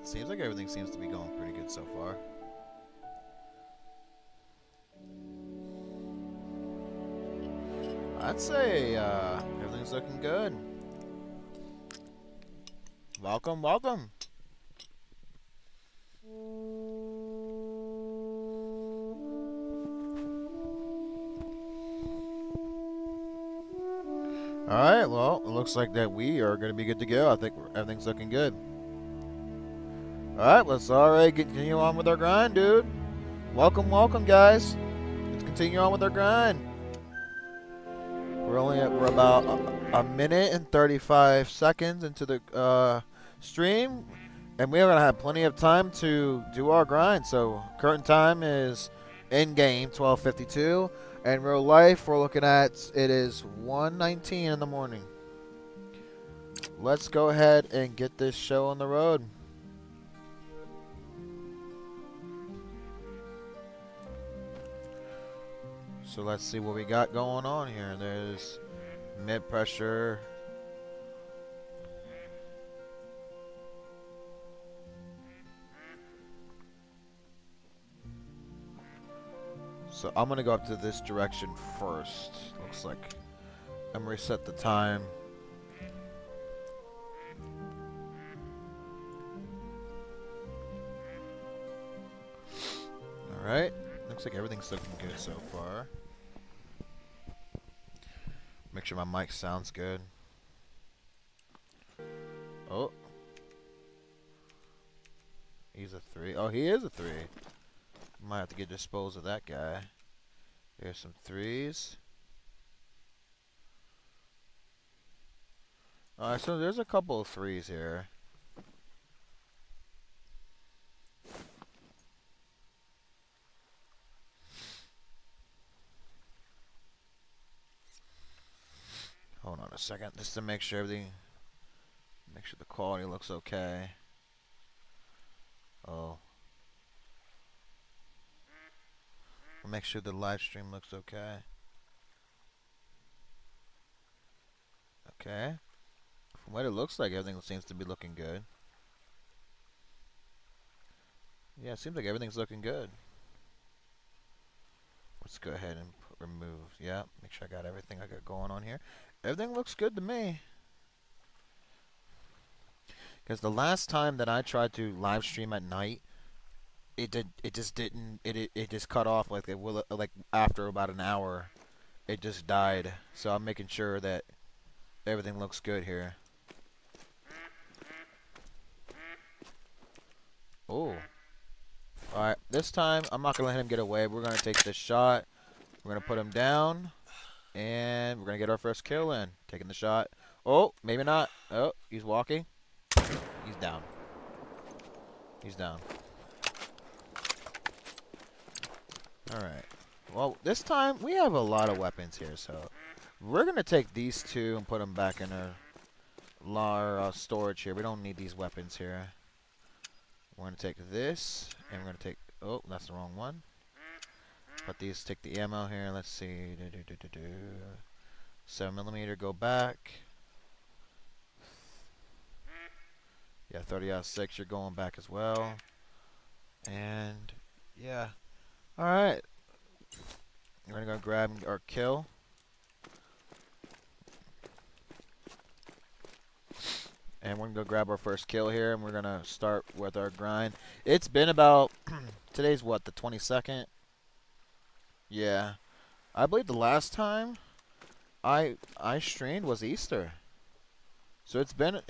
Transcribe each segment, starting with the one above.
Seems like everything seems to be going pretty good so far. I'd say everything's looking good. Welcome, welcome. Alright, well, it looks like that we are going to be good to go. I think everything's looking good. Alright, let's already continue on with our grind, dude. Welcome, welcome, guys. Let's continue on with our grind. We're about a minute and 35 seconds into the stream, and we are gonna have plenty of time to do our grind. So current time is in game 12:52, and real life we're looking at it is 1:19 in the morning. Let's go ahead and get this show on the road. So let's see what we got going on here. There's mid pressure. So I'm gonna go up to this direction first. Looks like I'm gonna reset the time. Alright. Looks like everything's looking good so far. Make sure my mic sounds good. Oh. He's a 3. Oh, he is a 3. Might have to get disposed of that guy. Here's some 3s. Alright, so there's a couple of 3s here. Hold on a second, just to make sure the quality looks okay. Oh. I'll make sure the live stream looks okay. Okay. From what it looks like, everything seems to be looking good. Yeah, it seems like everything's looking good. Let's go ahead and remove. Yeah, make sure I got everything I got going on here. Everything looks good to me. Because the last time that I tried to live stream at night, it just cut off like after about an hour. It just died. So I'm making sure that everything looks good here. Oh. Alright, this time I'm not gonna let him get away. We're gonna take this shot. We're gonna put him down. And we're gonna get our first kill in. Taking the shot. Oh, maybe not. Oh, he's walking. He's down. He's down. Alright. Well, this time we have a lot of weapons here, so we're gonna take these two and put them back in our storage here. We don't need these weapons here. We're gonna take this, and we're gonna take. Oh, that's the wrong one. But these take the ammo here. Let's see. 7mm, go back. Yeah, 30-06, you're going back as well. And yeah. Alright. We're gonna go grab our kill. And we're gonna go grab our first kill here, and we're gonna start with our grind. It's been about today's what, the 22nd? Yeah, I believe the last time I streamed was Easter, so it's been a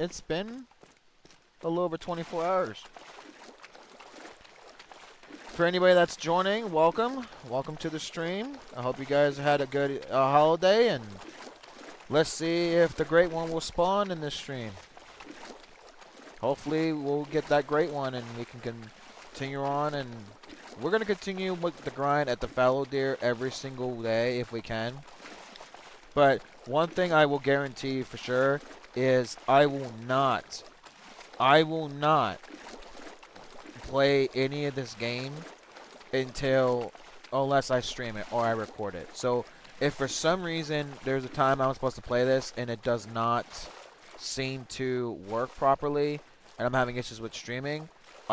little over 24 hours. For anybody that's joining, welcome to the stream. I hope you guys had a good holiday, and let's see if the great one will spawn in this stream. Hopefully we'll get that great one and we can continue on, and we're going to continue with the grind at the Fallow Deer every single day if we can. But one thing I will guarantee for sure is I will not play any of this game unless I stream it or I record it. So if for some reason there's a time I'm supposed to play this and it does not seem to work properly and I'm having issues with streaming,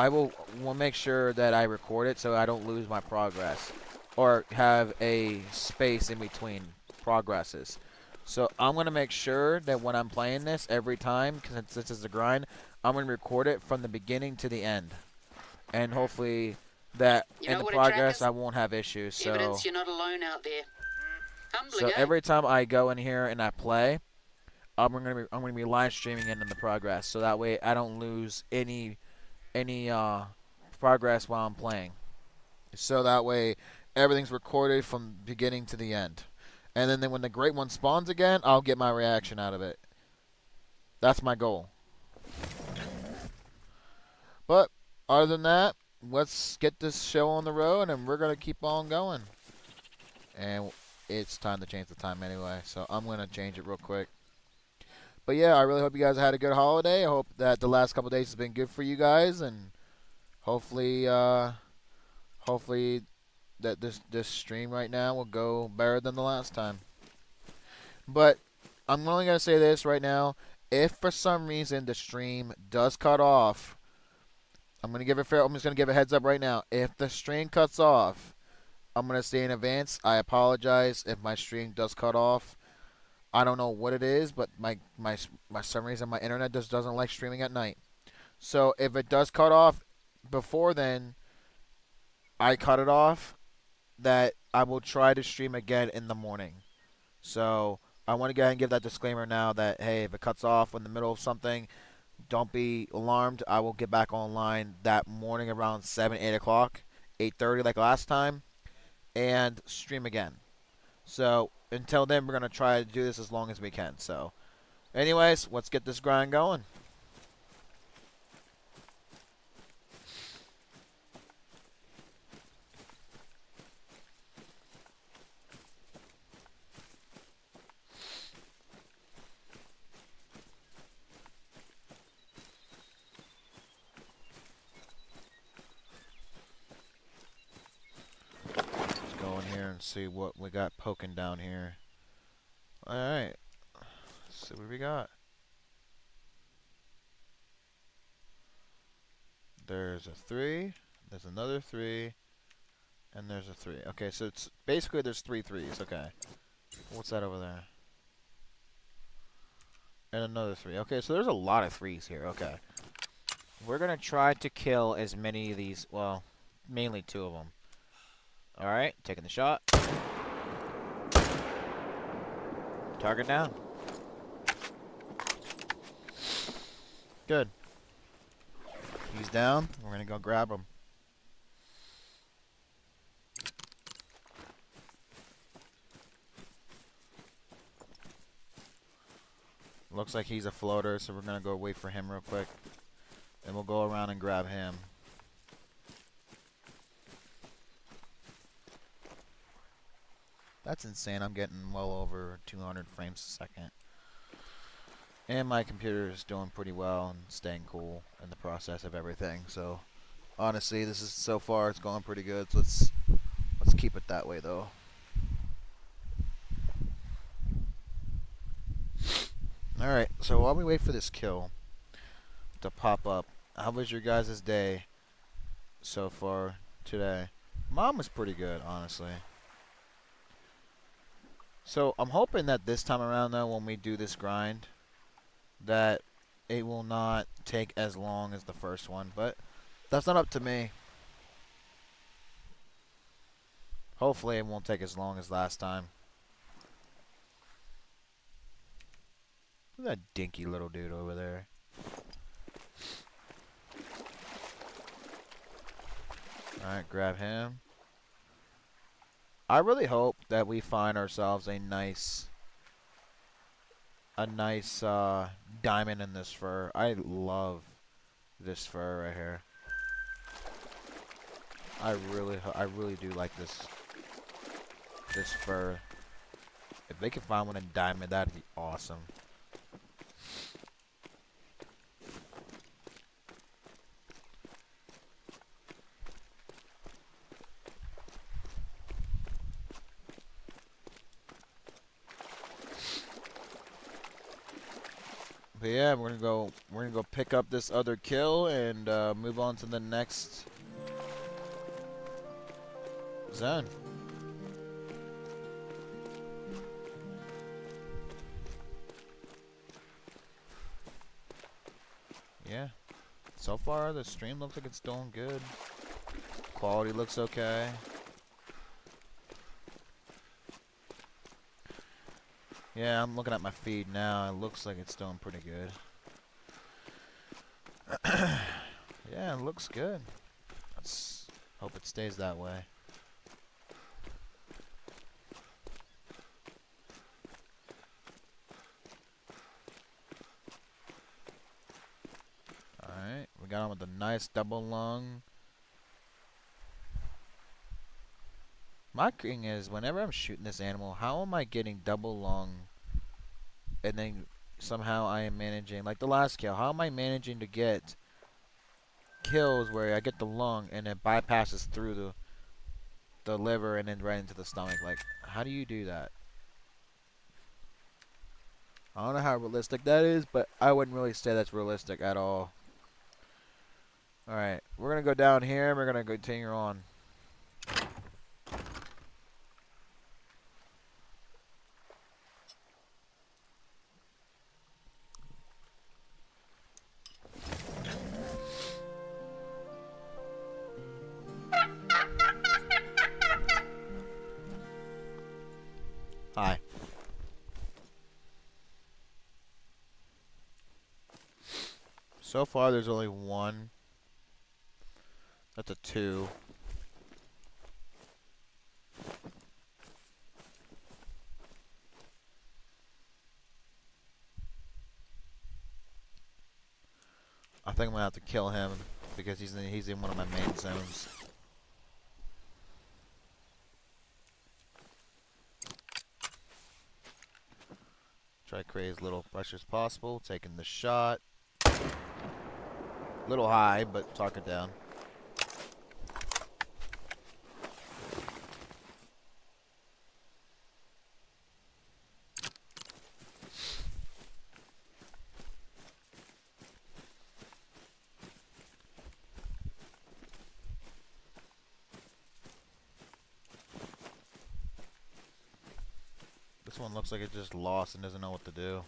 will make sure that I record it so I don't lose my progress or have a space in between progresses. So I'm gonna make sure that when I'm playing this every time, because this is a grind, I'm gonna record it from the beginning to the end, and hopefully that You in know the what a track progress is? I won't have issues. Evidence you're not alone out there. Humbling, So eh? every time I go in here and I play, I'm gonna be live streaming it in the progress, so that way I don't lose any progress while I'm playing. So that way everything's recorded from beginning to the end. And then when the great one spawns again, I'll get my reaction out of it. That's my goal. But other than that, let's get this show on the road and we're gonna keep on going. And it's time to change the time anyway, so I'm gonna change it real quick. But yeah, I really hope you guys had a good holiday. I hope that the last couple days has been good for you guys, and hopefully, hopefully that this stream right now will go better than the last time. But I'm only gonna say this right now: if for some reason the stream does cut off, I'm just gonna give a heads up right now. If the stream cuts off, I'm gonna say in advance, I apologize if my stream does cut off. I don't know what it is, but my some reason my internet just doesn't like streaming at night. So if it does cut off before then, I cut it off. That I will try to stream again in the morning. So I want to go ahead and give that disclaimer now that hey, if it cuts off in the middle of something, don't be alarmed. I will get back online that morning around 7, 8 o'clock, 8:30 like last time, and stream again. So until then, we're gonna try to do this as long as we can. So, anyways, let's get this grind going. Let's go in here and see what we got poking down here. All right, let's see what we got. There's a 3, there's another 3, and there's a 3. Okay, so it's basically there's 3 threes. Okay, what's that over there? And another 3. Okay, so there's a lot of 3s here. Okay, we're gonna try to kill as many of these. Well, mainly 2 of them. All right, taking the shot. Target down. Good. He's down. We're gonna go grab him. Looks like he's a floater, so we're gonna go wait for him real quick. And we'll go around and grab him. That's insane. I'm getting well over 200 frames a second. And my computer is doing pretty well and staying cool in the process of everything. So honestly, this is so far it's going pretty good. So let's keep it that way though. Alright, so while we wait for this kill to pop up, how was your guys' day so far today? Mine was pretty good, honestly. So I'm hoping that this time around though, when we do this grind, that it will not take as long as the first one, but that's not up to me. Hopefully it won't take as long as last time. Look at that dinky little dude over there. Alright, grab him. I really hope that we find ourselves a nice diamond in this fur. I love this fur right here. I really do like this fur. If they can find one in diamond, that'd be awesome. But yeah, we're gonna go pick up this other kill and move on to the next zone. Yeah. So far, the stream looks like it's doing good. Quality looks okay. Yeah, I'm looking at my feed now. It looks like it's doing pretty good. Yeah, it looks good. Let's hope it stays that way. Alright, we got him with a nice double lung. My thing is, whenever I'm shooting this animal, how am I getting double lung and then somehow I am managing, like the last kill, how am I managing to get kills where I get the lung and it bypasses through the liver and then right into the stomach? Like, how do you do that? I don't know how realistic that is, but I wouldn't really say that's realistic at all. Alright, we're going to go down here and we're going to continue on. Hi. So far, there's only one. That's a 2. I think I'm going to have to kill him because he's in one of my main zones. Try to create as little pressure as possible. Taking the shot. Little high, but target down. This one looks like it just lost and doesn't know what to do.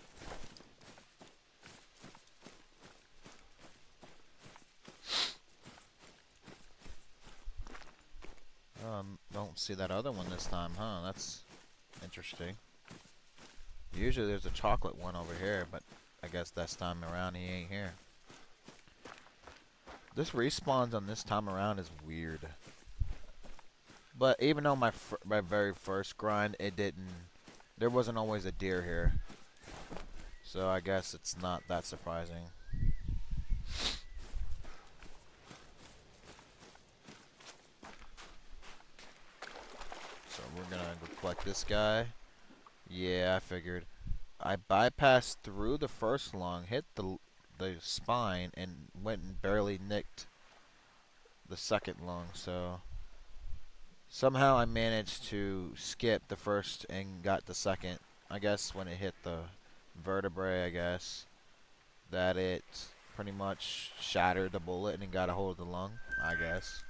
Don't see that other one this time, huh? That's interesting. Usually there's a chocolate one over here, but I guess this time around he ain't here. This respawns on this time around is weird. But even though my very first grind, there wasn't always a deer here. So I guess it's not that surprising. So we're gonna go collect this guy. Yeah, I figured. I bypassed through the first lung, hit the spine, and went and barely nicked the second lung. So somehow I managed to skip the first and got the second. I guess when it hit the vertebrae, I guess that it pretty much shattered the bullet and got a hold of the lung, I guess.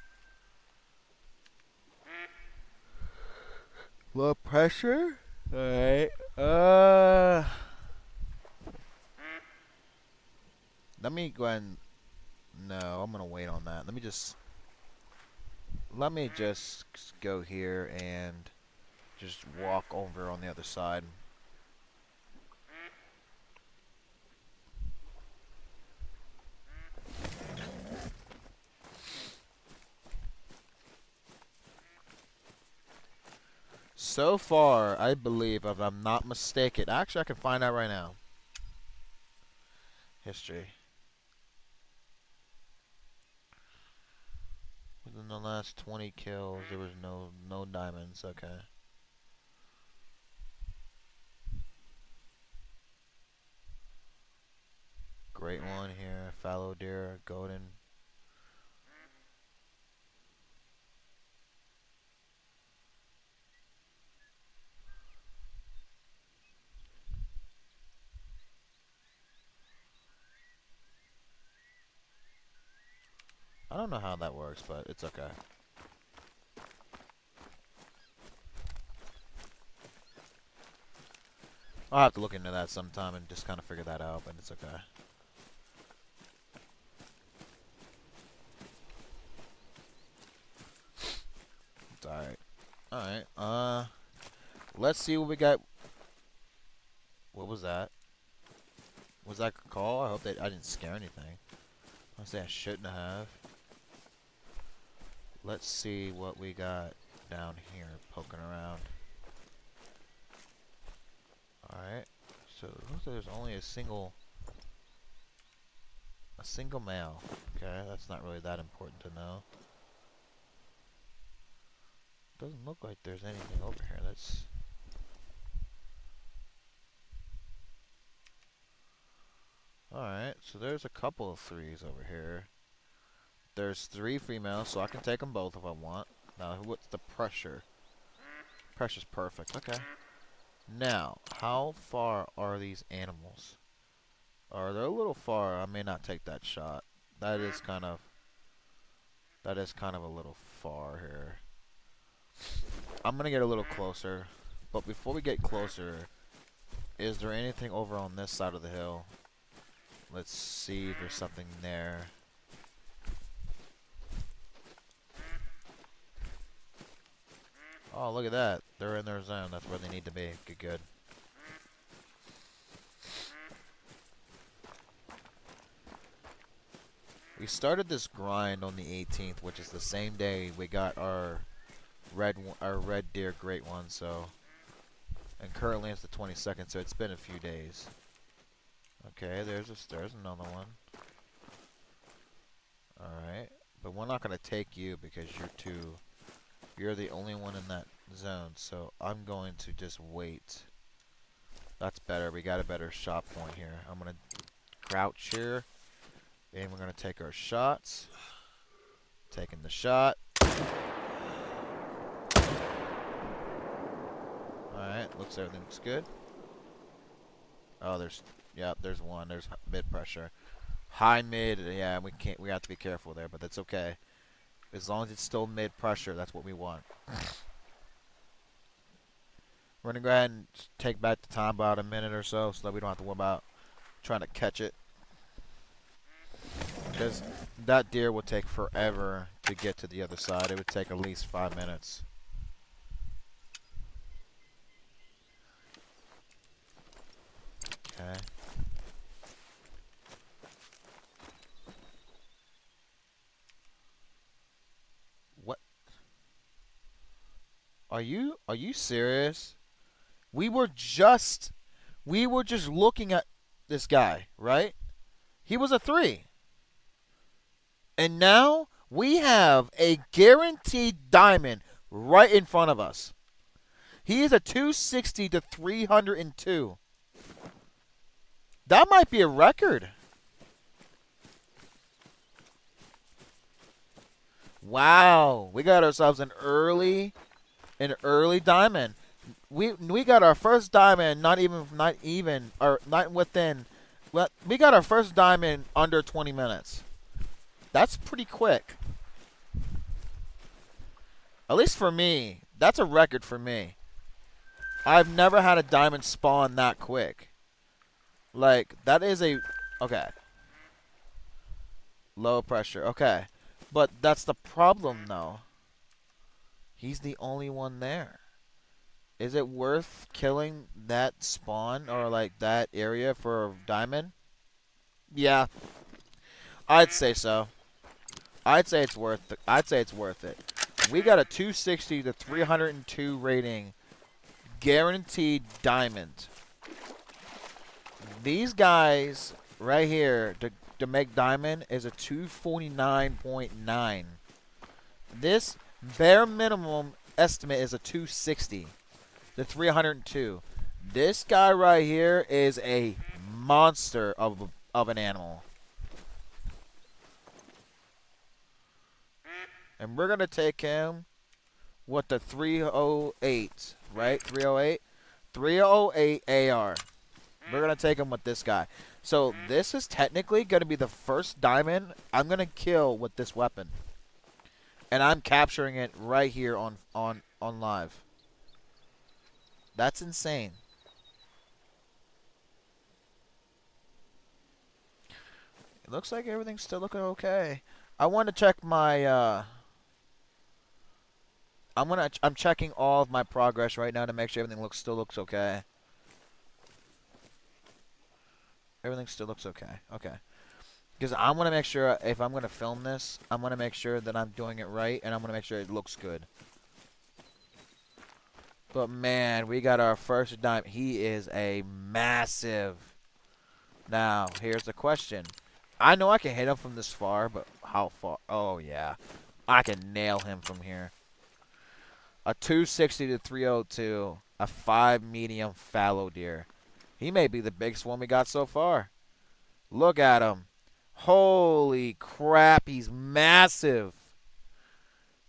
Low pressure? Alright. Let me go ahead and... No, I'm gonna wait on that. Let me just go here and just walk over on the other side. So far, I believe, if I'm not mistaken, actually I can find out right now. History. Within the last 20 kills, there was no diamonds. Okay. Great one here. Fallow Deer, golden. don't know how that works, but it's okay. I'll have to look into that sometime and just kind of figure that out, but it's okay. It's alright. Alright, let's see what we got. What was that? Was that a call? I hope that I didn't scare anything. I say I shouldn't have. Let's see what we got down here poking around. Alright. So it looks like there's only a single male. Okay, that's not really that important to know. Doesn't look like there's anything over here that's... Alright, so there's a couple of threes over here. There's 3 females, so I can take them both if I want. Now, what's the pressure? Pressure's perfect. Okay. Now, how far are these animals? Are they a little far? I may not take that shot. That is kind of a little far here. I'm gonna get a little closer, but before we get closer, is there anything over on this side of the hill? Let's see if there's something there. Oh, look at that. They're in their zone. That's where they need to be. Good, good. We started this grind on the 18th, which is the same day we got our red deer great one, so... And currently it's the 22nd, so it's been a few days. Okay, there's another one. Alright. But we're not going to take you because you're the only one in that zone, so I'm going to just wait. That's better. We got a better shot point here. I'm going to crouch here, and we're going to take our shots. Taking the shot. Alright, looks everything looks good. Oh, there's one. There's mid pressure. High mid, yeah, we have to be careful there, but that's okay. As long as it's still mid-pressure, that's what we want. We're going to go ahead and take back the time about a minute or so that we don't have to worry about trying to catch it. Because that deer will take forever to get to the other side. It would take at least 5 minutes. Okay. Are you serious? We were just looking at this guy, right? He was a 3. And now we have a guaranteed diamond right in front of us. He is a 260 to 302. That might be a record. Wow, we got ourselves an early diamond. We got our first diamond not within. Well, we got our first diamond under 20 minutes. That's pretty quick. At least for me, that's a record for me. I've never had a diamond spawn that quick. Like, that is a... Okay. Low pressure. Okay. But that's the problem, though. He's the only one there. Is it worth killing that spawn or, like, that area for a diamond? Yeah. I'd say so. I'd say it's worth it. We got a 260 to 302 rating. Guaranteed diamond. These guys right here to make diamond is a 249.9. This bare minimum estimate is a 260 to 302. This guy right here is a monster of an animal. And we're going to take him with the 308, right? 308? 308 AR. We're going to take him with this guy. So this is technically going to be the first diamond I'm going to kill with this weapon. And I'm capturing it right here on live. That's insane. It looks like everything's still looking okay. I want to check my I'm checking all of my progress right now to make sure everything still looks okay. Everything still looks okay. Okay. Because I want to make sure if I'm going to film this, I'm going to make sure that I'm doing it right, and I'm going to make sure it looks good. But man, we got our first diamond. He is a massive. Now, here's the question. I know I can hit him from this far, but how far? Oh, yeah. I can nail him from here. A 260 to 302. A 5 medium fallow deer. He may be the biggest one we got so far. Look at him. Holy crap, he's massive.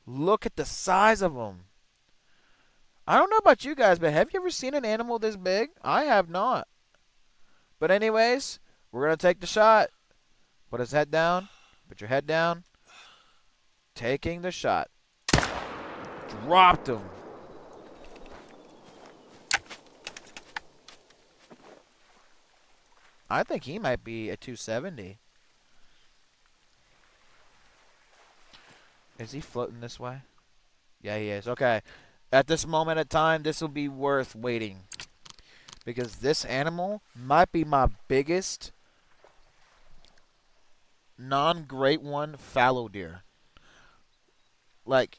Look at the size of him. I don't know about you guys, but have you ever seen an animal this big? I have not. But anyways, we're going to take the shot. Put his head down. Put your head down. Taking the shot. Dropped him. I think he might be a 270. Is he floating this way? Yeah, he is. Okay. At this moment of time, this will be worth waiting. Because this animal might be my biggest non-great one fallow deer. Like,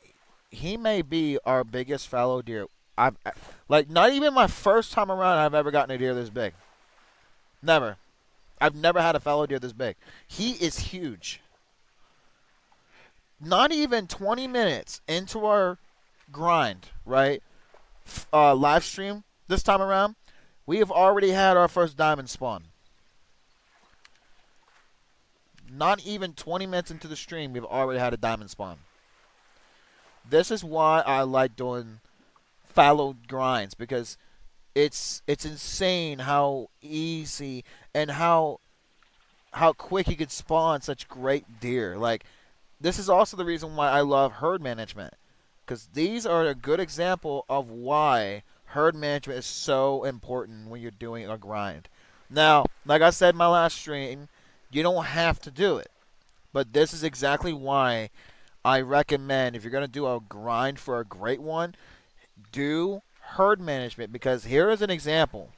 he may be our biggest fallow deer. Like, not even my first time around I've ever gotten a deer this big. Never. I've never had a fallow deer this big. He is huge. Not even 20 minutes into our grind, right? Live stream this time around, we have already had our first diamond spawn. Not even 20 minutes into the stream, we've already had a diamond spawn. This is why I like doing fallow grinds, because it's insane how easy and how quick you could spawn such great deer. Like, this is also the reason why I love herd management, because these are a good example of why herd management is so important when you're doing a grind. Now, like I said in my last stream, you don't have to do it, but this is exactly why I recommend, if you're going to do a grind for a great one, do herd management, because here is an example.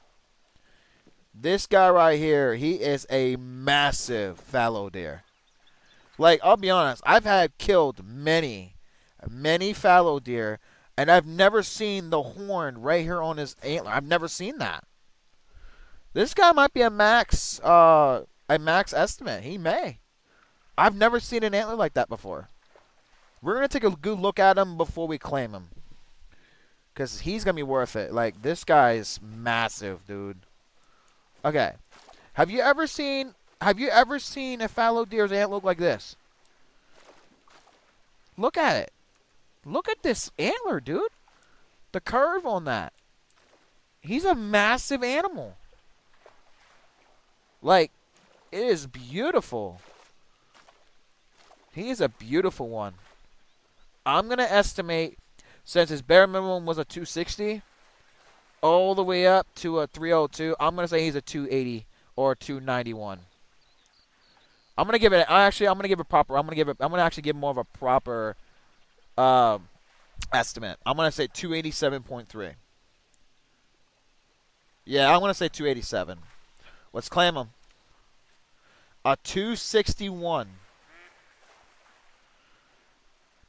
This guy right here, he is a massive fallow deer. Like, I'll be honest, I've had killed many fallow deer, and I've never seen the horn right here on his antler. I've never seen that. This guy might be a max estimate. He may. I've never seen an antler like that before. We're going to take a good look at him before we claim him, because he's going to be worth it. Like, this guy is massive, dude. Okay. Have you ever seen a fallow deer's antler look like this? Look at it. Look at this antler, dude. The curve on that. He's a massive animal. Like, it is beautiful. He is a beautiful one. I'm going to estimate, since his bare minimum was a 260, all the way up to a 302, I'm going to say he's a 280 or 291. I'm going to give it, I'm going to actually give more of a proper estimate. I'm going to say 287.3. Yeah, I'm going to say 287. Let's claim him. A 261.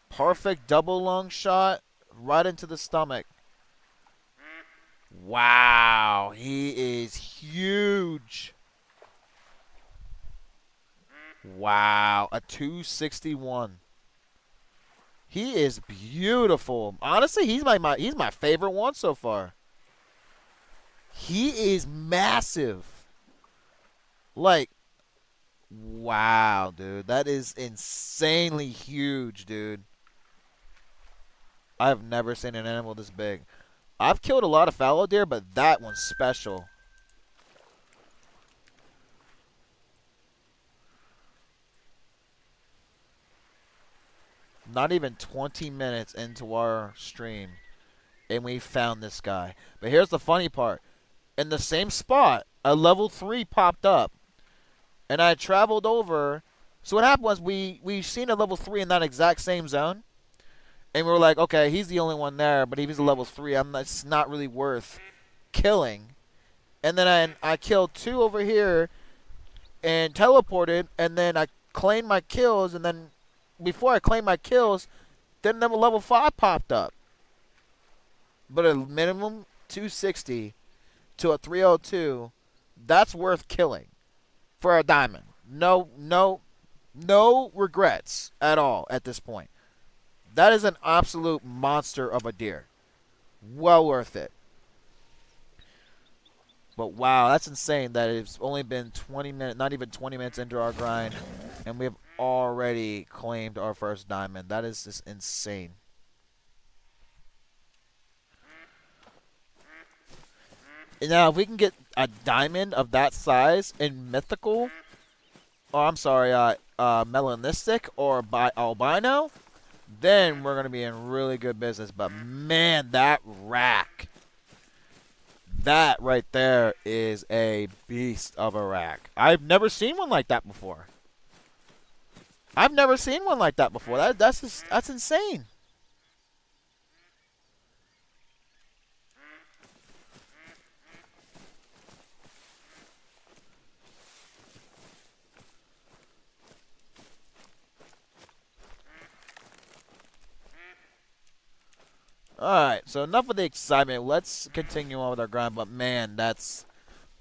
Perfect double lung shot right into the stomach. Wow, he is huge. Wow, a 261. He is beautiful. Honestly, he's my favorite one so far. He is massive. Like, wow, dude. That is insanely huge, dude. I've never seen an animal this big. I've killed a lot of fallow deer, but that one's special. not even 20 minutes into our stream, and we found this guy. But here's the funny part. In the same spot, a level 3 popped up, and I traveled over. So what happened was we seen a level 3 in that exact same zone, and we were like, okay, he's the only one there, but if he's a level 3, it's not really worth killing. And then I killed 2 over here and teleported, and then I claimed my kills, and then before I claimed my kills, then a level 5 popped up. But a minimum 260 to a 302, that's worth killing for a diamond. No regrets at all at this point. That is an absolute monster of a deer. Well worth it. But wow, that's insane that it's only been 20 minutes, not even 20 minutes into our grind, and we have already claimed our first diamond. That is just insane. Now, if we can get a diamond of that size in mythical, melanistic or albino, then we're going to be in really good business. But man, that rack, that right there is a beast of a rack. I've never seen one like that before. That's insane. Alright, so enough of the excitement. Let's continue on with our grind. But man, that's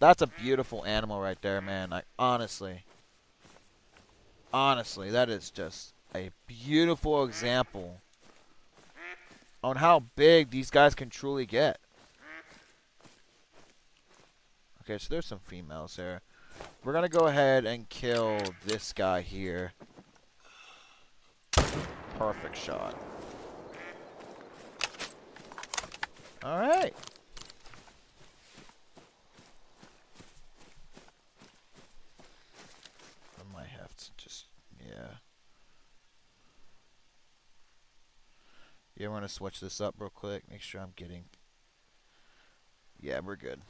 a beautiful animal right there, man. Like honestly, that is just a beautiful example on how big these guys can truly get. Okay, so there's some females here. We're gonna go ahead and kill this guy here. Perfect shot. Alright. I might have to just, yeah. Yeah, we're going to switch this up real quick. Make sure I'm getting, yeah, we're good.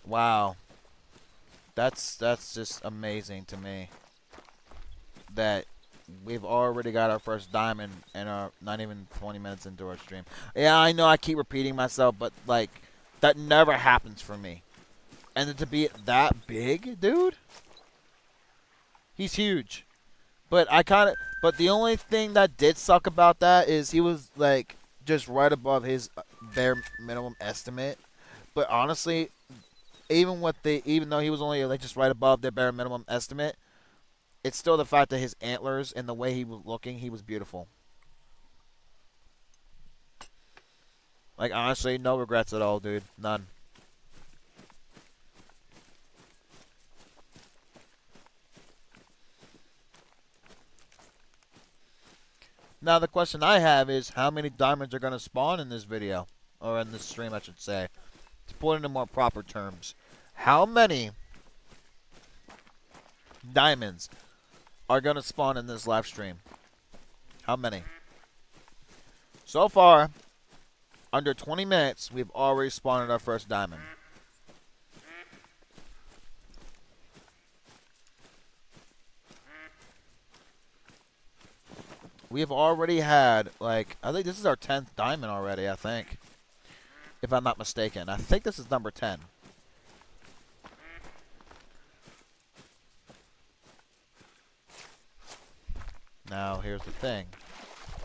Wow. That's just amazing to me that we've already got our first diamond and our not even 20 minutes into our stream. Yeah, I know I keep repeating myself, but like that never happens for me. And to be that big, dude, he's huge. But the only thing that did suck about that is he was like just right above his bare minimum estimate. But honestly, even though he was only like just right above their bare minimum estimate, it's still the fact that his antlers and the way he was looking, he was beautiful. Like honestly, no regrets at all, dude. None. Now the question I have is how many diamonds are going to spawn in this video, or in this stream I should say. To put it into more proper terms, how many diamonds are going to spawn in this live stream? How many? So far, under 20 minutes, we've already spawned our first diamond. We have already had, like, I think this is our 10th diamond already, I think. If I'm not mistaken. I think this is number 10. Now, here's the thing.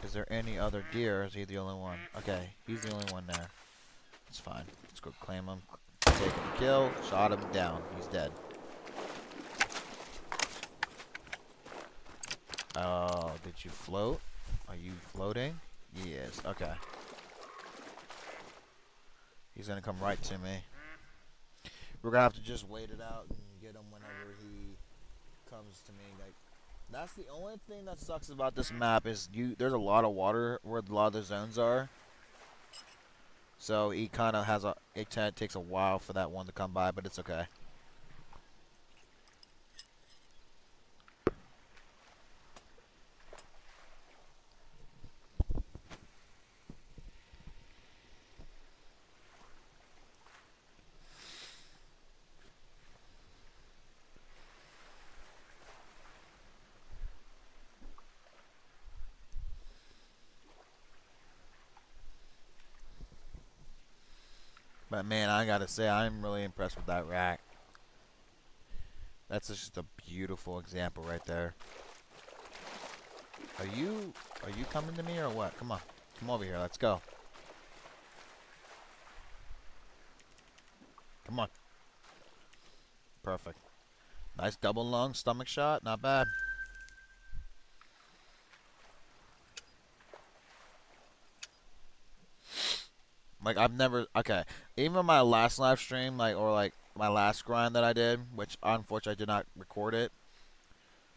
Is there any other deer, or is he the only one? Okay, he's the only one there. It's fine. Let's go claim him. Take him, kill, shot him down. He's dead. Oh, did you float? Are you floating? Yes, okay. He's gonna come right to me. We're gonna have to just wait it out and get him whenever he comes to me. Like, that's the only thing that sucks about this map is there's a lot of water where a lot of the zones are. So he kind of has a. It takes a while for that one to come by, but it's okay. But man, I gotta say, I'm really impressed with that rack. That's just a beautiful example right there. Are you coming to me or what? Come on. Come over here. Let's go. Come on. Perfect. Nice double lung stomach shot. Not bad. Like I've never even my last live stream, like my last grind that I did, which unfortunately I did not record it.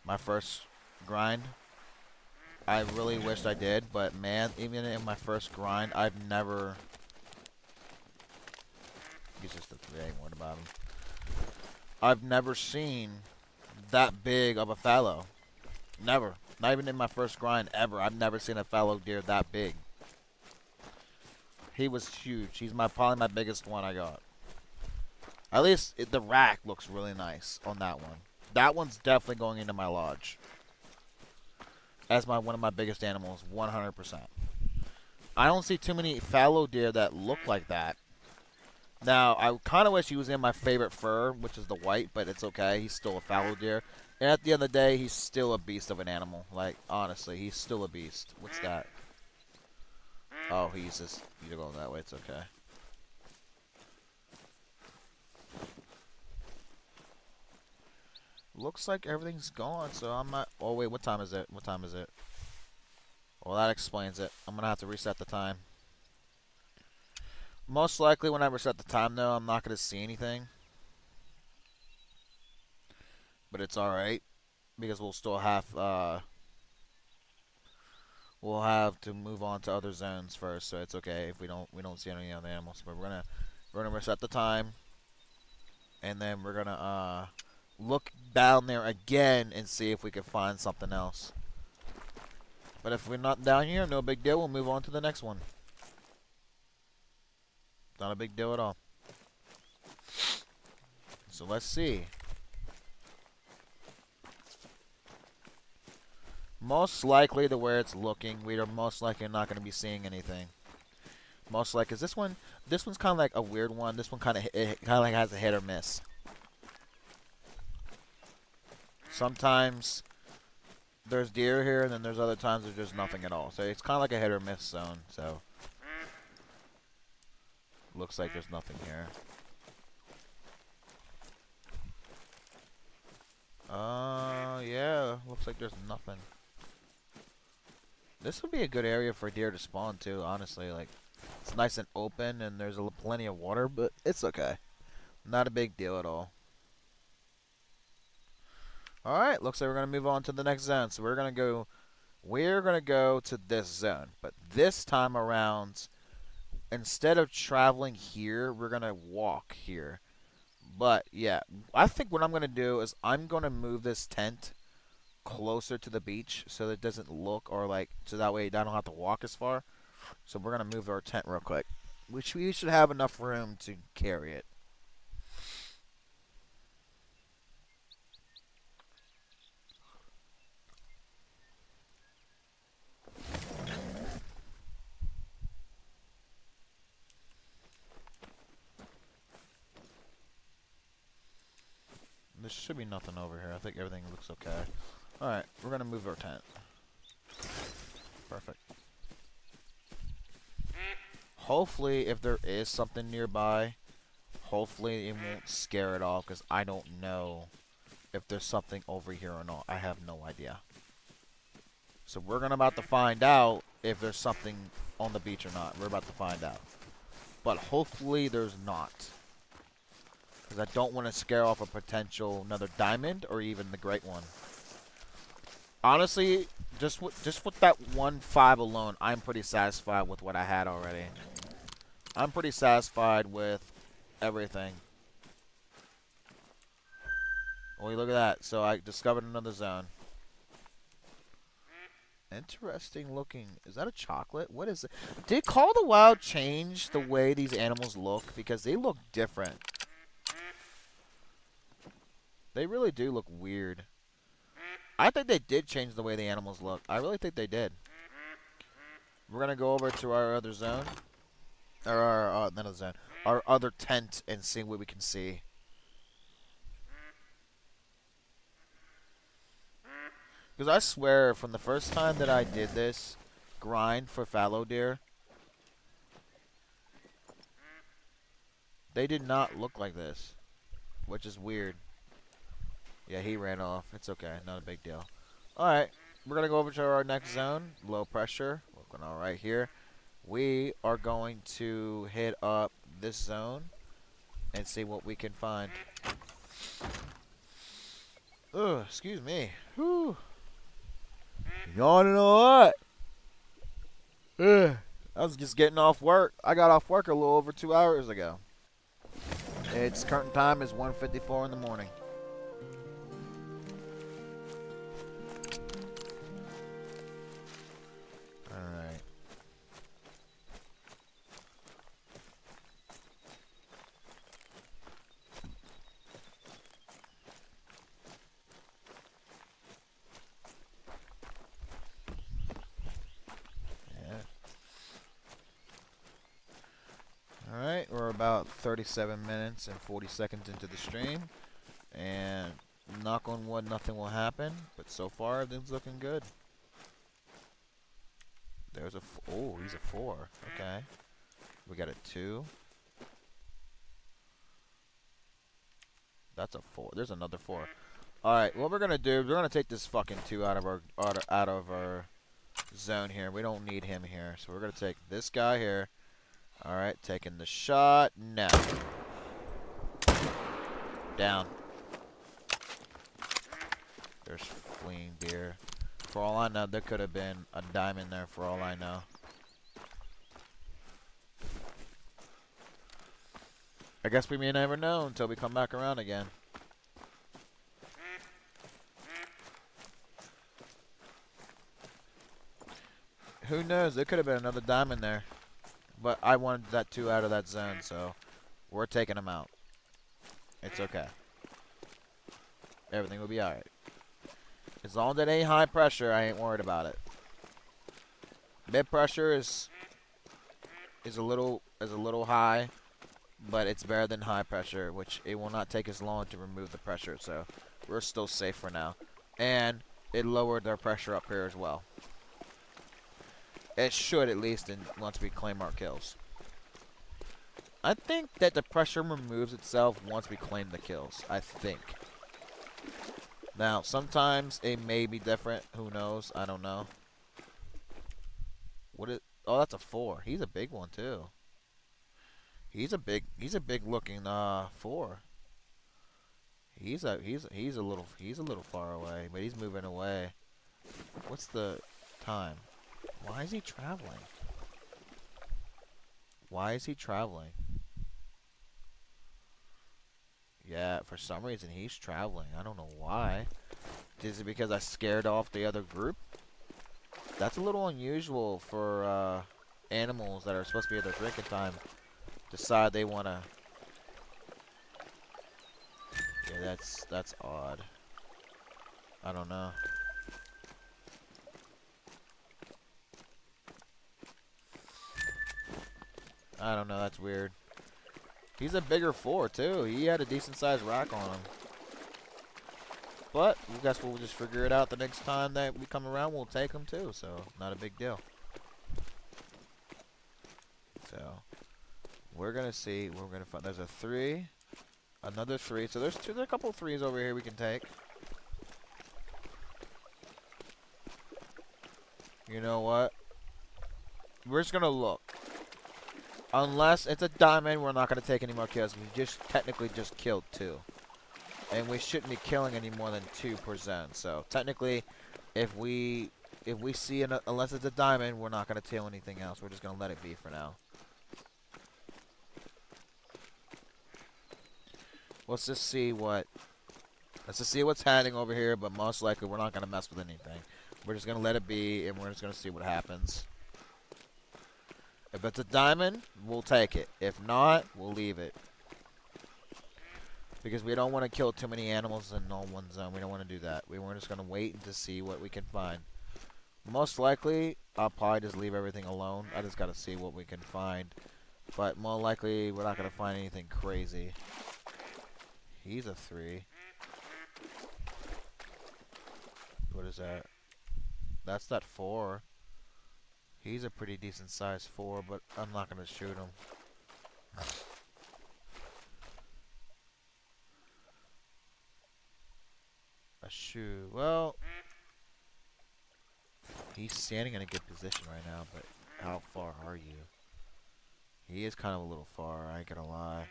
My first grind. I really wished I did, but man, even in my first grind, I've never. He's just a thing. What about him? I've never seen that big of a fallow. Never. Not even in my first grind ever. I've never seen a fallow deer that big. He was huge. He's probably my biggest one I got. At least the rack looks really nice on that one. That one's definitely going into my lodge as one of my biggest animals, 100%. I don't see too many fallow deer that look like that. Now, I kind of wish he was in my favorite fur, which is the white, but it's okay. He's still a fallow deer. And at the end of the day, he's still a beast of an animal. Like, honestly, he's still a beast. What's that? Oh, he's just... You're going that way. It's okay. Looks like everything's gone, so I'm not... Oh, wait. What time is it? What time is it? Well, that explains it. I'm going to have to reset the time. Most likely when I reset the time, though, I'm not going to see anything. But it's alright. Because we'll still have... we'll have to move on to other zones first, so it's okay if we don't see any other animals. But we're gonna reset the time, and then we're gonna look down there again and see if we can find something else. But if we're not down here, no big deal. We'll move on to the next one. Not a big deal at all. So let's see. Most likely, the way it's looking, we are most likely not going to be seeing anything. Most likely, is this one? This one's kind of like a weird one. This one kind of like has a hit or miss. Sometimes there's deer here, and then there's other times there's just nothing at all. So it's kind of like a hit or miss zone. So looks like there's nothing here. Yeah, looks like there's nothing. This would be a good area for deer to spawn too, honestly. Like, it's nice and open and there's plenty of water, but it's okay. Not a big deal at all. Alright, looks like we're gonna move on to the next zone. So we're gonna go to this zone. But this time around, instead of traveling here, we're gonna walk here. But yeah, I think what I'm gonna do is I'm gonna move this tent closer to the beach so that it doesn't look so that way I don't have to walk as far. So we're gonna move our tent real quick, which we should have enough room to carry it. There should be nothing over here. I think everything looks okay. Alright, we're gonna move our tent. Perfect. Hopefully, if there is something nearby, hopefully it won't scare it off, because I don't know if there's something over here or not. I have no idea. So we're about to find out if there's something on the beach or not. We're about to find out. But hopefully there's not. Because I don't want to scare off a potential another diamond or even the great one. Honestly, just with that 1.5 alone, I'm pretty satisfied with what I had already. I'm pretty satisfied with everything. Well, look at that. So I discovered another zone. Interesting looking. Is that a chocolate? What is it? Did Call of the Wild change the way these animals look? Because they look different. They really do look weird. I think they did change the way the animals look. I really think they did. We're going to go over to our other zone. Or our, not other zone. Our other tent and see what we can see. Because I swear, from the first time that I did this grind for fallow deer, they did not look like this, which is weird. Yeah, he ran off. It's okay. Not a big deal. Alright, we're going to go over to our next zone, low pressure. Looking all right here. We are going to hit up this zone and see what we can find. Ugh, excuse me. Whew. Yawning a lot. Ugh. I was just getting off work. I got off work a little over 2 hours ago. Its current time is 1:54 in the morning. Alright. Alright, we're about 37 minutes and 40 seconds into the stream. And knock on wood, nothing will happen. But so far, everything's looking good. There's a... Oh, he's a 4. Okay. We got a 2. That's a 4. There's another 4. Alright, what we're going to do, we're going to take this fucking 2 out of our zone here. We don't need him here. So we're going to take this guy here. Alright, taking the shot now. Down. There's fleeing deer. For all I know, there could have been a diamond there for all I know. I guess we may never know until we come back around again. Who knows? There could have been another diamond there. But I wanted that 2 out of that zone, so we're taking them out. It's okay. Everything will be alright. As long as it ain't high pressure, I ain't worried about it. Mid pressure is a little high, but it's better than high pressure, which it will not take as long to remove the pressure, so we're still safe for now. And it lowered their pressure up here as well. It should, at least, once we claim our kills. I think that the pressure removes itself once we claim the kills. I think. Now, sometimes it may be different. Who knows? I don't know. Oh, that's a 4. He's a big one too. He's a big looking 4. He's a little far away, but he's moving away. What's the time? Why is he traveling? Why is he traveling? Yeah, for some reason he's traveling. I don't know why. Is it because I scared off the other group? That's a little unusual for animals that are supposed to be at their drinking time. Decide they want to... Yeah, that's odd. I don't know. I don't know, that's weird. He's a bigger 4 too. He had a decent sized rock on him. But I guess we'll just figure it out the next time that we come around. We'll take him too, so not a big deal. So we're gonna see. We're gonna find. There's a 3, another 3. So there's a couple 3s over here we can take. You know what? We're just gonna look. Unless it's a diamond, we're not going to take any more kills. We just technically just killed 2. And we shouldn't be killing any more than 2 per zone. So technically, if we see unless it's a diamond, we're not going to kill anything else. We're just going to let it be for now. let's just see what. Let's just see what's happening over here. But most likely, we're not gonna mess with anything. We're just gonna let it be, and we're just gonna see what happens. If it's a diamond, we'll take it. If not, we'll leave it. Because we don't want to kill too many animals in all one zone. We don't want to do that. We're just going to wait to see what we can find. Most likely, I'll probably just leave everything alone. I just got to see what we can find. But more likely, we're not going to find anything crazy. He's a 3. What is that? That's that 4. He's a pretty decent size 4, but I'm not going to shoot him. A shoe. Well, he's standing in a good position right now, but how far are you? He is kind of a little far, I ain't gonna lie.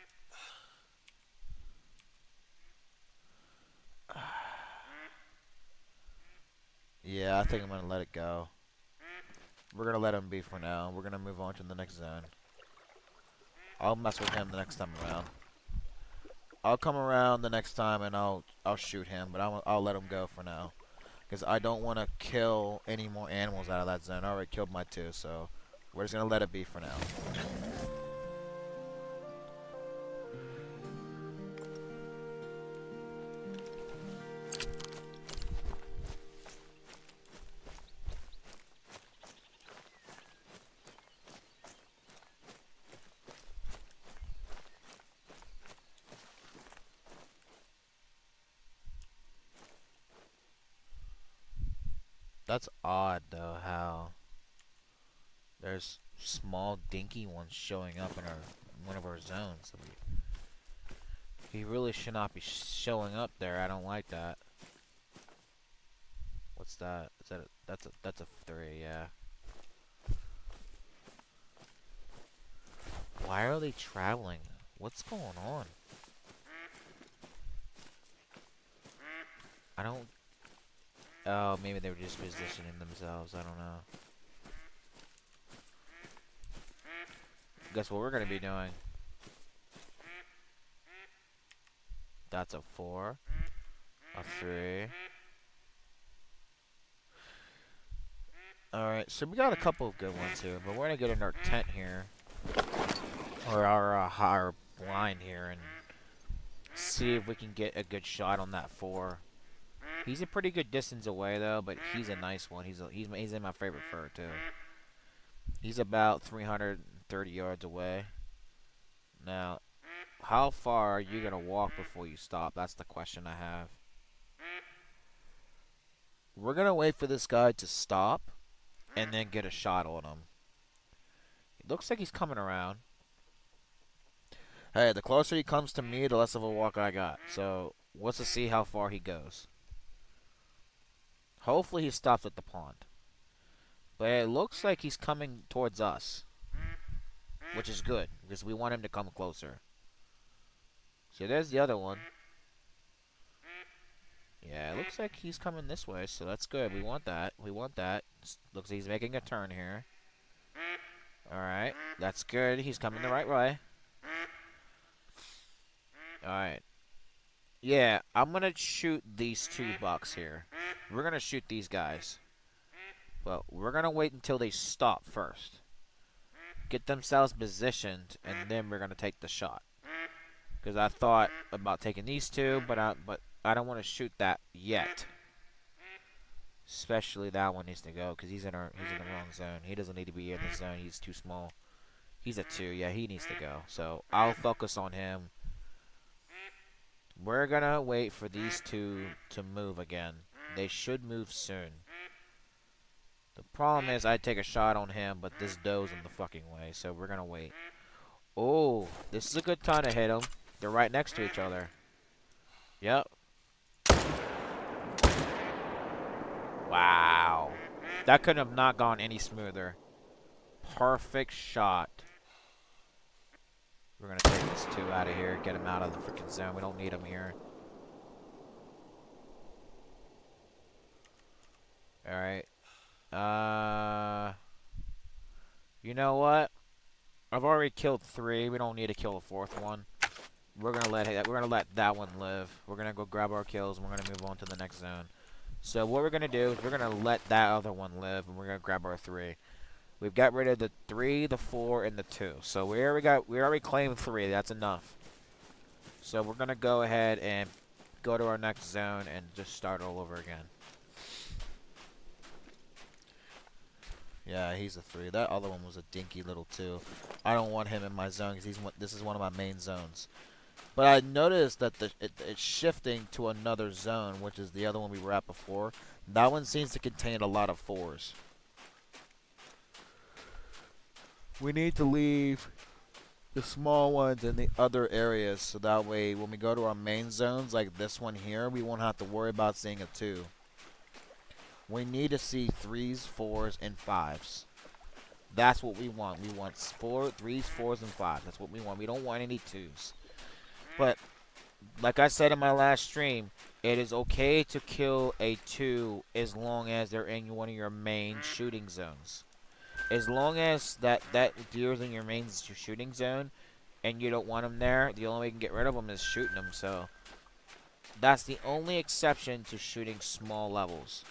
Yeah, I think I'm gonna let it go. We're gonna let him be for now. We're gonna move on to the next zone. I'll mess with him the next time around. I'll come around the next time and I'll shoot him, but I'll let him go for now. Because I don't want to kill any more animals out of that zone. I already killed my 2, so we're just going to let it be for now. That's odd, though, how there's small, dinky ones showing up in one of our zones. He really should not be showing up there. I don't like that. What's that? Is that that's a 3? Yeah. Why are they traveling? What's going on? I don't. Oh, maybe they were just positioning themselves. I don't know. Guess what we're gonna be doing? That's a 4. A 3. Alright, so we got a couple of good ones here, but we're gonna get in our tent here. Or our blind here and see if we can get a good shot on that 4. He's a pretty good distance away though, but he's a nice one. He's in my favorite fur too. He's about 330 yards away. Now, how far are you gonna walk before you stop? That's the question I have. We're gonna wait for this guy to stop and then get a shot on him. It looks like he's coming around. Hey, the closer he comes to me, the less of a walk I got. So, let's just see how far he goes. Hopefully he stops at the pond. But it looks like he's coming towards us. Which is good, because we want him to come closer. So there's the other one. Yeah, it looks like he's coming this way, so that's good. We want that. We want that. Looks like he's making a turn here. Alright, that's good. He's coming the right way. Alright. Yeah, I'm gonna shoot these 2 bucks here. We're gonna shoot these guys. But we're gonna wait until they stop first. Get themselves positioned, and then we're gonna take the shot. Because I thought about taking these 2, but I don't want to shoot that yet. Especially that one needs to go, because he's in the wrong zone. He doesn't need to be in the zone. He's too small. He's a 2. Yeah, he needs to go. So I'll focus on him. We're gonna wait for these 2 to move again. They should move soon. The problem is I take a shot on him, but this doe's in the fucking way, so we're gonna wait. Oh, this is a good time to hit them. They're right next to each other. Yep. Wow. That couldn't have not gone any smoother. Perfect shot. We're gonna take this 2 out of here, get him out of the freaking zone. We don't need him here. Alright. You know what? I've already killed 3. We don't need to kill a 4th one. we're gonna let that one live. We're gonna go grab our kills and we're gonna move on to the next zone. So what we're gonna do is we're gonna let that other one live and we're gonna grab our 3. We've got rid of the 3, the 4, and the 2. So we already claimed 3. That's enough. So we're gonna go ahead and go to our next zone and just start all over again. Yeah, he's a 3. That other one was a dinky little 2. I don't want him in my zone because this is one of my main zones. But I noticed that it's shifting to another zone, which is the other one we were at before. That one seems to contain a lot of 4s. We need to leave the small ones in the other areas so that way when we go to our main zones like this one here, we won't have to worry about seeing a 2. We need to see 3s, 4s, and 5s. That's what we want. We want 3s, 4s, and 5s. That's what we want. We don't want any 2s. But like I said in my last stream, it is okay to kill a 2 as long as they're in one of your main shooting zones. As long as that deer's in your main shooting zone and you don't want them there, the only way you can get rid of them is shooting them. So that's the only exception to shooting small levels.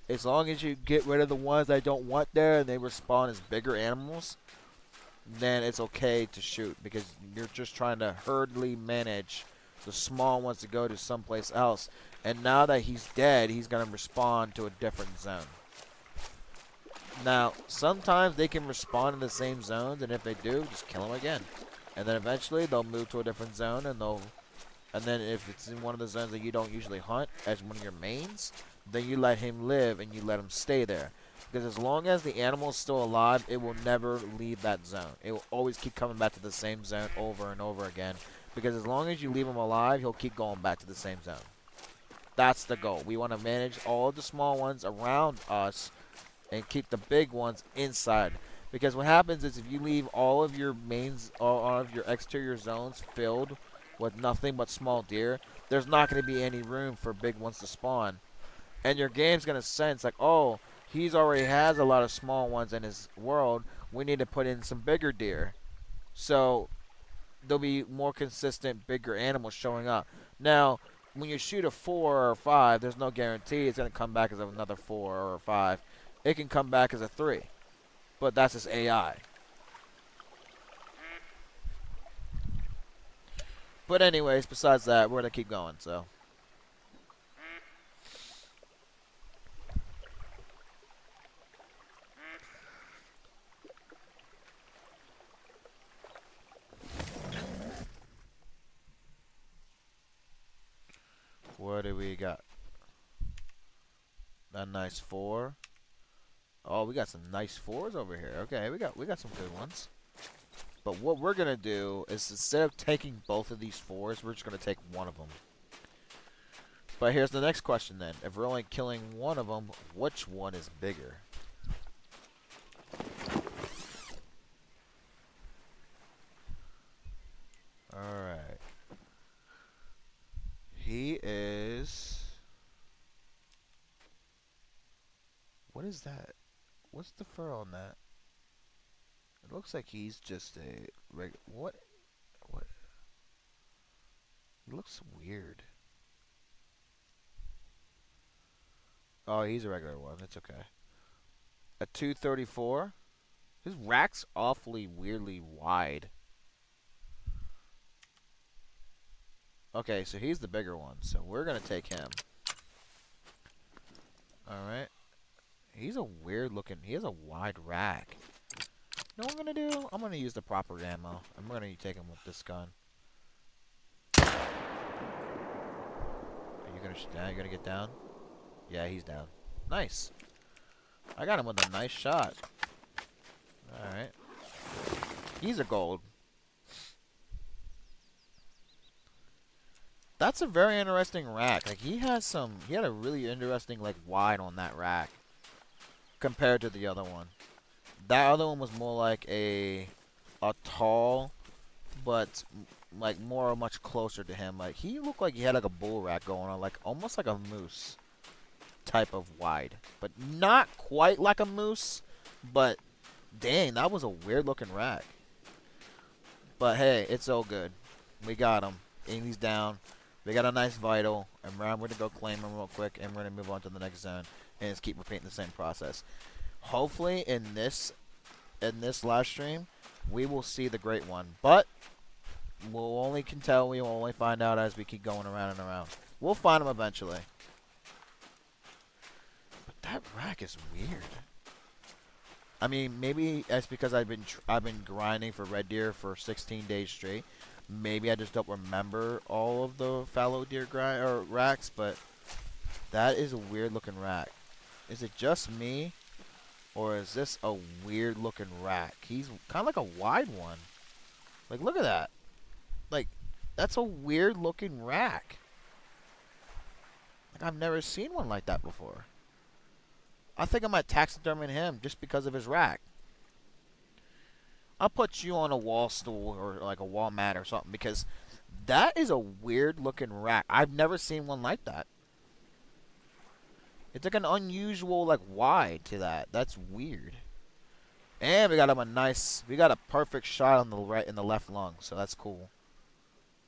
As long as you get rid of the ones I don't want there and they respawn as bigger animals, then it's okay to shoot because you're just trying to hurriedly manage the small ones to go to someplace else. And now that he's dead, he's going to respawn to a different zone. Now, sometimes they can respawn in the same zones, and if they do, just kill them again. And then eventually they'll move to a different zone, and then if it's in one of the zones that you don't usually hunt as one of your mains, then you let him live and you let him stay there. Because as long as the animal is still alive, it will never leave that zone. It will always keep coming back to the same zone over and over again. Because as long as you leave him alive, he'll keep going back to the same zone. That's the goal. We want to manage all of the small ones around us and keep the big ones inside. Because what happens is if you leave all of your all of your exterior zones filled with nothing but small deer, there's not going to be any room for big ones to spawn. And your game's going to sense like, oh, he's already has a lot of small ones in his world. We need to put in some bigger deer. So there'll be more consistent, bigger animals showing up. Now, when you shoot a 4 or a 5, there's no guarantee it's going to come back as another 4 or a 5. It can come back as a 3. But that's just AI. But anyways, besides that, we're going to keep going, so. What do we got? A nice 4. Oh, we got some nice 4s over here. Okay, we got some good ones. But what we're gonna do is instead of taking both of these 4s, we're just gonna take one of them. But here's the next question then: if we're only killing one of them, which one is bigger? All right. He is. What is that? What's the fur on that? It looks like he's just a what? What? He looks weird. Oh, he's a regular one. It's okay. A 234. His rack's awfully weirdly wide. Okay, so he's the bigger one. So we're gonna take him. All right. He's a weird looking. He has a wide rack. You know what I'm gonna do? I'm gonna use the proper ammo. I'm gonna take him with this gun. Are you gonna you gonna get down? Yeah, he's down. Nice. I got him with a nice shot. All right. He's a gold. That's a very interesting rack. Like he had a really interesting like wide on that rack compared to the other one. That other one was more like a tall, but like much closer to him. Like he looked like he had like a bull rack going on, like almost like a moose type of wide, but not quite like a moose. But dang, that was a weird looking rack. But hey, it's all good. We got him. Amy's down. We got a nice vital, and we're going to go claim him real quick, and we're going to move on to the next zone, and just keep repeating the same process. Hopefully, in this live stream, we will see the great one. But we'll only can tell. We will only find out as we keep going around and around. We'll find him eventually. But that rack is weird. I mean, maybe that's because I've been grinding for red deer for 16 days straight. Maybe I just don't remember all of the fallow deer racks, but that is a weird looking rack. Is it just me, or is this a weird looking rack? He's kind of like a wide one. Like, look at that. Like, that's a weird looking rack. Like, I've never seen one like that before. I think I might taxidermy him just because of his rack. I'll put you on a wall stool or like a wall mat or something, because that is a weird looking rack. I've never seen one like that. It's like an unusual like wide to that. That's weird. And we got him we got a perfect shot on the right and the left lung, so that's cool.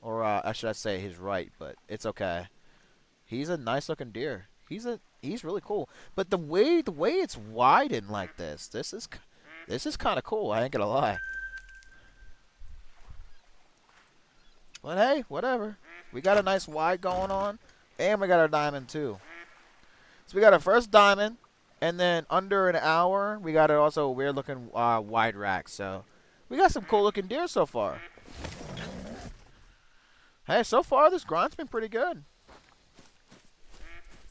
Or should I say his right, but it's okay. He's a nice looking deer. He's really cool. But the way it's widened like this is kind of cool. I ain't gonna lie. But hey, whatever. We got a nice wide going on, and we got our diamond too. So we got our first diamond, and then under an hour, we got also a weird looking wide rack. So we got some cool looking deer so far. Hey, so far this grind's been pretty good.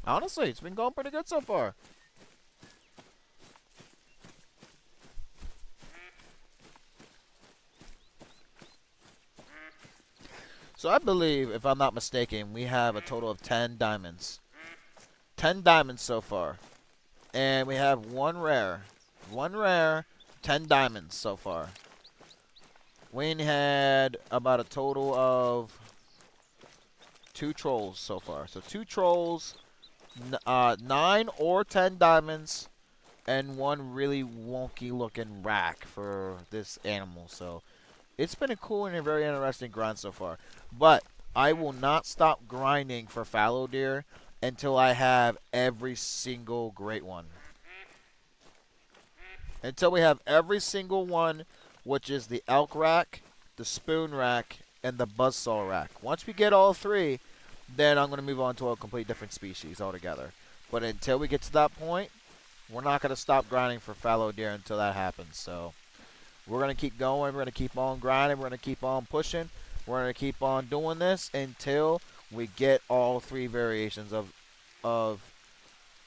Honestly, it's been going pretty good so far. So I believe, if I'm not mistaken, we have a total of 10 diamonds. 10 diamonds so far. And we have one rare. 10 diamonds so far. Wayne had about a total of 2 trolls so far. So 2 trolls, 9 or 10 diamonds, and 1 really wonky looking rack for this animal. So it's been a cool and a very interesting grind so far. But I will not stop grinding for fallow deer until I have every single great one. Until we have every single one, which is the elk rack, the spoon rack, and the buzzsaw rack. Once we get all 3, then I'm going to move on to a complete different species altogether. But until we get to that point, we're not going to stop grinding for fallow deer until that happens. So we're going to keep going. We're going to keep on grinding. We're going to keep on pushing. We're going to keep on doing this until we get all 3 variations of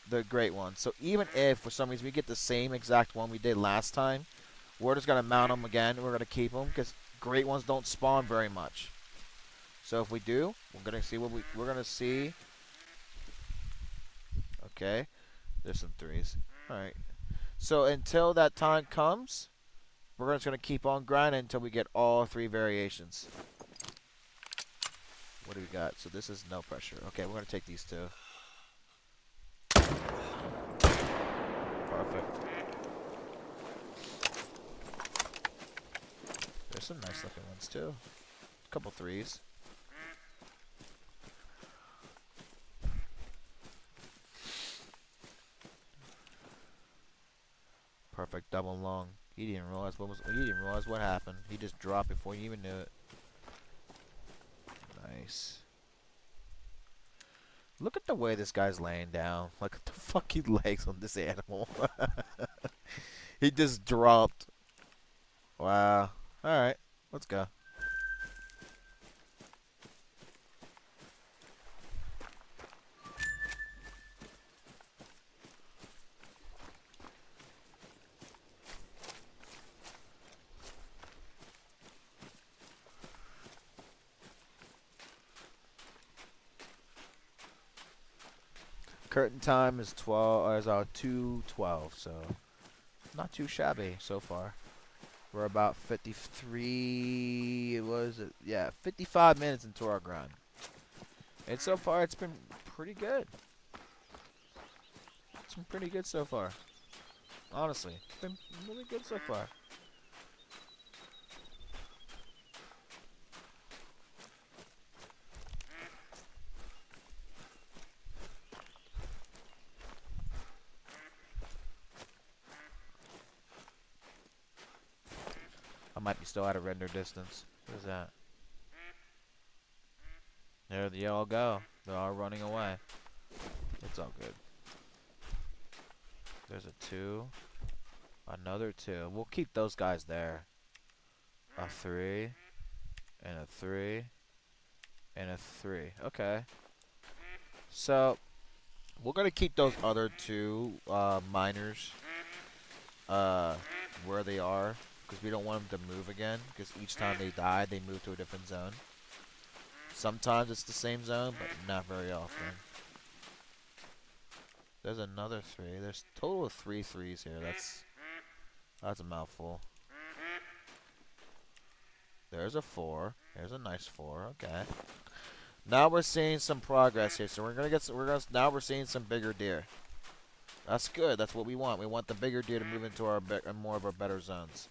the great one. So even if for some reason we get the same exact one we did last time, we're just going to mount them again. We're going to keep them because great ones don't spawn very much. So if we do, we're going to see we're going to see. Okay. There's some 3s. All right. So until that time comes, we're just going to keep on grinding until we get all 3 variations. What do we got? So this is no pressure. Okay, we're going to take these 2. Perfect. There's some nice looking ones too. A couple 3s. Perfect double lung. He didn't realize what happened. He just dropped before he even knew it. Nice. Look at the way this guy's laying down. Look at the fucking legs on this animal. He just dropped. Wow. Alright. Let's go. Curtain time is 2:12, so not too shabby so far. We're about 53. Was it? Yeah, 55 minutes into our grind, and so far it's been pretty good. It's been pretty good so far. Honestly, it's been really good so far. might be still out of render distance. What is that? There they all go. They're all running away. It's all good. There's a 2. Another 2. We'll keep those guys there. A 3. And a 3. And a 3. Okay. So, we're going to keep those other 2 miners where they are. Because we don't want them to move again. Because each time they die, they move to a different zone. Sometimes it's the same zone, but not very often. There's another 3. There's a total of 3 3s here. That's a mouthful. There's a 4. There's a nice 4. Okay. Now we're seeing some progress here. So now we're seeing some bigger deer. That's good. That's what we want. We want the bigger deer to move into our more of our better zones.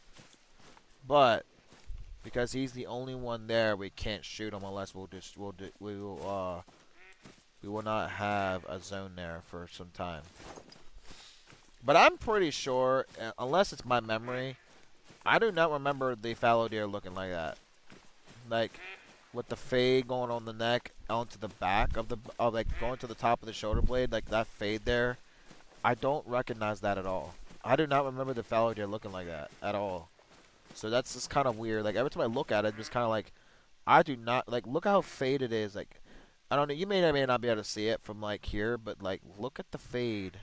But because he's the only one there, we can't shoot him unless we will not have a zone there for some time. But I'm pretty sure, unless it's my memory, I do not remember the fallow deer looking like that. Like with the fade going on the neck onto the back of like going to the top of the shoulder blade, like that fade there. I don't recognize that at all. I do not remember the fallow deer looking like that at all. So that's just kind of weird. Like every time I look at it, I'm just kind of like, I do not like. Look how faded it is. Like, I don't know. You may or may not be able to see it from like here, but like, look at the fade,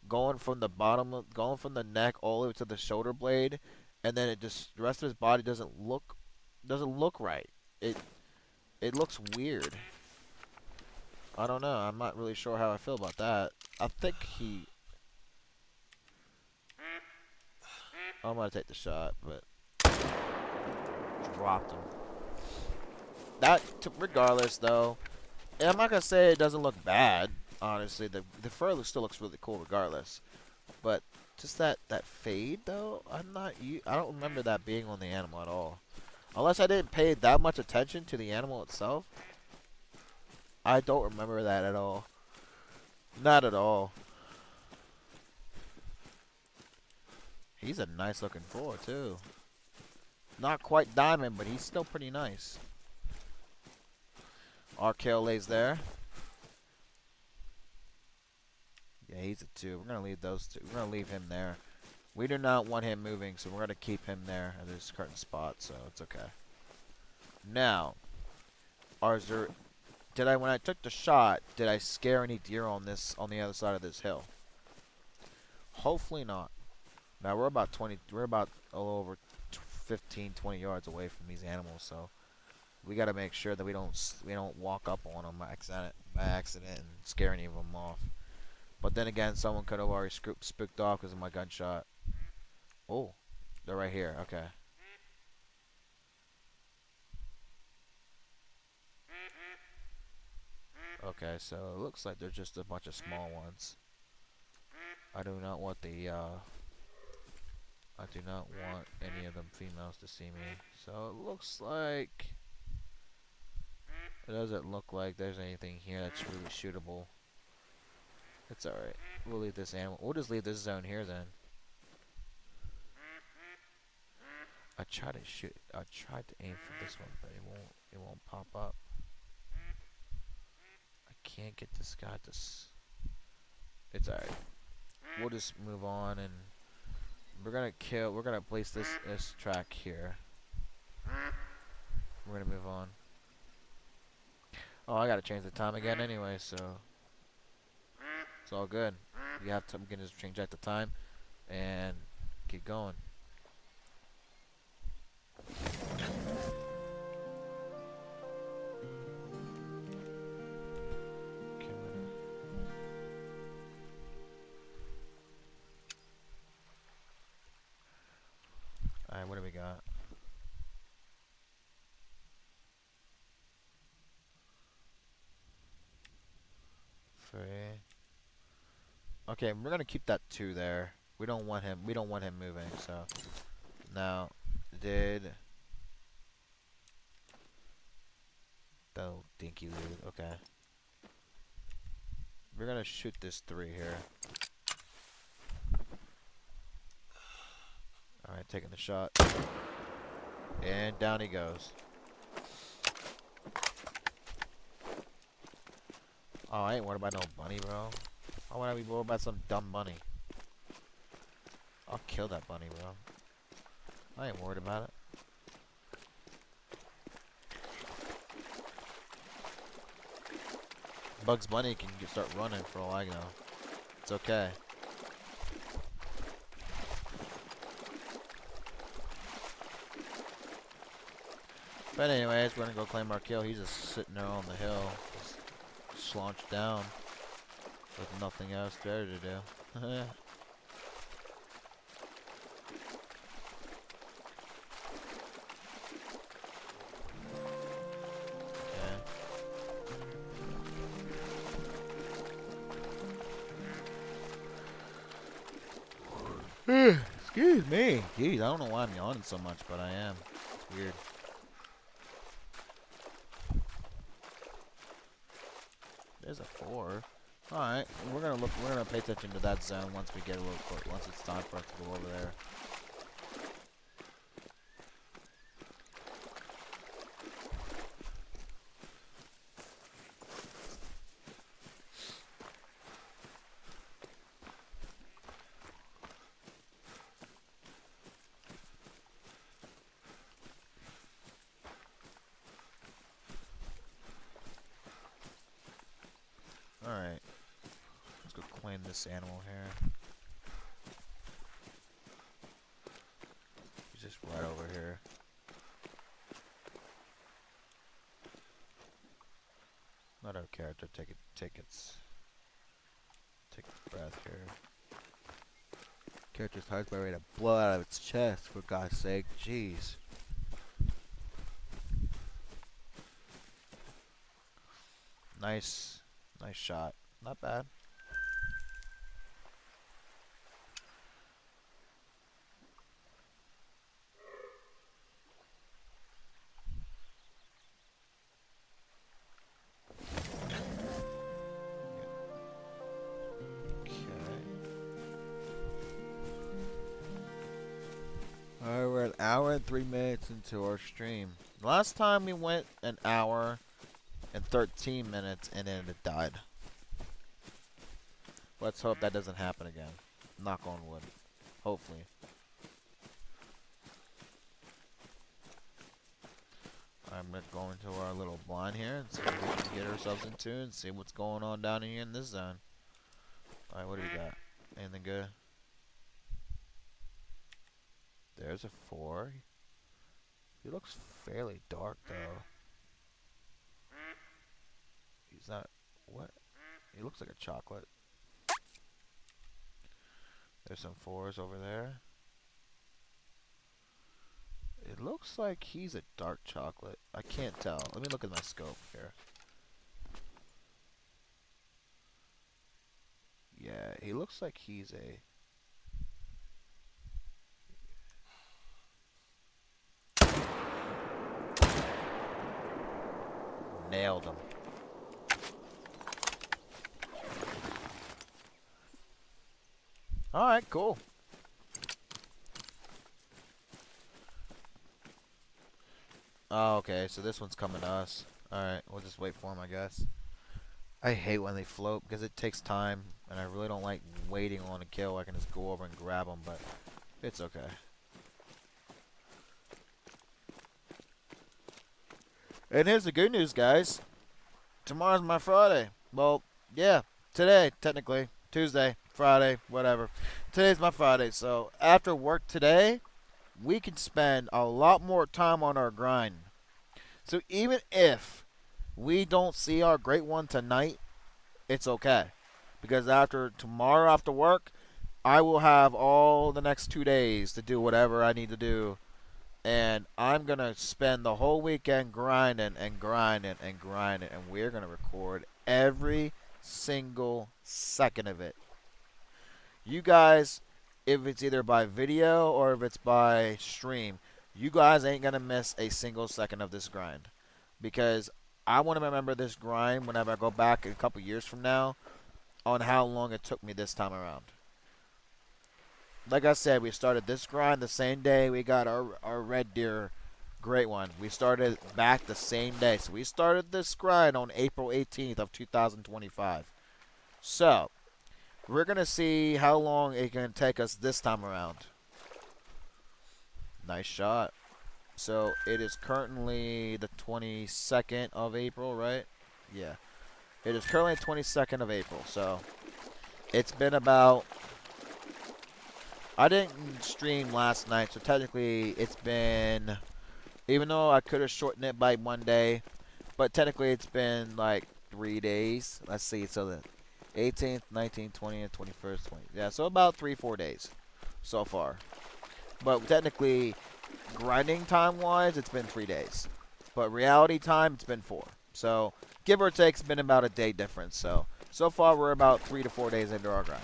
going from the bottom, going from the neck all the way to the shoulder blade, and then it just the rest of his body doesn't look right. It looks weird. I don't know. I'm not really sure how I feel about that. I think he. I'm gonna take the shot, but dropped him. Regardless though, and I'm not gonna say it doesn't look bad. Honestly, the fur still looks really cool regardless. But just that fade though, I don't remember that being on the animal at all. Unless I didn't pay that much attention to the animal itself, I don't remember that at all. Not at all. He's a nice looking 4 too. Not quite diamond, but he's still pretty nice. Our kale lays there. Yeah, he's a 2. We're gonna leave those 2. We're gonna leave him there. We do not want him moving, so we're gonna keep him there at this current spot, so it's okay. Now, when I took the shot, did I scare any deer on the other side of this hill? Hopefully not. Now we're about a little over 15, 20 yards away from these animals, so we got to make sure that we don't walk up on them by accident and scare any of them off. But then again, someone could have already spooked off because of my gunshot. Oh, they're right here. Okay. Okay, so it looks like they're just a bunch of small ones. I do not want any of them females to see me. So it looks like it doesn't look like there's anything here that's really shootable. It's alright. We'll leave this animal. We'll just leave this zone here then. I tried to aim for this one, but it won't pop up. I can't get this guy to it's alright. We'll just move on, and we're gonna place this track here. We're gonna move on. Oh, I gotta change the time again anyway, so it's all good. We can just change out the time and keep going. Alright, what do we got? Three. Okay, we're gonna keep that 2 there. We don't want him moving, so now oh, dinky loot, okay. We're gonna shoot this 3 here. Alright, taking the shot. And down he goes. Oh, I ain't worried about no bunny, bro. Why would I be worried about some dumb bunny? I'll kill that bunny, bro. I ain't worried about it. Bugs Bunny can start running for all I know. It's okay. But anyways, we're gonna go claim our kill. He's just sitting there on the hill, just slouched down with nothing else there to do. Okay. Excuse me. Jeez, I don't know why I'm yawning so much, but I am. It's weird. There's a 4. Alright, we're gonna pay attention to that zone once we get a little close, once it's time for us to go over there. Alright. Let's go claim this animal here. He's just right over here. Let our character take a breath here. Character's heart's about ready to blow out of its chest, for God's sake. Jeez. Nice shot. Not bad. Alright, we're an hour and 3 minutes into our stream. Last time we went an hour and 13 minutes and then it died. Let's hope that doesn't happen again. Knock on wood. Hopefully. I'm gonna go into our little blind here and see what we can get ourselves into and see what's going on down here in this zone. Alright, what do we got? Anything good? There's a 4. He looks fairly dark though. He's not. What? He looks like a chocolate. There's some 4s over there. It looks like he's a dark chocolate. I can't tell. Let me look at my scope here. Yeah, he looks like he's a... Nailed him. Alright, cool. Oh, okay, so this one's coming to us. Alright, we'll just wait for him, I guess. I hate when they float because it takes time, and I really don't like waiting on a kill. I can just go over and grab them, but it's okay. And here's the good news, guys. Tomorrow's my Friday. Well, yeah, today, technically. Tuesday, Friday, whatever. Today's my Friday, so after work today, we can spend a lot more time on our grind. So even if we don't see our great one tonight, it's okay. Because after tomorrow after work, I will have all the next 2 days to do whatever I need to do. And I'm going to spend the whole weekend grinding and grinding and grinding. And we're going to record every single second of it. You guys, if it's either by video or if it's by stream, you guys ain't going to miss a single second of this grind. Because I want to remember this grind whenever I go back a couple years from now on how long it took me this time around. Like I said, we started this grind the same day we got our red deer Great one. We started back the same day. So we started this grind on April 18th of 2025. So, we're going to see how long it can take us this time around. Nice shot. So, it is currently the 22nd of April, right? Yeah. It is currently the 22nd of April. So, it's been about... I didn't stream last night, so technically it's been... Even though I could have shortened it by 1 day, but technically it's been like 3 days. Let's see, so the 18th, 19th, 20th, 21st, 20th. Yeah, so about 3-4 days so far. But technically, grinding time-wise, it's been 3 days. But reality time, it's been 4. So, give or take, it's been about a day difference. So far we're about 3 to 4 days into our grind.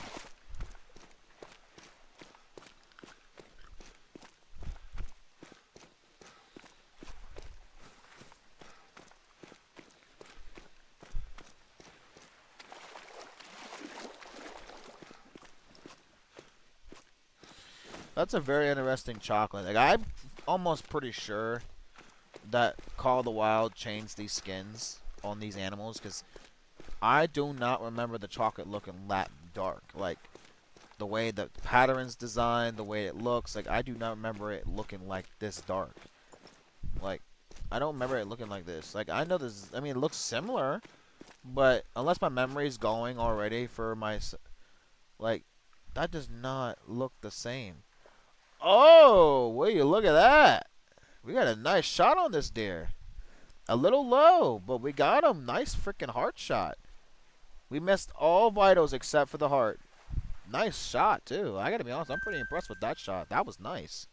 That's a very interesting chocolate. Like, I'm almost pretty sure that Call of the Wild changed these skins on these animals, because I do not remember the chocolate looking that dark. Like, the way the pattern's designed, the way it looks, like, I do not remember it looking like this dark. Like, I don't remember it looking like this. Like, I know this, I mean, it looks similar, but unless my memory's going already for my, like, that does not look the same. Oh, will you look at that? We got a nice shot on this deer. A little low, but we got him. Nice freaking heart shot. We missed all vitals except for the heart. Nice shot, too. I gotta be honest, I'm pretty impressed with that shot. That was nice.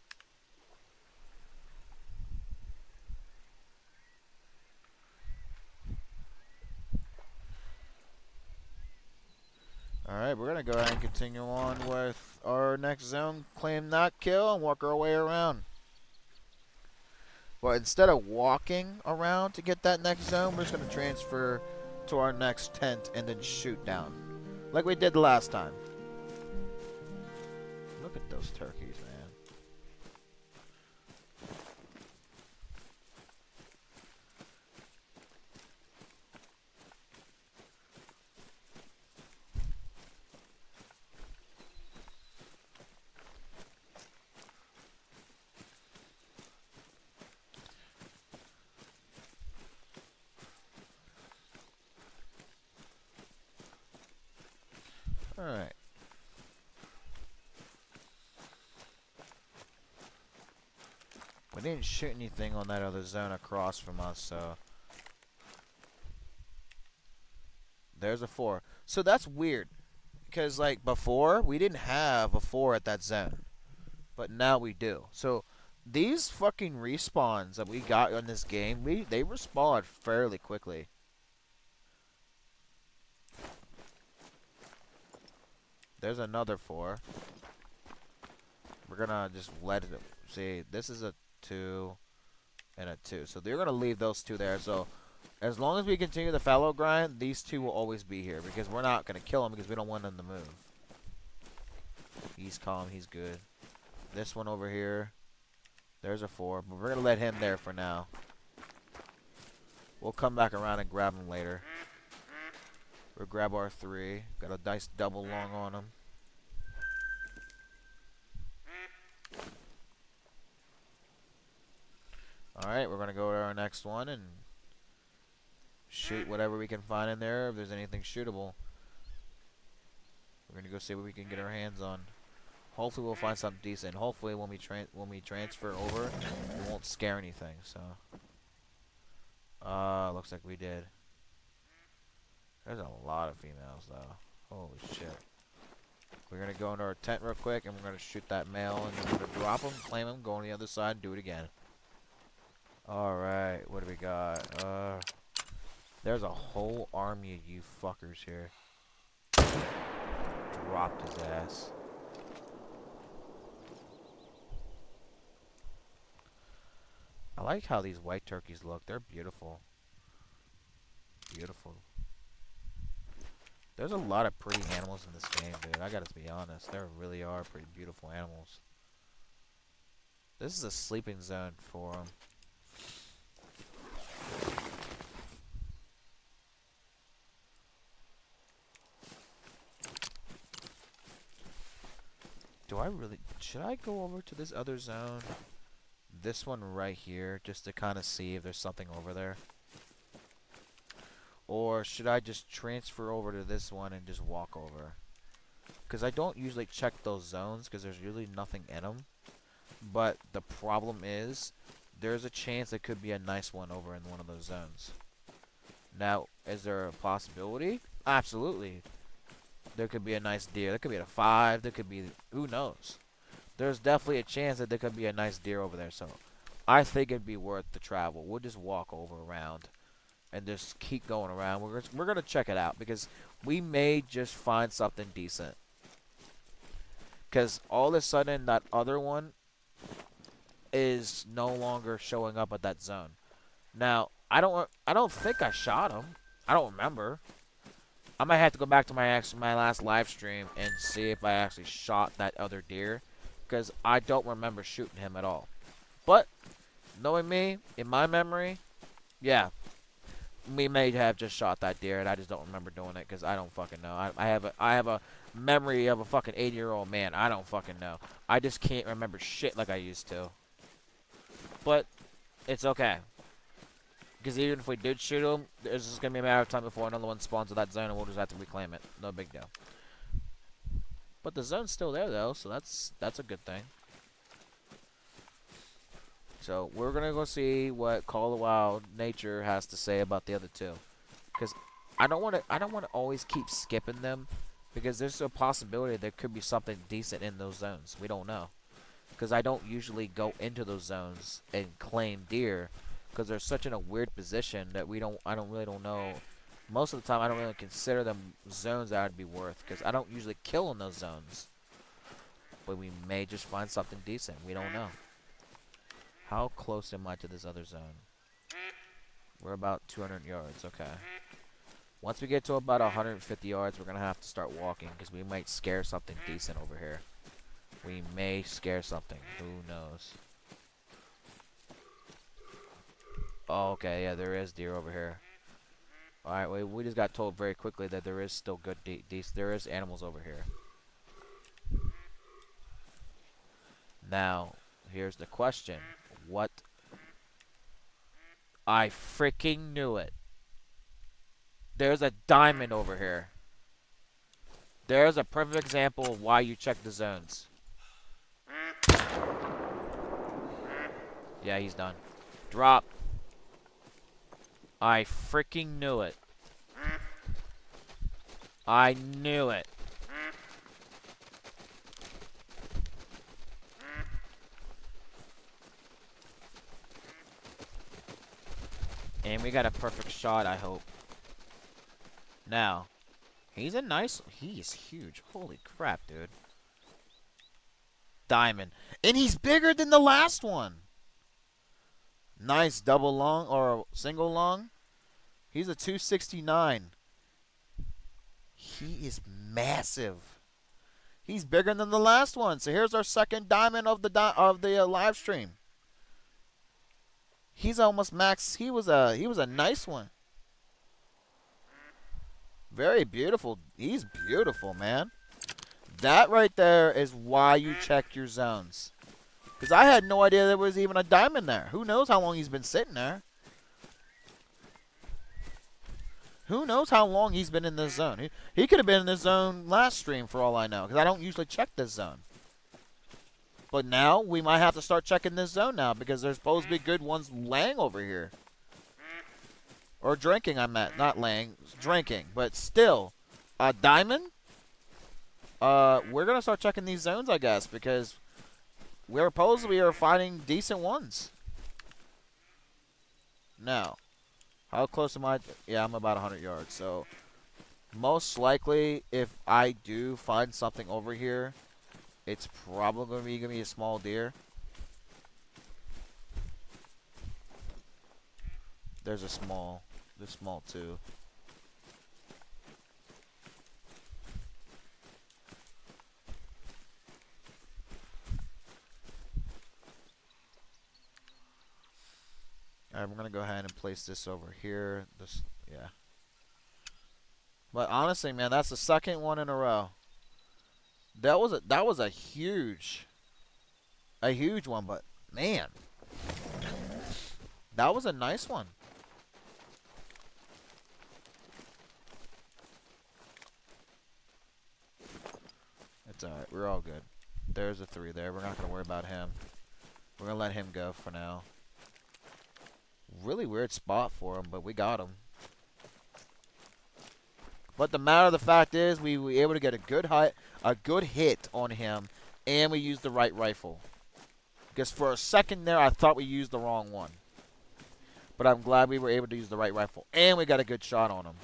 Alright, we're gonna go ahead and continue on with our next zone. Claim not kill and work our way around. But instead of walking around to get that next zone, we're just going to transfer to our next tent and then shoot down. Like we did last time. Look at those turkeys, man. Alright. We didn't shoot anything on that other zone across from us, so... There's a 4. So that's weird. Because, like, before, we didn't have a 4 at that zone. But now we do. So, these fucking respawns that we got in this game, they respawn fairly quickly. There's another 4. We're gonna just let it... See, this is a 2 and a 2. So they're gonna leave those 2 there. So as long as we continue the fallow grind, these 2 will always be here. Because we're not gonna kill them because we don't want them to move. He's calm, he's good. This one over here, there's a 4. But we're gonna let him there for now. We'll come back around and grab him later. We'll grab our 3. Got a nice double long on him. Alright, we're going to go to our next one and shoot whatever we can find in there, if there's anything shootable. We're going to go see what we can get our hands on. Hopefully we'll find something decent. Hopefully when we transfer over, it won't scare anything, so. Looks like we did. There's a lot of females, though. Holy shit. We're going to go into our tent real quick, and we're going to shoot that male, and then we're going to drop him, claim him, go on the other side, and do it again. Alright, what do we got? There's a whole army of you fuckers here. Dropped his ass. I like how these white turkeys look. They're beautiful. Beautiful. There's a lot of pretty animals in this game, dude. I gotta be honest. There really are pretty beautiful animals. This is a sleeping zone for them. Do I really... Should I go over to this other zone? This one right here, just to kind of see if there's something over there. Or should I just transfer over to this one and just walk over? Because I don't usually check those zones because there's usually nothing in them. But the problem is, there's a chance there could be a nice one over in one of those zones. Now, is there a possibility? Absolutely. There could be a nice deer. There could be a 5. There could be... Who knows? There's definitely a chance that there could be a nice deer over there. So, I think it'd be worth the travel. We'll just walk over around and just keep going around. We're going to check it out because we may just find something decent. Because all of a sudden, that other one is no longer showing up at that zone. Now, I don't think I shot him. I don't remember. I might have to go back to my last live stream and see if I actually shot that other deer, because I don't remember shooting him at all. But knowing me, in my memory, yeah, we may have just shot that deer, and I just don't remember doing it because I don't fucking know. I have a memory of a fucking 80-year-old man. I don't fucking know. I just can't remember shit like I used to. But it's okay. Because even if we did shoot him, there's just going to be a matter of time before another one spawns in that zone and we'll just have to reclaim it. No big deal. But the zone's still there though, so that's a good thing. So we're going to go see what Call of the Wild Nature has to say about the other two. Because I don't want to always keep skipping them, because there's a possibility there could be something decent in those zones. We don't know. Because I don't usually go into those zones and claim deer, because they're such in a weird position that I really don't know. Most of the time, I don't really consider them zones that I'd be worth, because I don't usually kill in those zones. But we may just find something decent. We don't know. How close am I to this other zone? We're about 200 yards. Okay. Once we get to about 150 yards, we're going to have to start walking, because we might scare something decent over here. We may scare something. Who knows? Oh, okay, yeah, there is deer over here. Alright, we just got told very quickly that there is still good there is animals over here. Now, here's the question. What? I freaking knew it. There's a diamond over here. There's a perfect example of why you check the zones. Yeah, he's done. Drop. I freaking knew it. I knew it. And we got a perfect shot, I hope. Now, he's a nice... He is huge. Holy crap, dude. Diamond. And he's bigger than the last one. Nice double long or single long. He's a 269. He is massive. He's bigger than the last one. So here's our second diamond of the live stream. He's almost max. He was a nice one. Very beautiful. He's beautiful, man. That right there is why you check your zones. Because I had no idea there was even a diamond there. Who knows how long he's been sitting there? Who knows how long he's been in this zone? He could have been in this zone last stream for all I know. Because I don't usually check this zone. But now, we might have to start checking this zone now. Because there's supposed to be good ones laying over here. Or drinking, I meant. Not laying. Drinking. But still. A diamond? We're going to start checking these zones, I guess. Because we are finding decent ones. Now. How close am I? Yeah, I'm about 100 yards. So, most likely, if I do find something over here, it's probably going to be a small deer. There's a small. There's small too. Alright, we're going to go ahead and place this over here. Yeah. But honestly, man, that's the second one in a row. That was a huge one, but man, that was a nice one. It's alright. We're all good. There's a 3 there. We're not gonna worry about him. We're gonna let him go for now. Really weird spot for him, but we got him. But the matter of the fact is, we were able to get a good hit on him, and we used the right rifle. Because for a second there, I thought we used the wrong one. But I'm glad we were able to use the right rifle, and we got a good shot on him.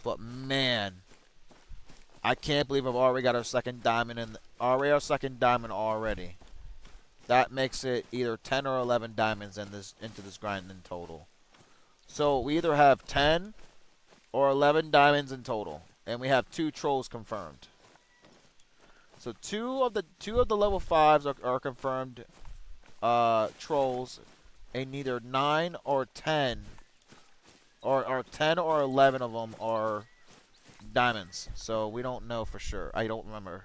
But man, I can't believe I've already got our second diamond already. That makes it either 10 or 11 diamonds into this grind in total. So we either have 10 or 11 diamonds in total, and we have 2 trolls confirmed. So two of the level 5s are confirmed trolls, and either 9 or 10 or 10 or 11 of them are diamonds. So we don't know for sure. I don't remember.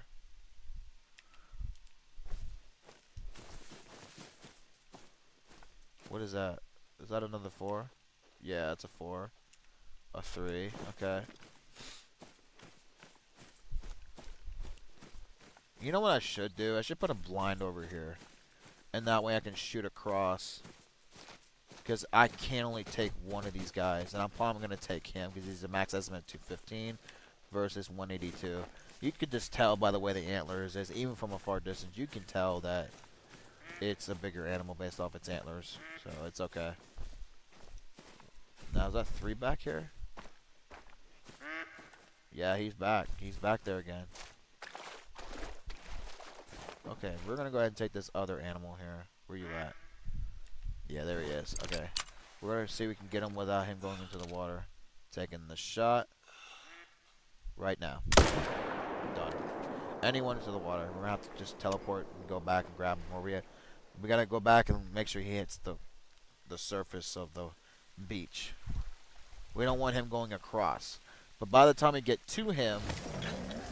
What is that? Is that another 4? Yeah, it's a 4. A 3. Okay. You know what I should do? I should put a blind over here. And that way I can shoot across. Because I can only take one of these guys. And I'm probably going to take him because he's a max estimate 215 versus 182. You could just tell by the way the antlers is. Even from a far distance, you can tell that it's a bigger animal based off its antlers. So it's okay. Now, is that 3 back here? Yeah, he's back. He's back there again. Okay, we're going to go ahead and take this other animal here. Where you at? Yeah, there he is. Okay. We're going to see if we can get him without him going into the water. Taking the shot. Right now. Done. Anyone into the water. We're going to have to just teleport and go back and grab him. We got to go back and make sure he hits the surface of the beach. We don't want him going across. But by the time we get to him,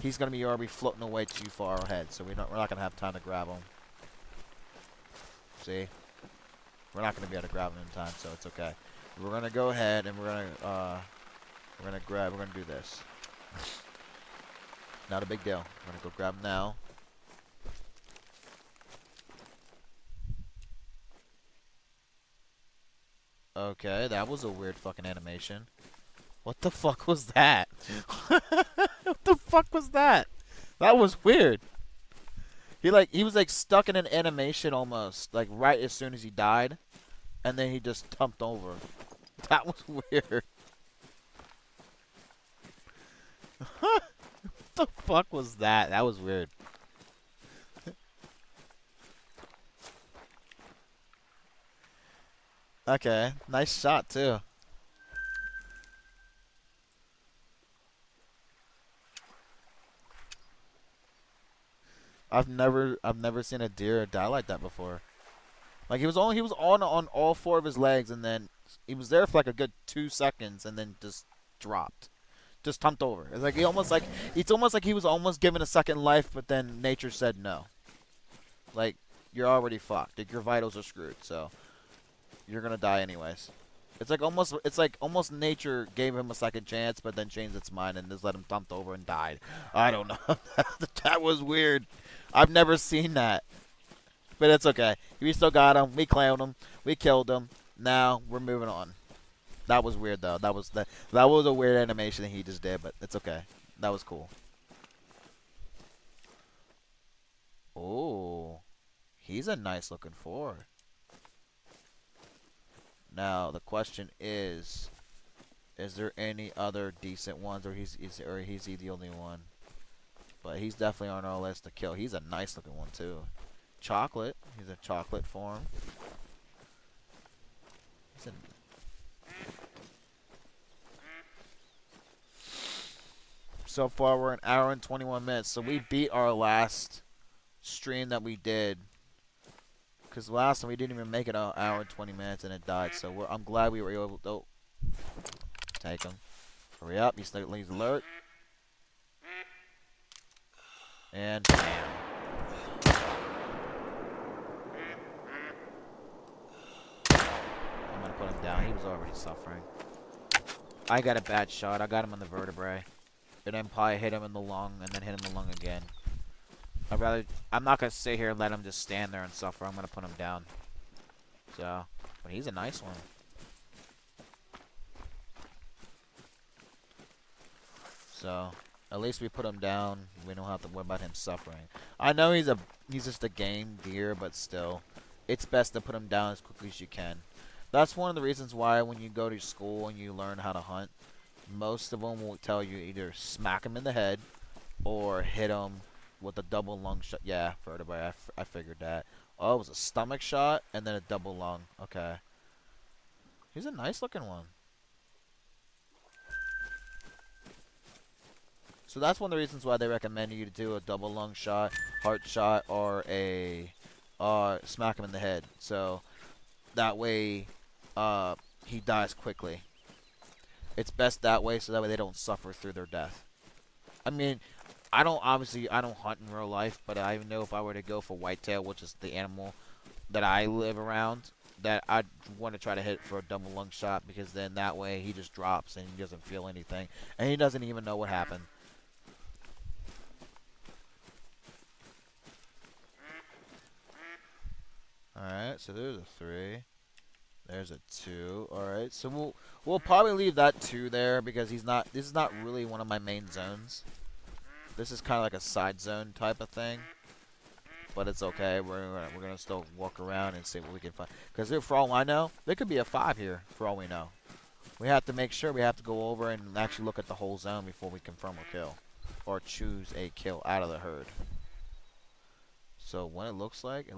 he's going to be already floating away too far ahead. So we're not going to have time to grab him. See? We're not going to be able to grab him in time, so it's okay. We're going to go ahead and we're going to do this. Not a big deal. We're going to go grab him now. Okay, that was a weird fucking animation. What the fuck was that? What the fuck was that? That was weird. He was like stuck in an animation almost, like right as soon as he died, and then he just tumped over. That was weird. What the fuck was that? That was weird. Okay, nice shot too. I've never seen a deer die like that before. Like he was on all 4 of his legs, and then he was there for like a good 2 seconds, and then just dropped, just tumped over. It's almost like he was almost given a second life, but then nature said no. Like you're already fucked. Like, your vitals are screwed, so you're gonna die anyways. It's like almost nature gave him a second chance, but then changed its mind and just let him thumped over and died. I don't know. That was weird. I've never seen that. But it's okay. We still got him. We clowned him. We killed him. Now we're moving on. That was weird though. That was a weird animation that he just did, but it's okay. That was cool. Oh, he's a nice looking 4. Now the question is there any other decent ones, or he's he the only one? But he's definitely on our list to kill. He's a nice looking one too. Chocolate. He's a chocolate form. So far we're an hour and 21 minutes. So we beat our last stream that we did. Because last time we didn't even make it an hour and 20 minutes and it died. So I'm glad we were able to take him. Hurry up. He's alert. And bam. I'm gonna put him down. He was already suffering. I got a bad shot. I got him on the vertebrae. And then probably hit him in the lung and then hit him in the lung again. I'm not gonna sit here and let him just stand there and suffer. I'm gonna put him down. So, but he's a nice one. So, at least we put him down. We don't have to worry about him suffering. I know he's just a game deer, but still, it's best to put him down as quickly as you can. That's one of the reasons why when you go to school and you learn how to hunt, most of them will tell you either smack him in the head or hit him with a double lung shot. Yeah, vertebrae. I figured that. Oh, it was a stomach shot and then a double lung. Okay. He's a nice looking one. So that's one of the reasons why they recommend you to do a double lung shot, heart shot, or a smack him in the head. So that way he dies quickly. It's best that way so that way they don't suffer through their death. I mean, I don't hunt in real life, but I know if I were to go for whitetail, which is the animal that I live around, that I'd want to try to hit for a double lung shot because then that way he just drops and he doesn't feel anything and he doesn't even know what happened. Alright, so there's a 3. There's a 2. Alright, so we'll probably leave that 2 there because this is not really one of my main zones. This is kind of like a side zone type of thing. But it's okay. We're gonna still walk around and see what we can find. Because for all I know, there could be a 5 here. For all we know, we have to make sure we have to go over and actually look at the whole zone before we confirm a kill, or choose a kill out of the herd. So what it looks like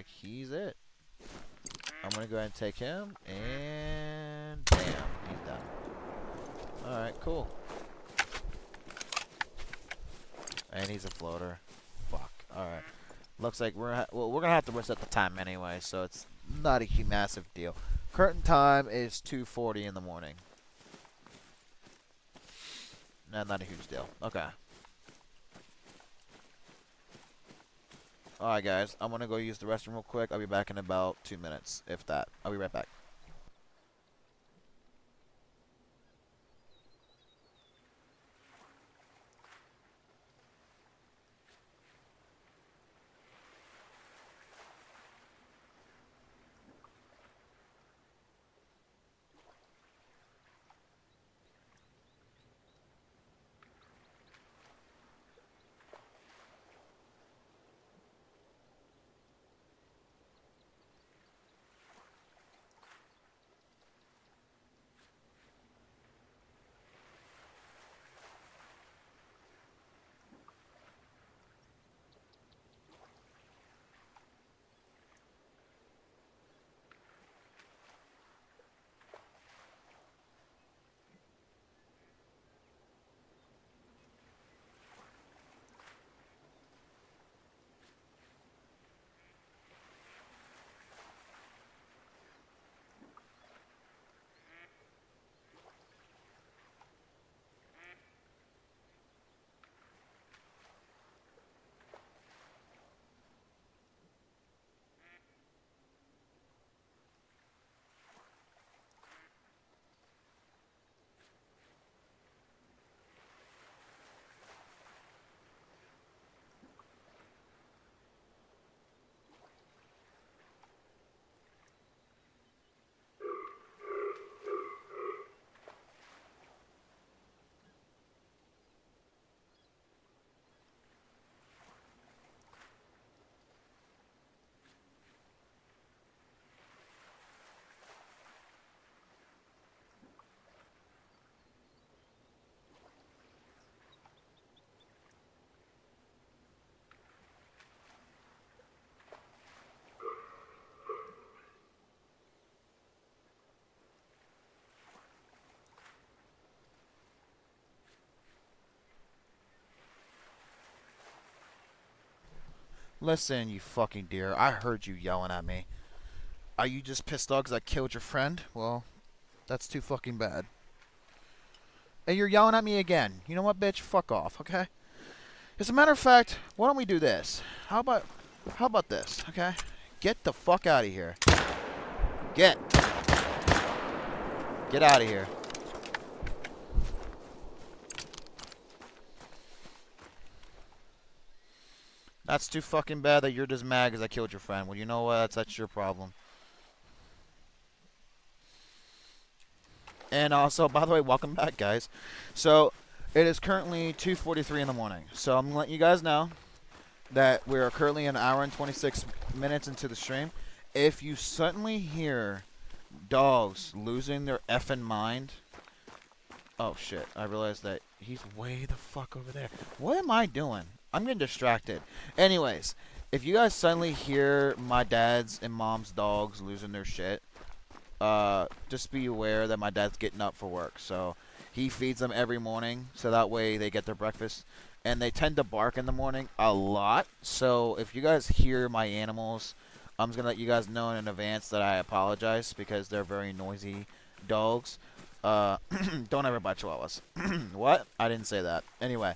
he's it. I'm gonna go ahead and take him, and bam, he's done. All right, cool. And he's a floater. Fuck. All right. Looks like we're gonna have to reset the time anyway, so it's not a massive deal. Current time is 2:40 in the morning. Nah, not a huge deal. Okay. Alright guys, I'm gonna go use the restroom real quick. I'll be back in about 2 minutes, if that. I'll be right back. Listen, you fucking deer. I heard you yelling at me. Are you just pissed off because I killed your friend? Well, that's too fucking bad. And you're yelling at me again. You know what, bitch? Fuck off, okay? As a matter of fact, why don't we do this? How about this, okay? Get the fuck out of here. Get. Get out of here. That's too fucking bad that you're just mad because I killed your friend. Well, you know what? That's your problem. And also, by the way, welcome back, guys. So, it is currently 2:43 in the morning. So, I'm letting you guys know that we are currently an hour and 26 minutes into the stream. If you suddenly hear dogs losing their effing mind, oh shit! I realized that he's way the fuck over there. What am I doing? I'm getting distracted. Anyways, if you guys suddenly hear my dad's and mom's dogs losing their shit, just be aware that my dad's getting up for work. So he feeds them every morning, so that way they get their breakfast. And they tend to bark in the morning a lot. So if you guys hear my animals, I'm just gonna let you guys know in advance that I apologize because they're very noisy dogs. Don't ever buy chihuahuas. What? I didn't say that. Anyway,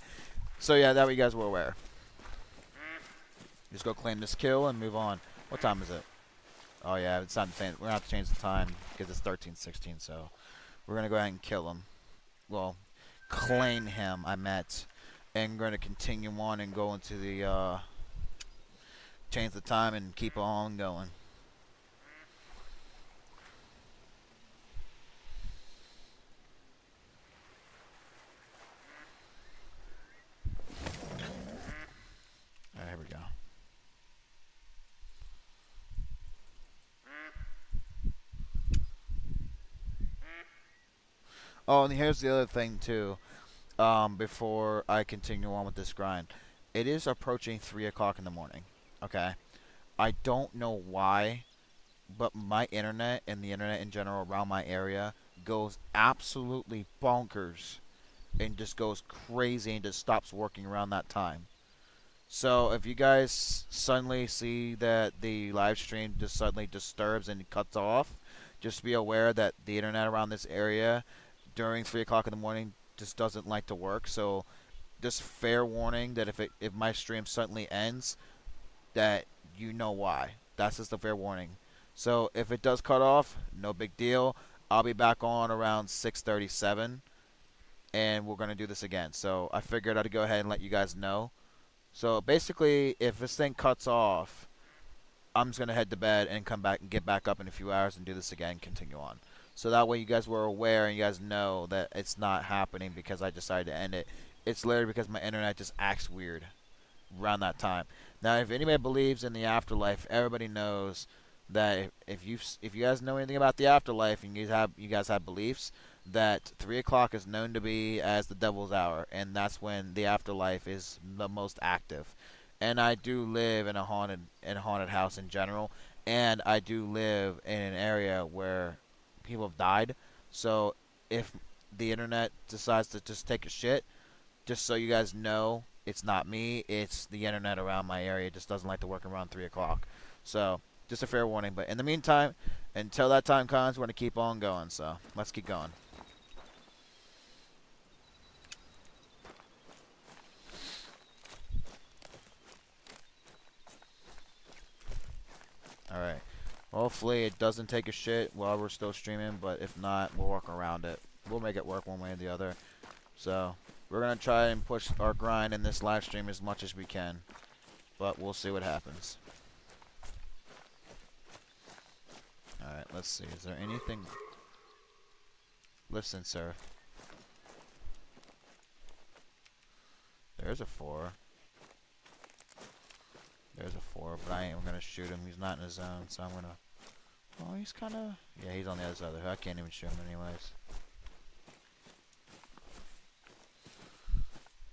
so yeah, that way you guys were aware. Just go claim this kill and move on. What time is it? Oh yeah, it's not insane. We're gonna have to change the time because it's 13:16. So we're gonna go ahead and kill him. Well, claim him. I meant, and we're gonna continue on and go into the change the time and keep on going. All right, here we go. Oh, and here's the other thing too. Before I continue on with this grind, it is approaching 3 o'clock in the morning. Okay, I don't know why, but my internet and the internet in general around my area goes absolutely bonkers and just goes crazy and just stops working around that time. So if you guys suddenly see that the live stream just suddenly disturbs and cuts off, just be aware that the internet around this area during 3 o'clock in the morning just doesn't like to work. So just fair warning that if my stream suddenly ends, that you know why. That's just a fair warning. So if it does cut off, no big deal. I'll be back on around 6:37, and we're gonna do this again. So I figured I'd go ahead and let you guys know. So basically, if this thing cuts off, I'm just gonna head to bed and come back and get back up in a few hours and do this again, and continue on. So that way you guys were aware and you guys know that it's not happening because I decided to end it. It's literally because my internet just acts weird around that time. Now, if anybody believes in the afterlife, everybody knows that if you guys know anything about the afterlife and you guys have beliefs, that 3 o'clock is known to be as the devil's hour, and that's when the afterlife is the most active. And I do live in a haunted house in general, and I do live in an area where people have died. So if the internet decides to just take a shit, just so you guys know, it's not me. It's the internet around my area. It just doesn't like to work around 3 o'clock. So just a fair warning. But in the meantime, until that time comes, we're gonna keep on going. So let's keep going. All right. Hopefully it doesn't take a shit while we're still streaming. But if not, we'll work around it. We'll make it work one way or the other. So we're gonna try and push our grind in this live stream as much as we can. But we'll see what happens. Alright, let's see. Is there anything... Listen, sir. There's a 4. There's a 4, but I ain't gonna shoot him. He's not in the zone, so I'm gonna... Oh, he's kinda... Yeah, he's on the other side of the hood. I can't even shoot him anyways.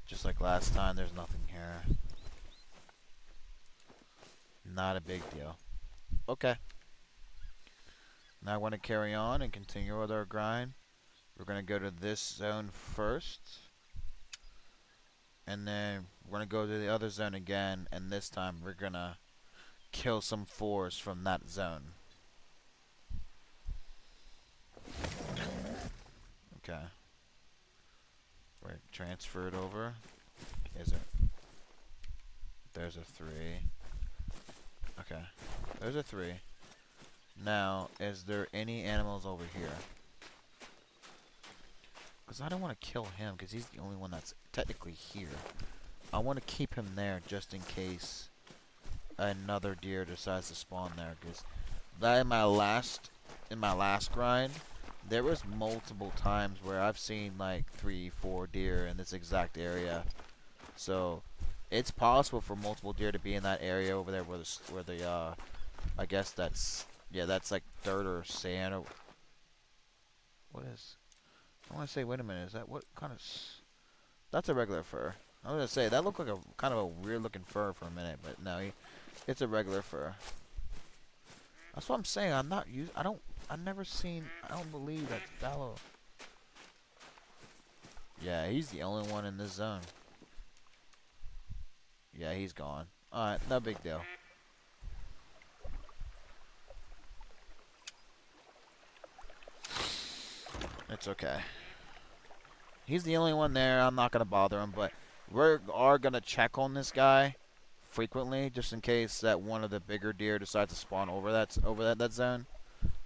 Just like last time, there's nothing here. Not a big deal. Okay. Now I want to carry on and continue with our grind. We're going to go to this zone first. And then we're going to go to the other zone again. And this time we're going to kill some 4s from that zone. Okay. We're transferred over. Is there? There's a 3. Okay. There's a 3. Now, is there any animals over here? Because I don't want to kill him, because he's the only one that's technically here. I want to keep him there just in case another deer decides to spawn there. Because that in my last grind, there was multiple times where I've seen like 3, 4 deer in this exact area. So it's possible for multiple deer to be in that area over there where the I guess that's like dirt or sand or what is? I want to say, wait a minute, is that what kind of? That's a regular fur. I was gonna say that looked like a kind of a weird looking fur for a minute, but no, it's a regular fur. That's what I'm saying. I'm not used. I've never seen. I don't believe that fallow. Yeah, he's the only one in this zone. Yeah, he's gone. All right, no big deal. It's okay. He's the only one there. I'm not gonna bother him, but we are gonna check on this guy frequently, just in case that one of the bigger deer decides to spawn over that zone.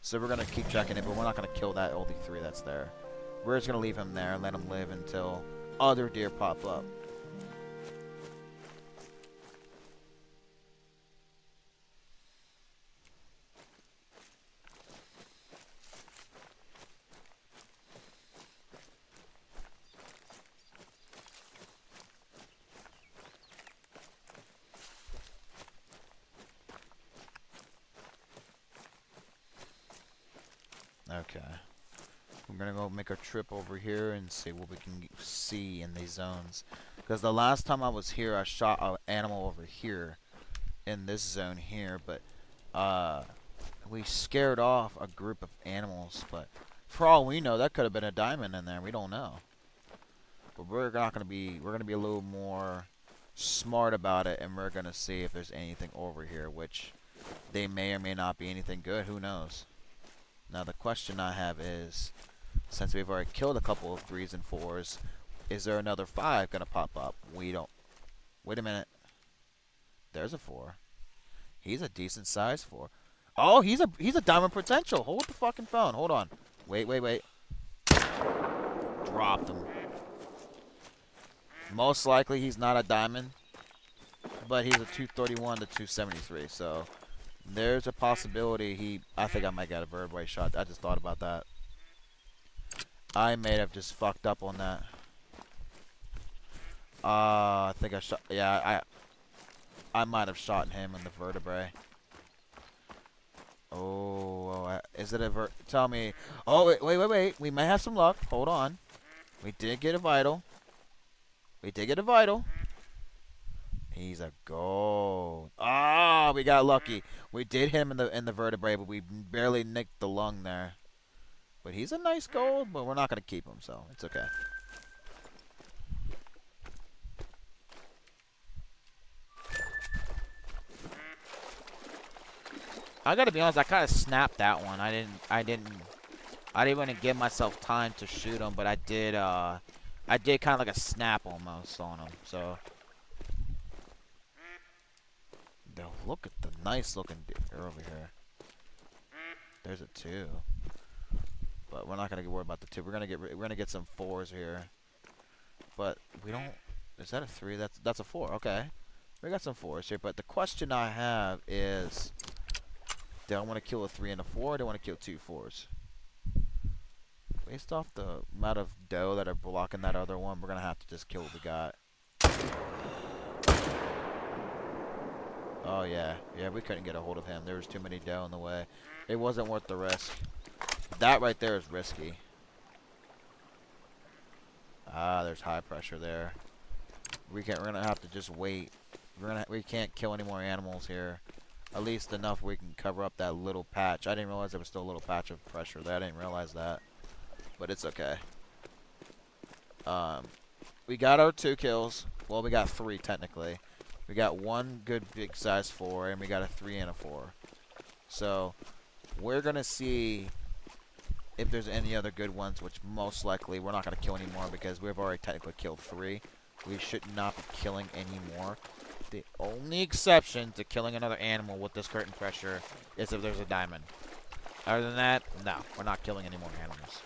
So we're gonna keep checking it, but we're not gonna kill that only 3 that's there. We're just gonna leave him there and let him live until other deer pop up. Okay. We're gonna go make a trip over here and see what we can see in these zones. Because the last time I was here, I shot an animal over here in this zone here, but we scared off a group of animals. But for all we know, that could have been a diamond in there. We don't know. But we're gonna be a little more smart about it, and we're gonna see if there's anything over here, which they may or may not be anything good. Who knows? Now the question I have is, since we've already killed a couple of 3s and 4s, is there another 5 gonna pop up? We don't. Wait a minute. There's a 4. He's a decent size 4. Oh, he's a diamond potential. Hold the fucking phone. Hold on. Wait. Dropped him. Most likely he's not a diamond, but he's a 231 to 273. So there's a possibility I think I might get a vertebrae shot. I just thought about that. I may have just fucked up on that. I think I shot. Yeah, I might have shot him in the vertebrae. Oh, is it a tell me. Oh, wait. We may have some luck. Hold on. We did get a vital. He's a gold. Ah, we got lucky. We did hit him in the vertebrae, but we barely nicked the lung there. But he's a nice gold, but we're not gonna keep him, so it's okay. I gotta be honest, I kind of snapped that one. I didn't want to give myself time to shoot him, but I did kind of like a snap almost on him. So, look at the nice looking deer over here. There's a 2, but we're not gonna worry about the 2. We're gonna get some 4s here, but we don't. Is that a 3? That's a 4. Okay, we got some 4s here. But the question I have is, do I want to kill a 3 and a 4, or do I want to kill 2 4s? Based off the amount of doe that are blocking that other one, we're gonna have to just kill the guy. Oh yeah, we couldn't get a hold of him. There was too many doe in the way. It wasn't worth the risk. That right there is risky. Ah, there's high pressure there. We're gonna have to just wait. We can't kill any more animals here. At least enough we can cover up that little patch. I didn't realize there was still a little patch of pressure there. I didn't realize that. But it's okay. We got our 2 kills. Well, we got 3 technically. We got 1 good big size 4, and we got a 3 and a 4. So we're gonna see if there's any other good ones, which most likely we're not going to kill anymore because we've already technically killed 3. We should not be killing anymore. The only exception to killing another animal with this curtain pressure is if there's a diamond. Other than that, no, we're not killing any more animals.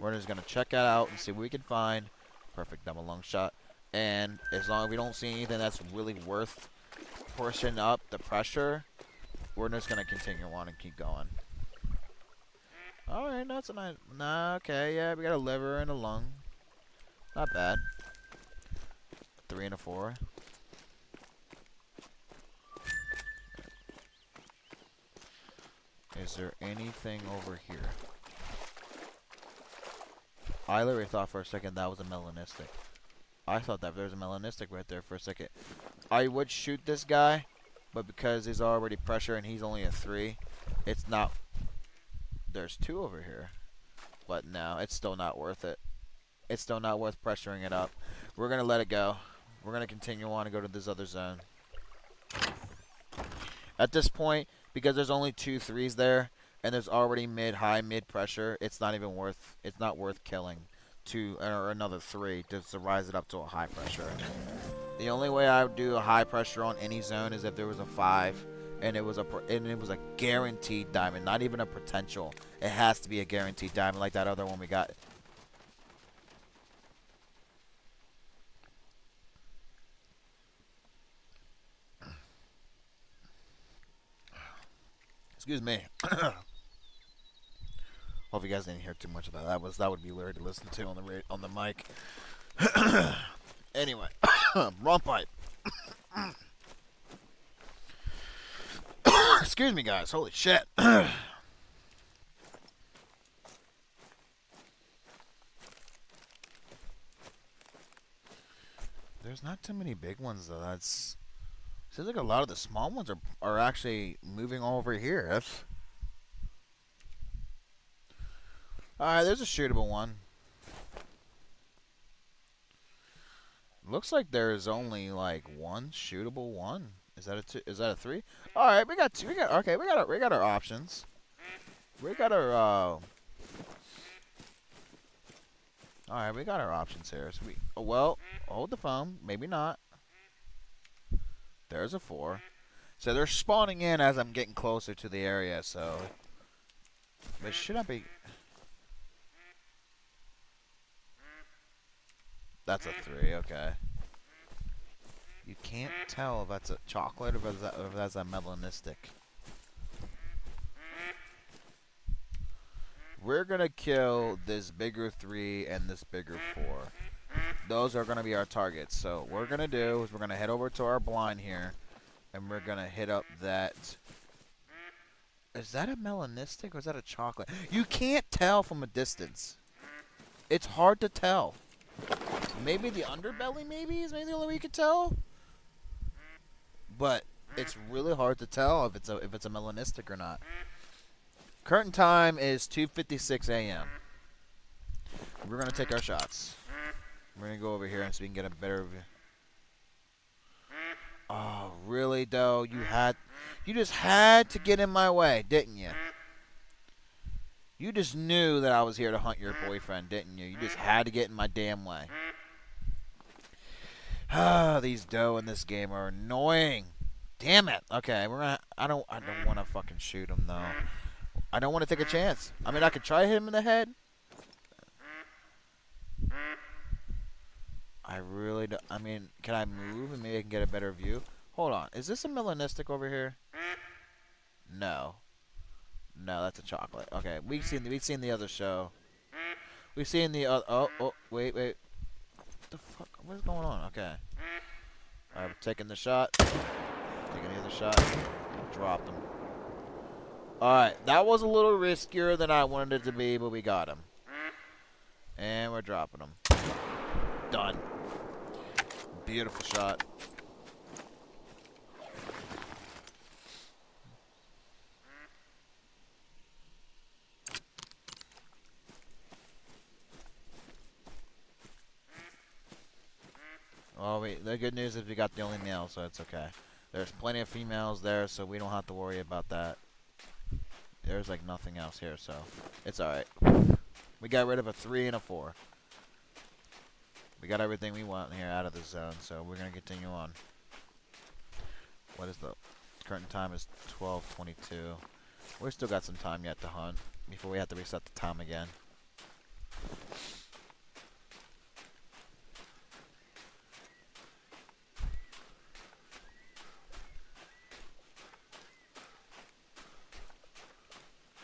We're just going to check that out and see what we can find. Perfect double lung shot. And as long as we don't see anything that's really worth pushing up the pressure, we're just going to continue on and keep going. Alright, that's a nice... Nah, okay, yeah, we got a liver and a lung. Not bad. 3 and a 4. Is there anything over here? I literally thought for a second that was a melanistic. I thought that there was a melanistic right there for a second. I would shoot this guy, but because he's already pressure and he's only a 3, it's not... There's 2 over here. But no, it's still not worth it. It's still not worth pressuring it up. We're going to let it go. We're going to continue on and go to this other zone. At this point, because there's only 2 3s there, and there's already high mid pressure, it's not worth killing 2 or another 3 to rise it up to a high pressure. The only way I would do a high pressure on any zone is if there was a 5 and it was a guaranteed diamond, not even a potential. It has to be a guaranteed diamond like that other one we got. Excuse me. Hope you guys didn't hear too much of that. That would be weird to listen to on the mic. Anyway, wrong pipe. Excuse me, guys. Holy shit. There's not too many big ones though. Seems like a lot of the small ones are actually moving over here. Alright, there's a shootable one. Looks like there's only like one shootable one. Is that a 2? Is that a 3? Alright, we got 2. We got our options. We got our Alright, we got our options here. So well, hold the phone. Maybe not. There's a 4. So they're spawning in as I'm getting closer to the area, so... But should I be... That's a 3, okay. You can't tell if that's a chocolate or if that's a melanistic. We're gonna kill this bigger 3 and this bigger 4. Those are gonna be our targets. So what we're gonna do is we're gonna head over to our blind here, and we're gonna hit up that. Is that a melanistic or is that a chocolate? You can't tell from a distance. It's hard to tell. Maybe the underbelly is maybe the only way you could tell. But it's really hard to tell if it's a melanistic or not. Current time is 2:56 a.m. We're gonna take our shots. We're gonna go over here so we can get a better view. Oh, really though? You just had to get in my way, didn't you? You just knew that I was here to hunt your boyfriend, didn't you? You just had to get in my damn way. Ah, these doe in this game are annoying. Damn it. Okay, I don't want to fucking shoot him though. I don't want to take a chance. I mean, I could try hit him in the head. I really don't. I mean, can I move and maybe I can get a better view? Hold on. Is this a melanistic over here? No. No, that's a chocolate. Okay, we've seen the other show. We've seen the other. Oh, wait. What the fuck? What's going on? Okay. Alright, we're taking the shot. Taking the other shot. Dropped him. Alright, that was a little riskier than I wanted it to be, but we got him. And we're dropping him. Done. Beautiful shot. Oh wait, the good news is we got the only male, so it's okay. There's plenty of females there, so we don't have to worry about that. There's like nothing else here, so it's alright. We got rid of a 3 and a 4. We got everything we want here out of the zone, so we're gonna continue on. What is the current time? Is 12:22. We still got some time yet to hunt before we have to reset the time again.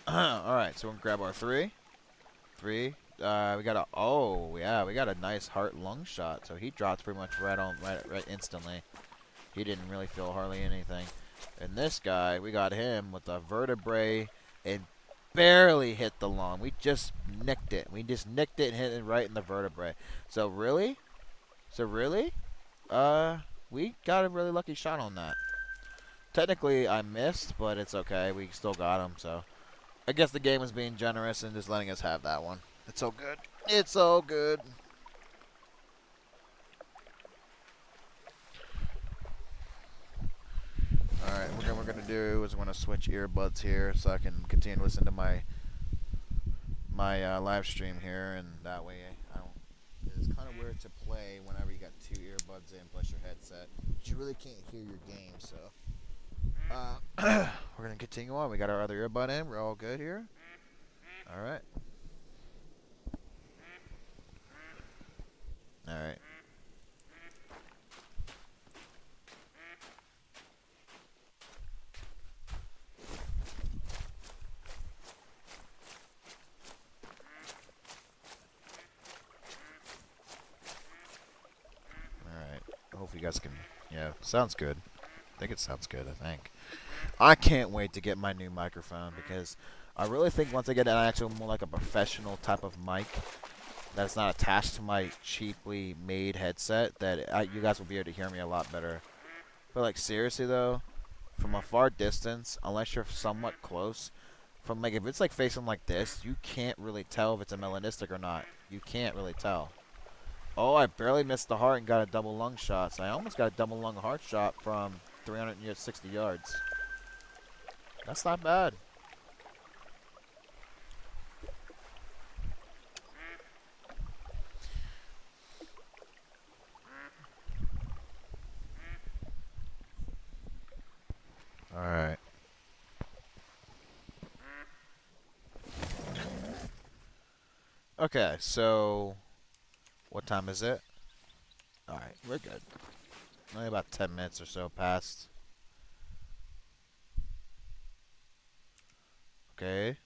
Alright, so we're gonna grab our 3. 3. We got a we got a nice heart lung shot. So he dropped pretty much right instantly. He didn't really feel hardly anything. And this guy, we got him with a vertebrae and barely hit the lung. We just nicked it. We just nicked it and hit it right in the vertebrae. So really, we got a really lucky shot on that. Technically, I missed, but it's okay. We still got him. So I guess the game was being generous and just letting us have that one. It's so good. It's so good. Alright, what we're gonna do is we're gonna switch earbuds here so I can continue to listen to my live stream here, and that way I don't. It's kind of weird to play whenever you got 2 earbuds in plus your headset. You really can't hear your game, so. We're gonna continue on. We got our other earbud in. We're all good here. All right. All right. All right. Hopefully you guys can. Yeah, sounds good. I think it sounds good. I think. I can't wait to get my new microphone because I really think once I get an actual more like a professional type of mic that's not attached to my cheaply made headset, that you guys will be able to hear me a lot better. But like seriously though, from a far distance, unless you're somewhat close, from like if it's like facing like this, you can't really tell if it's a melanistic or not. You can't really tell. Oh, I barely missed the heart and got a double lung shot. So I almost got a double lung heart shot from 360 yards. That's not bad. Alright. Okay, so what time is it? Alright, we're good. Only about 10 minutes or so passed. Okay.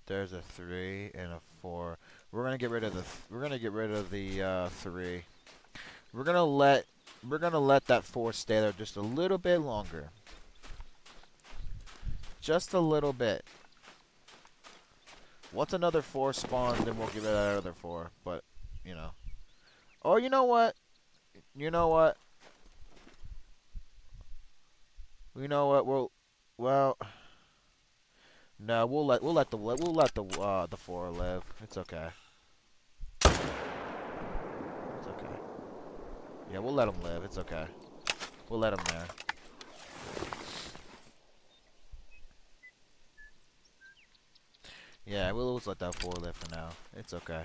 There's a 3 and a 4. We're gonna get rid of the 3. We're gonna let that 4 stay there just a little bit longer. Just a little bit. Once another 4 spawns, then we'll give it that other 4. But, you know. Oh, you know what? You know what? You know what? Well. No, we'll let the 4 live. It's okay. It's okay. Yeah, we'll let him live. It's okay. We'll let him there. Yeah, we'll always let that 4 live for now. It's okay.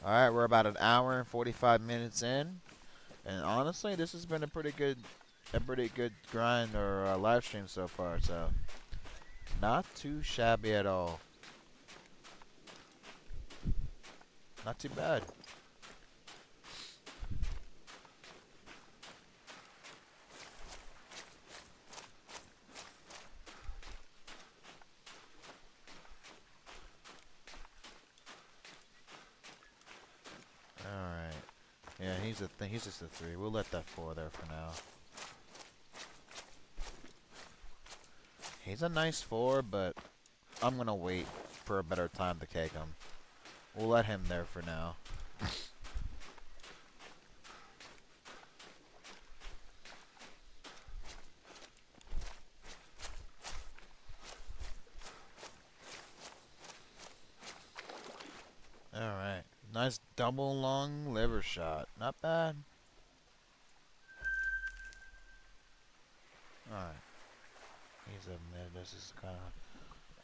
Alright, we're about an hour and 45 minutes in. And honestly, this has been a pretty good grind or live stream so far. So, not too shabby at all. Not too bad. Alright. Yeah, he's just a 3. We'll let that 4 there for now. He's a nice 4, but I'm gonna wait for a better time to take him. We'll let him there for now. Alright. Nice Double lung liver shot. Not bad. Alright. He's a mid. This is kind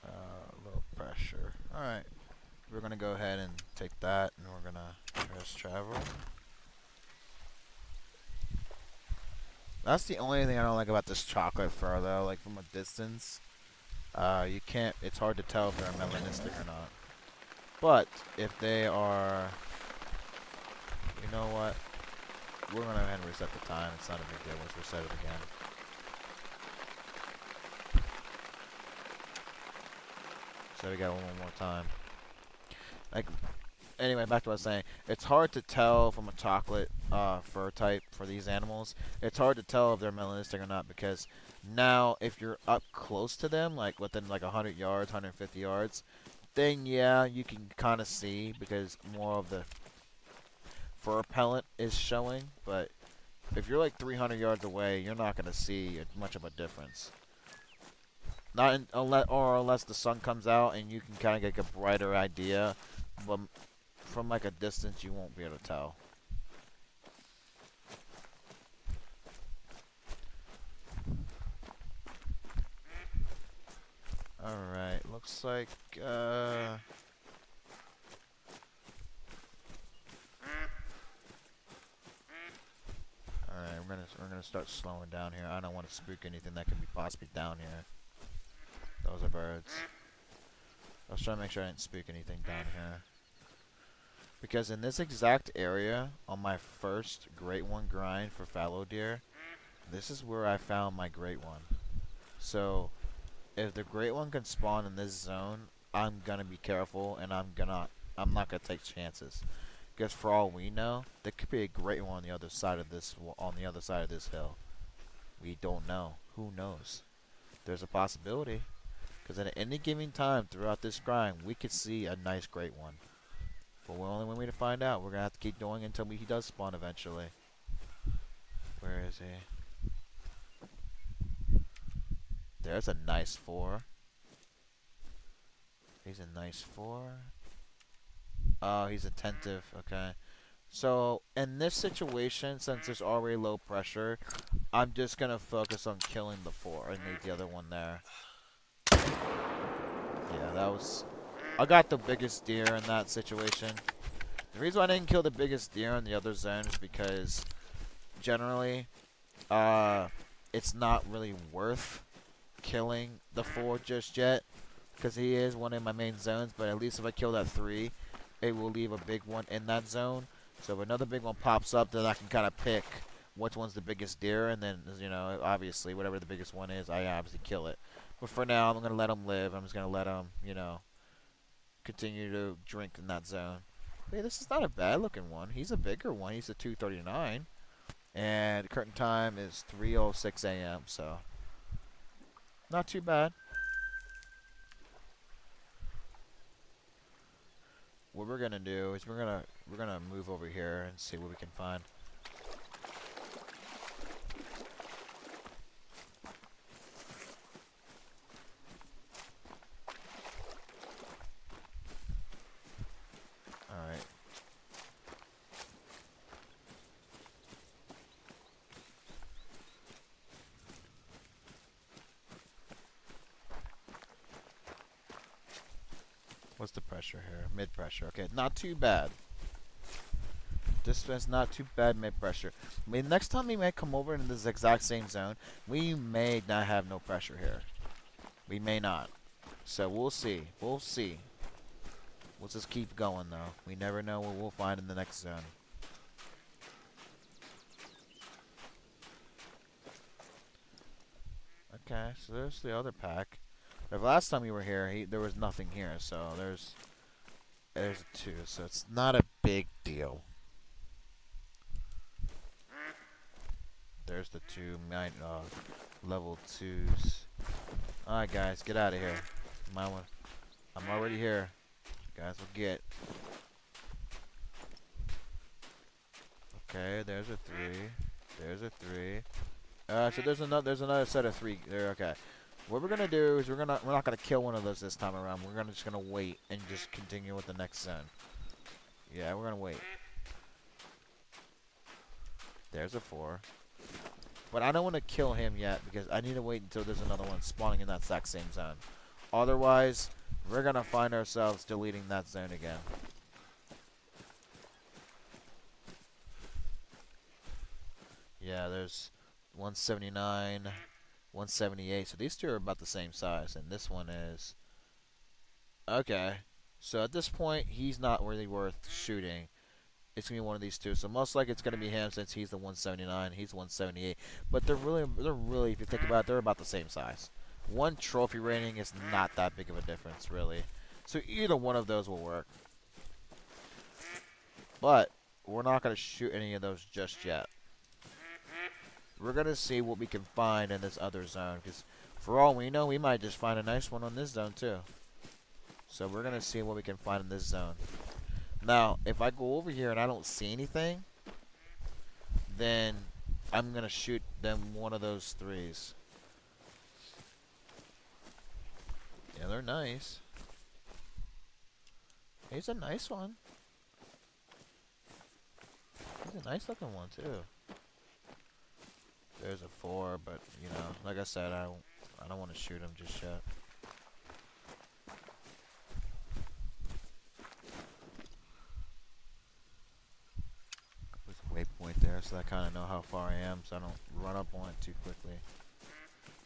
of low pressure. Alright. We're going to go ahead and take that, and we're going to press travel. That's the only thing I don't like about this chocolate fur, though. Like, from a distance, you can't, it's hard to tell if they're melanistic or not. But, if they are, you know what? We're going to go ahead and reset the time. It's not a big deal. Let's reset it again. So we got one more time. Like, anyway, back to what I was saying. It's hard to tell from a chocolate fur type for these animals. It's hard to tell if they're melanistic or not, because now if you're up close to them, like within like 100 yards, 150 yards, then yeah, you can kind of see because more of the fur pellet is showing. But if you're like 300 yards away, you're not going to see much of a difference. Not unless the sun comes out and you can kind of get a brighter idea, but from like a distance you won't be able to tell. Alright, looks like alright, we're gonna start slowing down here. I don't want to spook anything that could be possibly down here. Those are birds. I was trying to make sure I didn't spook anything down here. Because in this exact area, on my first Great One grind for fallow deer, this is where I found my Great One. So, if the Great One can spawn in this zone, I'm gonna be careful, and I'm not gonna take chances. Because for all we know, there could be a Great One on the other side of this hill. We don't know. Who knows? There's a possibility. Because at any given time throughout this grind, we could see a nice Great One. But we're only one way to find out. We're going to have to keep going until he does spawn eventually. Where is he? There's a nice 4. He's a nice 4. Oh, he's attentive. Okay. So, in this situation, since there's already low pressure, I'm just going to focus on killing the 4 and leave the other one there. Yeah, that was... I got the biggest deer in that situation. The reason why I didn't kill the biggest deer in the other zone is because generally, it's not really worth killing the 4 just yet, because he is one of my main zones. But at least if I kill that 3, it will leave a big one in that zone. So if another big one pops up, then I can kind of pick which one's the biggest deer, and then, you know, obviously whatever the biggest one is, I obviously kill it. But for now, I'm gonna let him live. I'm just gonna let him, you know, continue to drink in that zone. Hey, this is not a bad looking one. He's a bigger one. He's a 239. And current time is 3:06 a.m. So not too bad. What we're gonna do is we're gonna move over here and see what we can find. What's the pressure here? Mid pressure. Okay, not too bad. This is not too bad mid pressure. I mean, next time we may come over in this exact same zone, we may not have no pressure here. We may not. So we'll see. We'll see. We'll just keep going though. We never know what we'll find in the next zone. Okay, so there's the other pack. The last time we were here, there was nothing here, so there's 2, so it's not a big deal. There's the 2 level 2s. Alright guys, get out of here. I'm already here. Guys, we'll get. Okay, there's a 3. There's a 3. So there's another set of 3 there. Okay. What we're gonna do is we're not gonna kill one of those this time around. We're just gonna wait and just continue with the next zone. Yeah, we're gonna wait. There's a 4. But I don't want to kill him yet because I need to wait until there's another one spawning in that exact same zone. Otherwise, we're gonna find ourselves deleting that zone again. Yeah, there's 179, 178. So these two are about the same size, and this one is okay. So at this point, he's not really worth shooting. It's gonna be one of these two. So most likely it's gonna be him since he's the 179, he's 178. But they're really, if you think about it, they're about the same size. One trophy rating is not that big of a difference, really. So either one of those will work. But we're not gonna shoot any of those just yet. We're gonna see what we can find in this other zone, because for all we know, we might just find a nice one on this zone too. So we're gonna see what we can find in this zone. Now, if I go over here and I don't see anything, then I'm gonna shoot them one of those 3s. Yeah, they're nice. He's a nice one. He's a nice looking one too. There's a 4, but you know, like I said, I don't want to shoot him just yet. There's a waypoint there, so I kind of know how far I am, so I don't run up on it too quickly.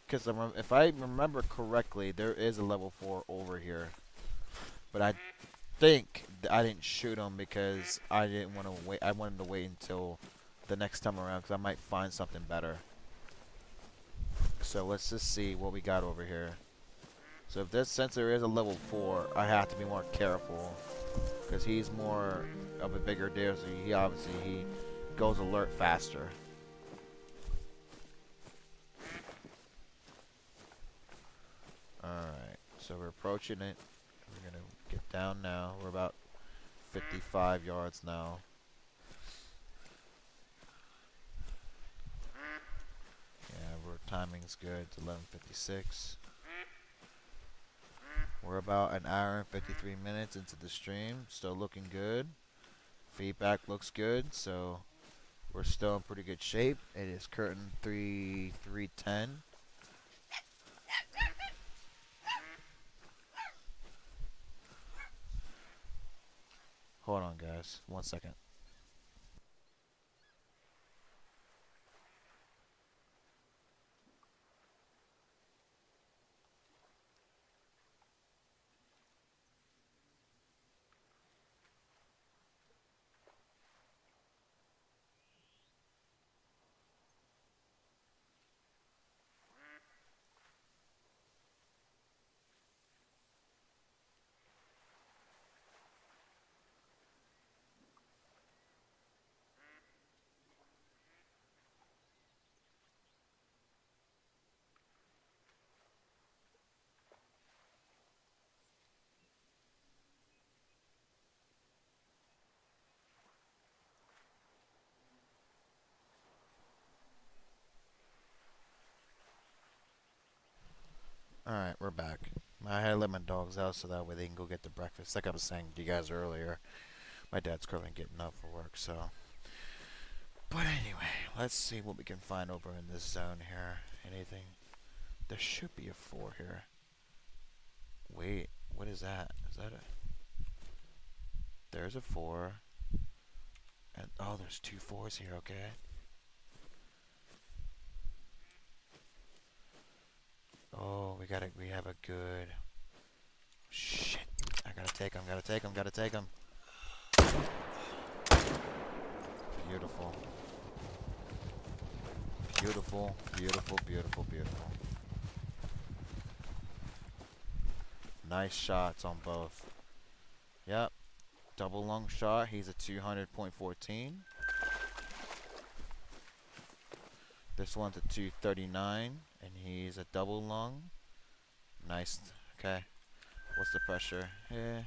Because if I remember correctly, there is a level 4 over here, but I think I didn't shoot him because I didn't want to wait. I wanted to wait until the next time around because I might find something better. So let's just see what we got over here. So if this, since there is a level 4, I have to be more careful because he's more of a bigger deer. So he goes alert faster. All right, so we're approaching it. We're gonna get down now. We're about 55 yards now. Yeah, our timing's good. It's 11:56. We're about an hour and 53 minutes into the stream. Still looking good. Feedback looks good, so we're still in pretty good shape. It is curtain 3:10. Hold on, guys. 1 second. Alright, we're back. I had to let my dogs out so that way they can go get their breakfast. Like I was saying to you guys earlier, my dad's currently getting up for work, so. But anyway, let's see what we can find over in this zone here. Anything? There should be a 4 here. Wait, what is that? Is that a... There's a 4. And, oh, there's 2 4s here, okay. Oh, we have a good... Shit. I gotta take him, gotta take him. Beautiful. Beautiful, beautiful, beautiful, beautiful. Nice shots on both. Yep. Double lung shot. He's a 200.14. This one's a 239, and he's a double lung. Nice. Okay. What's the pressure? Yeah,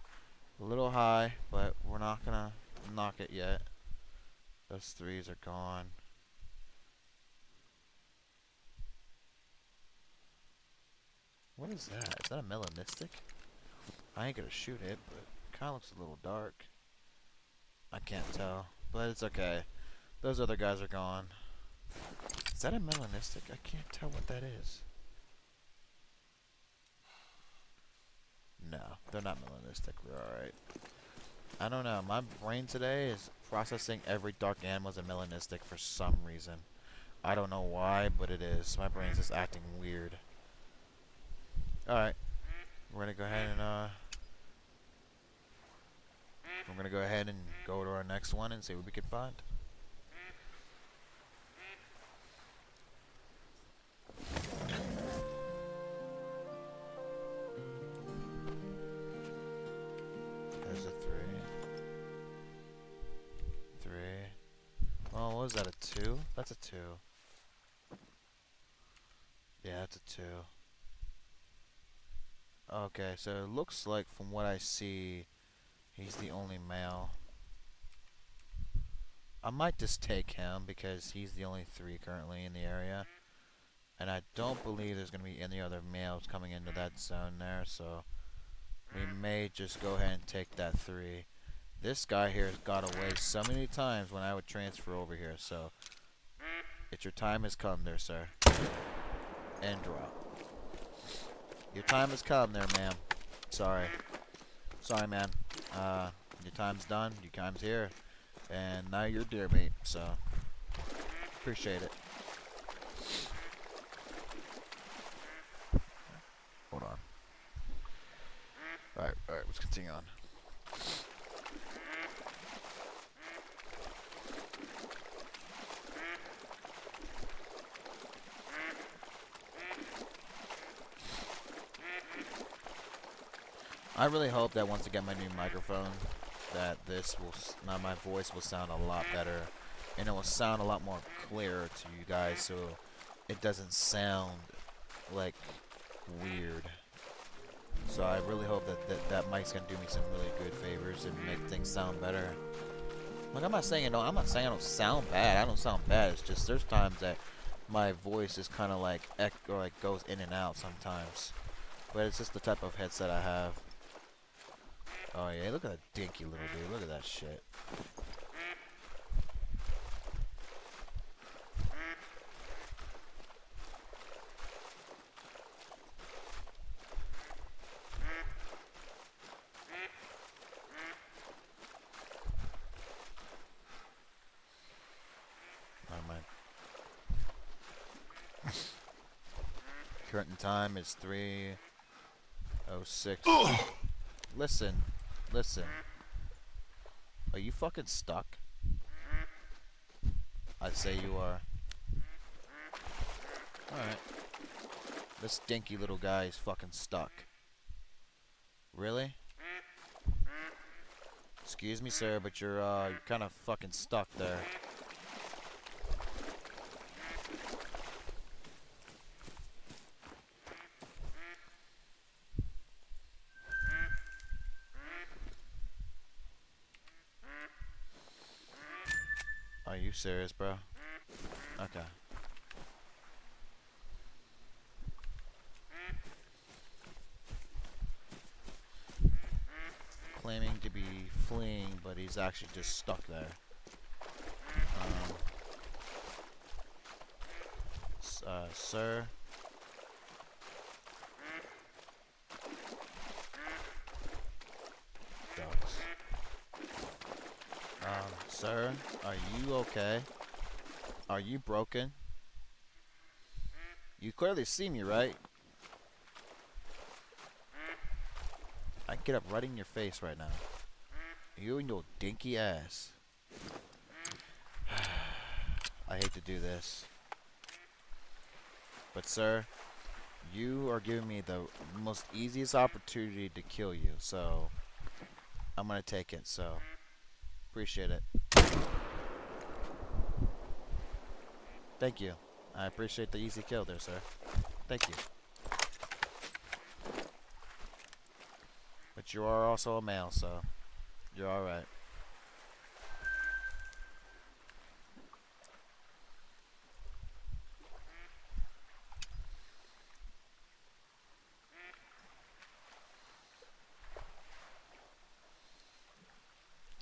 a little high, but we're not gonna knock it yet. Those 3s are gone. What is that? Is that a melanistic? I ain't gonna shoot it, but it kinda looks a little dark. I can't tell, but it's okay. Those other guys are gone. Is that a melanistic? I can't tell what that is. No, they're not melanistic. We're alright. I don't know. My brain today is processing every dark animal as a melanistic for some reason. I don't know why, but it is. My brain's just acting weird. Alright. We're gonna go ahead and go to our next one and see what we can find. There's a 3. Oh, what was that, a 2? That's a 2. Yeah, that's a 2. Okay, so it looks like from what I see, he's the only male. I might just take him because he's the only 3 currently in the area. And I don't believe there's going to be any other males coming into that zone there, so we may just go ahead and take that 3. This guy here has got away so many times when I would transfer over here, so it's your time has come there, sir. And drop. Your time has come there, ma'am. Sorry. Sorry, man. Your time's done. Your time's here. And now you're deer meat, so appreciate it. Hold on. Alright, let's continue on. I really hope that once I get my new microphone, that now my voice will sound a lot better, and it will sound a lot more clear to you guys, so it doesn't sound like weird. So I really hope that mic's gonna do me some really good favors and make things sound better. Like I'm not saying I don't sound bad. I don't sound bad. It's just there's times that my voice is kind of like goes in and out sometimes. But it's just the type of headset I have. Oh yeah, look at that dinky little dude. Look at that shit. Never mind. Current time is 3:06. Listen. Are you fucking stuck? I'd say you are. Alright. This dinky little guy is fucking stuck. Really? Excuse me, sir, but you're kind of fucking stuck there. Are you serious, bro? Okay. Claiming to be fleeing, but he's actually just stuck there. Sir? Ducks. Sir, are you okay? Are you broken? You clearly see me, right? I can get up right in your face right now. You and your dinky ass. I hate to do this. But sir, you are giving me the most easiest opportunity to kill you, so I'm gonna take it, so appreciate it. Thank you. I appreciate the easy kill there, sir. Thank you. But you are also a male, so you're alright.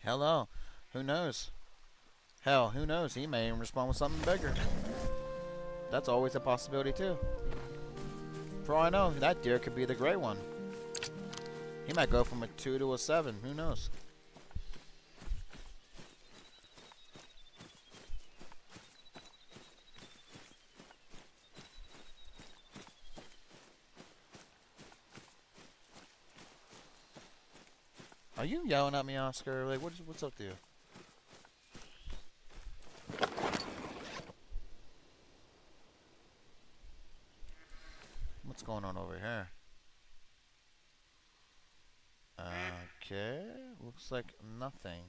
Hello. Who knows? Hell, who knows? He may even respond with something bigger. That's always a possibility too. For all I know, that deer could be the gray one. He might go from a 2 to a 7. Who knows? Are you yelling at me, Oscar? Like, what's up with you? What's going on over here? Okay, looks like nothing.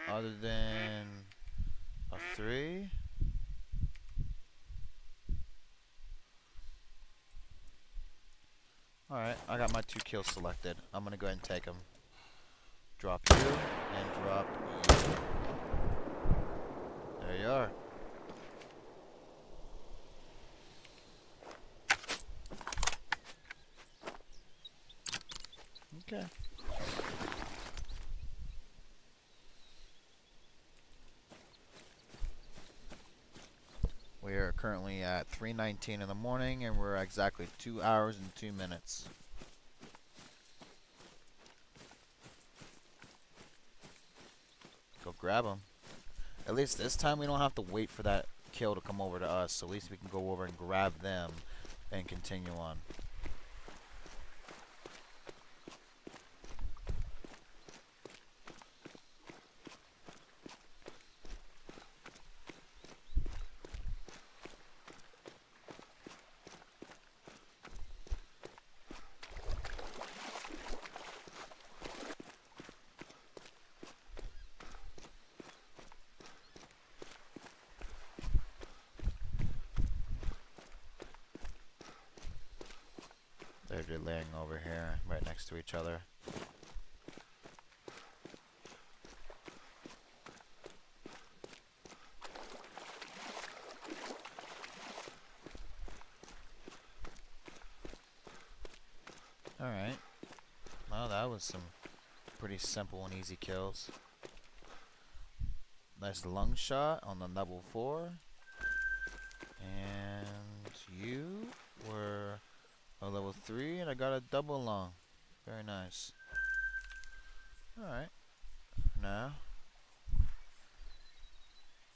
Other than a 3. Alright, I got my 2 kills selected. I'm gonna go ahead and take them. Drop you, and drop you. There you are. Okay. We are currently at 3:19 in the morning, and we're exactly 2 hours and 2 minutes. Go grab them. At least this time we don't have to wait for that kill to come over to us, so at least we can go over and grab them and continue on. They're laying over here, right next to each other. Alright. Well, that was some pretty simple and easy kills. Nice lung shot on the level 4. And you were a level 3, and I got a double lung. Very nice. Alright. Now,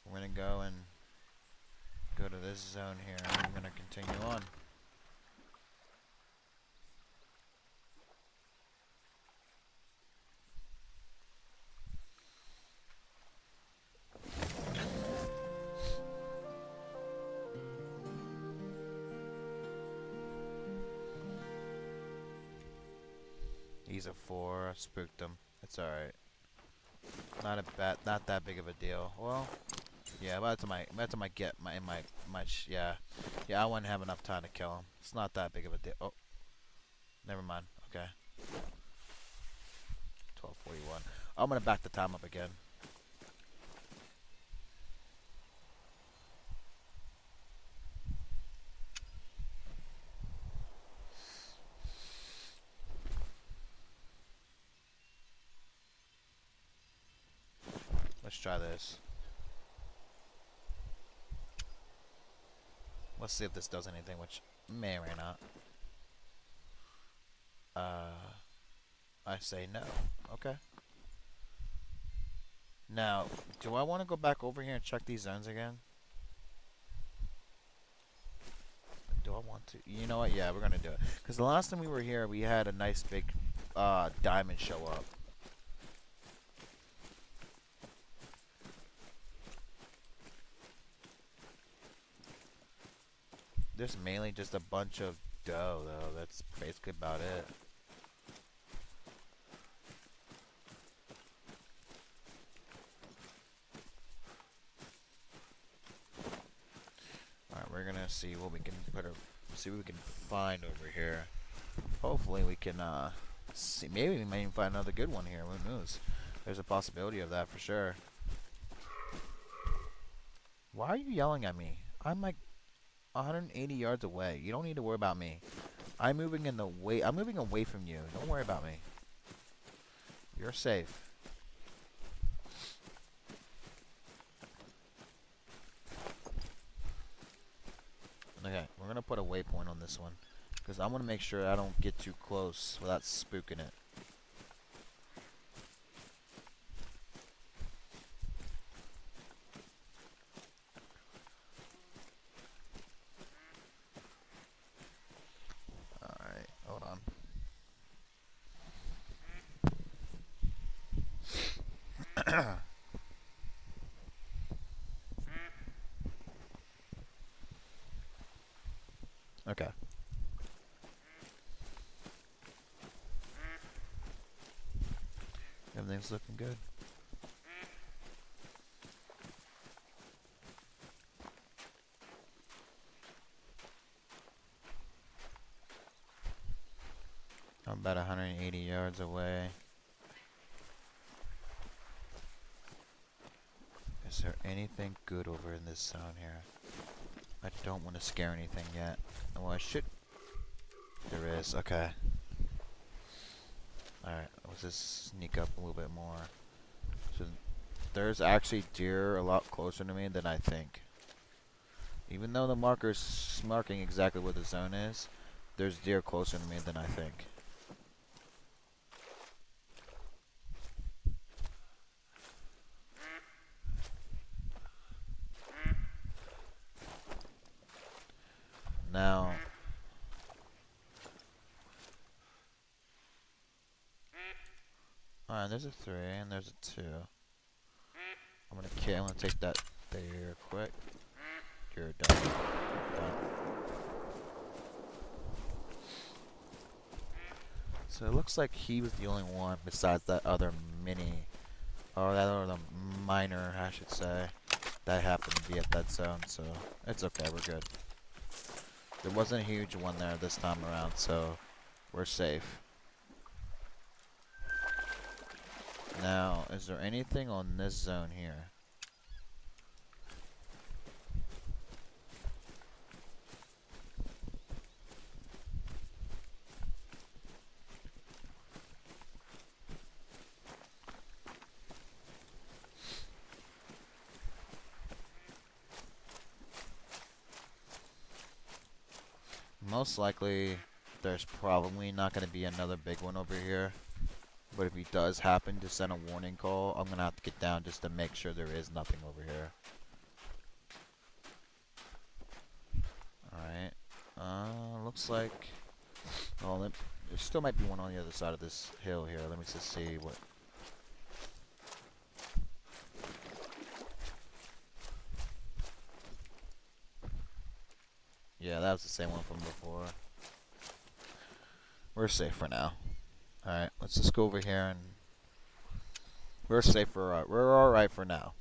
we're going to go and go to this zone here, and we're going to continue on. He's a 4. I spooked him. It's alright. Not that big of a deal. Well, yeah. By the time I get yeah, I wouldn't have enough time to kill him. It's not that big of a deal. Oh, never mind. Okay. 12:41. I'm gonna back the time up again. Let's try this. Let's see if this does anything, which may or may not. I say no. Okay. Now, do I want to go back over here and check these zones again? Do I want to? You know what? Yeah, we're gonna do it. Because the last time we were here, we had a nice big diamond show up. There's mainly just a bunch of dough, though. That's basically about it. Alright, we're gonna see what we can see what we can find over here. Hopefully we can see, maybe we may even find another good one here. Who knows? There's a possibility of that for sure. Why are you yelling at me? I'm like 180 yards away. You don't need to worry about me. I'm moving away from you. Don't worry about me. You're safe. Okay, we're gonna put a waypoint on this one because I want to make sure I don't get too close without spooking it. Alright, hold on. Okay. Everything's looking good. I'm about 180 yards away. Is there anything good over in this zone here? I don't want to scare anything yet. Well, I should. There is. Okay. Alright, let's just sneak up a little bit more. So there's actually deer a lot closer to me than I think. Even though the marker's marking exactly where the zone is, there's deer closer to me than I think. Now, alright, there's a 3 and there's a 2. I'm gonna take that there quick. You're done. Done. So it looks like he was the only one besides that other mini, or that other minor, I should say, that happened to be at that zone. So it's okay, we're good. There wasn't a huge one there this time around, so we're safe. Now, is there anything on this zone here? Most likely, there's probably not going to be another big one over here. But if he does happen to send a warning call, I'm going to have to get down just to make sure there is nothing over here. Alright. Looks like... Oh, there still might be one on the other side of this hill here. Let me just see what... Yeah, that was the same one from before. We're safe for now. Alright, let's just go over here and... We're safe for... we're alright for now.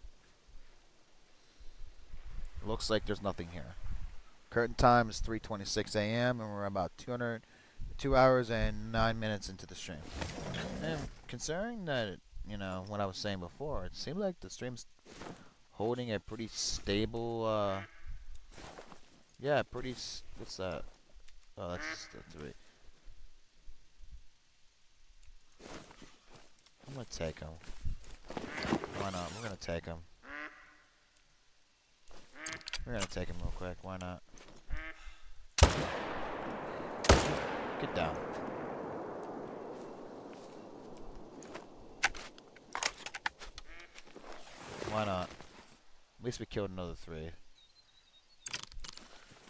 Looks like there's nothing here. Current time is 3:26 a.m. and we're about 2 hours and 9 minutes into the stream. And considering that, you know, what I was saying before, it seems like the stream's holding a pretty stable, yeah, what's that? Oh, that's 3. I'm gonna take him. Why not? We're gonna take him. We're gonna take him real quick. Why not? Get down. Why not? At least we killed another 3.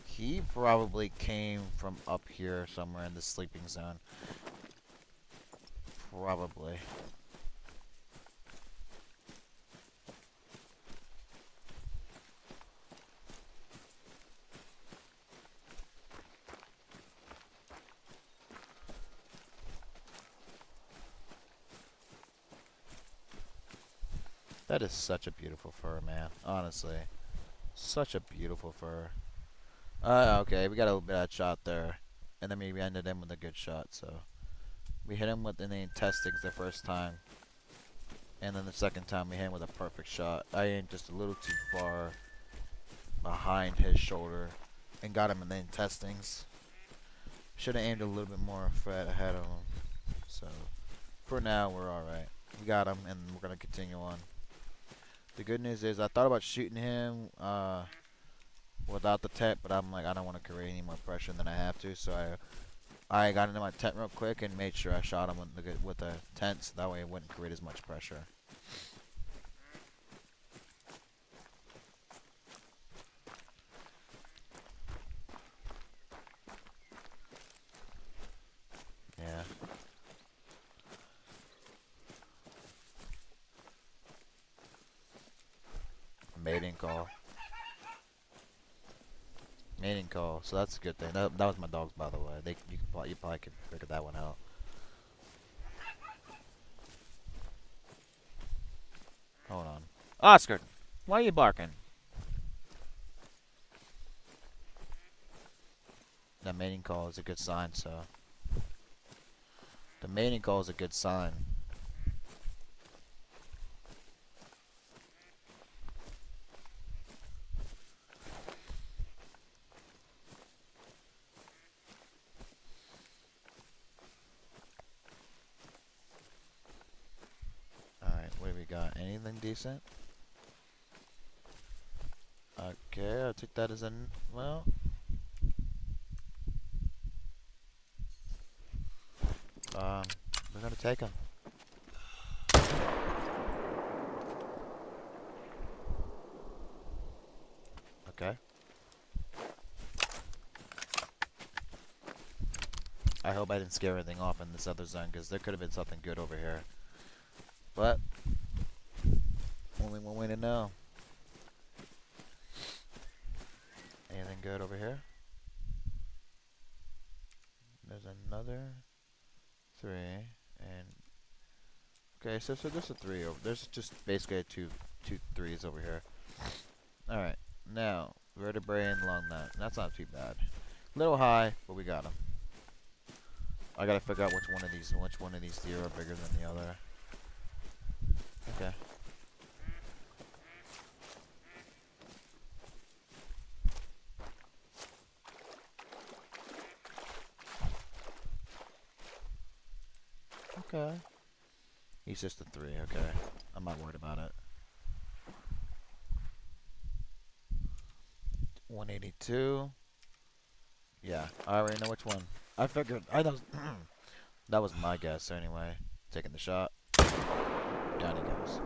He probably came from up here somewhere in the sleeping zone. Probably. That is such a beautiful fur, man. Honestly. Such a beautiful fur. Okay, we got a bad shot there. And then we ended him with a good shot, so. We hit him with the intestines the first time. And then the second time we hit him with a perfect shot. I aimed just a little too far behind his shoulder and got him in the intestines. Should have aimed a little bit more ahead of him. So, for now, we're alright. We got him, and we're going to continue on. The good news is I thought about shooting him without the tent, but I'm like, I don't want to create any more pressure than I have to, so I got into my tent real quick and made sure I shot him with the tent, so that way it wouldn't create as much pressure. Yeah. Mating call. Mating call. So that's a good thing. That was my dogs, by the way. You probably could figure that one out. Hold on. Oscar, why are you barking? That mating call is a good sign, so. The mating call is a good sign. Alright, what do we got? Anything decent? Okay, I took that as a... well... we're gonna take him. Okay. I hope I didn't scare anything off in this other zone, because there could have been something good over here. But, only one way to know. Anything good over here? There's another 3, and... okay, so there's a 3 over... there's just basically two 3s over here. Alright, now, vertebrae and lung nut. That's not too bad. Little high, but we got them. I gotta figure out which one of these deer are bigger than the other. Okay. Okay. He's just a 3, okay. I'm not worried about it. 182. Yeah, I already know which one. I figured, that was my guess anyway. Taking the shot. Down he goes.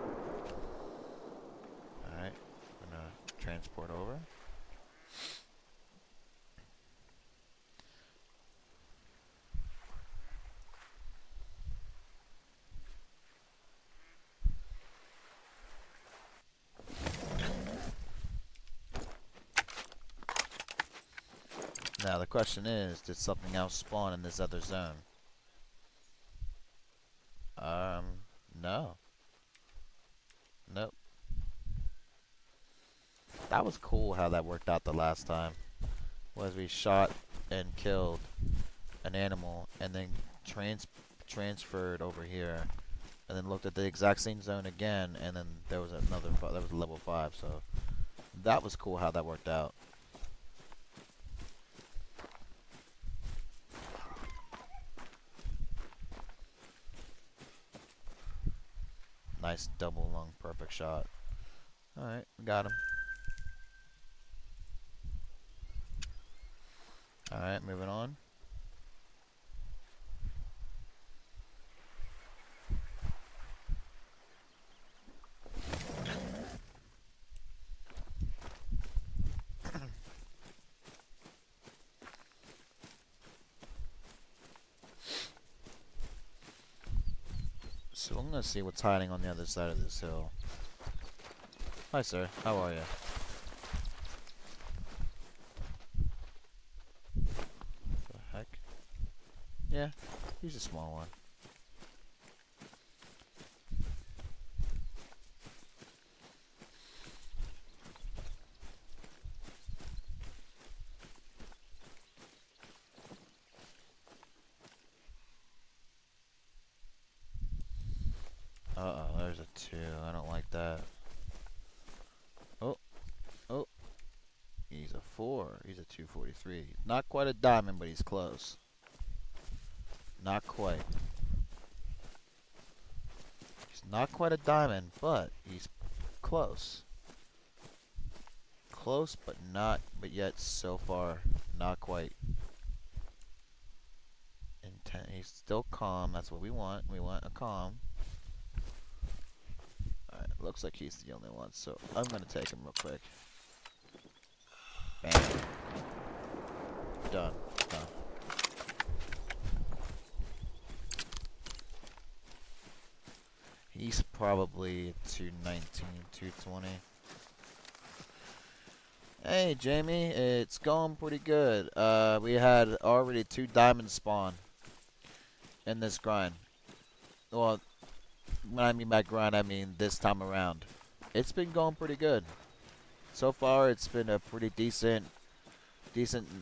Alright, I'm gonna transport over. Now the question is, did something else spawn in this other zone? No. Nope. That was cool how that worked out the last time. Was we shot and killed an animal and then transferred over here and then looked at the exact same zone again, and then there was another that was level 5, so that was cool how that worked out. Nice double lung, perfect shot. Alright, we got him. Alright, moving on. So I'm gonna see what's hiding on the other side of this hill. Hi sir, how are you? The heck? Yeah, he's a small one. Uh-oh, there's a 2. I don't like that. Oh, oh. He's a 4. He's a 243. Not quite a diamond, but he's close. Not quite. He's not quite a diamond, but he's close. close, but not, but yet so far, not quite intent. He's still calm. That's what we want. We want a calm. Alright, looks like he's the only one, so I'm gonna take him real quick. Bam. Done. Done. He's probably 219, 220. Hey, Jamie, it's going pretty good. We had already 2 diamonds spawn in this grind. Well, when I mean by grind, I mean this time around. It's been going pretty good. So far, it's been a pretty decent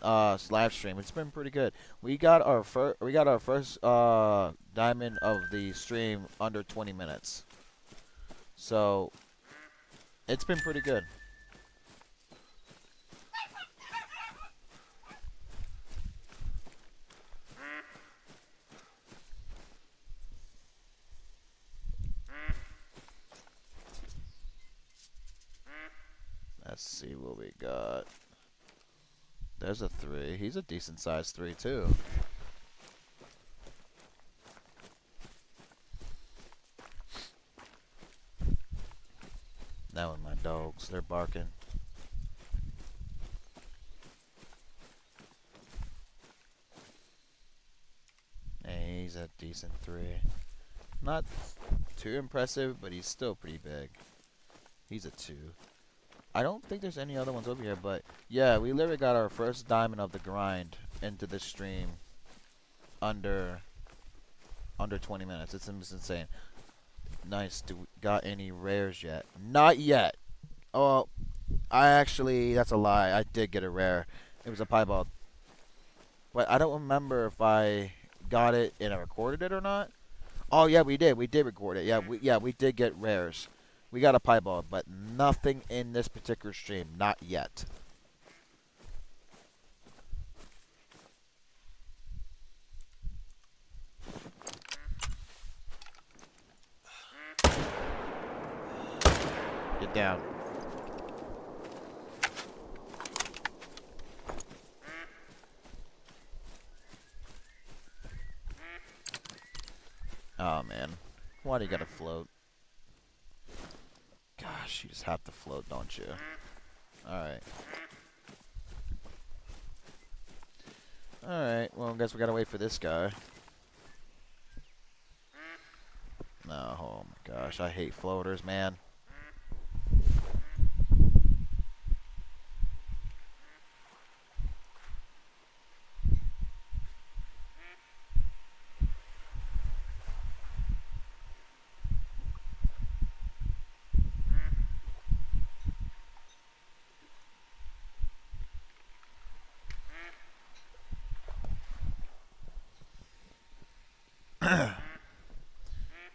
live stream. It's been pretty good. We got our first diamond of the stream under 20 minutes. So it's been pretty good. Let's see what we got. There's a 3. He's a decent sized 3 too. That one, my dogs, they're barking. Hey, he's a decent 3. Not too impressive, but he's still pretty big. He's a 2. I don't think there's any other ones over here, but yeah, we literally got our first diamond of the grind into this stream under 20 minutes. It's insane. Nice. Do we got any rares yet? Not yet. Oh, that's a lie. I did get a rare. It was a piebald. But I don't remember if I got it and I recorded it or not. Oh yeah, we did. We did record it. Yeah, we did get rares. We got a piebald, but nothing in this particular stream. Not yet. Get down. Oh man. Why do you gotta float? Gosh, you just have to float, don't you? Alright. Alright, well I guess we gotta wait for this guy. No, oh my gosh, I hate floaters, man.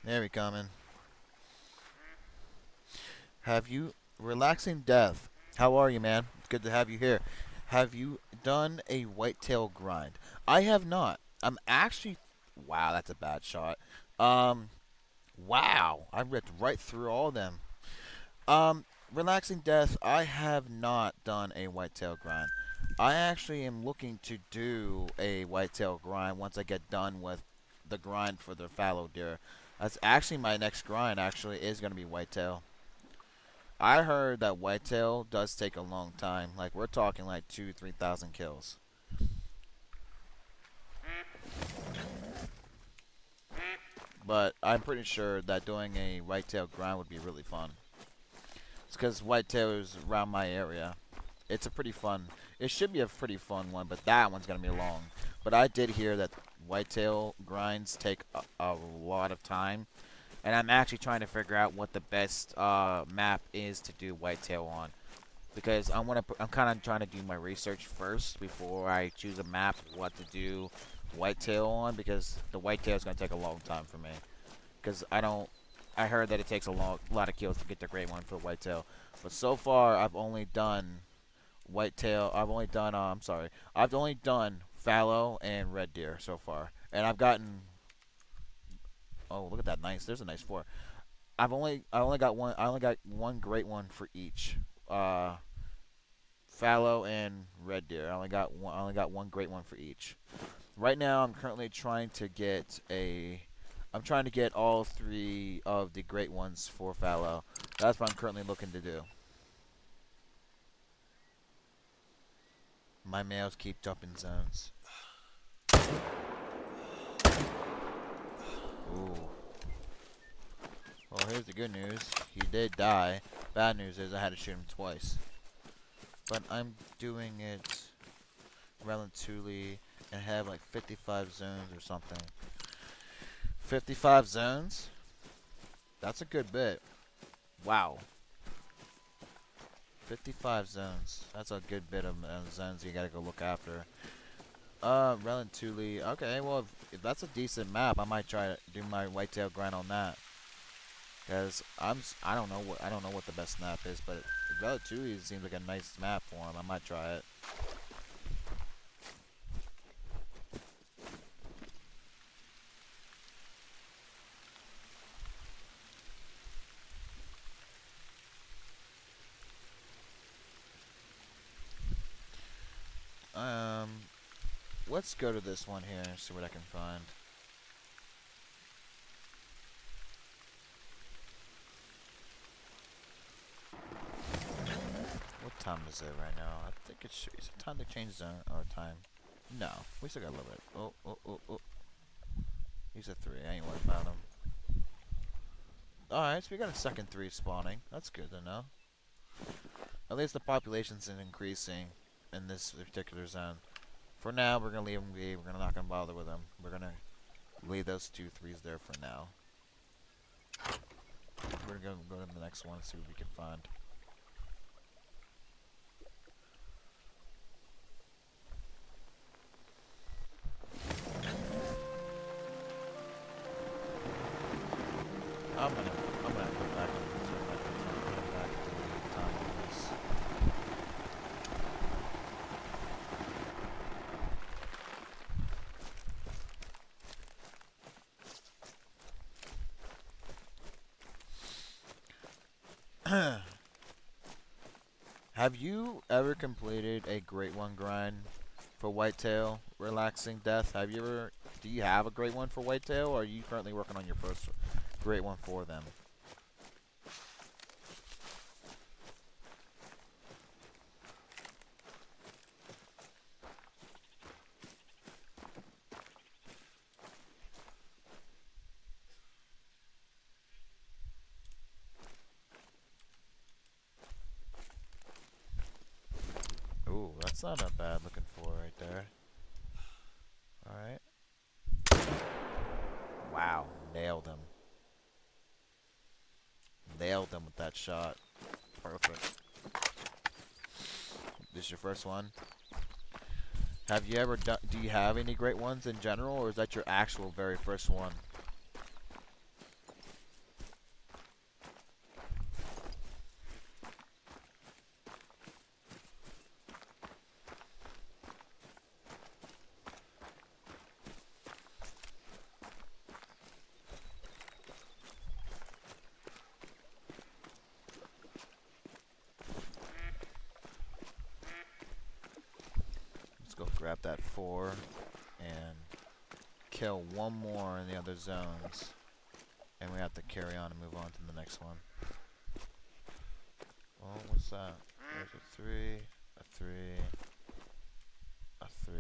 There we coming. Have you relaxing death? How are you, man? It's good to have you here. Have you done a whitetail grind? I have not. I'm actually. Wow, that's a bad shot. Wow, I ripped right through all of them. Relaxing death. I have not done a whitetail grind. I actually am looking to do a whitetail grind once I get done with the grind for the fallow deer. That's actually my next grind. Actually, is gonna be whitetail. I heard that whitetail does take a long time. Like we're talking like 2,000-3,000 kills. But I'm pretty sure that doing a whitetail grind would be really fun. It's because whitetail is around my area. It's a pretty fun. It should be a pretty fun one, but that one's gonna be long. But I did hear that whitetail grinds take a lot of time, and I'm actually trying to figure out what the best map is to do whitetail on, because I'm kind of trying to do my research first before I choose a map what to do whitetail on, because the whitetail is gonna take a long time for me, because I heard that it takes a lot of kills to get the great one for whitetail, but so far I've only done whitetail. I've only done fallow and red deer so far, and I've gotten. Oh, look at that! Nice. There's a nice 4. I only got one. I only got one great one for each. fallow, and red deer. I only got one great one for each. Right now, I'm currently trying to get a. I'm trying to get all three of the great ones for fallow. That's what I'm currently looking to do. My males keep jumping zones. Ooh. Well, here's the good news. He did die. Bad news is I had to shoot him twice. But I'm doing it relatively and have like 55 zones or something. 55 zones? That's a good bit. Wow. 55 zones. That's a good bit of zones you gotta go look after. Relatively. Okay, well, if that's a decent map, I might try to do my whitetail grind on that. Cause I don't know what the best map is, but relatively seems like a nice map for him. I might try it. Um, let's go to this one here and see what I can find. What time is it right now? I think is it time to change zone or time? No, we still got a little bit. Oh. He's a 3. I ain't worried about him. Alright, so we got a second 3 spawning. That's good to know. At least the population's increasing in this particular zone. For now, we're gonna leave him be. We're not gonna bother with him. We're gonna leave those 2 3s there for now. We're gonna go to the next one and see what we can find. I'm gonna go back and turn back the time on this. Have you ever completed a Great One grind for whitetail, relaxing death? Have you ever? Do you have a Great One for whitetail, or are you currently working on your first Great One for them? Ooh, that's not a bad looking for right there. Alright. Wow, nailed him. Nailed him with that shot. Perfect. This is your first one? Have you ever done, do you have any great ones in general, or is that your actual very first one? Let's go grab that 4 and kill one more in the other zones. And we have to carry on and move on to the next one. Oh, what's that? There's a 3, a 3, a 3,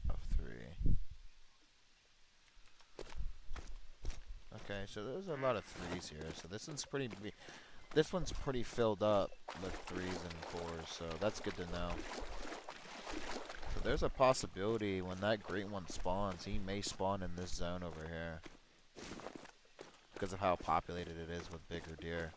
a 3. Okay, so there's a lot of 3s here. So this one's pretty filled up with 3s and 4s, so that's good to know. So there's a possibility when that great one spawns, he may spawn in this zone over here. Because of how populated it is with bigger deer.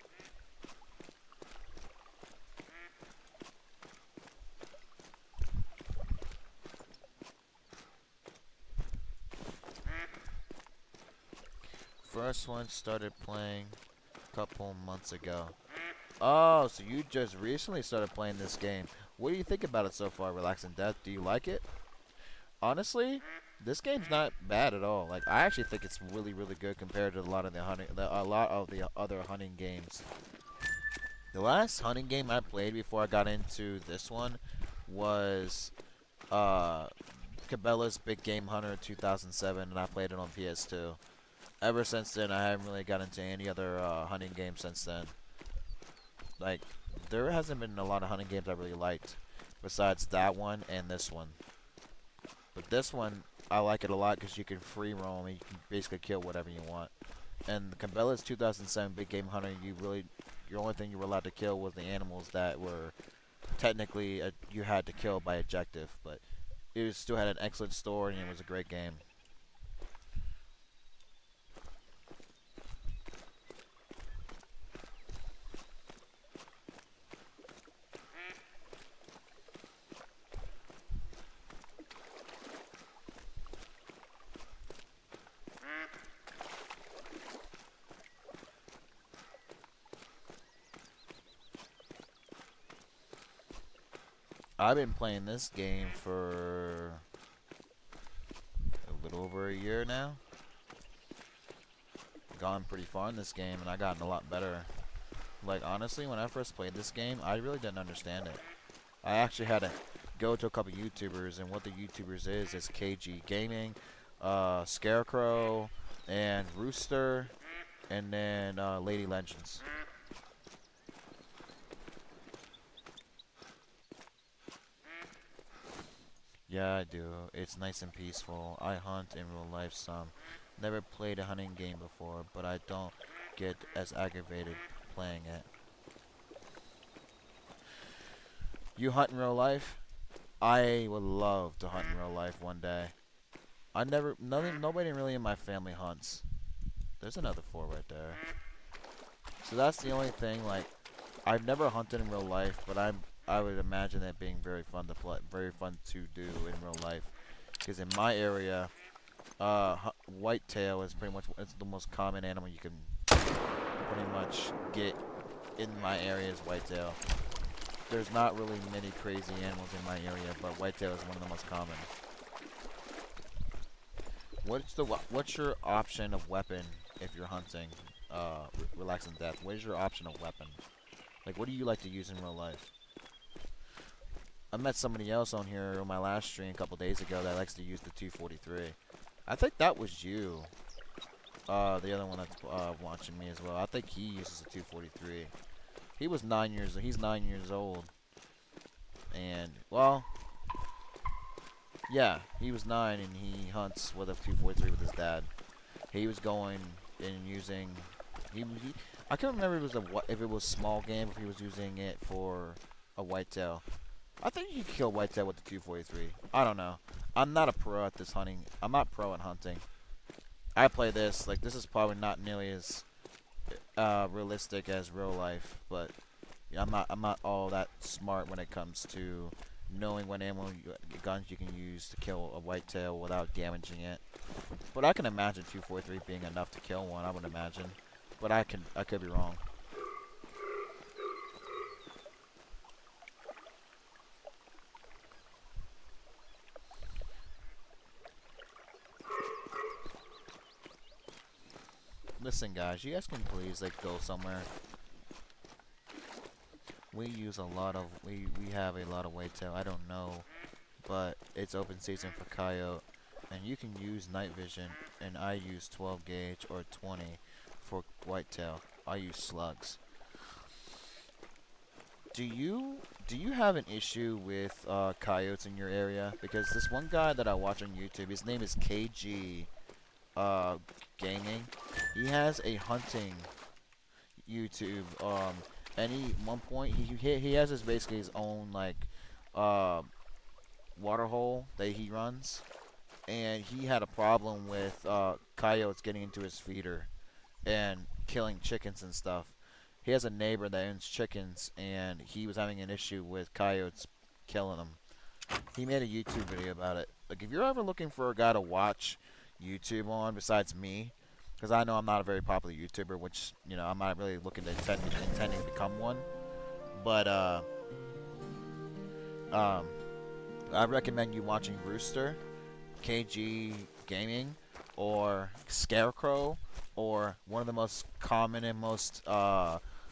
First one started playing a couple months ago. Oh, so you just recently started playing this game. What do you think about it so far, Relaxing Death? Do you like it? Honestly, this game's not bad at all. Like, I actually think it's really, really good compared to a lot of the other hunting games. The last hunting game I played before I got into this one was uh, Cabela's Big Game Hunter 2007, and I played it on PS2. Ever since then, I haven't really got into any other hunting games since then. Like, there hasn't been a lot of hunting games I really liked besides that one and this one. But this one, I like it a lot because you can free roam and you can basically kill whatever you want. And Cabela's 2007 Big Game Hunter, your only thing you were allowed to kill was the animals that were technically you had to kill by objective, but still had an excellent story and it was a great game. I've been playing this game for a little over a year now. Gone pretty far in this game, and I gotten a lot better. Like, honestly, when I first played this game, I really didn't understand it. I actually had to go to a couple YouTubers, and what the YouTubers is KG Gaming, Scarecrow, and Rooster, and then Lady Legends. Yeah, I do. It's nice and peaceful. I hunt in real life some. Never played a hunting game before, but I don't get as aggravated playing it. You hunt in real life? I would love to hunt in real life one day. Nobody really in my family hunts. There's another four right there. So that's the only thing. Like, I've never hunted in real life, but I would imagine it being very fun to play, very fun to do in real life. Because in my area, whitetail is pretty much it's the most common animal you can pretty much get in my area is whitetail. There's not really many crazy animals in my area, but whitetail is one of the most common. What's your option of weapon if you're hunting? Relaxing death. What is your option of weapon? Like, what do you like to use in real life? I met somebody else on here on my last stream a couple days ago that likes to use the 243. I think that was you. The other one that's watching me as well. I think he uses a 243. He's 9 years old. And, well, yeah, he was 9 and he hunts with a 243 with his dad. He was going and using, I can't remember if it was small game, if he was using it for a whitetail. I think you can kill whitetail with the 243. I don't know. I'm not a pro at this hunting. I'm not pro at hunting. I play this, like, this is probably not nearly as realistic as real life, but yeah, I'm not all that smart when it comes to knowing what guns you can use to kill a whitetail without damaging it. But I can imagine 243 being enough to kill one, I would imagine. But I could be wrong. Listen, guys, you guys can please, like, go somewhere. We have a lot of whitetail. I don't know, but it's open season for coyote, and you can use night vision, and I use 12 gauge or 20 for whitetail. I use slugs. Do you have an issue with coyotes in your area? Because this one guy that I watch on YouTube, his name is KG Gaming. He has a hunting YouTube. And one point he has basically his own like water hole that he runs, and he had a problem with coyotes getting into his feeder and killing chickens and stuff. He has a neighbor that owns chickens, and he was having an issue with coyotes killing them. He made a YouTube video about it. Like, if you're ever looking for a guy to watch YouTube on besides me, because I know I'm not a very popular YouTuber, which, you know, I'm not really looking to intending to become one. But I recommend you watching Rooster, KG Gaming, or Scarecrow, or one of the most common and most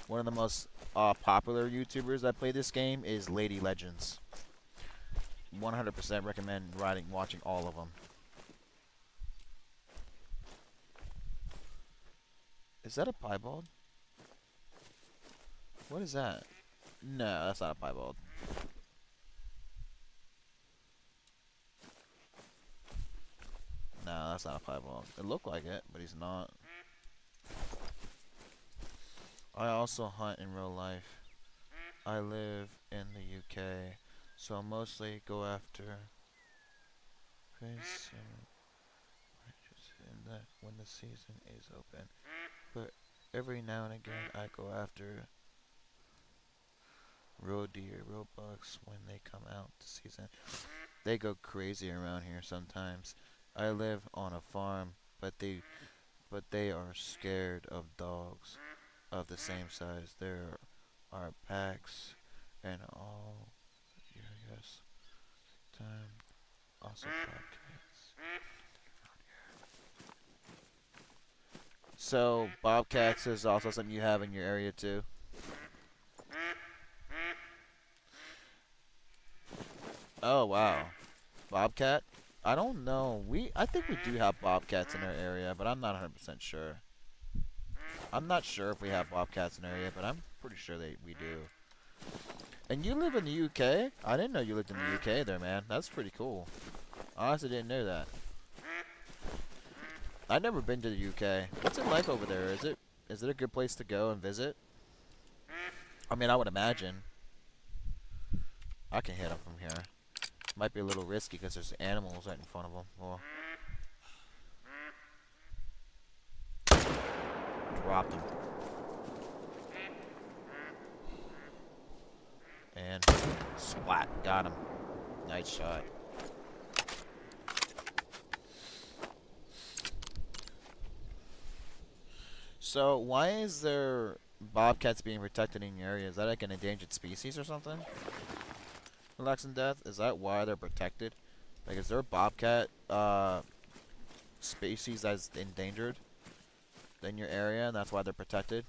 one of the most popular YouTubers that play this game is Lady Legends. 100% recommend watching all of them. Is that a piebald? What is that? No, that's not a piebald. No, that's not a piebald. It looked like it, but he's not. I also hunt in real life. I live in the UK, so I mostly go after fish in the when the season is open. But every now and again, I go after roe deer, roe bucks when they come out the season. They go crazy around here sometimes. I live on a farm, but they are scared of dogs of the same size. There are packs and all yes time also bobcats. So bobcats is also something you have in your area too. Oh wow, bobcat. I don't know. I think we do have bobcats in our area, but I'm not 100% sure. I'm not sure if we have bobcats in our area, but I'm pretty sure we do. And you live in the UK? I didn't know you lived in the UK there, man. That's pretty cool. I honestly didn't know that. I've never been to the UK. What's it like over there? Is it a good place to go and visit? I mean, I would imagine. I can hit him from here. Might be a little risky because there's animals right in front of him. Well, dropped him. And splat. Got him. Nice shot. So, why is there bobcats being protected in your area? Is that like an endangered species or something? Relax and death? Is that why they're protected? Like, is there a bobcat species that's endangered in your area and that's why they're protected?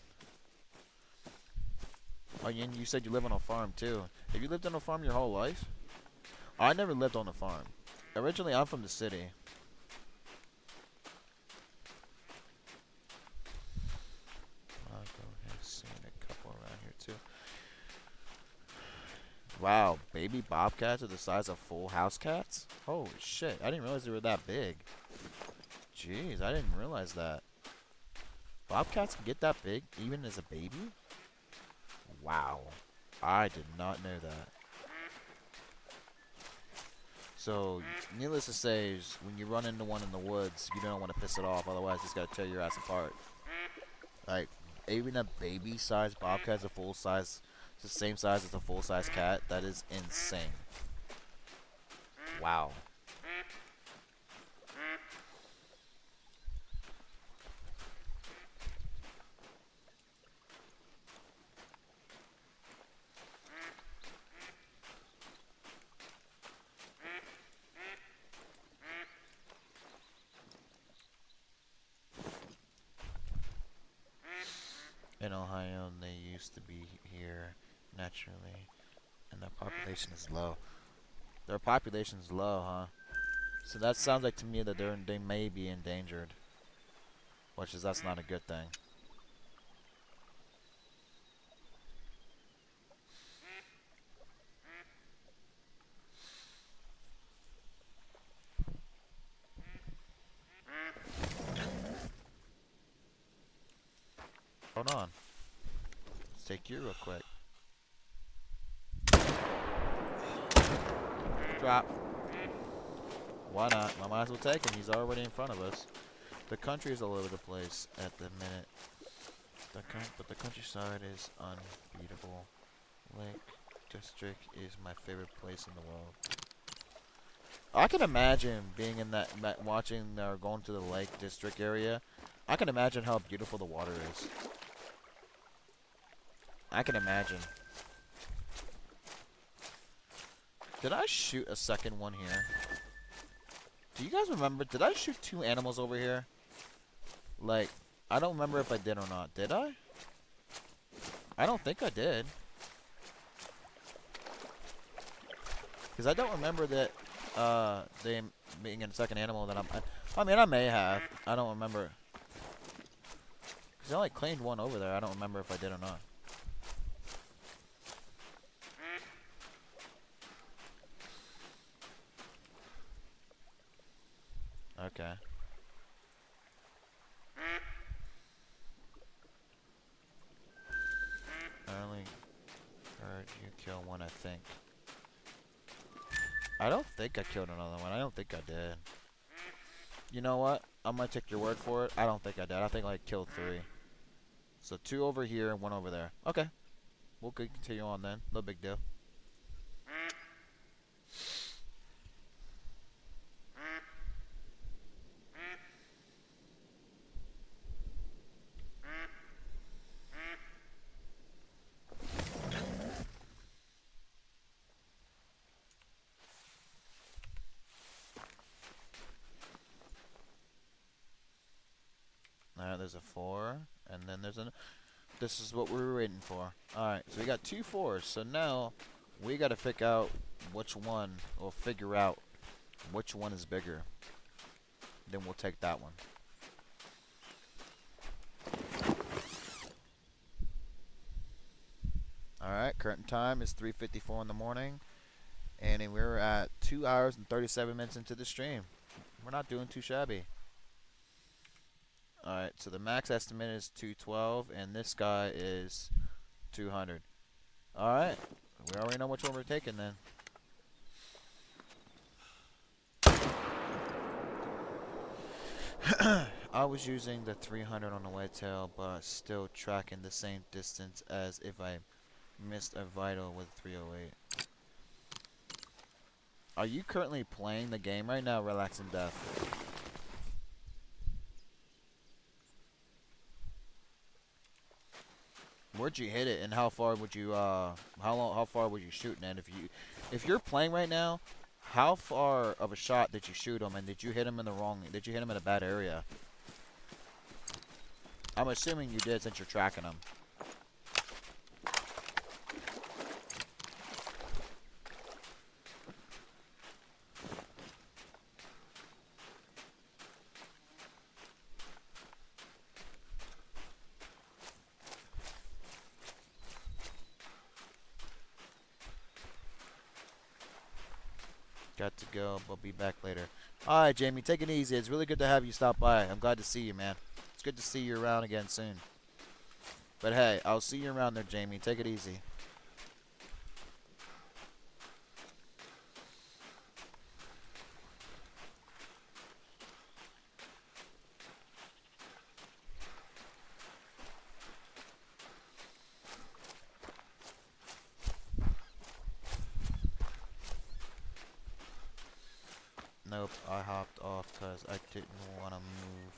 Oh, and you said you live on a farm too. Have you lived on a farm your whole life? I never lived on a farm. Originally, I'm from the city. I'll go ahead and see a couple around here too. Wow, baby bobcats are the size of full house cats? Holy shit, I didn't realize they were that big. Jeez, I didn't realize that. Bobcats can get that big even as a baby? Wow, I did not know that. So, needless to say, when you run into one in the woods, you don't want to piss it off, otherwise it's got to tear your ass apart. Like, even a baby-sized bobcat is a full-size, it's the same size as a full-size cat. That is insane. Wow. In Ohio, they used to be here naturally, and their population is low. Their population is low, huh? So that sounds like to me that they may be endangered, which is that's not a good thing. Hold on, let's take you real quick. Drop. Why not? I might as well take him. He's already in front of us. The country is all over the place at the minute. But the countryside is unbeatable. Lake District is my favorite place in the world. I can imagine being in that, watching or going to the Lake District area. I can imagine how beautiful the water is. I can imagine. Did I shoot a second one here? Do you guys remember? Did I shoot two animals over here? Like, I don't remember if I did or not. Did I? I don't think I did. Because I don't remember that them being in a second animal that I mean, I may have. I don't remember. Because I only claimed one over there. I don't remember if I did or not. Okay. I only heard you kill one, I think. I don't think I killed another one. I don't think I did. You know what? I'm gonna take your word for it. I don't think I did. I think I killed 3. So 2 over here and 1 over there. Okay. We'll continue on then. No big deal. Alright, there's a 4. And then there's a... This is what we were waiting for. Alright, so we got 2 4s. So now we gotta figure out which one, or figure out which one is bigger. Then we'll take that one. Alright, current time is 3:54 in the morning. And we're at 2 hours and 37 minutes into the stream. We're not doing too shabby. Alright, so the max estimate is 212, and this guy is 200. Alright, we already know which one we're taking then. I was using the 300 on the whitetail, but still tracking the same distance as if I missed a vital with 308. Are you currently playing the game right now, Relaxing Death? Where'd you hit it, and how far would you how far would you shoot? And if you're playing right now, how far of a shot did you shoot him, and did you hit him in a bad area? I'm assuming you did, since you're tracking him. Got to go, but be back later. Alright, Jamie, take it easy. It's really good to have you stop by. I'm glad to see you, man. It's good to see you around again soon. But hey, I'll see you around there, Jamie. Take it easy. Nope, I hopped off because I didn't want to move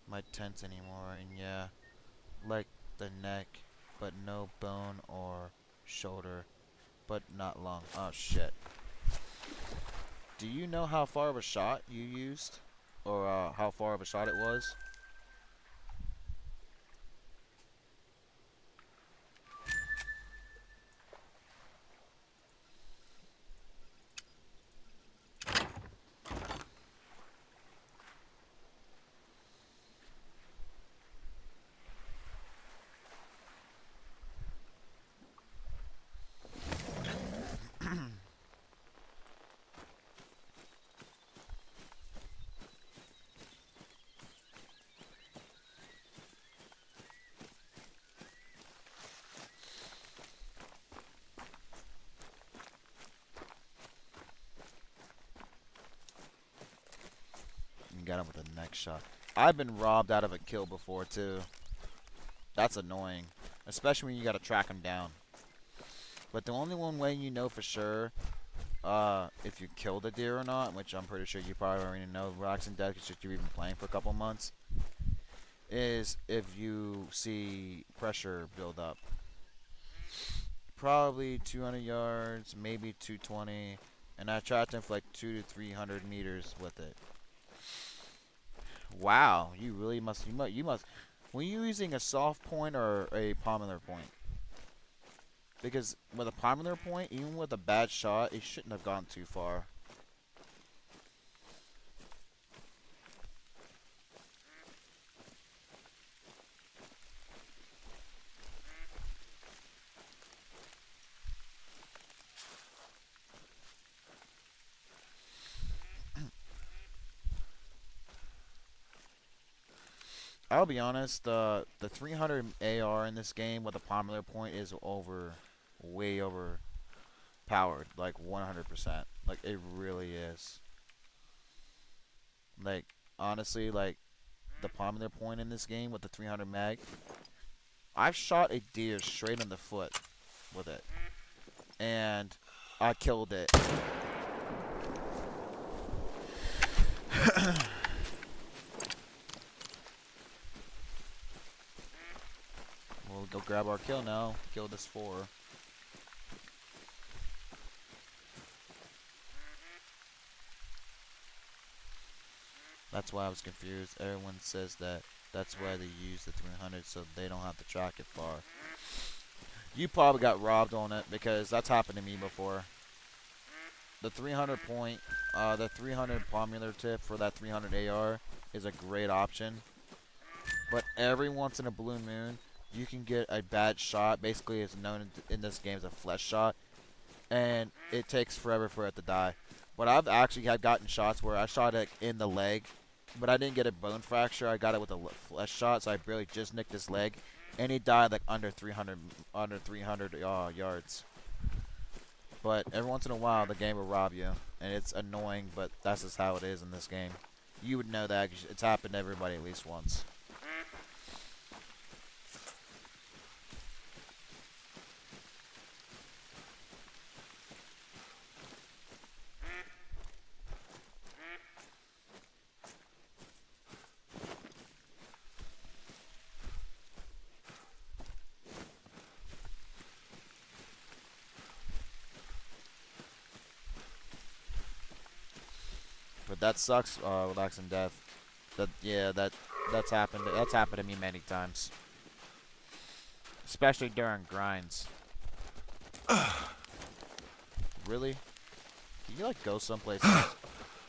my tents anymore. And yeah, like the neck, but no bone or shoulder, but not long. Oh shit. Do you know how far of a shot you used? Or how far of a shot it was? Got him with a neck shot. I've been robbed out of a kill before too. That's annoying, especially when you gotta track him down. But the only one way you know for sure if you killed a deer or not, which I'm pretty sure you probably already know, Rocks and Death, because you've been playing for a couple months, is if you see pressure build up. Probably 200 yards, maybe 220, and I tracked him for like 200 to 300 meters with it. Wow, you really must. You must. Were you using a soft point or a palmar point? Because with a palmar point, even with a bad shot, it shouldn't have gone too far. I'll be honest, the 300 AR in this game with a palmar point is way overpowered, like 100%. Like it really is. Like honestly, like the palmar point in this game with the 300 mag, I've shot a deer straight in the foot with it, and I killed it. We'll go grab our kill now. Kill this 4. That's why I was confused. Everyone says that that's why they use the 300 so they don't have to track it far. You probably got robbed on it because that's happened to me before. The 300 point, the 300 palmular tip for that 300 AR is a great option. But every once in a blue moon, you can get a bad shot. Basically, it's known in this game as a flesh shot, and it takes forever for it to die. But I've actually had gotten shots where I shot it in the leg, but I didn't get a bone fracture. I got it with a flesh shot, so I barely just nicked his leg, and he died like under 300 yards. But every once in a while, the game will rob you, and it's annoying, but that's just how it is in this game. You would know that 'cause it's happened to everybody at least once. But that sucks, relaxing death. That's happened. That's happened to me many times, especially during grinds. Really? Can you like go someplace else?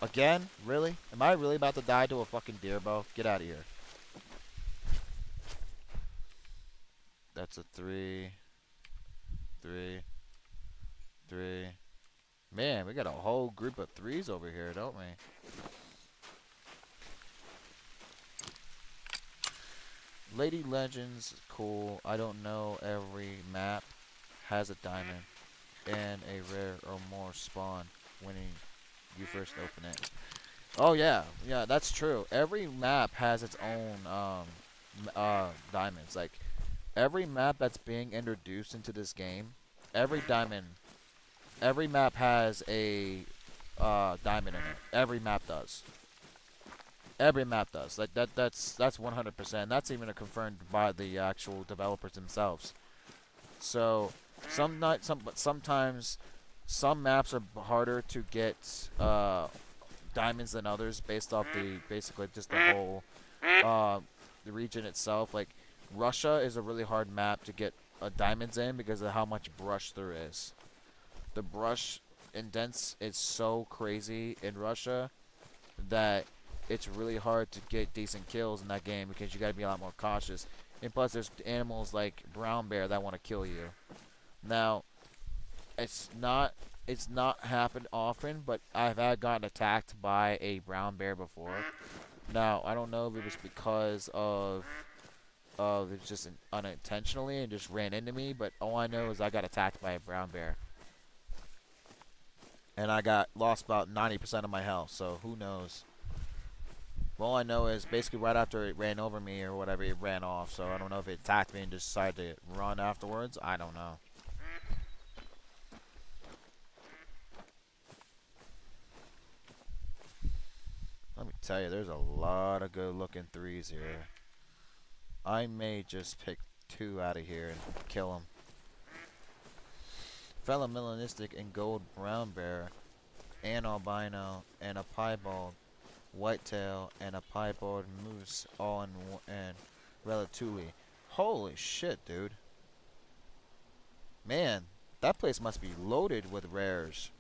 Again? Really? Am I really about to die to a fucking deer bow? Get out of here. That's a 3, 3, 3. Man, we got a whole group of 3s over here, don't we? Lady Legends, cool. I don't know every map has a diamond and a rare or more spawn when you first open it. Oh yeah, yeah, that's true. Every map has its own diamonds. Like every map that's being introduced into this game, every diamond, every map has a diamond in it. Every map does. Every map does. Like that's 100%. That's even confirmed by the actual developers themselves. So but sometimes some maps are harder to get diamonds than others based off basically just the whole the region itself. Like Russia is a really hard map to get diamonds in because of how much brush there is. The brush indents is so crazy in Russia that it's really hard to get decent kills in that game because you gotta be a lot more cautious. And plus, there's animals like brown bear that want to kill you. Now, it's not happened often, but I've gotten attacked by a brown bear before. Now, I don't know if it was because of it just unintentionally and just ran into me, but all I know is I got attacked by a brown bear. And I got lost about 90% of my health, so who knows? All I know is basically right after it ran over me or whatever, it ran off. So I don't know if it attacked me and just decided to run afterwards. I don't know. Let me tell you, there's a lot of good looking 3s here. I may just pick 2 out of here and kill them. Fellow melanistic and gold brown bear, an albino, and a piebald whitetail, and a piebald moose all in Ratatouille. Holy shit, dude. Man, that place must be loaded with rares.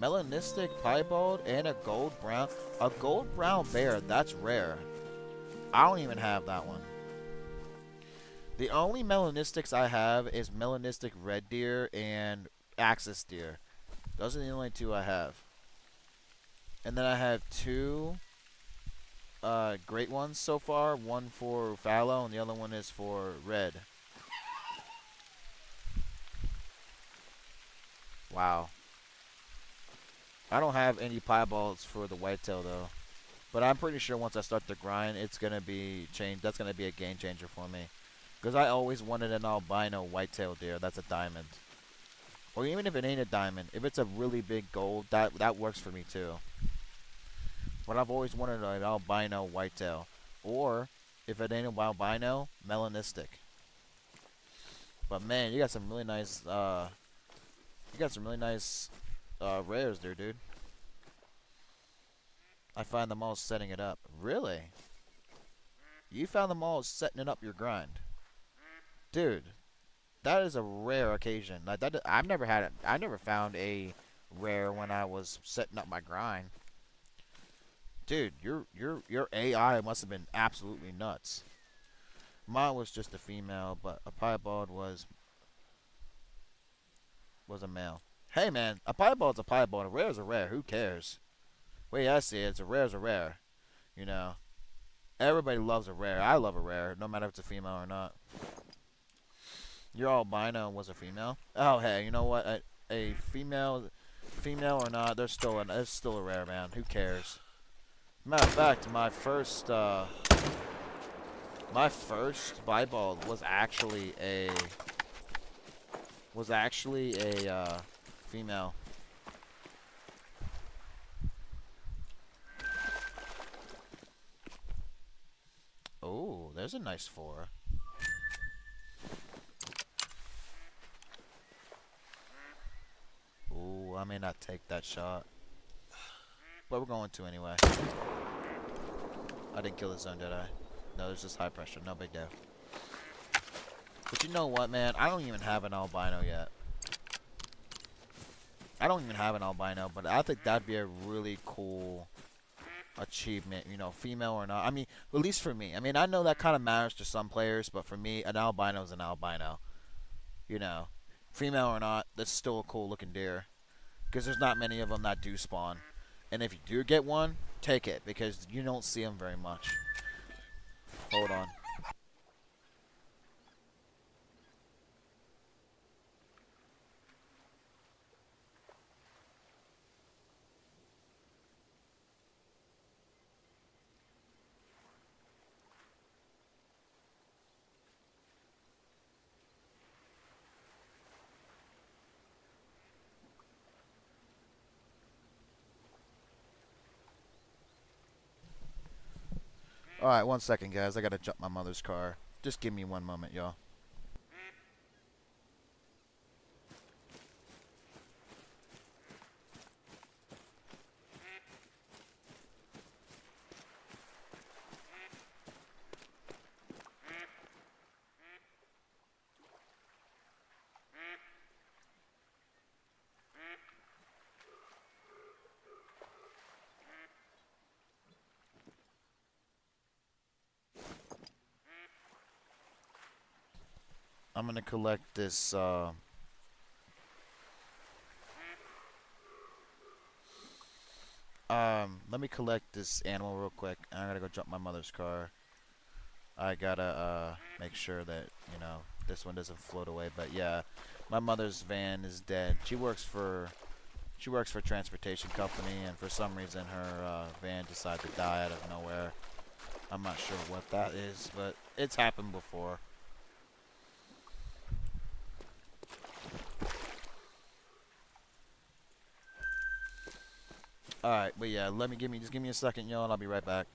Melanistic piebald and a gold brown. A gold brown bear, that's rare. I don't even have that one. The only melanistics I have is melanistic red deer and axis deer. Those are the only two I have. And then I have two great ones so far. One for fallow and the other one is for red. Wow. I don't have any piebalds for the whitetail though. But I'm pretty sure once I start the grind, it's gonna be changed. That's gonna be a game changer for me. Because I always wanted an albino whitetail deer. That's a diamond. Or even if it ain't a diamond, if it's a really big gold, that works for me too. But I've always wanted an albino whitetail. Or, if it ain't an albino, melanistic. But man, you got some really nice, rares there, dude. I find them all setting it up. Really? You found them all setting it up your grind. Dude, that is a rare occasion. Like that, I've never had it. I never found a rare when I was setting up my grind. Dude, your AI must have been absolutely nuts. Mine was just a female, but a piebald was a male. Hey man, a piebald's a piebald. A rare's a rare. Who cares? Wait, I see it. It's a rare's a rare. You know, everybody loves a rare. I love a rare, no matter if it's a female or not. Your albino was a female. Oh hey, you know what? A female or not, there's still a rare, man. Who cares? Matter of fact, my first piebald was actually a female. Oh, there's a nice 4. Ooh, I may not take that shot. But we're going to anyway. I didn't kill the zone, did I? No, there's just high pressure. No big deal. But you know what, man? I don't even have an albino yet. I don't even have an albino, but I think that'd be a really cool achievement, you know, female or not. I mean, at least for me. I mean, I know that kind of matters to some players, but for me, an albino is an albino. You know, female or not, that's still a cool looking deer. Because there's not many of them that do spawn. And if you do get one, take it, because you don't see them very much. Hold on. Alright, 1 second, guys. I gotta jump my mother's car. Just give me 1 moment, y'all. I'm gonna collect this, let me collect this animal real quick. I gotta go jump my mother's car. I gotta, make sure that, you know, this one doesn't float away. But yeah, my mother's van is dead. She works for a transportation company, and for some reason her, van decided to die out of nowhere. I'm not sure what that is, but it's happened before. Alright, but yeah, just give me a second, y'all, and I'll be right back.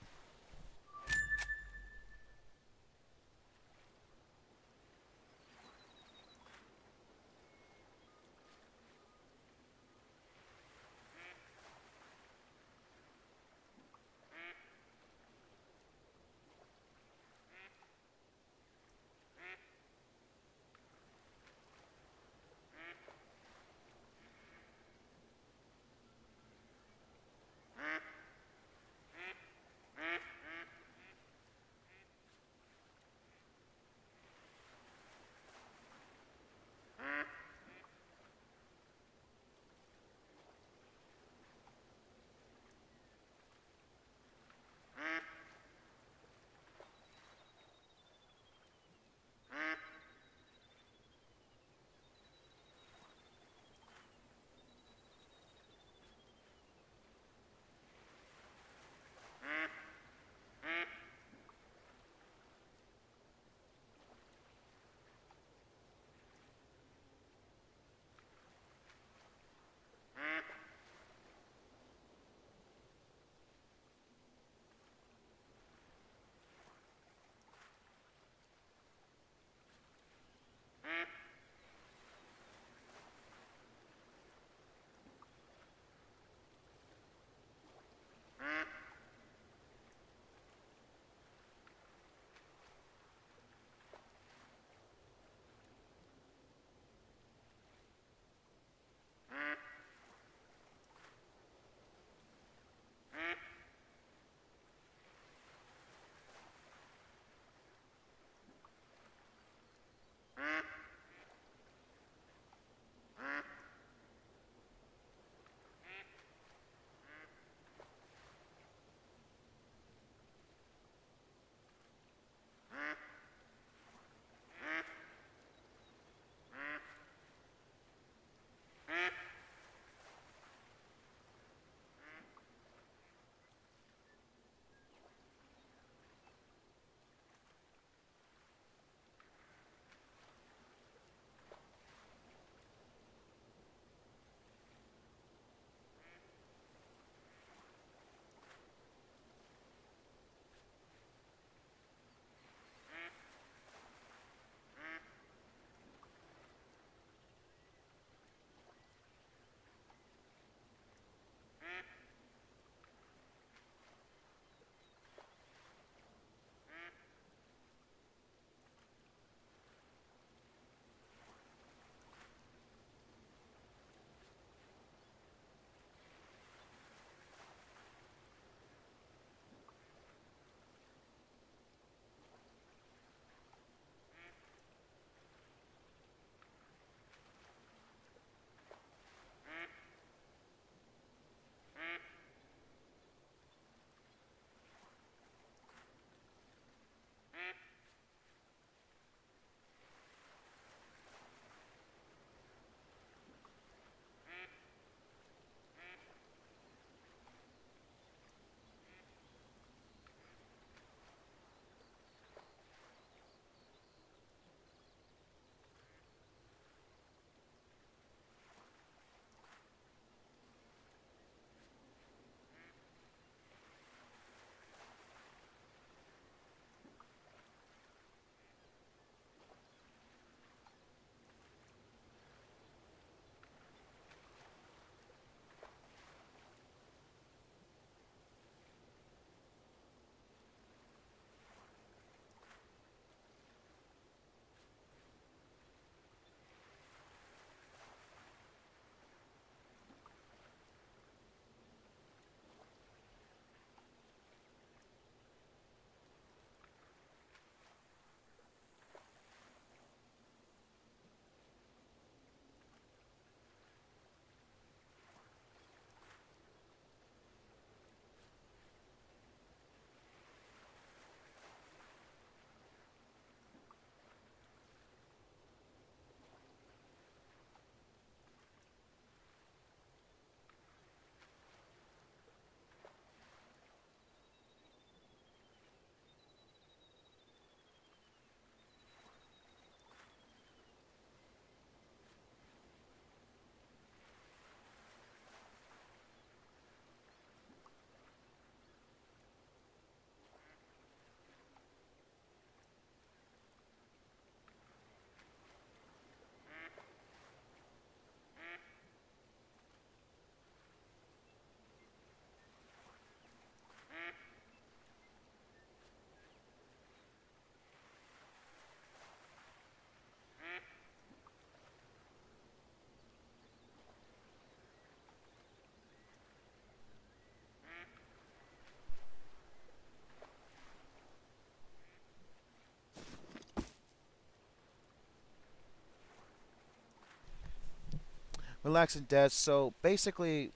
Relaxing desk. So basically,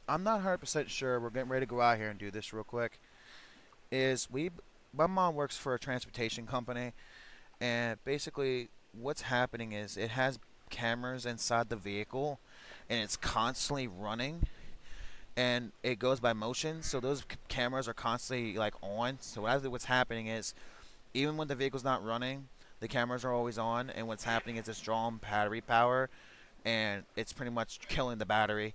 I'm not 100% sure. We're getting ready to go out here and do this real quick. Is we My mom works for a transportation company, and basically what's happening is it has cameras inside the vehicle, and it's constantly running, and it goes by motion. So those cameras are constantly like on. So what's happening is even when the vehicle's not running, the cameras are always on, and what's happening is it's drawing battery power, and it's pretty much killing the battery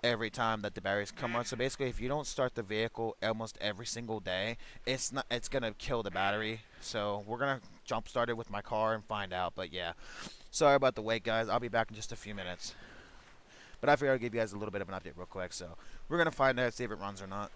every time that the batteries come on. So basically, if you don't start the vehicle almost every single day, it's gonna kill the battery. So we're gonna jump start it with my car and find out. But yeah, sorry about the wait, guys. I'll be back in just a few minutes. But I figured I'd give you guys a little bit of an update real quick. So we're gonna find out see if it runs or not.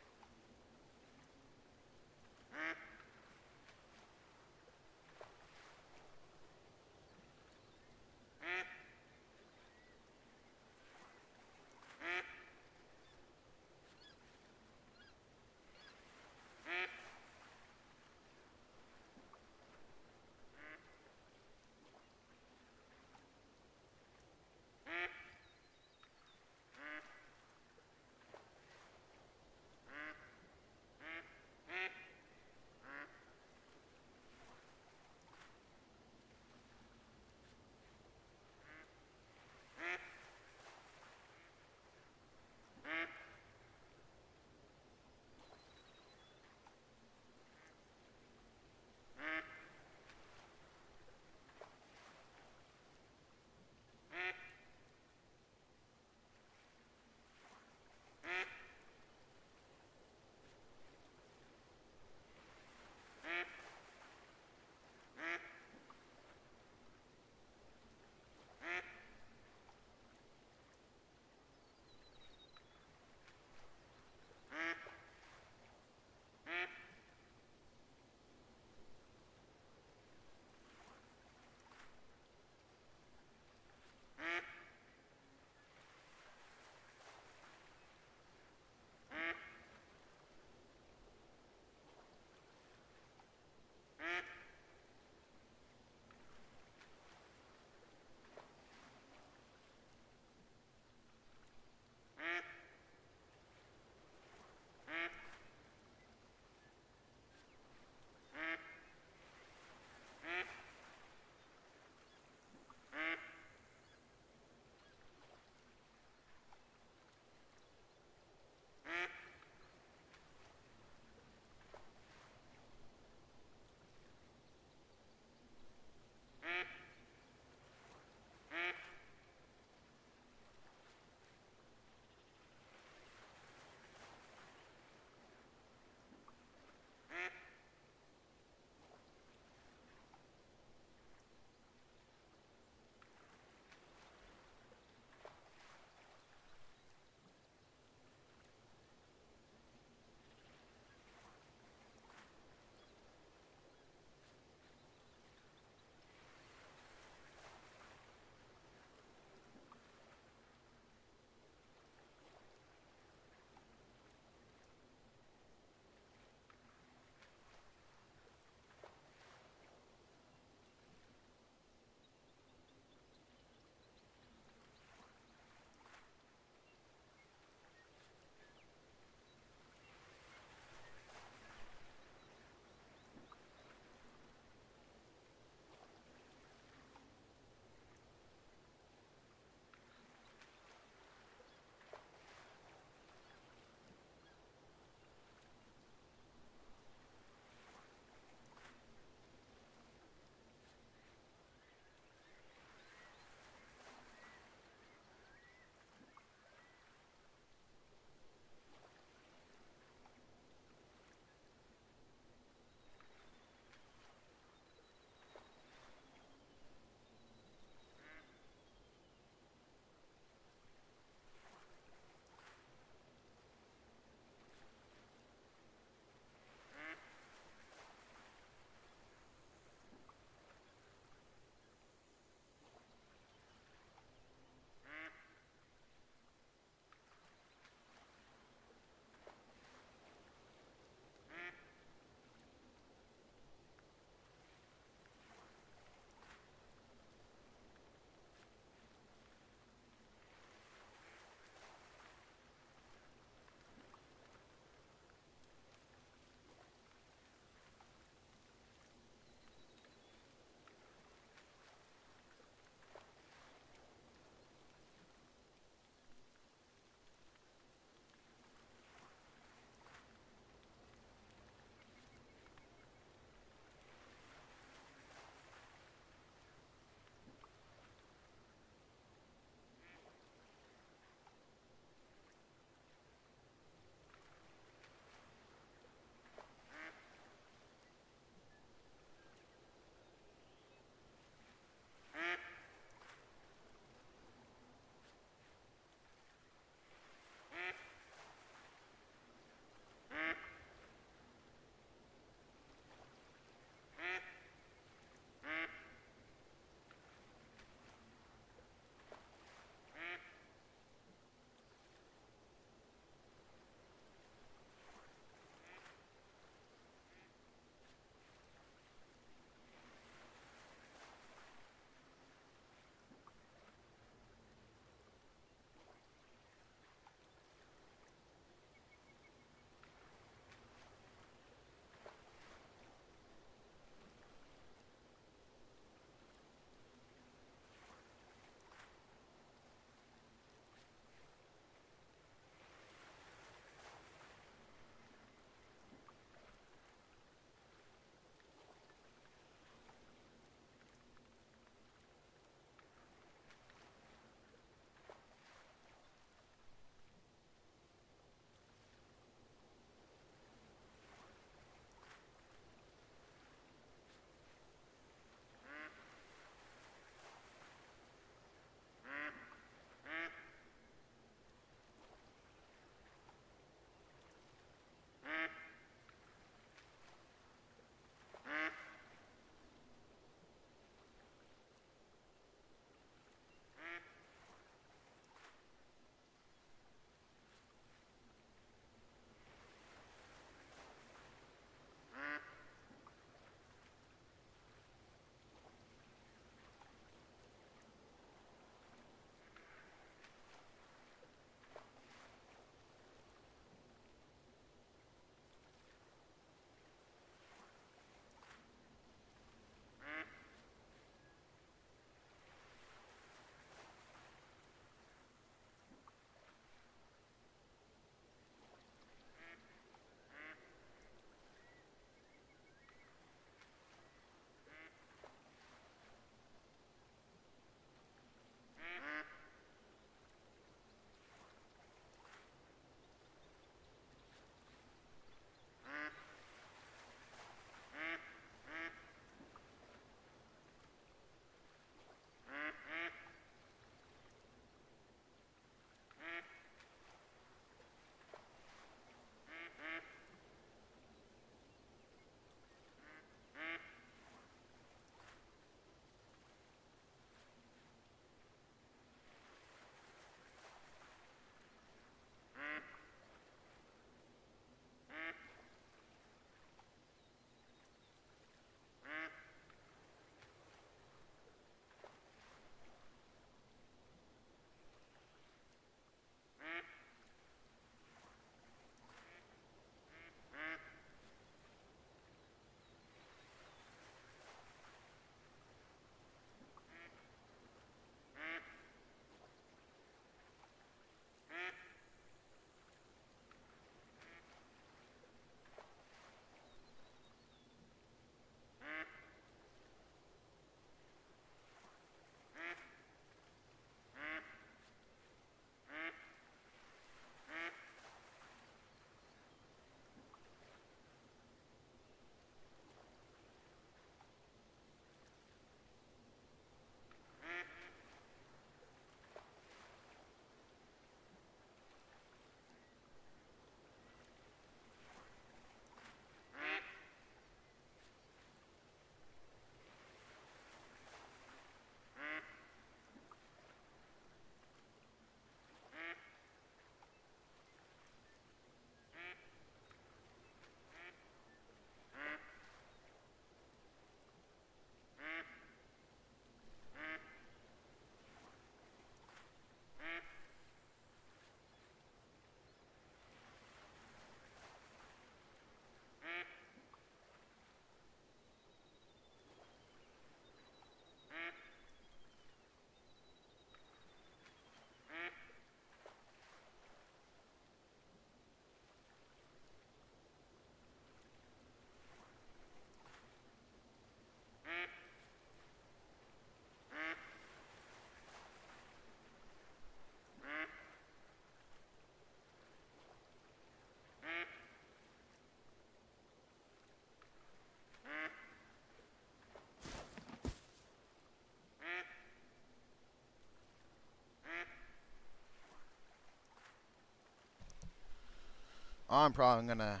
I'm probably gonna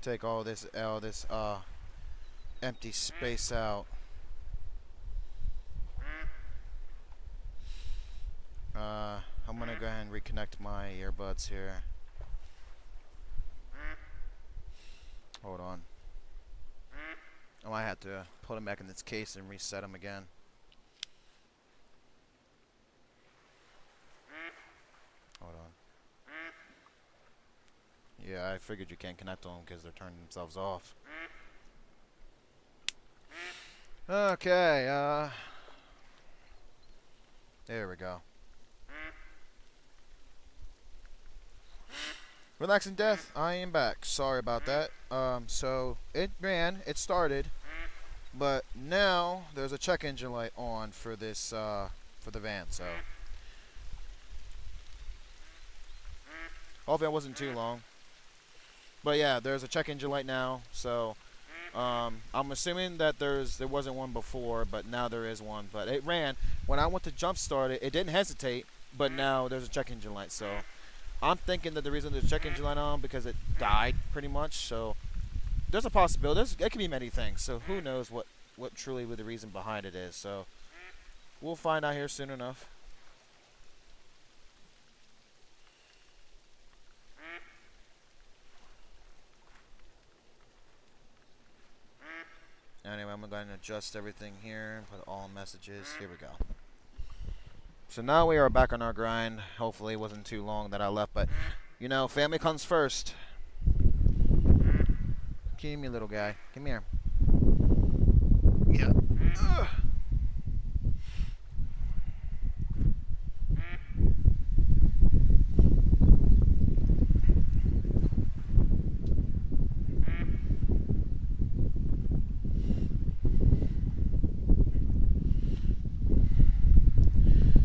take all this empty space out. I'm gonna go ahead and reconnect my earbuds here. Hold on. I might have to put them back in this case and reset them again. Hold on. Yeah, I figured you can't connect them because they're turning themselves off. Okay, there we go. Relaxing Death, I am back. Sorry about that. So it started, but now there's a check engine light on for this, for the van, so. Hopefully it wasn't too long. But yeah, there's a check engine light now, so I'm assuming that there wasn't one before, but now there is one. But it ran. When I went to jump start it, it didn't hesitate, but now there's a check engine light, so I'm thinking that the reason there's a check engine light on because it died pretty much, so there's a possibility. It could be many things, so who knows what truly the reason behind it is, so we'll find out here soon enough. Anyway, I'm going to adjust everything here and put all messages. Here we go. So now we are back on our grind. Hopefully it wasn't too long that I left, but you know, family comes first. Give me, little guy. Come here. Yeah. Ugh.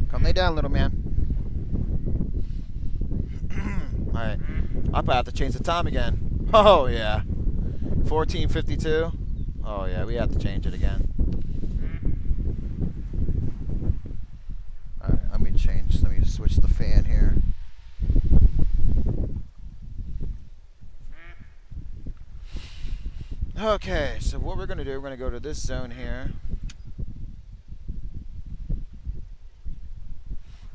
Come lay down, little man. Alright. I probably have to change the time again. Oh, yeah. 14:52. Oh, yeah, we have to change it again. Alright, let me switch the fan here. Okay, so what we're going to do, we're going to go to this zone here.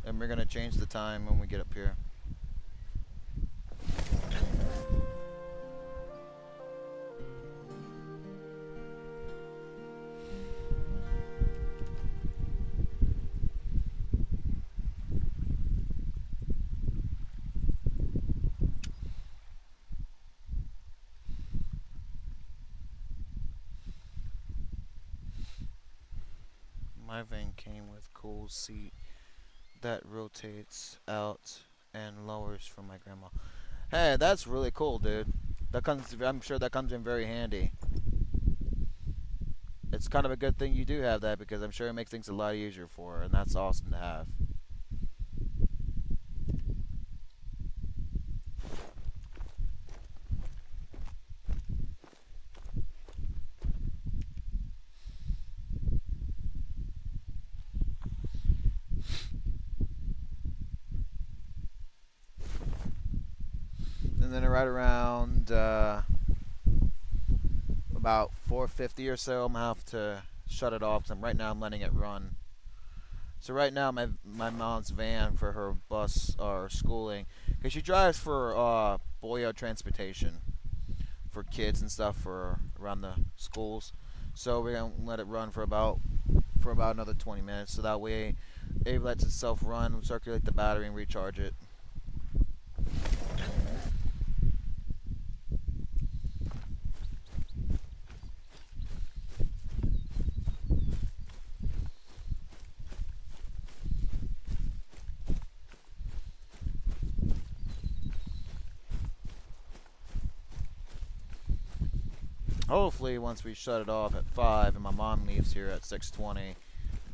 And we're going to change the time when we get up here. My van came with cool seat that rotates out and lowers for my grandma. Hey, that's really cool, dude. I'm sure that comes in very handy. It's kind of a good thing you do have that because I'm sure it makes things a lot easier for her, and that's awesome to have. And then right around about 4:50 or so, I'm gonna have to shut it off. Right now I'm letting it run. So right now my mom's van for her bus or schooling, because she drives for Boyo transportation for kids and stuff for around the schools. So we're gonna let it run for about another 20 minutes, so that way it lets itself run, circulate the battery, and recharge it. Hopefully, once we shut it off at 5 and my mom leaves here at 6:20,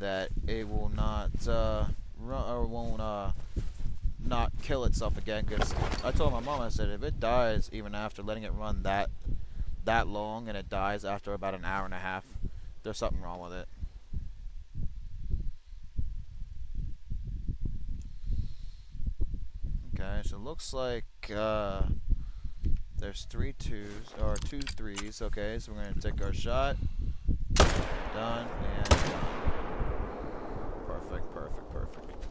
that it will not run or won't not kill itself again. Because I told my mom, I said, if it dies even after letting it run that long and it dies after about an hour and a half, there's something wrong with it. Okay, so it looks like There's 3 2s or 2 3s. Okay, so we're gonna take our shot. Done and done. Perfect, perfect, perfect.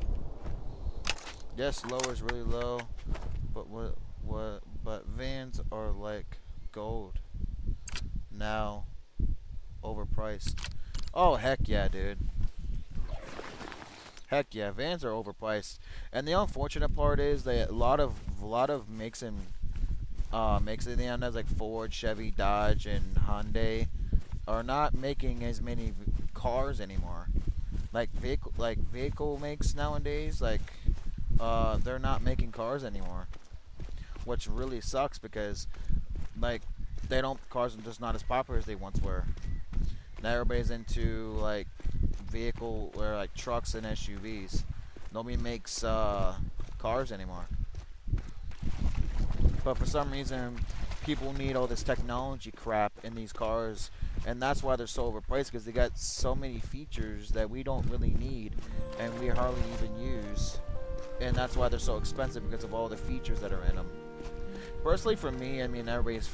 Yes, low is really low, but but vans are like gold now, overpriced. Oh heck yeah, dude. Heck yeah, vans are overpriced. And the unfortunate part is that a lot of makes it down as like Ford, Chevy, Dodge, and Hyundai are not making as many cars anymore. Like vehicle makes nowadays, they're not making cars anymore, which really sucks because like they don't cars are just not as popular as they once were. Now everybody's into like vehicle or like trucks and SUVs. Nobody makes cars anymore. But for some reason, people need all this technology crap in these cars, and that's why they're so overpriced because they got so many features that we don't really need, and we hardly even use, and that's why they're so expensive because of all the features that are in them. Personally, for me, I mean, everybody's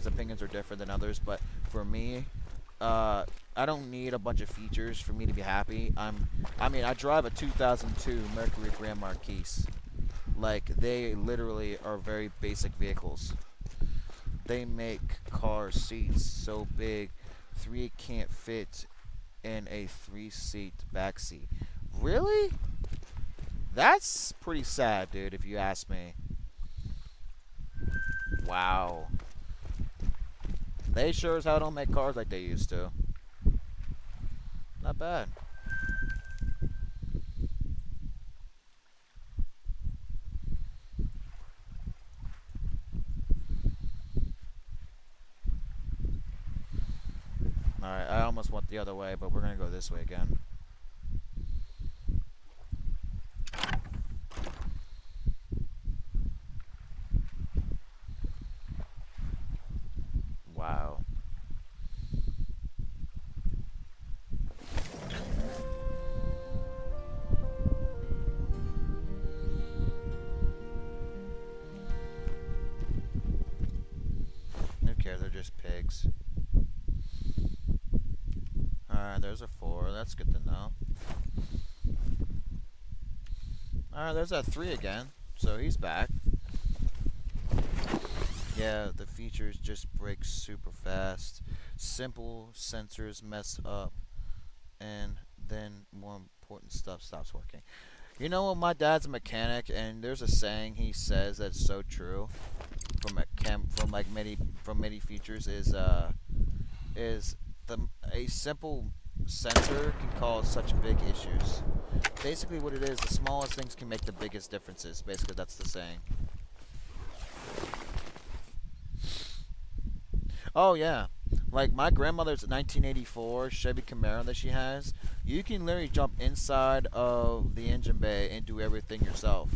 opinions are different than others, but for me, I don't need a bunch of features for me to be happy. I drive a 2002 Mercury Grand Marquis. Like, they literally are very basic vehicles. They make car seats so big, three can't fit in a 3-seat back seat. Really? That's pretty sad, dude, if you ask me. Wow. They sure as hell don't make cars like they used to. Not bad. Alright, I almost went the other way, but we're gonna go this way again. Wow. Who cares? They're just pigs. Alright, there's a 4. That's good to know. Alright, there's that 3 again. So he's back. Yeah, the features just break super fast. Simple sensors mess up, and then more important stuff stops working. You know what? My dad's a mechanic, and there's a saying he says that's so true. From many features is a simple sensor can cause such big issues. Basically, what it is, the smallest things can make the biggest differences. Basically, that's the saying. Oh yeah, like my grandmother's 1984 Chevy Camaro that she has. You can literally jump inside of the engine bay and do everything yourself.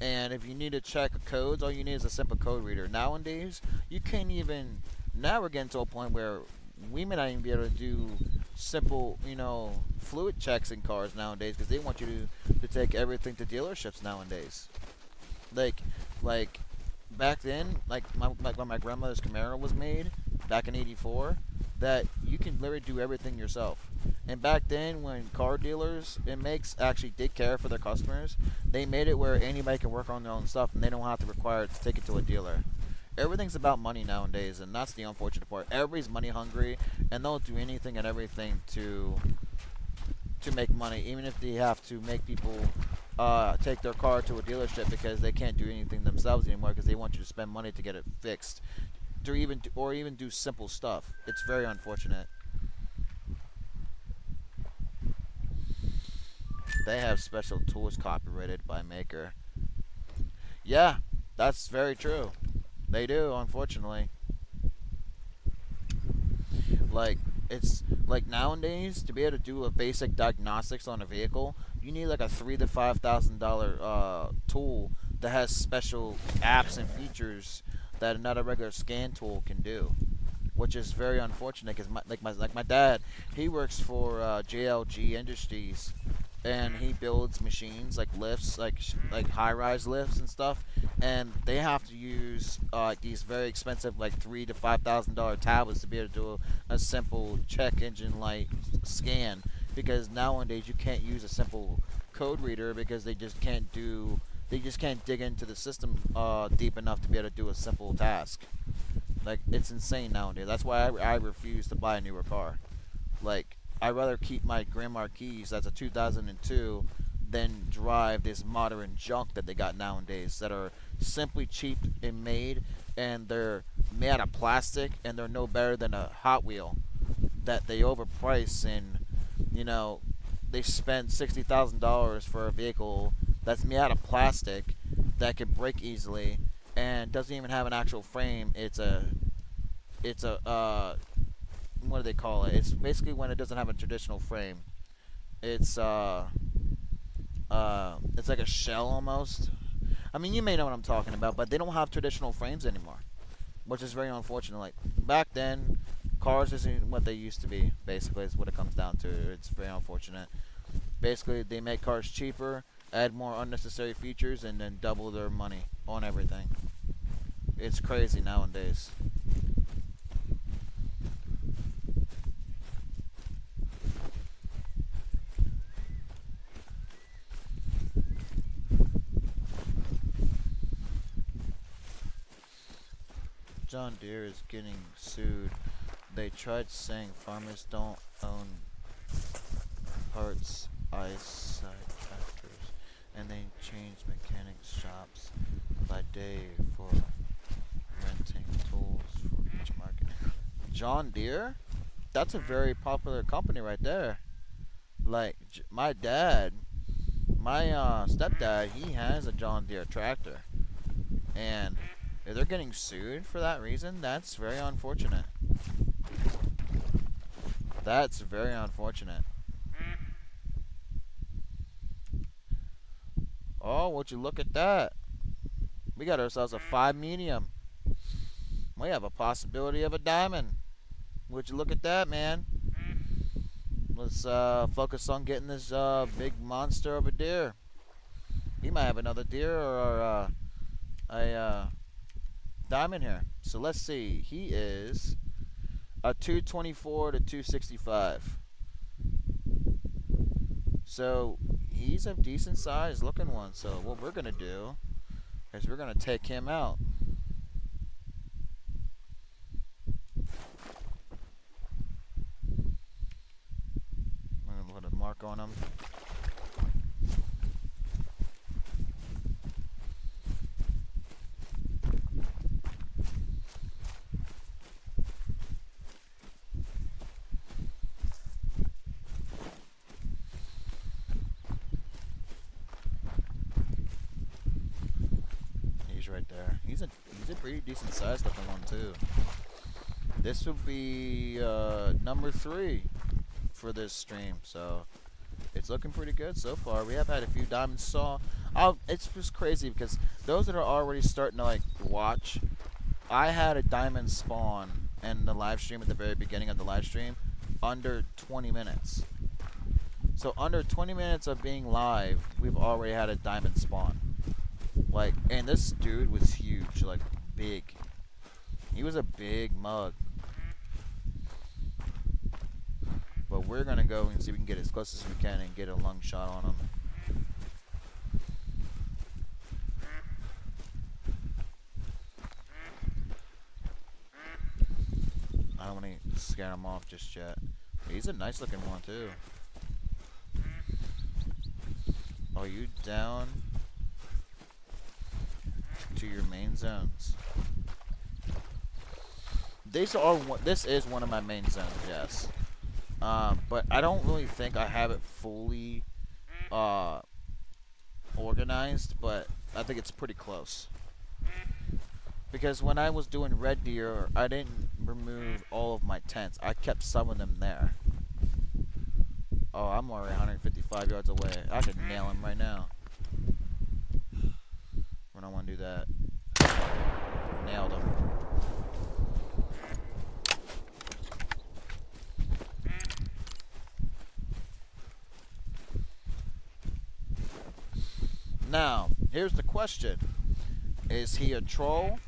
And if you need to check codes, all you need is a simple code reader. Nowadays, you can't even. Now we're getting to a point where we may not even be able to do simple, fluid checks in cars nowadays because they want you to take everything to dealerships nowadays. Like, like back then, like when my grandmother's Camaro was made back in '84, that you can literally do everything yourself. And back then, when car dealers and makes actually did care for their customers, they made it where anybody can work on their own stuff and they don't have to require to take it to a dealer. Everything's about money nowadays, and that's the unfortunate part. Everybody's money hungry, and they'll do anything and everything to make money, even if they have to make people take their car to a dealership because they can't do anything themselves anymore because they want you to spend money to get it fixed, or even do simple stuff. It's very unfortunate. They have special tools copyrighted by Maker. Yeah, that's very true. They do, unfortunately. Like, it's like nowadays to be able to do a basic diagnostics on a vehicle, you need like a $3,000 to $5,000 tool that has special apps and features that not a regular scan tool can do, which is very unfortunate because my dad, he works for JLG Industries, and he builds machines like lifts, like high-rise lifts and stuff, and they have to use these very expensive like $3,000 to $5,000 tablets to be able to do a simple check engine light scan, because nowadays you can't use a simple code reader because they just can't dig into the system deep enough to be able to do a simple task. Like, it's insane nowadays. That's why I refuse to buy a newer car. Like, I'd rather keep my Grand Marquis that's a 2002 than drive this modern junk that they got nowadays that are simply cheap and made, and they're made out of plastic, and they're no better than a Hot Wheel that they overprice, and you know they spend $60,000 for a vehicle that's made out of plastic that can break easily and doesn't even have an actual frame. It's a what do they call it? It's basically when it doesn't have a traditional frame. It's it's like a shell almost. I mean, you may know what I'm talking about, but they don't have traditional frames anymore, which is very unfortunate. Like back then, cars isn't what they used to be. Basically, is what it comes down to. It's very unfortunate. Basically, they make cars cheaper, add more unnecessary features, and then double their money on everything. It's crazy nowadays. John Deere is getting sued. They tried saying farmers don't own parts eyesight tractors, and they changed mechanics shops by day for renting tools for each market. John Deere? That's a very popular company right there. Like my dad, my stepdad, he has a John Deere tractor, and if they're getting sued for that reason, that's very unfortunate. That's very unfortunate. Oh, would you look at that? We got ourselves a 5 medium. We have a possibility of a diamond. Would you look at that, man? Let's focus on getting this big monster of a deer. He might have another deer or a diamond here. So let's see. He is a 224 to 265. So he's a decent sized looking one. So what we're gonna do is we're gonna take him out. I'm gonna put a mark on him. Right there. He's a pretty decent sized looking one too. This will be number 3 for this stream, so it's looking pretty good so far. We have had a few diamonds saw. It's just crazy because those that are already starting to like watch, I had a diamond spawn in the live stream at the very beginning of the live stream under 20 minutes. So under 20 minutes of being live, we've already had a diamond spawn. Like, and this dude was huge, like big. He was a big mug. But we're gonna go and see if we can get as close as we can and get a lung shot on him. I don't want to scare him off just yet. But he's a nice looking one too. Are you down to your main zones? This is one of my main zones, yes. But I don't really think I have it fully organized, but I think it's pretty close. Because when I was doing Red Deer, I didn't remove all of my tents. I kept some of them there. Oh, I'm already 155 yards away. I could nail him right now. I don't want to do that. Nailed him. Now, here's the question. Is he a troll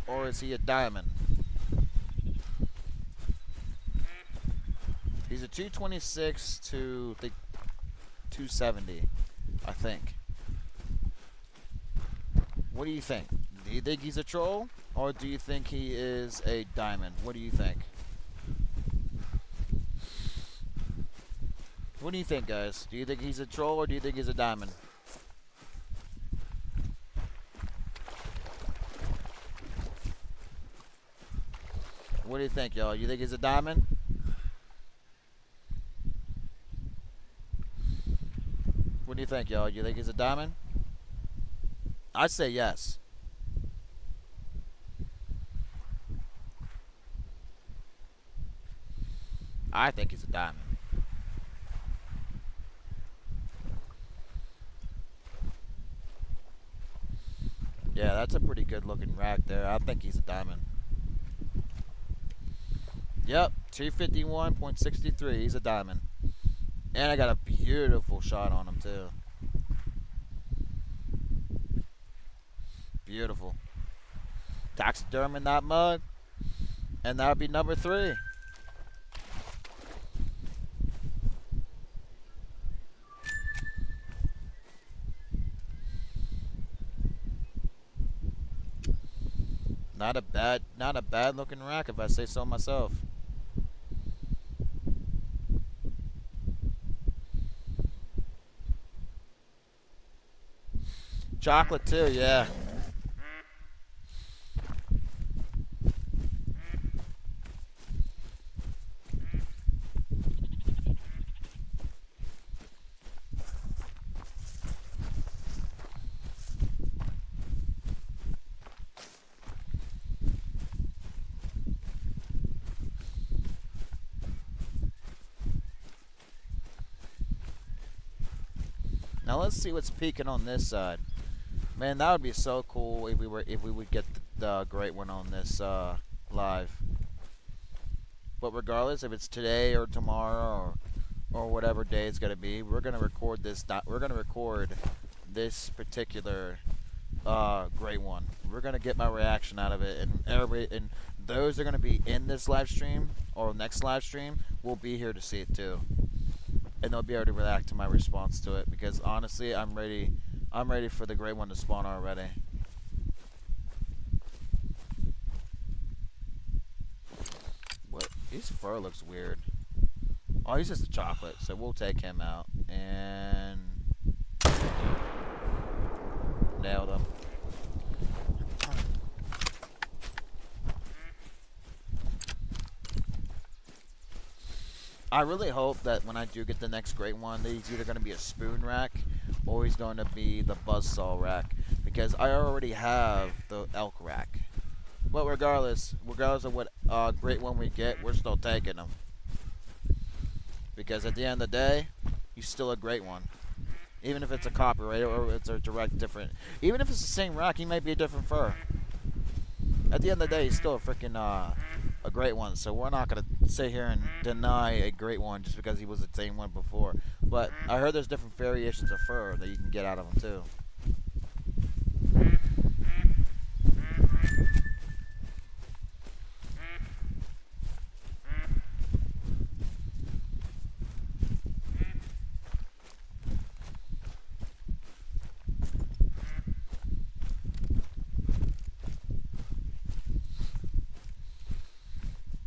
or is he a diamond? He's a 226 to 270, I think. What do you think? Do you think he's a troll or do you think he is a diamond? What do you think? What do you think, guys? Do you think he's a troll or do you think he's a diamond? What do you think, y'all? You think he's a diamond? What do you think, y'all? You think he's a diamond? I say yes. I think he's a diamond. Yeah, that's a pretty good looking rack there. I think he's a diamond. Yep, 251.63. He's a diamond. And I got a beautiful shot on him, too. Beautiful. Taxiderm in that mug. And that would be number 3. Not a bad looking rack if I say so myself. Chocolate too, yeah. Now let's see what's peeking on this side. Man, that would be so cool if we would get the great one on this live. But regardless, if it's today or tomorrow or whatever day it's gonna be, we're gonna record this. We're gonna record this particular great one. We're gonna get my reaction out of it, and everybody and those are gonna be in this live stream or next live stream will be here to see it too, and they'll be able to react to my response to it because honestly, I'm ready. I'm ready for the great one to spawn already. What? His fur looks weird. Oh, he's just a chocolate, so we'll take him out. And nailed him. I really hope that when I do get the next great one, that he's either going to be a spoon rack or he's going to be the buzzsaw rack, because I already have the elk rack. But regardless of what great one we get, we're still taking him, because at the end of the day, he's still a great one. Even if it's a copyright or it's a direct different, even if it's the same rack, he might be a different fur. At the end of the day, he's still a freaking a great one. So we're not gonna sit here and deny a great one just because he was the same one before. But I heard there's different variations of fur that you can get out of him too.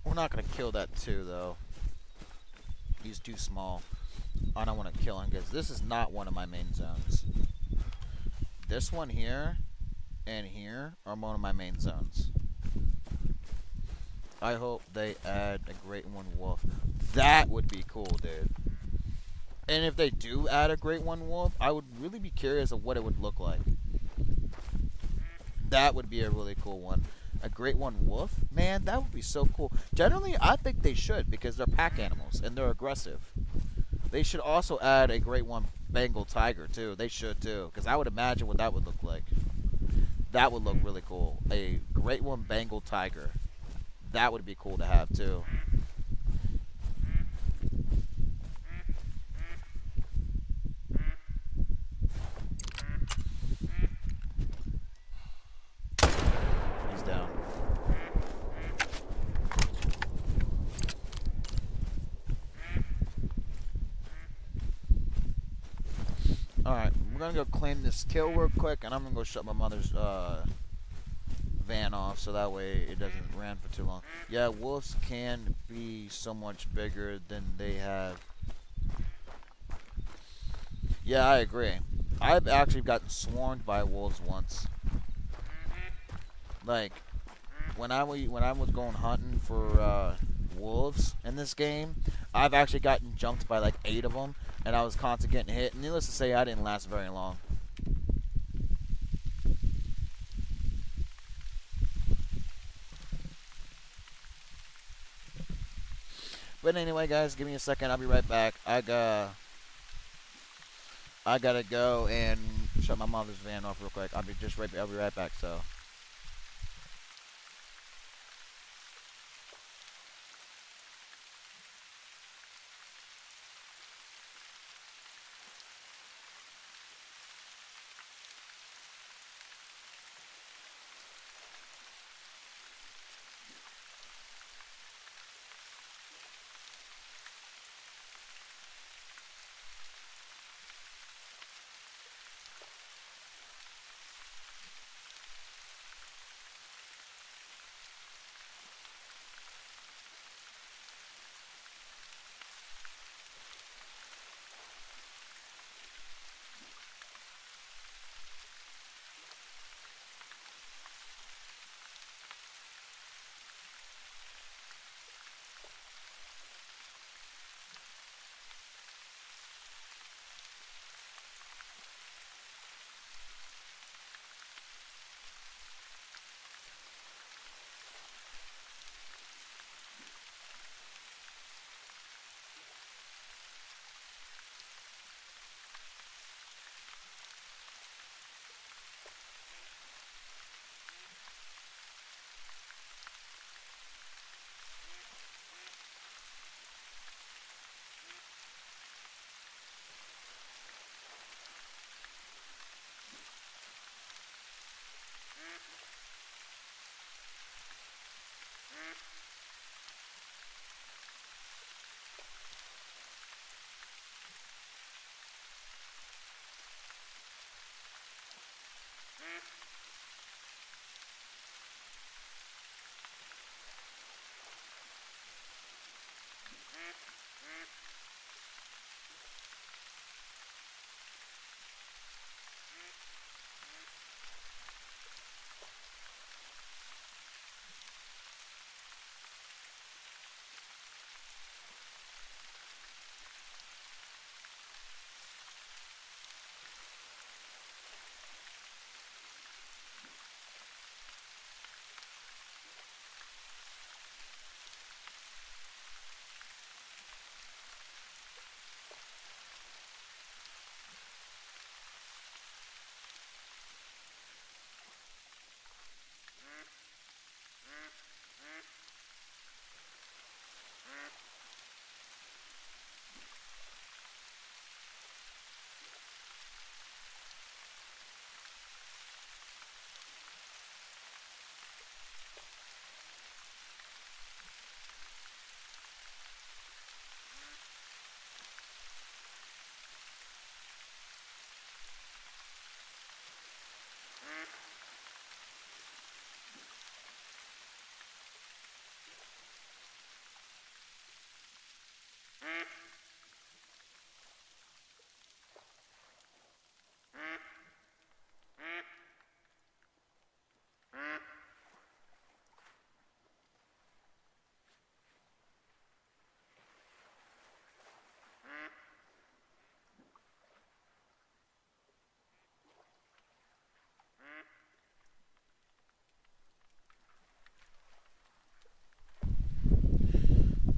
We're not gonna kill that too, though. He's too small. I don't want to kill him because this is not one of my main zones. This one here and here are one of my main zones. I hope they add a great one wolf. That would be cool, dude. And if they do add a great one wolf, I would really be curious of what it would look like. That would be a really cool one. A great one wolf? Man, that would be so cool. Generally, I think they should because they're pack animals and they're aggressive. They should also add a great one Bengal tiger too. They should too, because I would imagine what that would look like. That would look really cool. A great one Bengal tiger. That would be cool to have too. we're gonna go claim this kill real quick, and I'm gonna go shut my mother's van off so that way it doesn't ran for too long. Yeah, wolves can be so much bigger than they have. Yeah, I agree. I've actually gotten swarmed by wolves once. Like when I was going hunting for wolves in this game, I've actually gotten jumped by like 8 of them, and I was constantly getting hit. And needless to say, I didn't last very long. But anyway, guys, give me a second. I'll be right back. I gotta go and shut my mother's van off real quick. I'll be right back. So.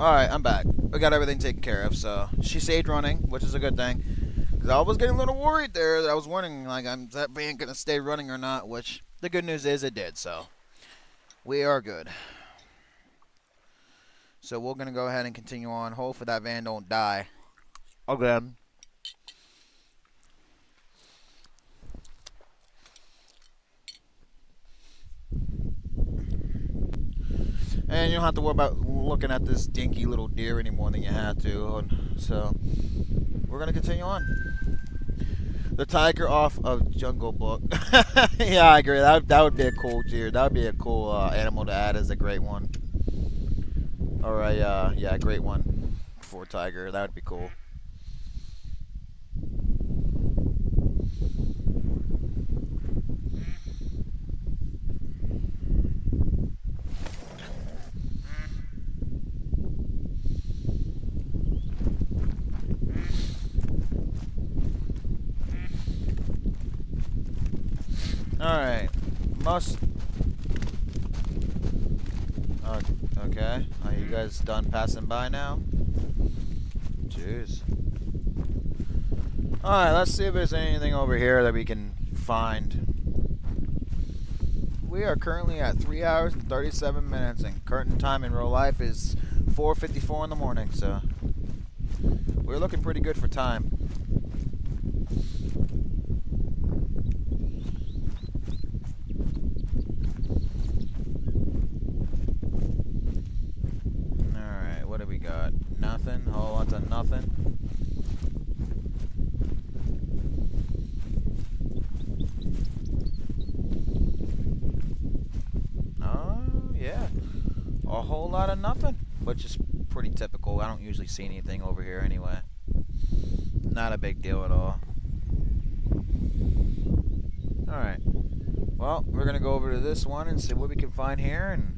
Alright, I'm back. We got everything taken care of, so she stayed running, which is a good thing. Because I was getting a little worried there. I was wondering, like, is that van going to stay running or not? Which, the good news is it did, so we are good. So we're going to go ahead and continue on. Hopefully that van don't die. Again. And you don't have to worry about looking at this dinky little deer any more than you had to. So, we're going to continue on. The tiger off of Jungle Book. Yeah, I agree. That would be a cool deer. That would be a cool animal to add as a great one. Or a yeah, great one for tiger. That would be cool. All right, must. Uh, okay, are you guys done passing by now? Jeez. All right, let's see if there's anything over here that we can find. We are currently at 3 hours and 37 minutes, and current time in real life is 4:54 in the morning. So we're looking pretty good for time. Alright, what do we got? Nothing? Whole lot of nothing? Oh, yeah. A whole lot of nothing. Which is pretty typical. I don't usually see anything over here anyway. Not a big deal at all. Alright. Well, we're going to go over to this one and see what we can find here. And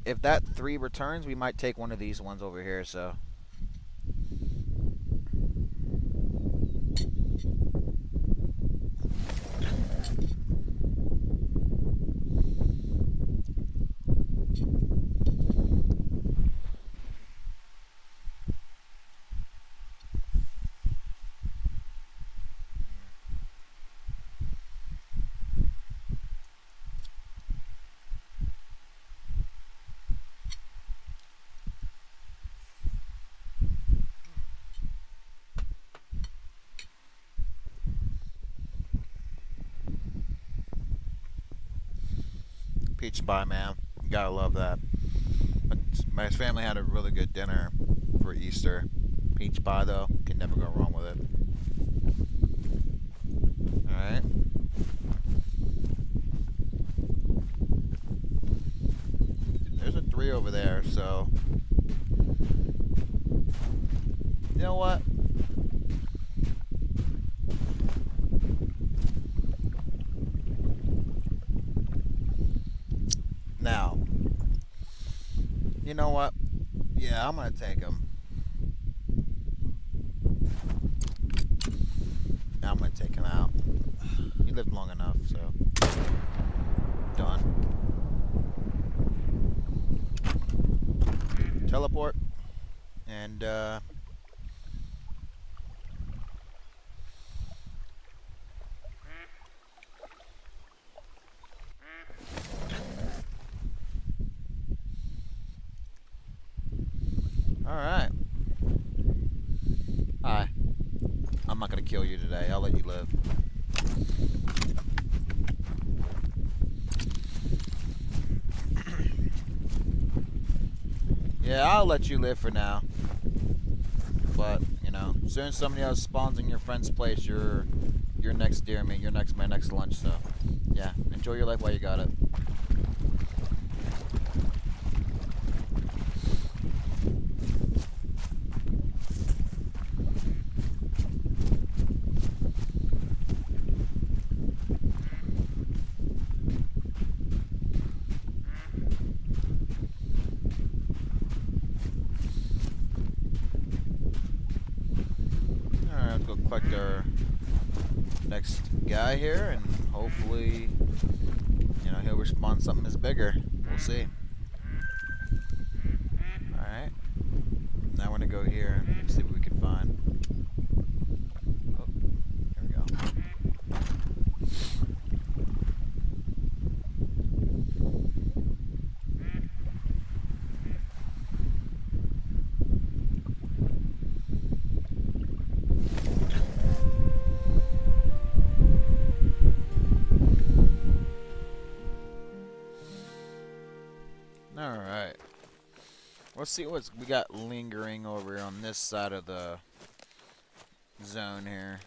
if that 3 returns, we might take one of these ones over here, so. Peach pie, man. You gotta love that. But my family had a really good dinner for Easter. Peach pie, though, can never go wrong with it. Alright. There's a 3 over there, so. You know what? Now, you know what? Yeah, I'm gonna take him. I'm gonna take him out. He lived long enough, so done. Teleport and all right. Hi. I'm not gonna kill you today. I'll let you live. Yeah, I'll let you live for now. But you know, as soon as somebody else spawns in your friend's place, you're next deer meat. You're next my next lunch. So yeah, enjoy your life while you got it. Alright, let's go collect our next guy here, and hopefully, you know, he'll respond something is bigger. We'll see. Alright. Now we're gonna go here and see what we can find. Oh, here we go. Alright. Let's see what we got lingering over on this side of the zone here.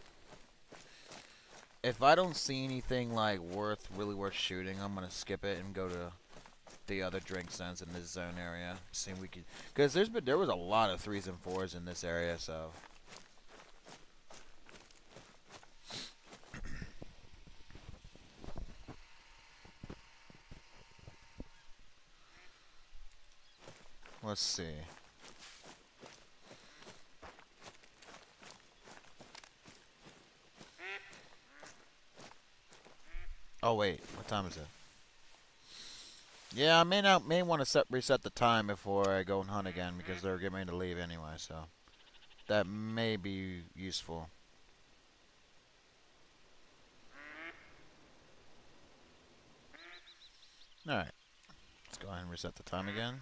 If I don't see anything like really worth shooting, I'm gonna skip it and go to the other drink zones in this zone area. See if we could, because there was a lot of 3s and 4s in this area, so. Let's see. Oh wait, what time is it? Yeah, I may want to reset the time before I go and hunt again because they're getting ready to leave anyway. So that may be useful. All right, let's go ahead and reset the time again.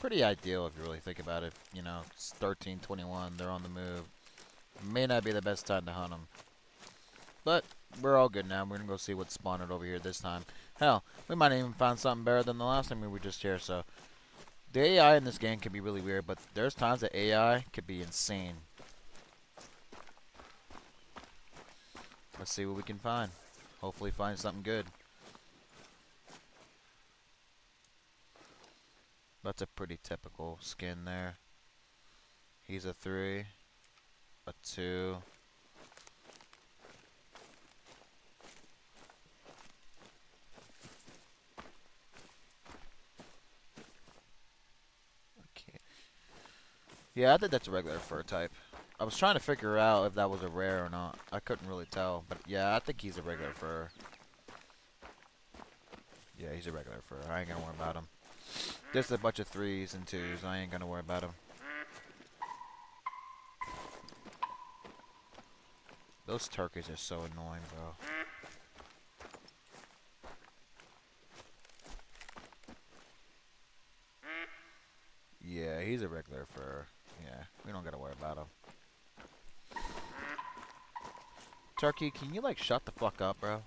Pretty ideal if you really think about it. You know, it's 13:21. They're on the move. May not be the best time to hunt them, but we're all good now. We're gonna go see what's spawned over here this time. Hell, we might even find something better than the last time we were just here. So the AI in this game can be really weird, but there's times that AI could be insane. Let's see what we can find. Hopefully find something good. That's a pretty typical skin there. He's a 3, a 2. Okay. Yeah, I think that's a regular fur type. I was trying to figure out if that was a rare or not. I couldn't really tell, but yeah, I think he's a regular fur. Yeah, he's a regular fur. I ain't gonna worry about him. Just a bunch of 3s and 2s. I ain't gonna worry about him. Those turkeys are so annoying, bro. Yeah, he's a regular fur. Yeah, we don't gotta worry about him. Turkey, can you like shut the fuck up, bro?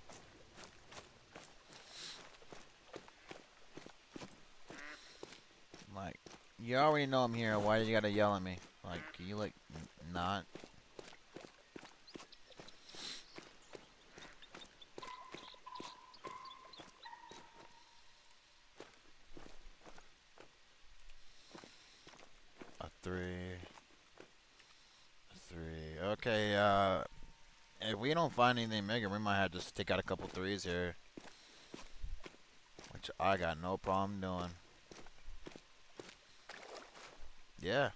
Like, you already know I'm here. Why do you gotta yell at me? Like, can you like not? A 3. A 3. Okay, if we don't find anything bigger, we might have to just take out a couple 3s here. Which I got no problem doing. Yeah.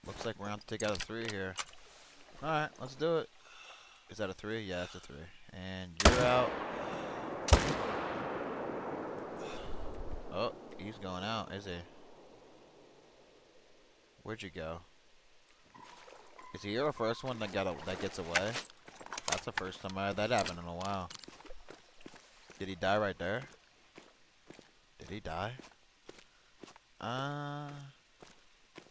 Looks like we're gonna have to take out a 3 here. Alright, let's do it. Is that a 3? Yeah, that's a 3. And you're out. Oh, he's going out, is he? Where'd you go? Is he the first one that gets away? That's the first time I had that happen in a while. Did he die right there? Did he die?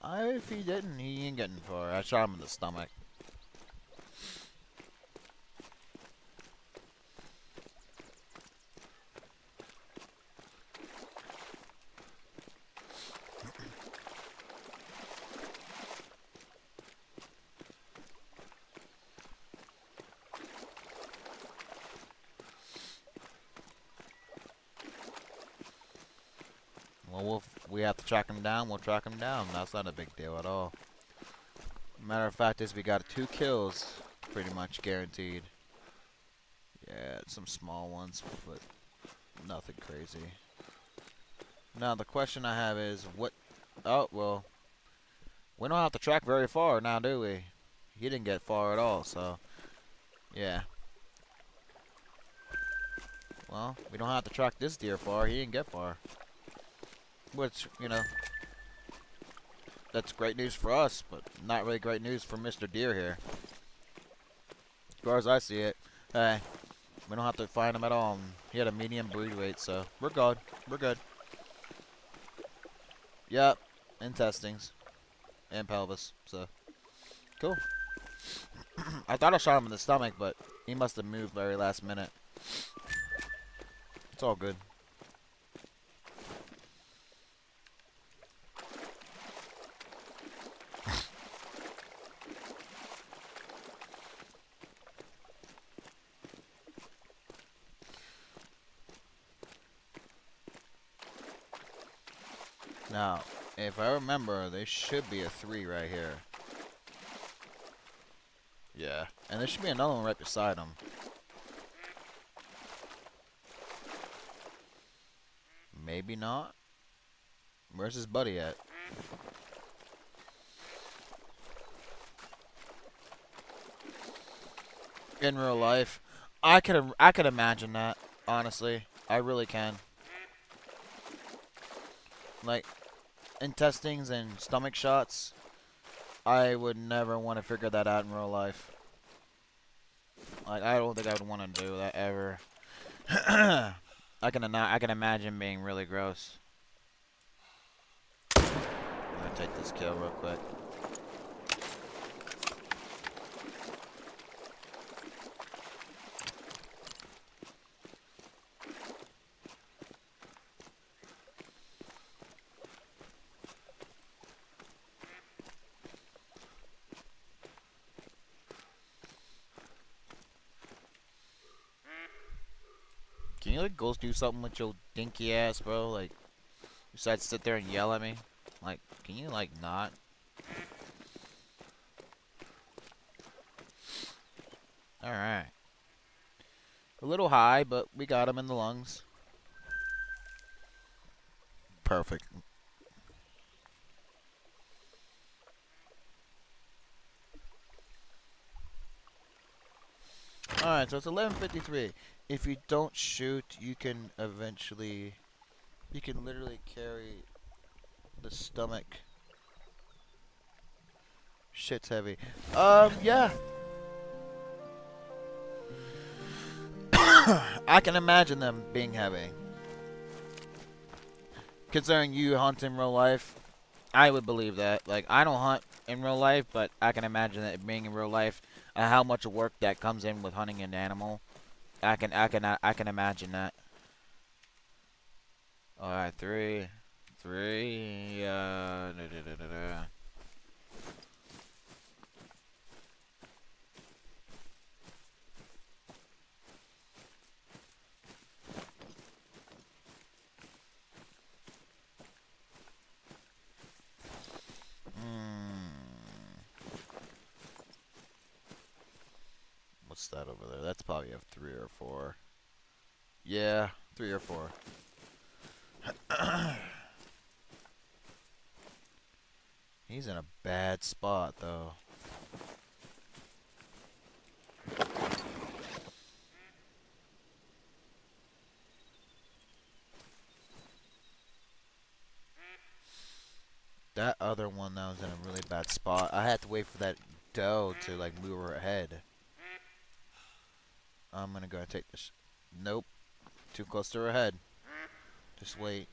If he didn't, he ain't getting far. I shot him in the stomach. Well, we have to track him down. We'll track him down. That's not a big deal at all. Matter of fact is we got 2 kills, pretty much guaranteed. Yeah, some small ones, but nothing crazy. Now the question I have is what? Oh well, we don't have to track very far now, do we? He didn't get far at all, so yeah. Well, we don't have to track this deer far. He didn't get far. Which, you know, that's great news for us, but not really great news for Mr. Deer here. As far as I see it, hey, we don't have to find him at all. He had a medium breed weight, so we're good. We're good. Yep, intestines and pelvis, so cool. I thought I shot him in the stomach, but he must have moved very last minute. It's all good. Now, if I remember, there should be a 3 right here. Yeah, and there should be another one right beside him. Maybe not. Where's his buddy at? In real life, I could imagine that. Honestly, I really can. Like intestines and stomach shots, I would never want to figure that out in real life. Like I don't think I would want to do that ever. I can imagine being really gross. I'm gonna take this kill real quick. Can you like go do something with your dinky ass, bro? Like, besides sit there and yell at me? Like, can you like not? All right. A little high, but we got him in the lungs. Perfect. Alright, so it's 11:53. If you don't shoot, you can eventually... You can literally carry the stomach. Shit's heavy. Yeah. I can imagine them being heavy. Considering you hunt in real life, I would believe that. Like, I don't hunt in real life, but I can imagine that being in real life, how much work that comes in with hunting an animal. I can imagine that. All right, three. Da, da, da, da, da. What's that over there? That's probably a 3 or 4. Yeah, 3 or 4. He's in a bad spot, though. That other one that was in a really bad spot. I had to wait for that doe to like move her head. I'm gonna go and take this. Nope. Too close to her head. Just wait.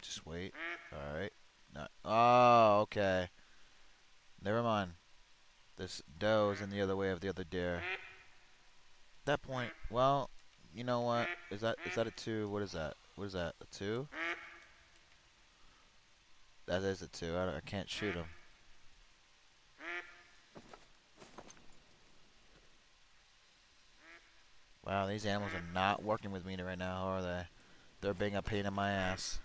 Just wait. Alright. Not. Oh, okay. Never mind. This doe is in the other way of the other deer. At that point, well, you know what? Is that a 2? What is that? What is that? A 2? That is a 2. I can't shoot him. Wow, these animals are not working with me right now, are they? They're being a pain in my ass.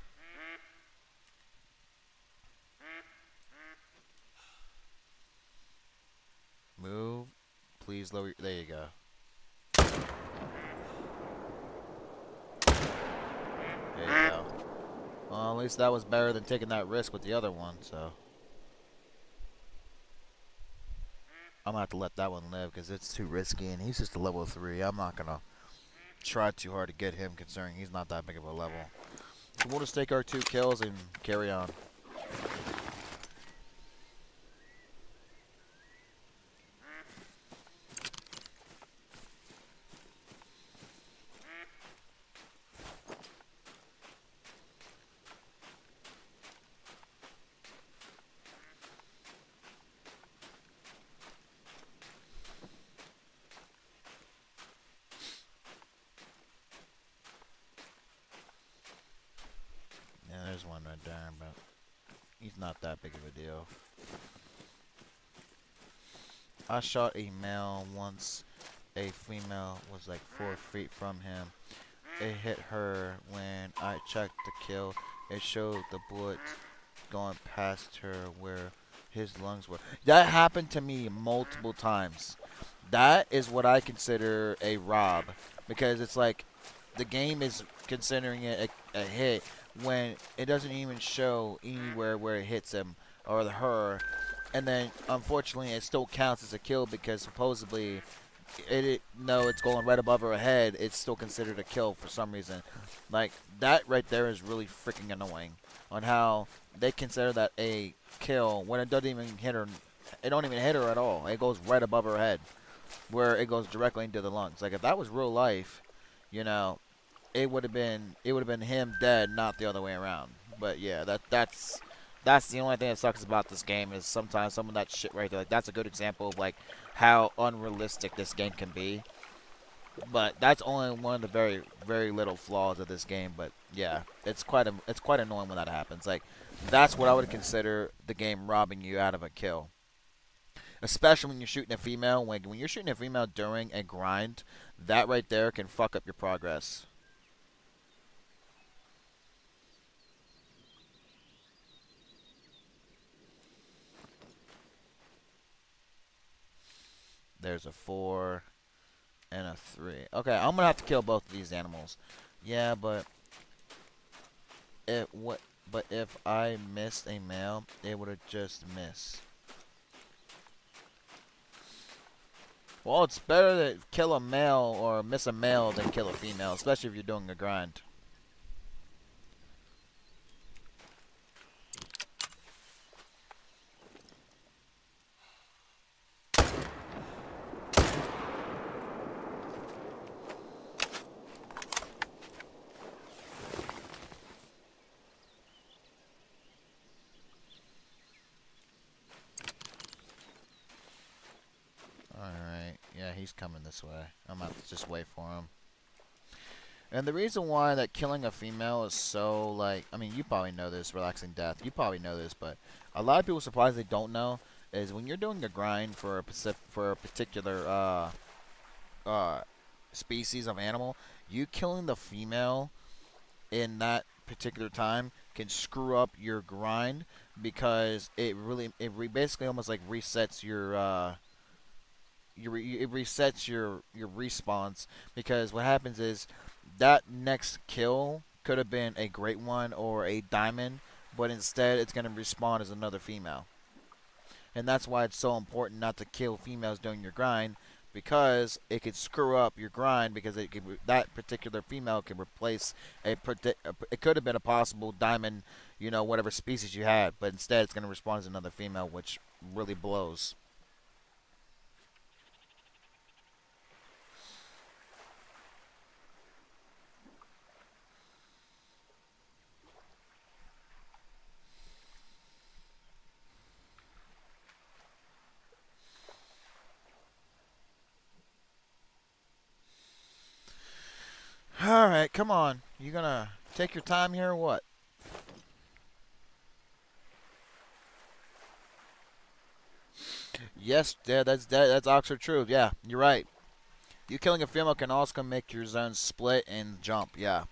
Move. Please lower. There you go. There you go. Well, at least that was better than taking that risk with the other one, so. I'm gonna have to let that one live because it's too risky and he's just a level 3. I'm not gonna try too hard to get him considering he's not that big of a level. So we'll just take our 2 kills and carry on. Yeah, there's one right there, but he's not that big of a deal. I shot a male once. A female was like 4 feet from him. It hit her when I checked the kill. it showed the bullet going past her where his lungs were. That happened to me multiple times. That is what I consider a rob because it's like the game is considering it a hit when it doesn't even show anywhere where it hits him or her, and then unfortunately it still counts as a kill because supposedly no, it's going right above her head. It's still considered a kill for some reason. Like that right there is really freaking annoying on how they consider that a kill when it doesn't even hit her. It don't even hit her at all. It goes right above her head, where it goes directly into the lungs. Like if that was real life, you know, it would have been him dead, not the other way around. But yeah, that's the only thing that sucks about this game is sometimes some of that shit right there. Like that's a good example of like how unrealistic this game can be. But that's only one of the very very little flaws of this game. But yeah, it's quite annoying when that happens. Like that's what I would consider the game robbing you out of a kill. Especially when you're shooting a female. When you're shooting a female during a grind, that right there can fuck up your progress. There's a 4 and a 3. Okay, I'm gonna have to kill both of these animals. Yeah, but it what? But if I missed a male, it would have just missed. Well, it's better to kill a male or miss a male than kill a female, especially if you're doing a grind. Alright, yeah, he's coming this way. I'm gonna have to just wait for him. And the reason why that killing a female is so, like, I mean, you probably know this, relaxing death. You probably know this, but a lot of people surprised they don't know is when you're doing a grind for for a particular uh, species of animal, you killing the female in that particular time can screw up your grind because basically almost like resets it resets your response because what happens is that next kill could have been a great one or a diamond, but instead it's going to respawn as another female. And that's why it's so important not to kill females during your grind because it could screw up your grind because that particular female can replace it could have been a possible diamond, whatever species you had, but instead it's going to respawn as another female, which really blows. All right, come on. You gonna take your time here or what? Yes, yeah, that's Oxford truth. Yeah, you're right. You killing a female can also make your zone split and jump. Yeah,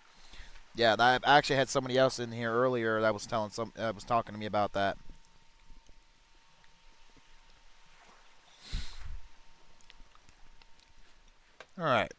yeah. I actually had somebody else in here earlier that was talking to me about that. All right.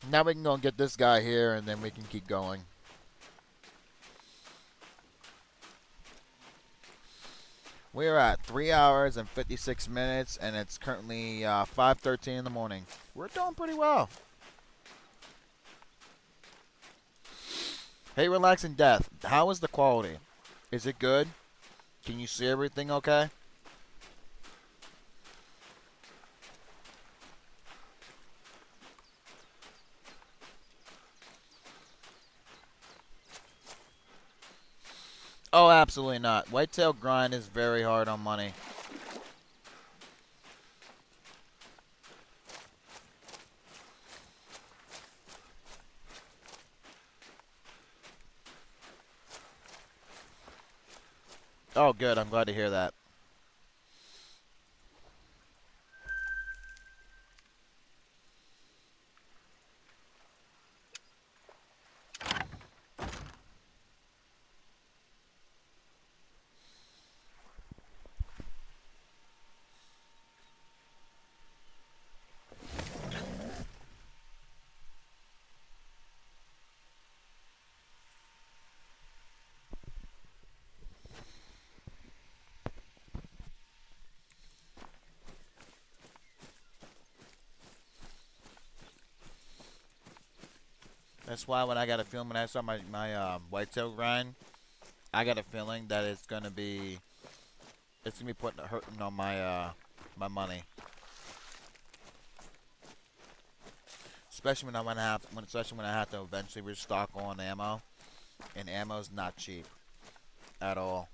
Now we can go and get this guy here, and then we can keep going. We are at 3 hours and 56 minutes, and it's currently 5:13 in the morning. We're doing pretty well. Hey, relaxing death. How is the quality? Is it good? Can you see everything okay? Oh, absolutely not. Whitetail grind is very hard on money. Oh, good. I'm glad to hear that. That's why when I got a feeling when I saw my whitetail grind, I got a feeling that it's gonna be putting hurting on my money, especially when especially when I have to eventually restock on ammo, and ammo's not cheap at all.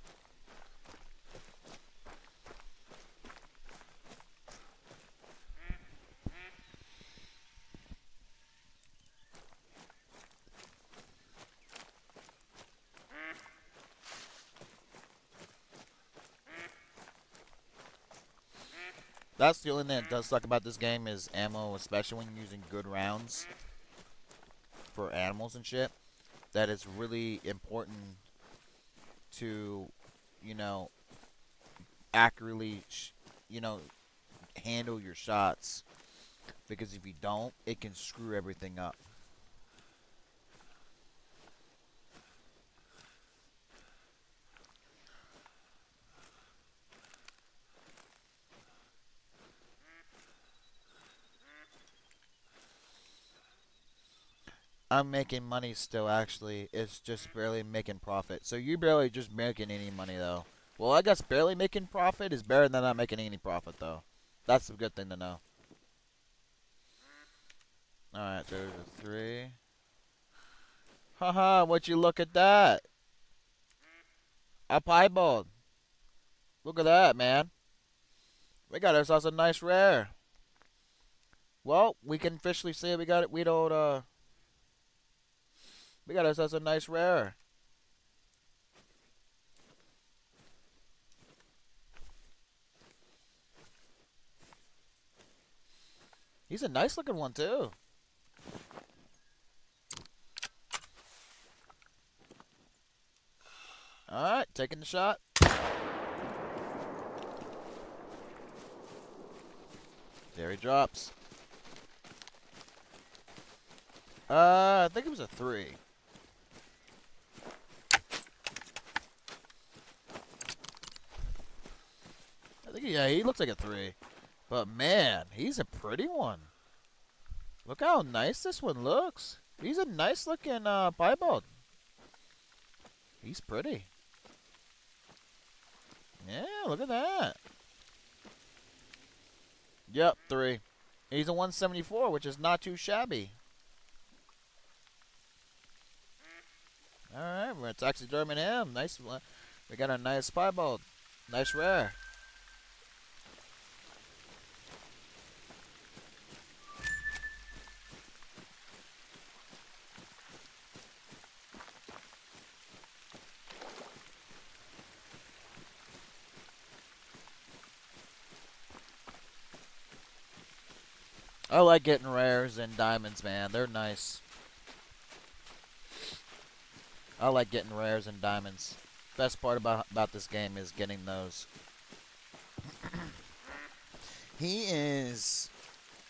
That's the only thing that does suck about this game is ammo, especially when you're using good rounds for animals and shit. That it's really important to, you know, accurately, you know, handle your shots because if you don't, it can screw everything up. I'm making money still, actually. It's just barely making profit. So you barely just making any money, though. Well, I guess barely making profit is better than not making any profit, though. That's a good thing to know. Alright, there's a 3. Haha, would you look at that? A piebald. Look at that, man. We got ourselves a nice rare. Well, we can officially say we got it. We got ourselves a nice rare. He's a nice looking one, too. Alright, taking the shot. There he drops. I think it was a 3. Yeah, he looks like a 3. But man, he's a pretty one. Look how nice this one looks. He's a nice looking piebald. He's pretty. Yeah, look at that. Yep, 3. He's a 174, which is not too shabby. Alright, we're taxiderming him. Nice one. We got a nice piebald. Nice rare. I like getting rares and diamonds, man. They're nice. I like getting rares and diamonds. Best part about this game is getting those. He is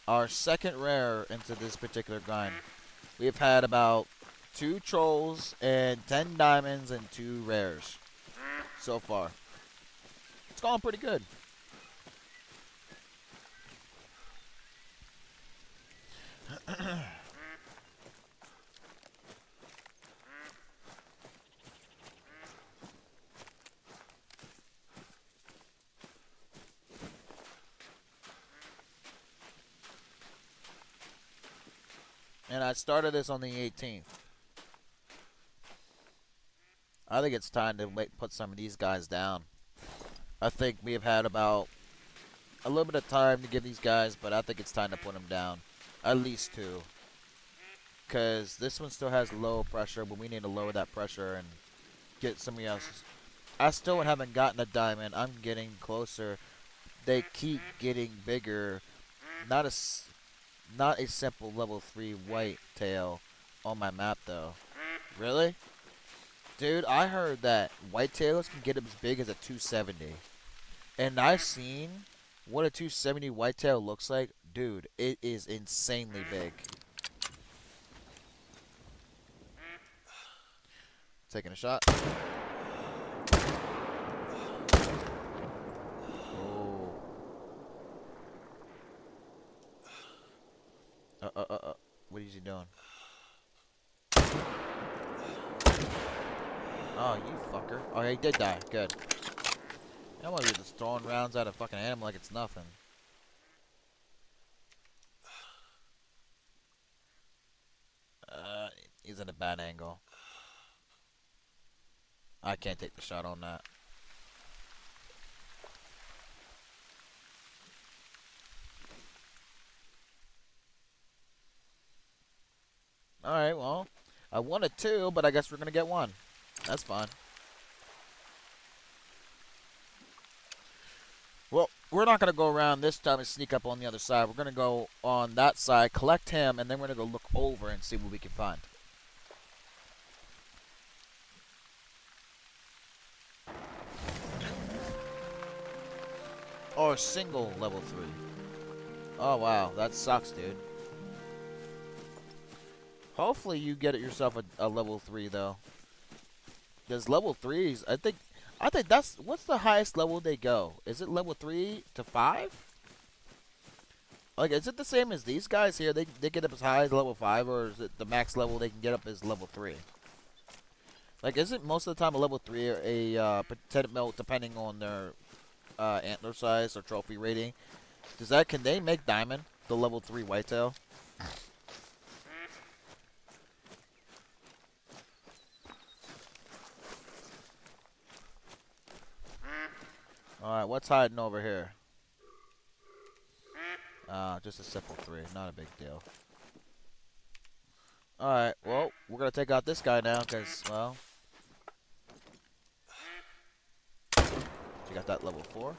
our second rare into this particular grind. We've had about 2 trolls and 10 diamonds and 2 rares so far. It's going pretty good. And I started this on the 18th. I think it's time to put some of these guys down. I think we have had about a little bit of time to give these guys, but I think it's time to put them down. At least 2. Because this one still has low pressure, but we need to lower that pressure and get somebody else. I still haven't gotten a diamond. I'm getting closer. They keep getting bigger. Not a, not a simple level 3 white tail on my map though. Really? Dude, I heard that whitetails can get as big as a 270. And I've seen what a 270 whitetail looks like. Dude, it is insanely big. Taking a shot. Oh. What is he doing? Oh, you fucker. Oh, he did die. Good. I'm gonna be just throwing rounds at a fucking animal like it's nothing. He's in a bad angle. I can't take the shot on that. Alright, well, I wanted two, but I guess we're gonna get one. That's fine. Well, we're not gonna go around this time and sneak up on the other side. We're gonna go on that side, collect him, and then we're gonna go look over and see what we can find. Oh, a single level 3. Oh, wow. That sucks, dude. Hopefully you get it yourself a level 3, though. Because level 3s, I think that's, what's the highest level they go? Is it level 3 to 5? Like, is it the same as these guys here? They get up as high as level 5, or is it the max level they can get up as level 3? Like, isn't most of the time a level 3 a depending on their antler size or trophy rating? Can they make diamond the level 3 whitetail? Alright, what's hiding over here? Just a simple 3, not a big deal. Alright, well, we're gonna take out this guy now, because, well... You got that level 4.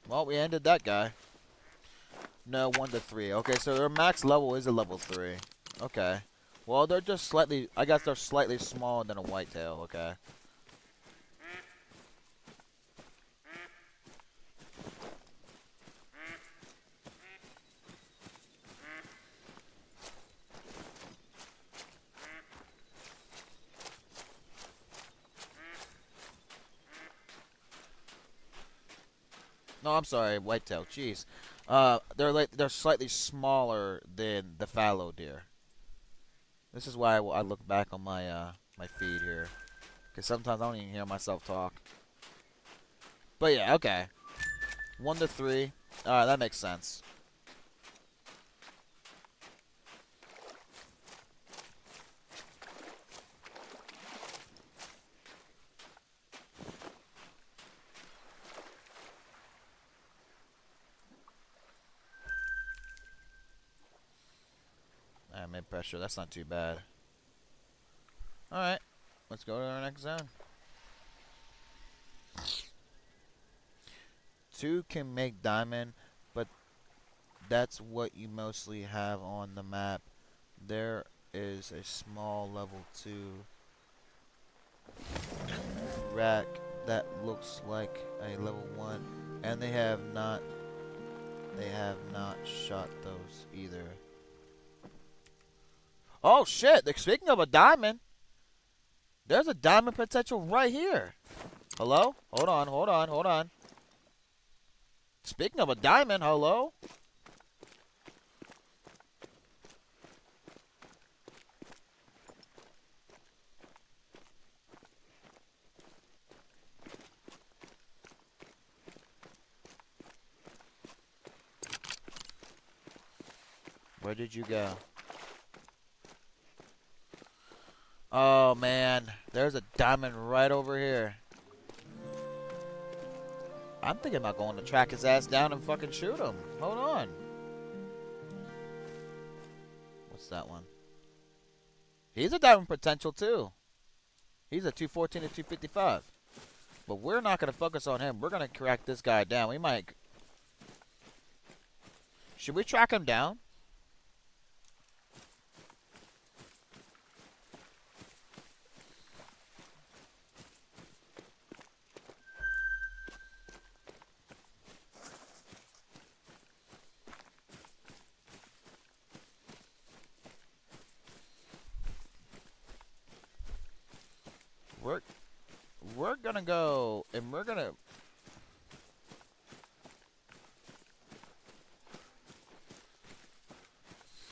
Well, we ended that guy. No, 1 to 3. Okay, so their max level is a level 3. Okay. Well, they're just slightly... I guess they're slightly smaller than a whitetail, okay. No, I'm sorry, whitetail. Jeez. They're slightly smaller than the fallow deer. This is why I look back on my my feed here, because sometimes I don't even hear myself talk. But yeah, okay. 1 to 3. All right, that makes sense. Mid pressure. That's not too bad. All right, let's go to our next zone. 2 can make diamond, but that's what you mostly have on the map. There is a small level 2 rack that looks like a level 1, and they have not shot those either. Oh shit, speaking of a diamond, there's a diamond potential right here. Hello? Hold on. Speaking of a diamond, hello? Where did you go? Oh man, there's a diamond right over here. I'm thinking about going to track his ass down and fucking shoot him. Hold on. What's that one? He's a diamond potential too. He's a 214 to 255. But we're not going to focus on him. We're going to crack this guy down. We might. Should we track him down? We're we're gonna go and we're gonna.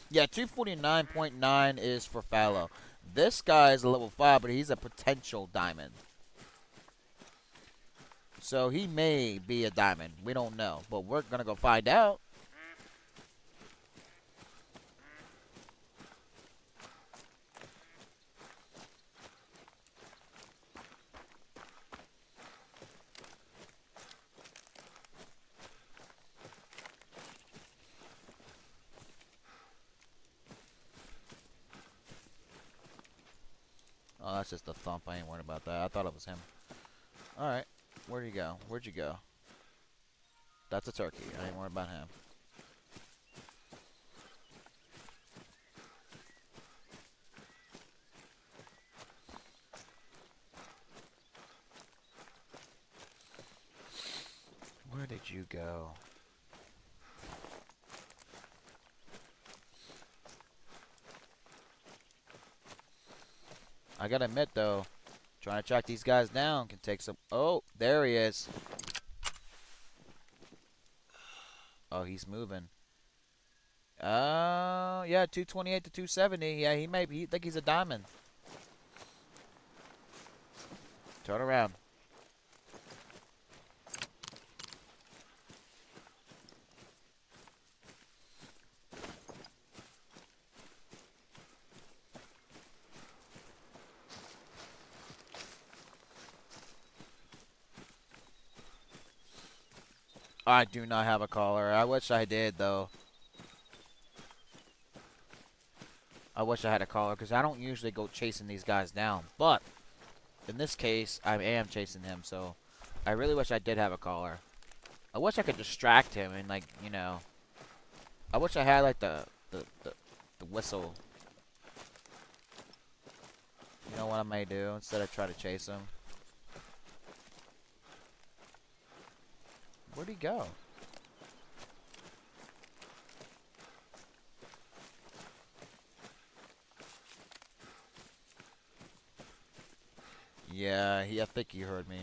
Yeah, 249.9 is for Fallow. This guy is a level 5, but he's a potential diamond. So he may be a diamond. We don't know. But we're going to go find out. Oh, that's just a thump. I ain't worried about that. I thought it was him. Alright. Where'd you go? Where'd you go? That's a turkey. I ain't worried about him. Where did you go? I gotta admit, though, trying to track these guys down can take some... Oh, there he is. Oh, he's moving. Yeah, 228 to 270. Yeah, he may be. He think he's a diamond. Turn around. I do not have a collar. I wish I did, though. I wish I had a collar, because I don't usually go chasing these guys down. But, in this case, I am chasing him, so I really wish I did have a collar. I wish I could distract him and, like, you know... I wish I had, like, the whistle. You know what I may do, instead of try to chase him? Where'd he go? Yeah, I think he heard me.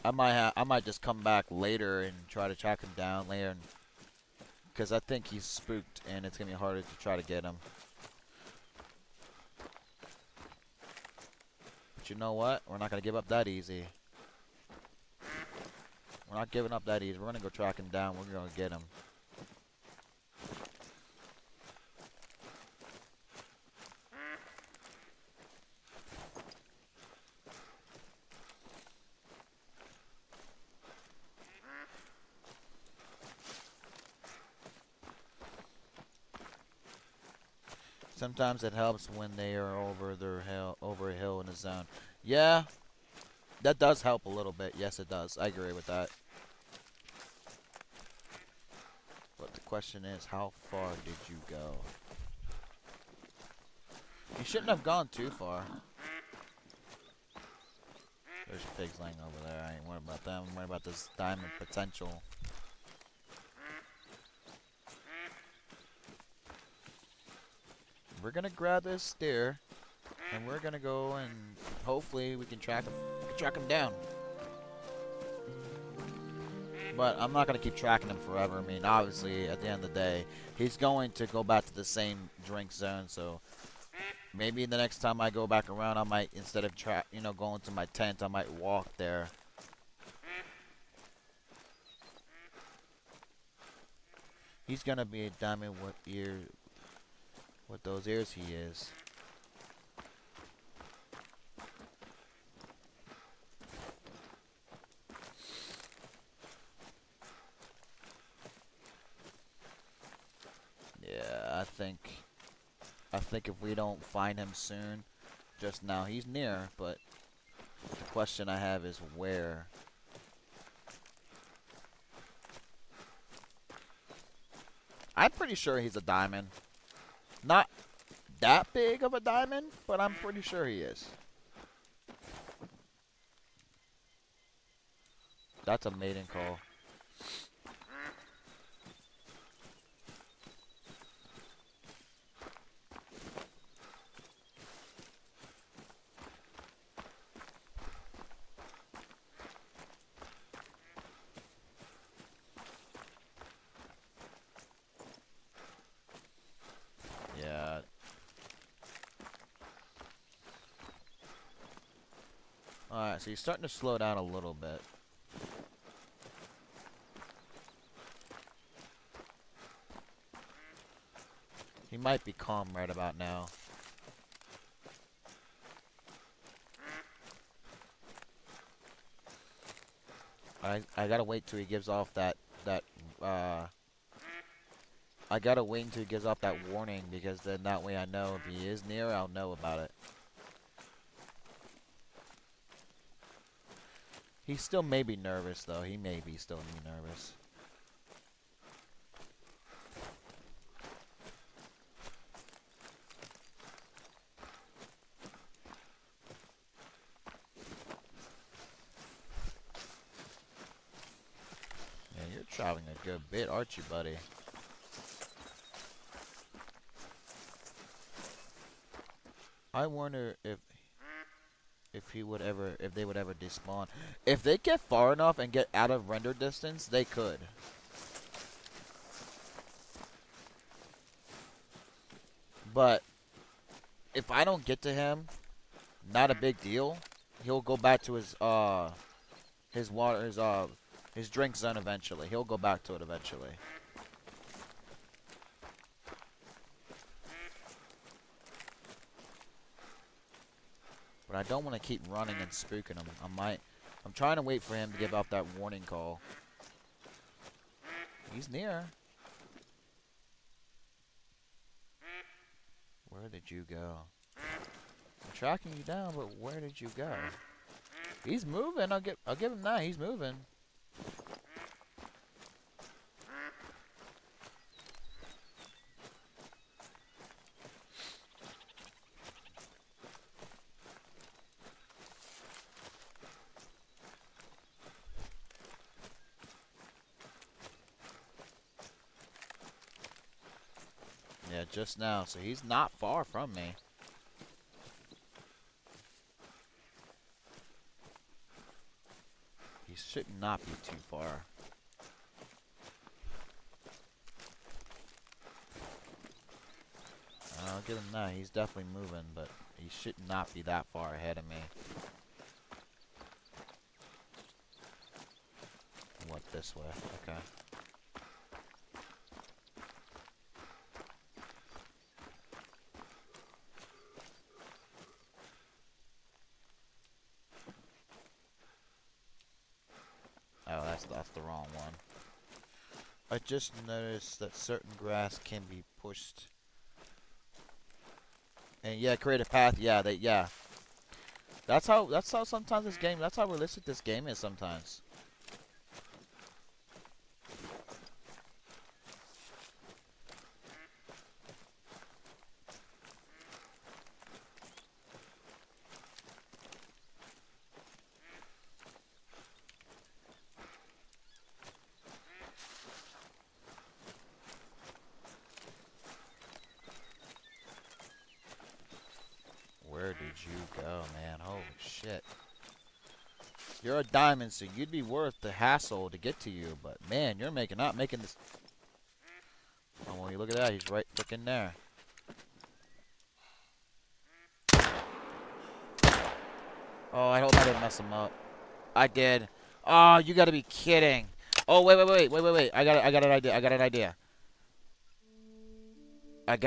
I might just come back later and try to track him down later, because I think he's spooked and it's gonna be harder to try to get him. But you know what? We're not gonna give up that easy. We're not giving up that easy. We're gonna go track him down. We're gonna get him. Sometimes it helps when they are over a hill in a zone. Yeah, that does help a little bit. Yes, it does. I agree with that. But the question is, how far did you go? You shouldn't have gone too far. There's pigs laying over there. I ain't worried about them. I'm worried about this diamond potential. We're gonna grab this deer, and we're gonna go and hopefully we can track him down. But I'm not gonna keep tracking him forever. I mean, obviously, at the end of the day, he's going to go back to the same drink zone. So maybe the next time I go back around, I might, instead of going to my tent, I might walk there. He's gonna be a diamond with those ears he is. Yeah, I think if we don't find him soon, just now. He's near, but the question I have is where. I'm pretty sure he's a diamond. Not that big of a diamond, but I'm pretty sure he is. That's a mating call. Yeah. Alright, so he's starting to slow down a little bit. He might be calm right about now. I gotta wait till he gives off I gotta wait until he gives off that warning, because then that way I know if he is near, I'll know about it. He still may be nervous though. He may be still be nervous. Yeah, you're traveling a good bit, aren't you, buddy? I wonder if he would ever, if they would ever despawn. If they get far enough and get out of render distance, they could. But if I don't get to him, not a big deal. He'll go back to his water, his drink zone eventually. He'll go back to it eventually. But I don't want to keep running and spooking him. I'm trying to wait for him to give out that warning call. He's near. Where did you go? I'm tracking you down, but where did you go? He's moving. I'll give him that. He's moving. Yeah, just now. So he's not far from me. He should not be too far. I'll give him that. He's definitely moving, but he should not be that far ahead of me. What, this way? Okay. Oh, that's the wrong one. I just noticed that certain grass can be pushed. And yeah, create a path. Yeah. That's how sometimes this game. That's how realistic this game is sometimes. Where did you go, man? Holy shit. You're a diamond, so you'd be worth the hassle to get to you, but man, you're not making this. Oh, well, you look at that. He's right freaking there. Oh, I hope I didn't mess him up. I did. Oh, you gotta be kidding. Oh, wait. I got an idea. I got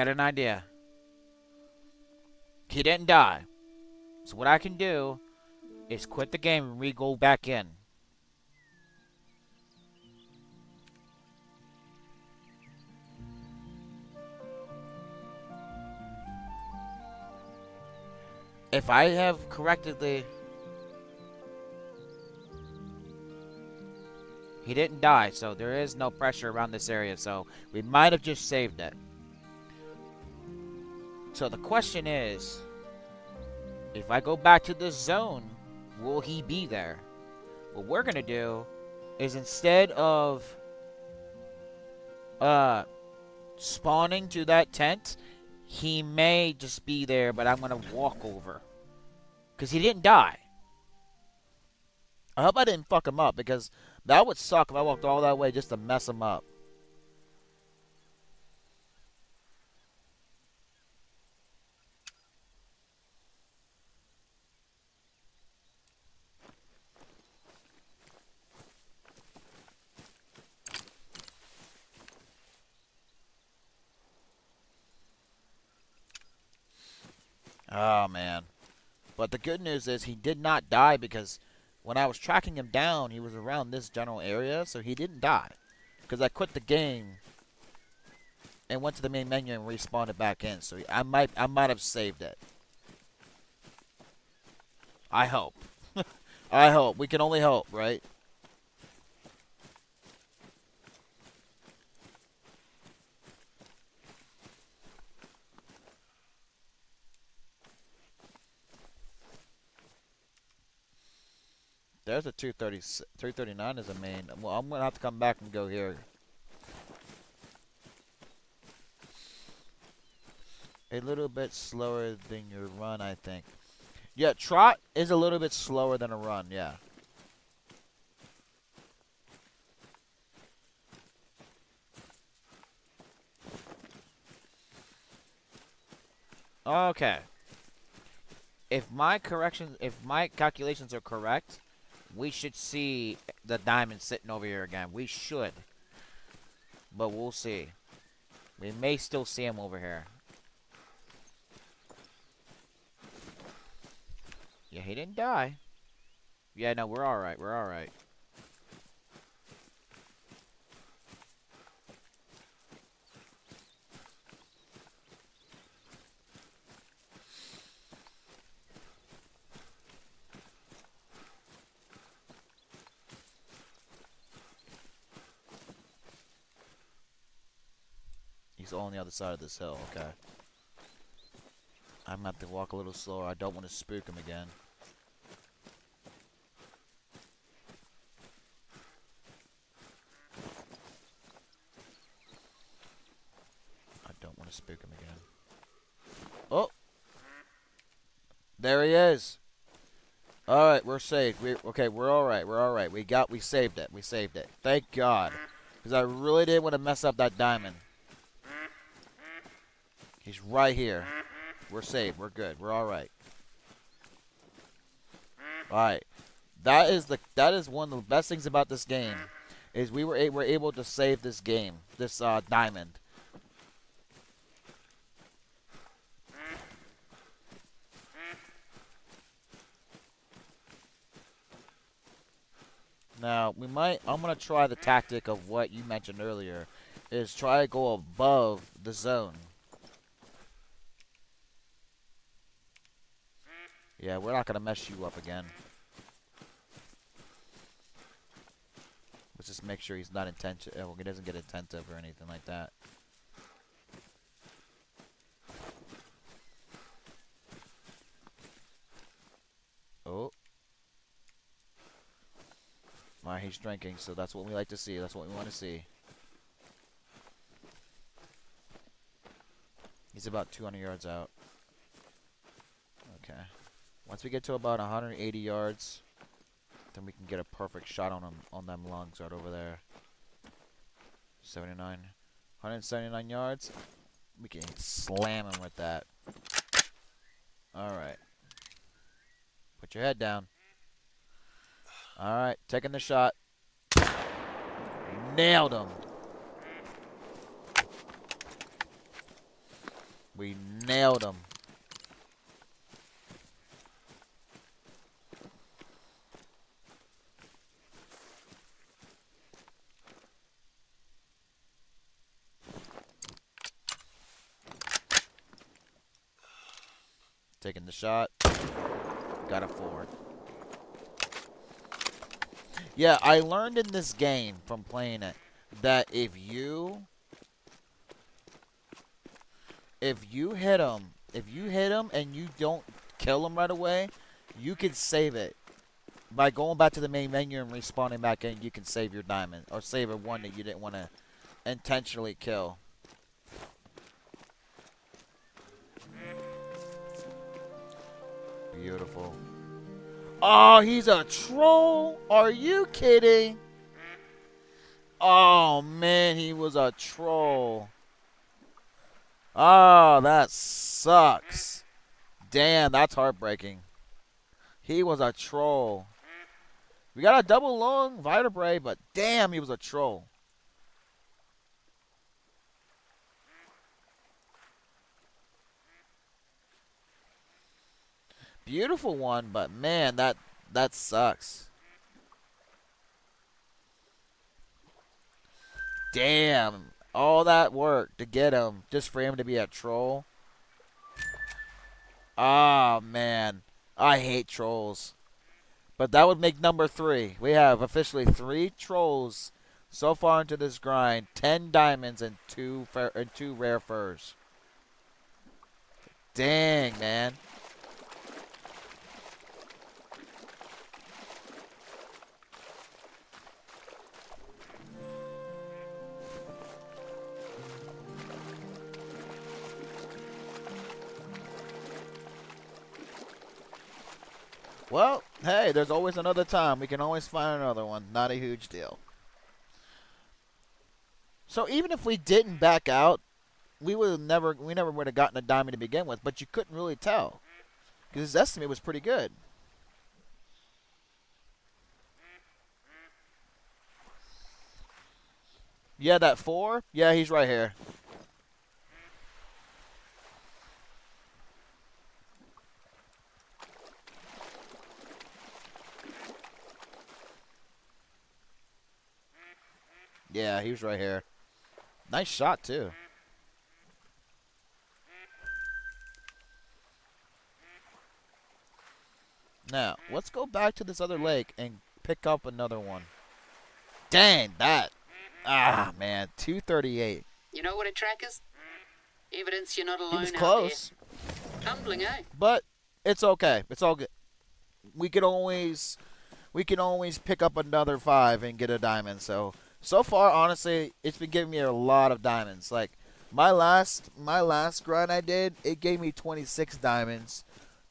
an idea. He didn't die. So what I can do is quit the game and re-go back in. If I have correctly... He didn't die, so there is no pressure around this area, so we might have just saved it. So the question is, if I go back to the zone, will he be there? What we're going to do is instead of spawning to that tent, he may just be there, but I'm going to walk over. Because he didn't die. I hope I didn't fuck him up, because that would suck if I walked all that way just to mess him up. Oh, man. But the good news is he did not die, because when I was tracking him down, he was around this general area, so he didn't die. Because I quit the game and went to the main menu and respawned it back in. So I might have saved it. I hope. I hope. We can only hope, right? There's a 239 is a main. Well, I'm going to have to come back and go here. A little bit slower than your run, I think. Yeah, trot is a little bit slower than a run, yeah. Okay. If my calculations are correct, we should see the diamond sitting over here again. We should. But we'll see. We may still see him over here. Yeah, he didn't die. Yeah, no, we're alright. We're alright. He's on the other side of this hill, okay. I'm gonna have to walk a little slower. I don't want to spook him again. I don't want to spook him again. Oh! There he is! Alright, we're saved. Okay, we're alright. We're alright. We saved it. We saved it. Thank God. Because I really didn't want to mess up that diamond. He's right here. We're saved. We're good. We're alright. Alright. That is one of the best things about this game. Is we're able to save this game. This diamond. Now, I'm going to try the tactic of what you mentioned earlier. Is try to go above the zone. Yeah, we're not going to mess you up again. Let's just make sure he's not intensive. He doesn't get attentive or anything like that. Oh. Alright, he's drinking, so that's what we like to see. That's what we want to see. He's about 200 yards out. Okay. Once we get to about 180 yards, then we can get a perfect shot on him, on them lungs right over there. 79. 179 yards. We can slam him with that. Alright. Put your head down. Alright, taking the shot. Nailed him. We nailed him. Taking the shot. Got a 4. Yeah, I learned in this game from playing it that if you hit him and you don't kill him right away, you can save it. By going back to the main menu and respawning back in, you can save your diamond. Or save a one that you didn't want to intentionally kill. Beautiful. Oh, he's a troll? Are you kidding? Oh, man, he was a troll. Oh, that sucks. Damn, that's heartbreaking. He was a troll. We got a double long vertebrae, but damn, he was a troll. Beautiful one, but man, that sucks. Damn, all that work to get him, just for him to be a troll. Oh, man. I hate trolls. But that would make number 3. We have officially 3 trolls so far into this grind. 10 diamonds and 2 rare furs. Dang, man. Well, hey, there's always another time. We can always find another one. Not a huge deal. So even if we didn't back out, we never would have gotten a diamond to begin with, but you couldn't really tell. Because his estimate was pretty good. Yeah, that 4? Yeah, he's right here. Yeah, he was right here. Nice shot, too. Now, let's go back to this other lake and pick up another one. Dang, that. Ah, man. 238. You know what it trackers? Evidence you're not He was alone out close. there. Humbling, eh? But it's okay. It's all good. We can always pick up another 5 and get a diamond. So far, honestly, it's been giving me a lot of diamonds. Like my last grind I did, it gave me 26 diamonds,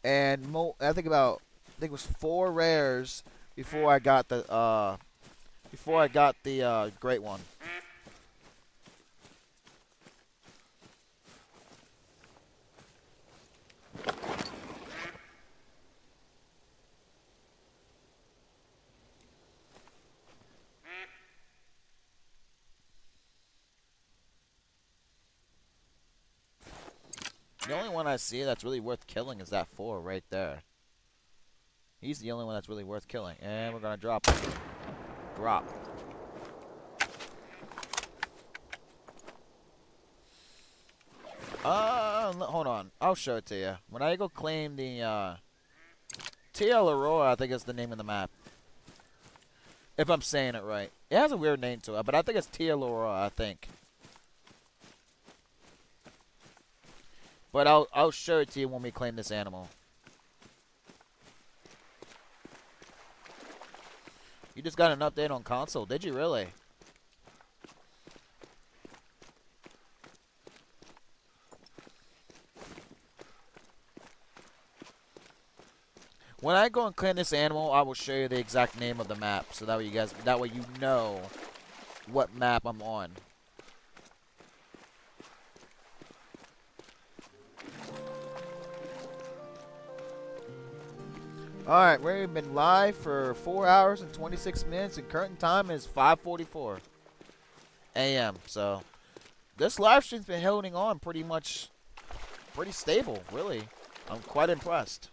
and I think it was 4 rares before I got the great one. The only one I see that's really worth killing is that 4 right there. He's the only one that's really worth killing. And we're going to drop him. Drop. Hold on. I'll show it to you. When I go claim the, Tia Aurora, I think is the name of the map. If I'm saying it right. It has a weird name to it, but I think it's Tia Aurora, I think. But I'll show it to you when we claim this animal. You just got an update on console, did you really? When I go and claim this animal, I will show you the exact name of the map, so that way you know what map I'm on. Alright, we've been live for 4 hours and 26 minutes, and current time is 5:44 a.m. So, this live stream's been holding on pretty stable, really. I'm quite impressed.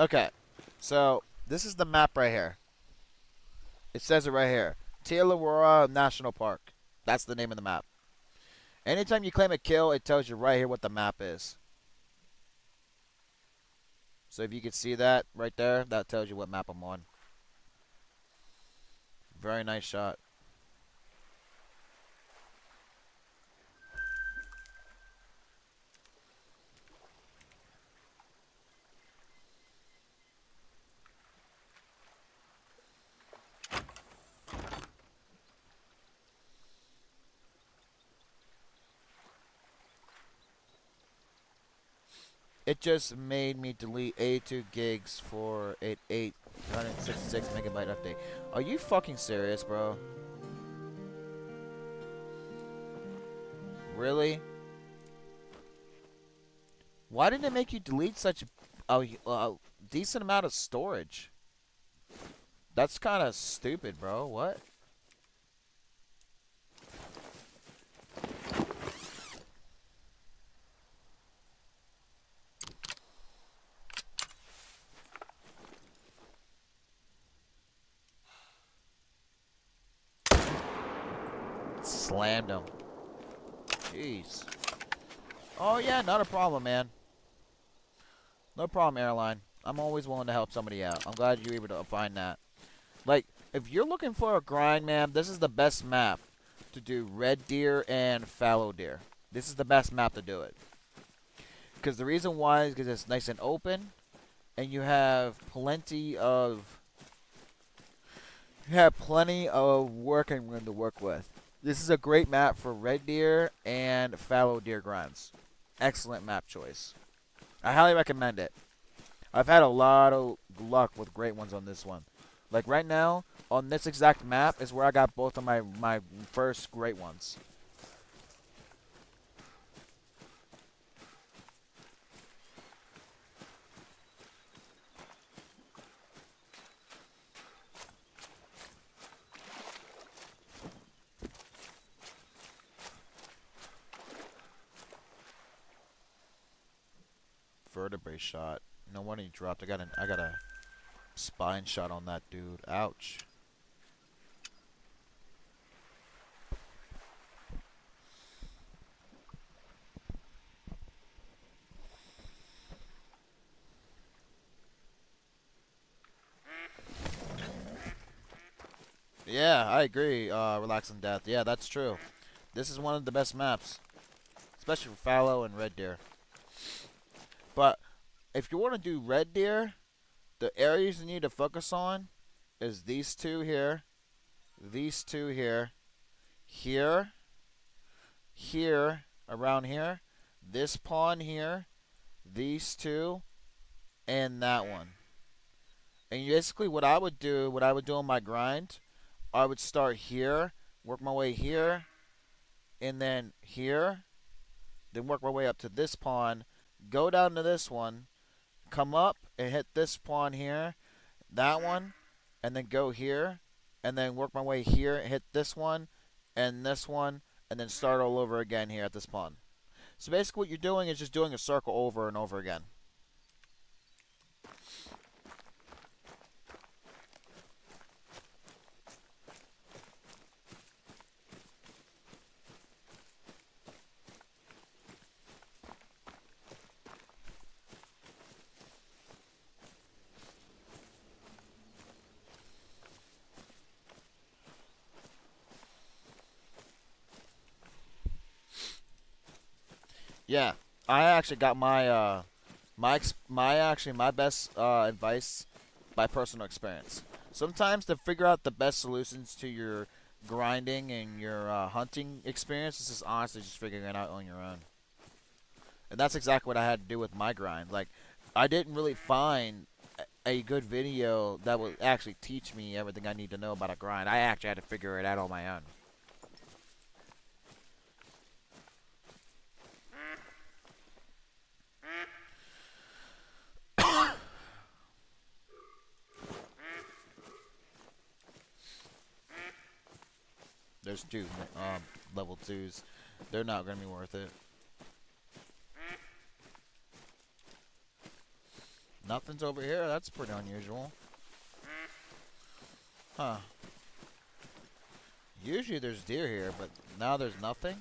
Okay, so this is the map right here. It says it right here. Aurora National Park. That's the name of the map. Anytime you claim a kill, it tells you right here what the map is. So if you can see that right there, that tells you what map I'm on. Very nice shot. It just made me delete 82 gigs for an 866 megabyte update. Are you fucking serious, bro? Really? Why didn't it make you delete such a decent amount of storage? That's kind of stupid, bro. What? Slammed him. Jeez. Oh, yeah, not a problem, man. No problem, airline. I'm always willing to help somebody out. I'm glad you were able to find that. Like, if you're looking for a grind, man, this is the best map to do Red Deer and Fallow Deer. This is the best map to do it. Because the reason why is because it's nice and open, and you have plenty of working room to work with. This is a great map for Red Deer and Fallow Deer grinds. Excellent map choice. I highly recommend it. I've had a lot of luck with great ones on this one. Like right now, on this exact map is where I got both of my first great ones. Vertebrae shot. No wonder he dropped. I got a spine shot on that dude. Ouch. Yeah, I agree. Relaxing Death. Yeah, that's true. This is one of the best maps, especially for Fallow and Red Deer. But if you want to do Red Deer, the areas you need to focus on is these two here, here, here, around here, this pawn here, these two, and that one. And basically what I would do on my grind, I would start here, work my way here, and then here, then work my way up to this pawn, go down to this one, come up and hit this pawn here, that one, and then go here, and then work my way here, hit this one, and then start all over again here at this pawn. So basically what you're doing is just doing a circle over and over again. Yeah, I actually got my best advice by personal experience. Sometimes to figure out the best solutions to your grinding and your hunting experience is just honestly just figuring it out on your own. And that's exactly what I had to do with my grind. Like, I didn't really find a good video that would actually teach me everything I need to know about a grind. I actually had to figure it out on my own. There's two level 2s. They're not going to be worth it. Nothing's over here. That's pretty unusual. Huh. Usually there's deer here, but now there's nothing?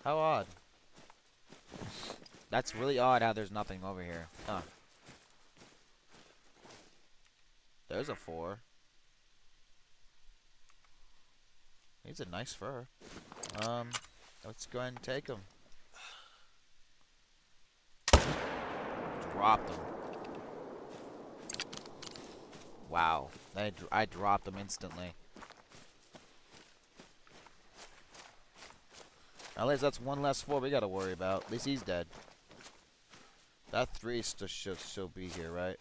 How odd. That's really odd how there's nothing over here. Huh. There's a 4. He's a nice fur. Let's go ahead and take him. Dropped him. Wow. I dropped him instantly. At least that's one less 4 we gotta worry about. At least he's dead. That 3 should still be here, right?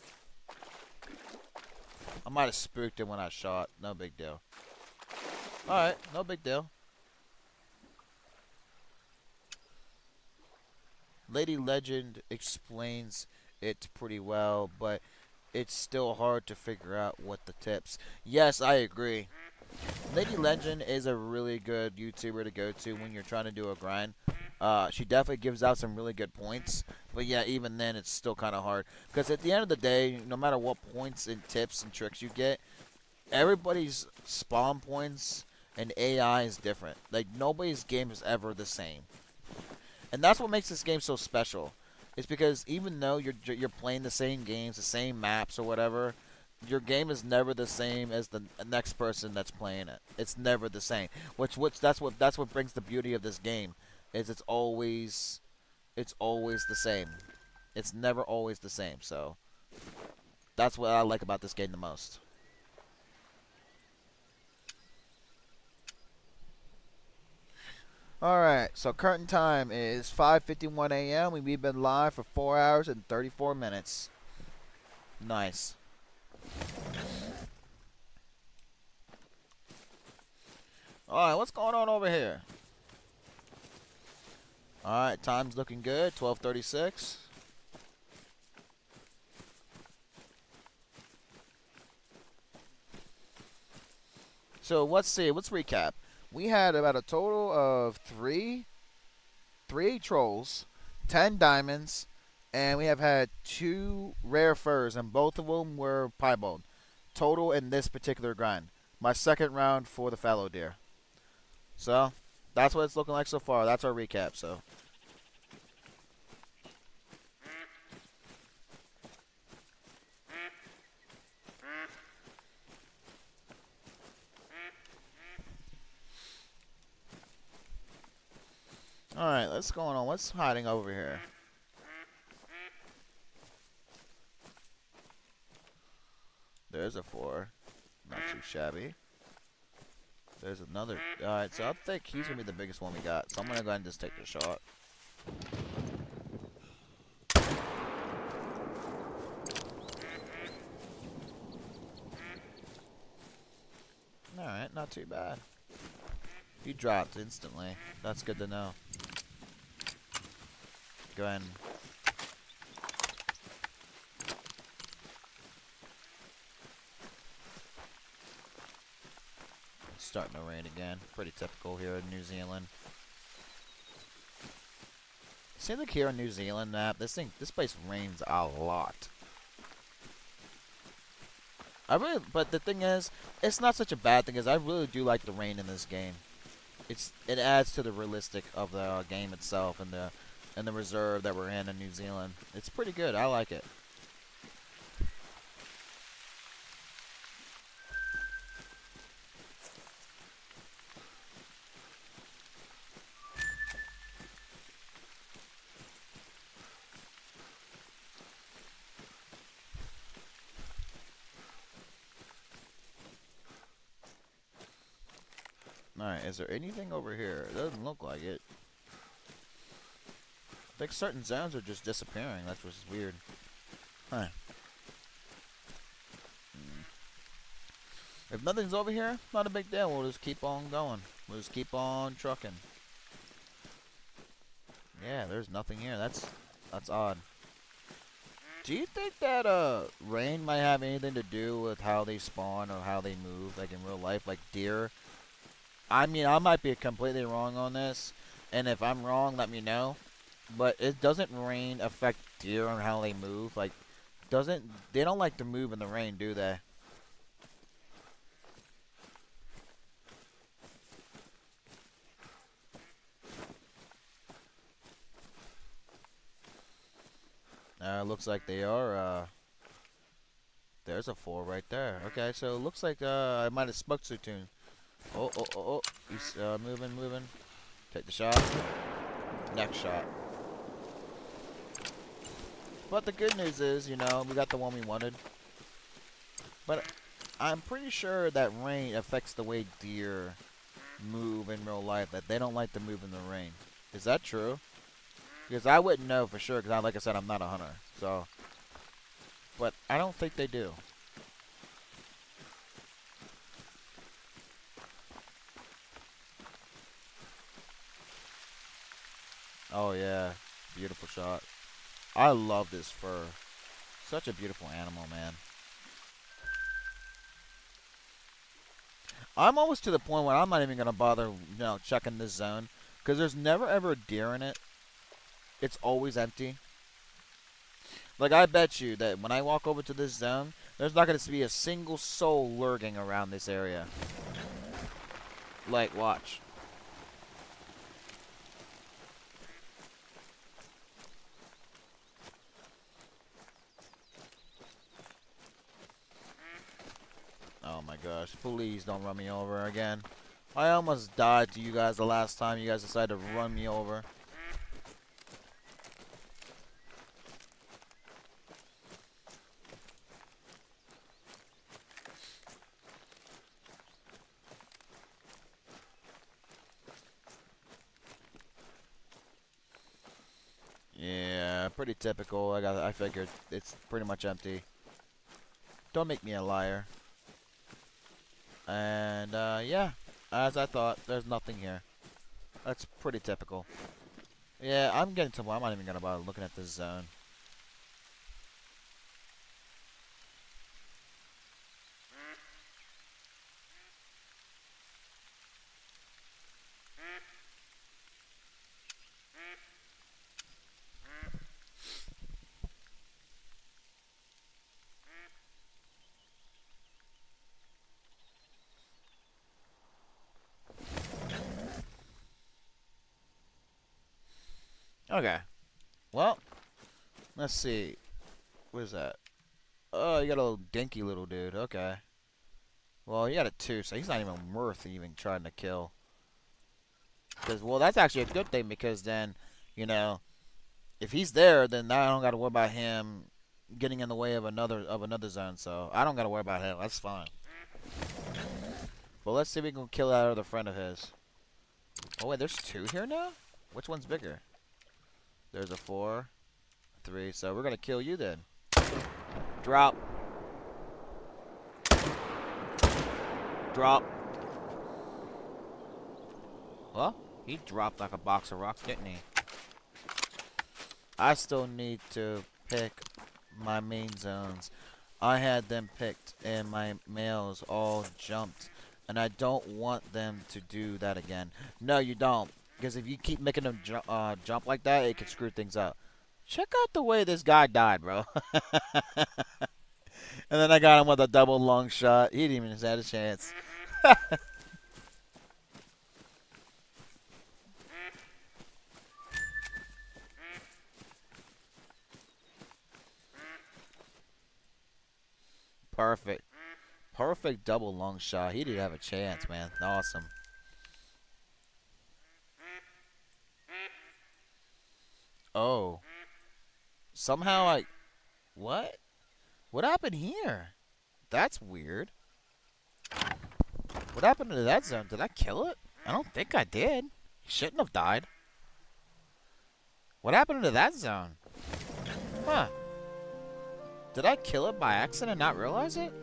I might have spooked him when I shot. No big deal. Alright, no big deal. Lady Legend explains it pretty well, but it's still hard to figure out what the tips. Yes, I agree. Lady Legend is a really good YouTuber to go to when you're trying to do a grind. She definitely gives out some really good points, but yeah, even then it's still kind of hard. Because at the end of the day, no matter what points and tips and tricks you get, everybody's spawn points and AI is different. Like, nobody's game is ever the same. And that's what makes this game so special. It's because even though you're playing the same games, the same maps or whatever, your game is never the same as the next person that's playing it. It's never the same. That's what brings the beauty of this game, is it's always the same. It's never always the same. So that's what I like about this game the most. Alright, so current time is 5:51 a.m. We've been live for 4 hours and 34 minutes. Nice. Alright, what's going on over here? Alright, time's looking good. 12:36. So let's see. Let's recap. We had about a total of three trolls, 10 diamonds, and we have had 2 rare furs, and both of them were piebald. Total in this particular grind. My second round for the fallow deer. So, that's what it's looking like so far. That's our recap, so. Alright, what's going on? What's hiding over here? There's a 4. Not too shabby. There's another. Alright, so I think he's going to be the biggest one we got. So I'm going to go ahead and just take the shot. Alright, not too bad. He dropped instantly. That's good to know. Go ahead and it's starting to rain again. Pretty typical here in New Zealand. Seems like here in New Zealand map, this place rains a lot. But the thing is, it's not such a bad thing, as I really do like the rain in this game. It adds to the realistic of the game itself and the reserve that we're in New Zealand. It's pretty good. I like it. Alright, is there anything over here? It doesn't look like it. I think certain zones are just disappearing. That's what's weird. Huh. If nothing's over here, not a big deal. We'll just keep on going. We'll just keep on trucking. Yeah, there's nothing here. That's odd. Do you think that rain might have anything to do with how they spawn or how they move, like in real life, like deer? I mean, I might be completely wrong on this, and if I'm wrong, let me know. But it doesn't rain affect deer on how they move? Like, doesn't they don't like to move in the rain, do they? Looks like they are. There's a four right there. Okay, so it looks like I might have smoked too soon. Oh, oh, oh, oh. He's moving, moving. Take the shot. Next shot. But the good news is, you know, we got the one we wanted. But I'm pretty sure that rain affects the way deer move in real life. That they don't like to move in the rain. Is that true? Because I wouldn't know for sure. Because, like I said, I'm not a hunter. So, but I don't think they do. Oh yeah, beautiful shot. I love this fur. Such a beautiful animal, man. I'm almost to the point where I'm not even gonna bother, checking this zone because there's never ever a deer in it. It's always empty. Like I bet you that when I walk over to this zone, there's not gonna be a single soul lurking around this area. Like, watch. Oh my gosh, please don't run me over again. I almost died to you guys the last time you guys decided to run me over. Yeah, pretty typical. I figured it's pretty much empty. Don't make me a liar. And yeah, as I thought, there's nothing here. That's pretty typical. Yeah, I'm getting to. I'm not even gonna bother looking at this zone. Okay. Well, let's see. What is that? Oh, you got a little dinky little dude. Okay. Well, you got a two, so he's not even worth even trying to kill. Because, well, that's actually a good thing because then, you know, if he's there, then I don't got to worry about him getting in the way of another zone. So I don't got to worry about him. That's fine. But let's see if we can kill that other friend of his. Oh wait, there's two here now. Which one's bigger? There's a 4, 3. So we're gonna kill you then. Drop. Drop. Well, he dropped like a box of rocks, didn't he? I still need to pick my main zones. I had them picked and my males all jumped. And I don't want them to do that again. No, you don't. Because if you keep making them jump like that, it can screw things up. Check out the way this guy died, bro. And then I got him with a double long shot. He didn't even have a chance. Perfect. Perfect double long shot. He didn't have a chance, man. Awesome. Oh. Somehow I... What? What happened here? That's weird. What happened to that zone? Did I kill it? I don't think I did. He shouldn't have died. What happened to that zone? Huh. Did I kill it by accident and not realize it?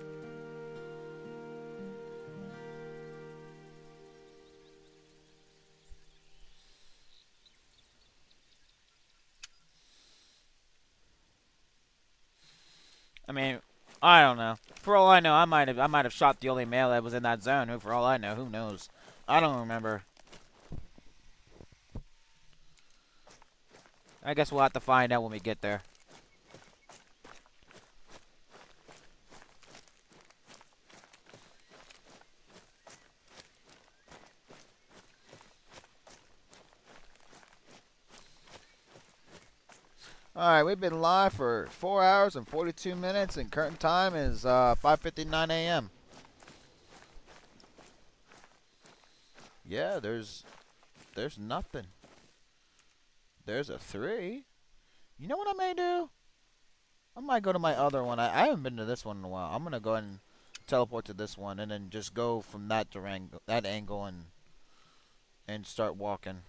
I mean, I don't know. For all I know, I might have shot the only male that was in that zone. Who, for all I know, who knows? I don't remember. I guess we'll have to find out when we get there. Alright, we've been live for 4 hours and 42 minutes, and current time is 5:59 a.m. Yeah, there's nothing. There's a 3. You know what I may do? I might go to my other one. I haven't been to this one in a while. I'm gonna go ahead and teleport to this one, and then just go from that angle, and start walking.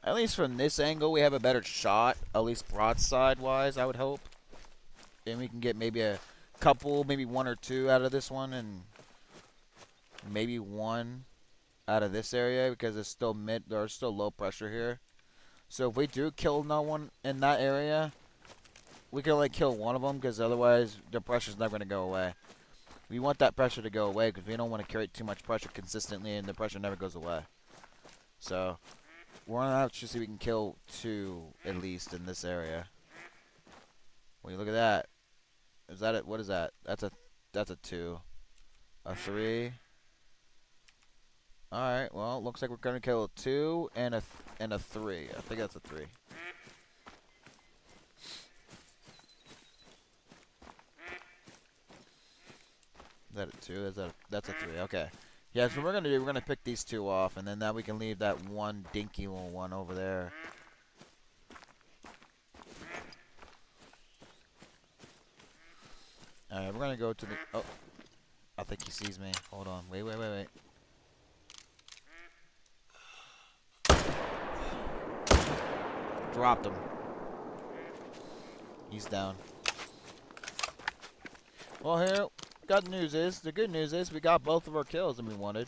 At least from this angle, we have a better shot. At least broadside wise, I would hope. And we can get maybe a couple, maybe 1 or 2 out of this one, and maybe 1 out of this area, because it's still there's still low pressure here. So if we do kill no one in that area, we can only kill one of them, because otherwise the pressure's never going to go away. We want that pressure to go away, because we don't want to create too much pressure consistently, and the pressure never goes away. So we're going to have to see if we can kill 2 at least in this area. When you look at that, is that it? What is that? That's a 2, a 3. All right. Well, looks like we're gonna kill a 2 and a 3. I think that's a 3. Is that a 2? That's a 3. Okay. Yeah. So we're gonna pick these 2 off, and then now we can leave that one dinky little one over there. Alright, we're gonna go to the... Oh, I think he sees me. Hold on. Wait. Dropped him. He's down. Well, here, the good news is we got both of our kills that we wanted.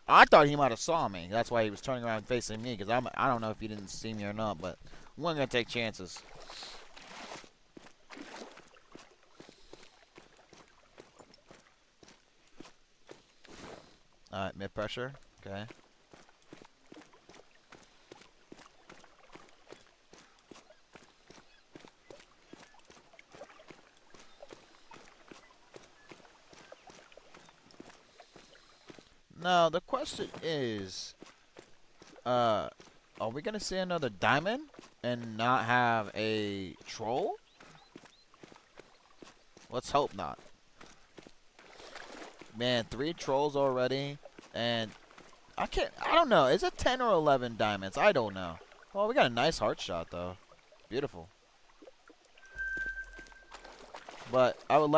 I thought he might have saw me. That's why he was turning around facing me, because I don't know if he didn't see me or not, but we weren't gonna take chances. Alright, mid pressure. Okay. Now, the question is, are we gonna see another diamond and not have a troll? Let's hope not. Man, 3 trolls already, and I don't know. Is it 10 or 11 diamonds? I don't know. Oh, we got a nice heart shot though. Beautiful. But I would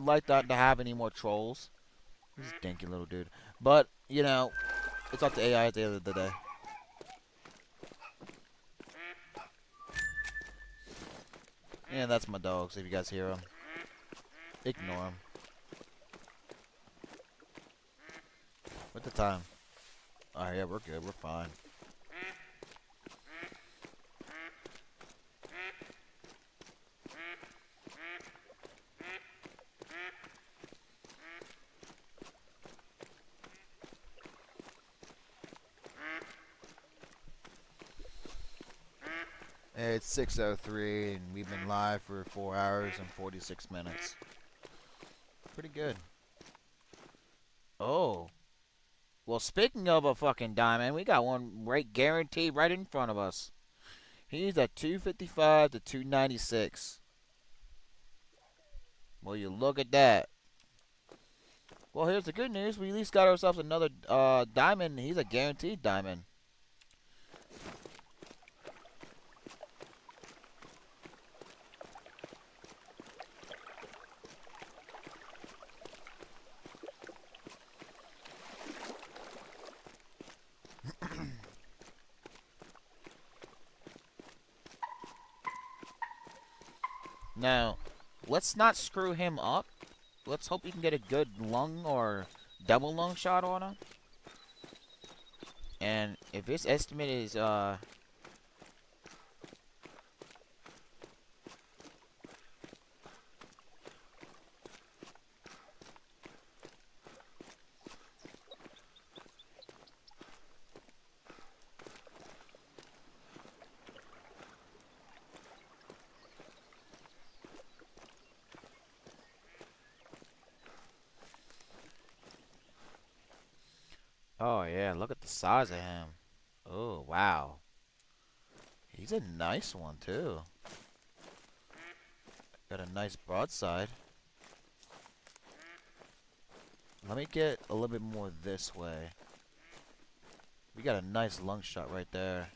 like that to have any more trolls. This is a dinky little dude. But, you know, it's up to AI at the end of the day. Yeah, that's my dogs, if you guys hear them. Ignore them. What's the time? Alright, yeah, we're good. We're fine. It's 6:03, and we've been live for 4 hours and 46 minutes. Pretty good. Oh. Well, speaking of a fucking diamond, we got one right guaranteed right in front of us. He's at 255 to 296. Well, you look at that. Well, here's the good news. We at least got ourselves another diamond. He's a guaranteed diamond. Now, let's not screw him up. Let's hope we can get a good lung or double lung shot on him. And if his estimate is Oh yeah, look at the size of him. Oh wow. He's a nice one too. Got a nice broadside. Let me get a little bit more this way. We got a nice lung shot right there.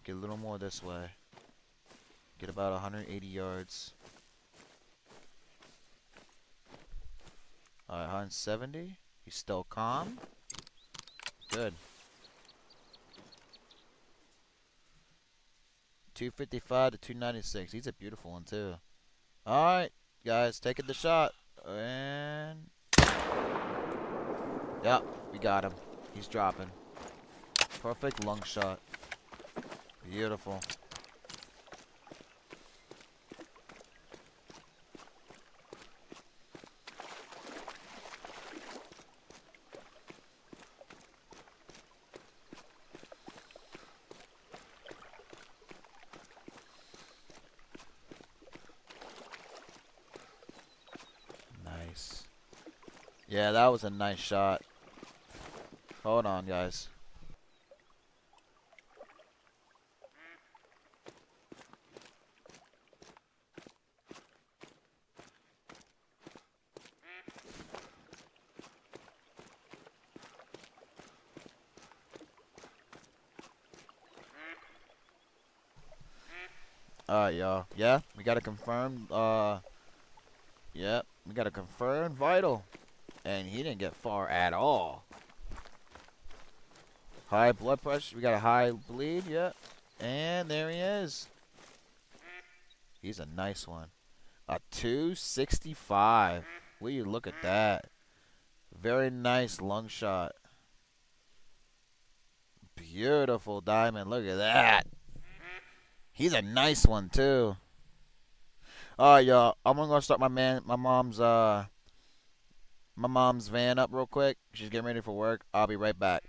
Get a little more this way. Get about 180 yards. Alright, 170. He's still calm. Good. 255 to 296. He's a beautiful one too. Alright, guys, taking the shot. And yep, we got him. He's dropping. Perfect lung shot. Beautiful. Nice. Yeah, that was a nice shot. Hold on, guys. Alright, y'all. Yeah, we got to confirm. Yep, we got to confirm vital. And he didn't get far at all. High blood pressure. We got a high bleed. Yep. And there he is. He's a nice one. A 265. Will you look at that? Very nice lung shot. Beautiful diamond. Look at that. He's a nice one too. Alright, y'all. I'm gonna go start my mom's van up real quick. She's getting ready for work. I'll be right back.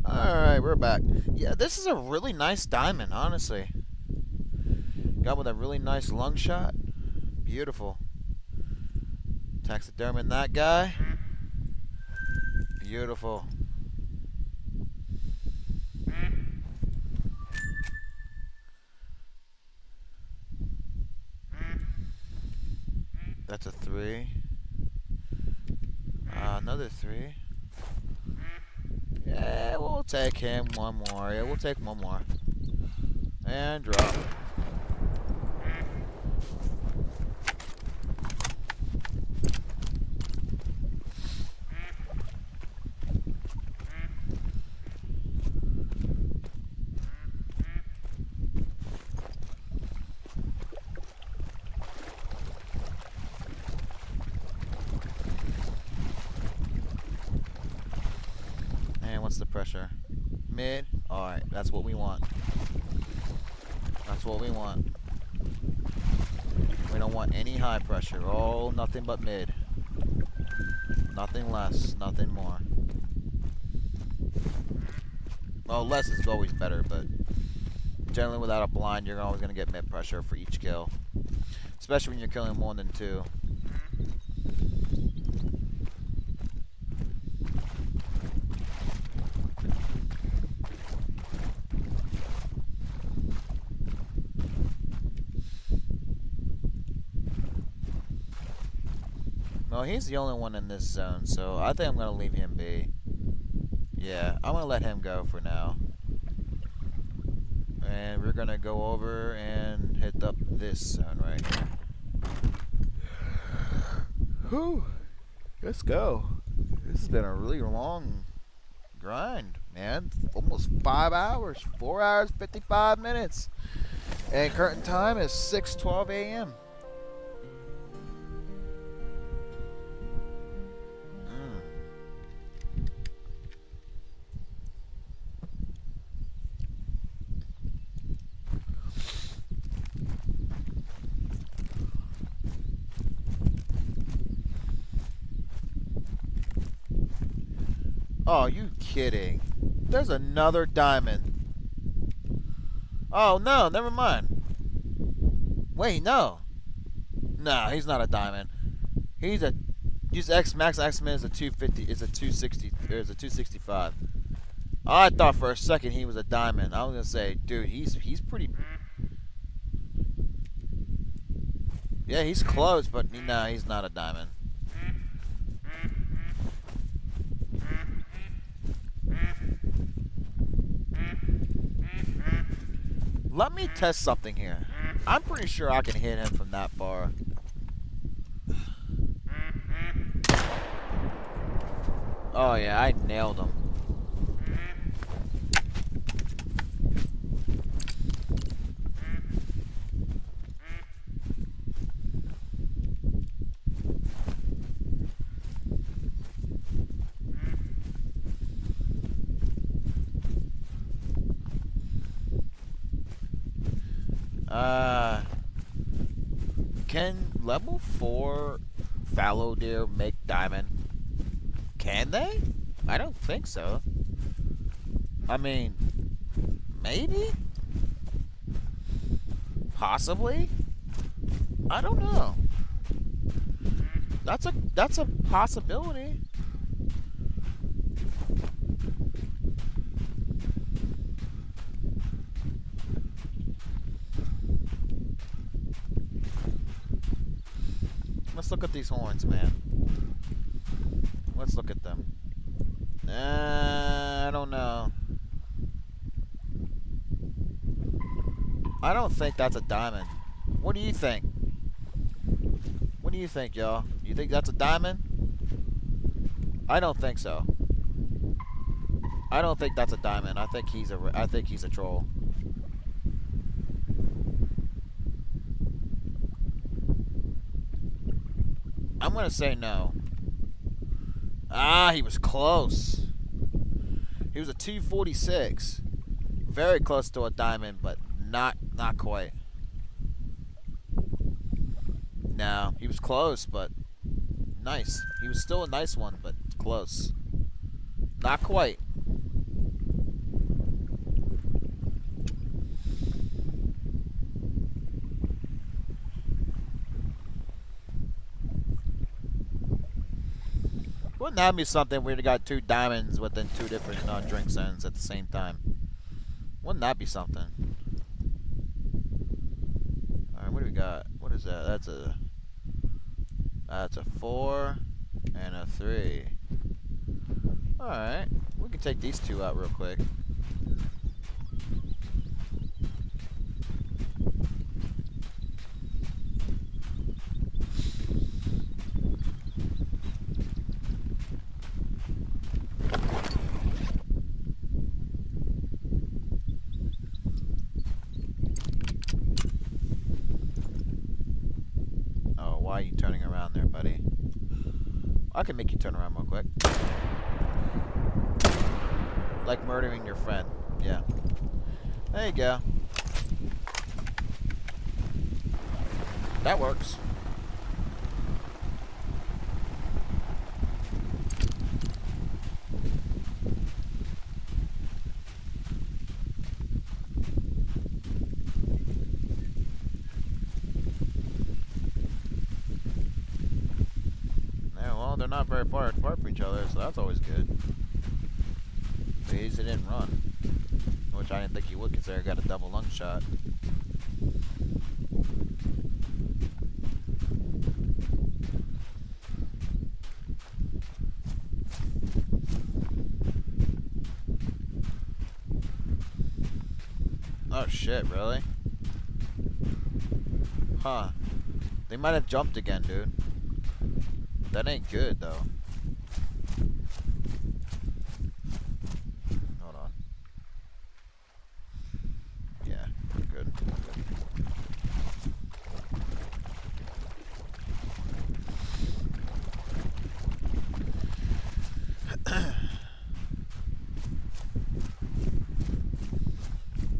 Alright, we're back. Yeah, this is a really nice diamond, honestly. Got with a really nice lung shot. Beautiful. Taxiderming that guy. Beautiful. That's a 3. Another 3. Yeah, we'll take him one more. Yeah, we'll take one more. And drop. And what's the pressure? Mid? Alright, that's what we want. That's what we want. We don't want any high pressure. Oh, nothing but mid. Nothing less, nothing more. Well, less is always better, but generally without a blind, you're always going to get mid pressure for each kill. Especially when you're killing more than 2. Well, he's the only one in this zone, so I think I'm going to leave him be. Yeah, I'm going to let him go for now. And we're going to go over and hit up this zone right here. Whew. Let's go. This has been a really long grind, man. Almost 5 hours. 4 hours, 55 minutes. And current time is 6:12 a.m. Oh, you kidding? There's another diamond. Oh, no, never mind. Wait, no. No, he's not a diamond. He's a... His X max X-Men is a 250, is a 260, or is a 265. I thought for a second he was a diamond. I was gonna say, dude, he's pretty... Yeah, he's close, but no, he's not a diamond. Let me test something here. I'm pretty sure I can hit him from that far. Oh yeah, I nailed him. Can level 4 fallow deer make diamond? Can they? I don't think so. I mean, maybe? Possibly? I don't know. That's a possibility. Let's look at these horns, man. Let's look at them. I don't know. I don't think that's a diamond. What do you think? What do you think, y'all? You think that's a diamond? I don't think so. I don't think that's a diamond. I think he's a troll. I'm gonna say no. Ah, he was close. He was a 246. Very close to a diamond, but not quite. No, he was close, but nice. He was still a nice one, but close. Not quite. Wouldn't that be something? We got 2 diamonds within 2 different drink zones at the same time. Wouldn't that be something? All right, what do we got? What is that? That's a 4 and a 3. All right, we can take these 2 out real quick. Oh, why are you turning around there, buddy? I can make you turn around real quick. Like murdering your friend. Yeah. There you go. That works. Yeah, well, they're not very far apart from each other, so that's always good. At least they didn't run. Which I didn't think you would, consider I got a double lung shot. Oh shit, really? Huh. They might have jumped again, dude. That ain't good, though. Hold on. Yeah, good.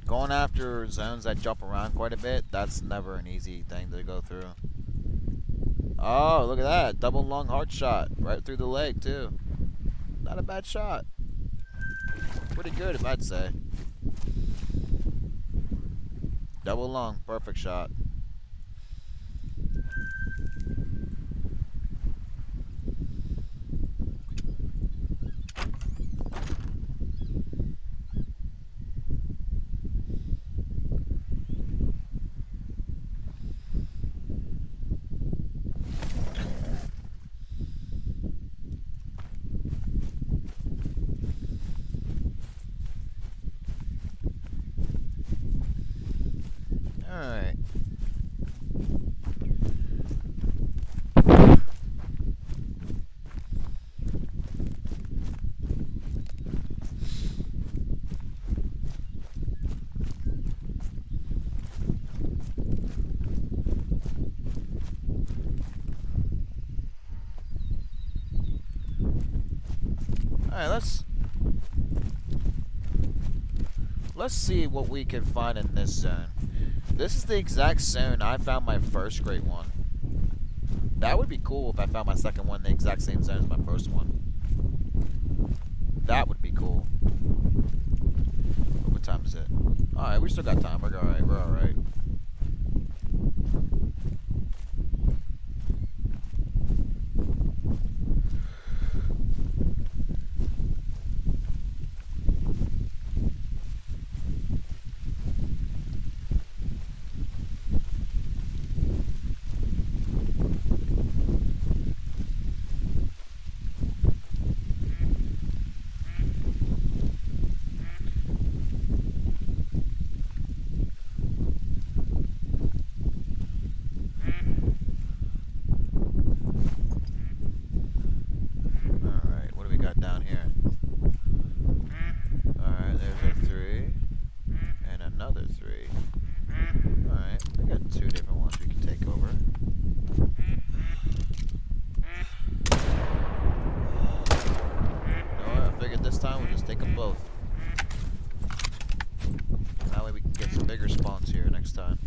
Going after zones that jump around quite a bit, that's never an easy thing to go through. Oh, look at that. Double lung heart shot. Right through the leg, too. Not a bad shot. Pretty good, if I'd say. Double lung. Perfect shot. Alright. Alright, let's see what we can find in this zone. This is the exact zone I found my first great one. That would be cool if I found my second one in the exact same zone as my first one. That would be cool. What time is it? Alright, we still got time. We're alright. We're alright. This time we'll just take them both. That way we can get some bigger spawns here next time.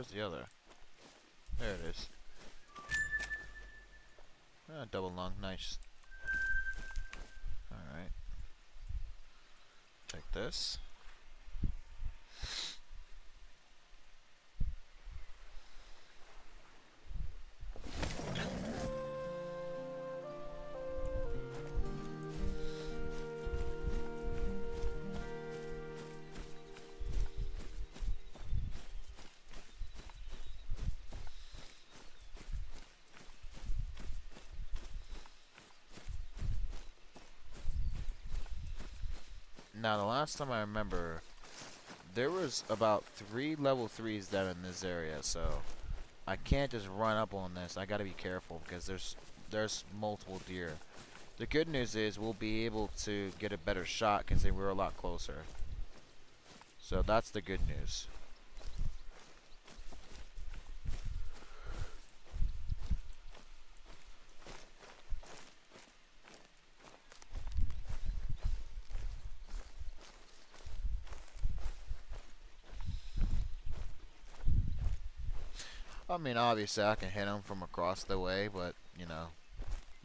Where's the other? There it is. Ah, double lung, nice. Alright. Take this. Now, the last time I remember, there was about 3 level 3s down in this area, so I can't just run up on this. I gotta be careful because there's multiple deer. The good news is we'll be able to get a better shot considering we're a lot closer. So that's the good news. I mean, obviously I can hit him from across the way, but, you know,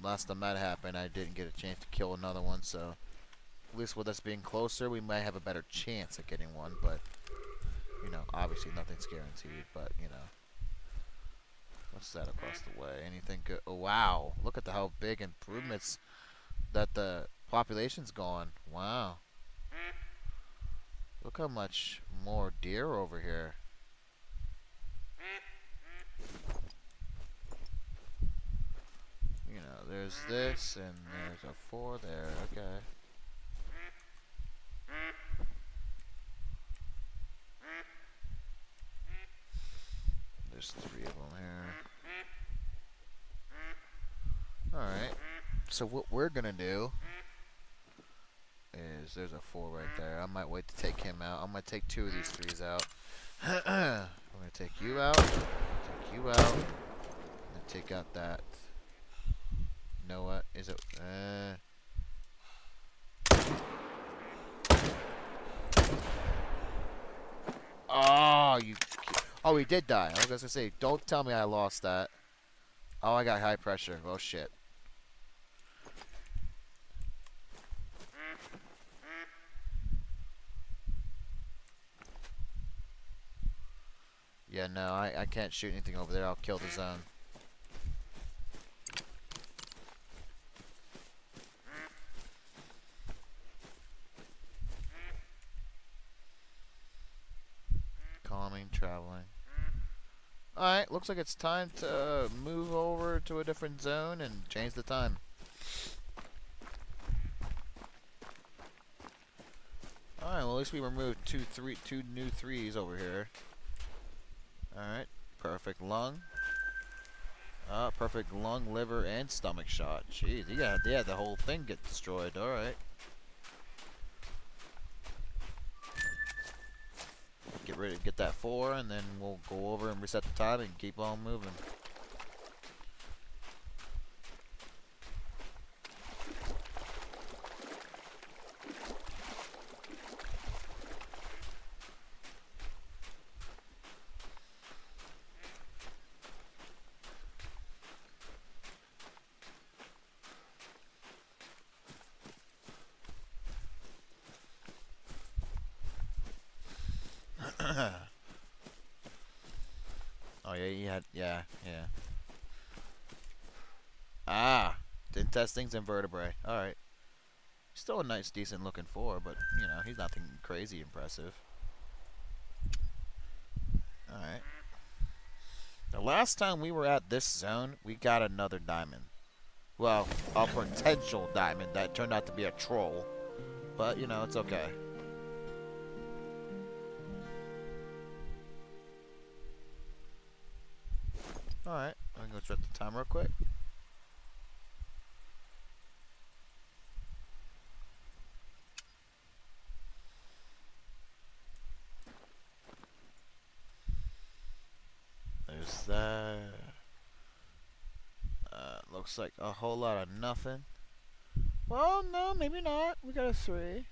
last time that happened, I didn't get a chance to kill another one, so at least with us being closer, we might have a better chance at getting one, but, you know, obviously nothing's guaranteed, but, you know. What's that across the way? Anything good? Oh, wow. Look at how big improvements that the population's gone. Wow. Look how much more deer over here. You know, there's this, and there's a 4 there. Okay. There's 3 of them here. Alright. So what we're gonna do is there's a 4 right there. I might wait to take him out. I'm gonna take 2 of these 3s out. I'm gonna take you out, take you out, and then take out that. You know what? Is it? Oh, you. Oh, he did die. I was gonna say, don't tell me I lost that. Oh, I got high pressure. Oh shit. Yeah, no, I can't shoot anything over there. I'll kill the zone. Calming, traveling. Alright, looks like it's time to move over to a different zone and change the time. Alright, well at least we removed two new 3s over here. Alright, perfect lung. Perfect lung, liver, and stomach shot. Jeez, yeah, the whole thing get destroyed. Alright. Get that 4, and then we'll go over and reset the time and keep on moving. Oh yeah, you had yeah. Ah, intestines and vertebrae. All right, still a nice, decent looking 4, but you know he's nothing crazy impressive. All right. The last time we were at this zone, we got another diamond. Well, a potential diamond that turned out to be a troll, but you know it's okay. Alright, I'm gonna go check the time real quick. There's that. Looks like a whole lot of nothing. Well, no, maybe not. We got a 3.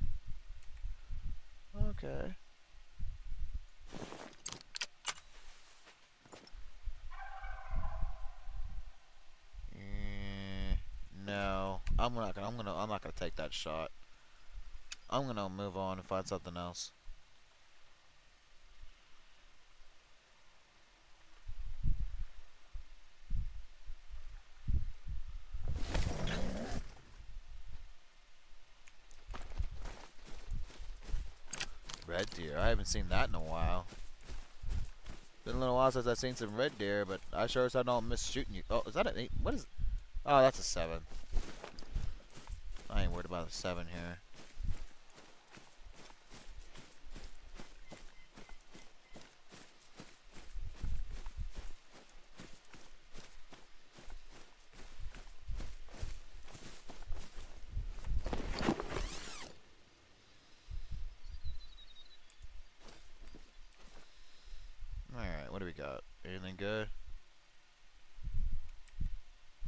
Okay. that shot. I'm gonna move on and find something else. Red deer. I haven't seen that in a while. Been a little while since I've seen some red deer, but I sure as I don't miss shooting you. Oh, is that an 8? What is? Oh, that's a 7. I ain't worried about a 7 here. Alright, what do we got? Anything good?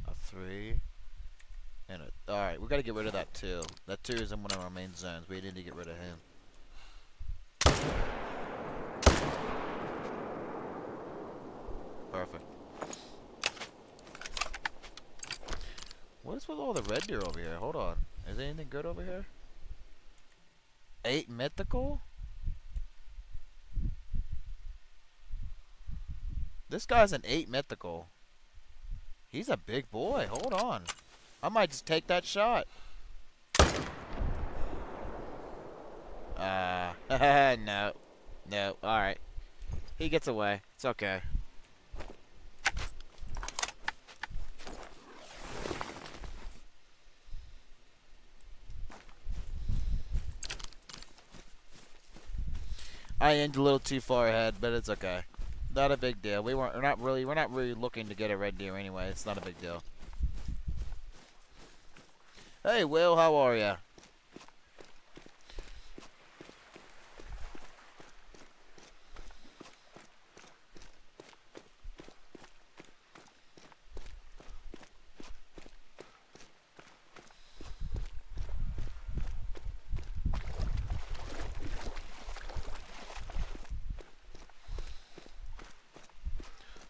A 3. And a... Alright, we gotta get rid of that 2. That 2 is in one of our main zones. We need to get rid of him. Perfect. What is with all the red deer over here? Hold on. Is there anything good over here? 8 mythical? This guy's an 8 mythical. He's a big boy. Hold on. I might just take that shot. No. No. Alright. He gets away. It's okay. I aimed a little too far ahead, but it's okay. Not a big deal. We're not really looking to get a red deer anyway. It's not a big deal. Hey, Will, how are ya?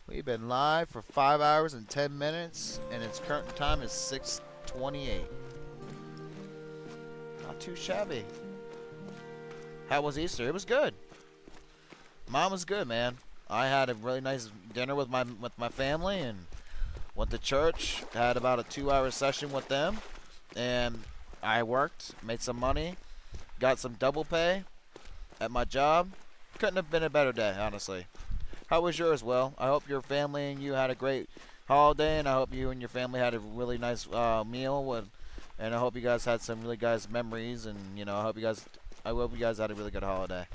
We've been live for 5 hours and 10 minutes, and its current time is 6:28. Not too shabby. How was Easter? It was good. Mine was good, man. I had a really nice dinner with my family and went to church. Had about a 2-hour session with them, and I worked, made some money, got some double pay at my job. Couldn't have been a better day, honestly. How was yours, Will? I hope your family and you had a great holiday, and I hope you and your family had a really nice meal, and I hope you guys had some really guys memories, and you know, I hope you guys had a really good holiday.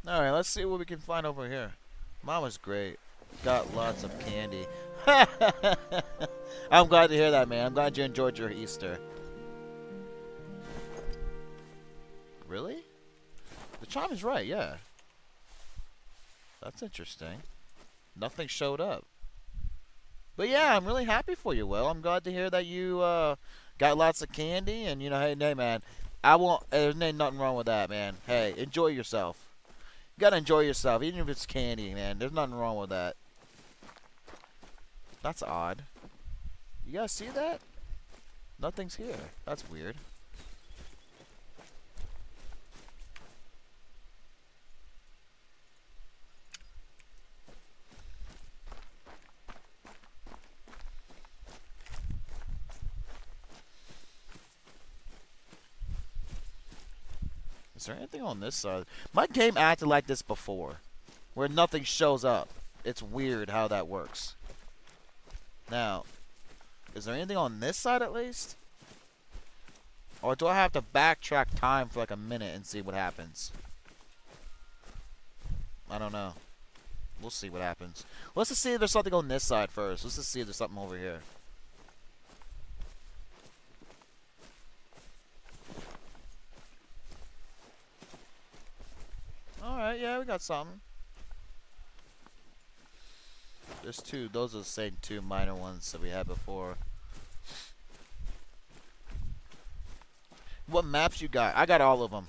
Alright, let's see what we can find over here. Mama's great. Got lots of candy. I'm glad to hear that, man. I'm glad you enjoyed your Easter. Really? The chime is right, yeah. That's interesting. Nothing showed up. But yeah, I'm really happy for you, Will. I'm glad to hear that you got lots of candy, and you know, hey man, there's nothing wrong with that, man. Hey, enjoy yourself. You gotta enjoy yourself, even if it's candy, man. There's nothing wrong with that. That's odd. You guys see that? Nothing's here. That's weird. Is there anything on this side? My game acted like this before, where nothing shows up. It's weird how that works. Now, is there anything on this side at least? Or do I have to backtrack time for like a minute and see what happens? I don't know. We'll see what happens. Let's just see if there's something on this side first. Let's just see if there's something over here. Alright, yeah, we got something. There's two. Those are the same two minor ones that we had before. What maps you got? I got all of them.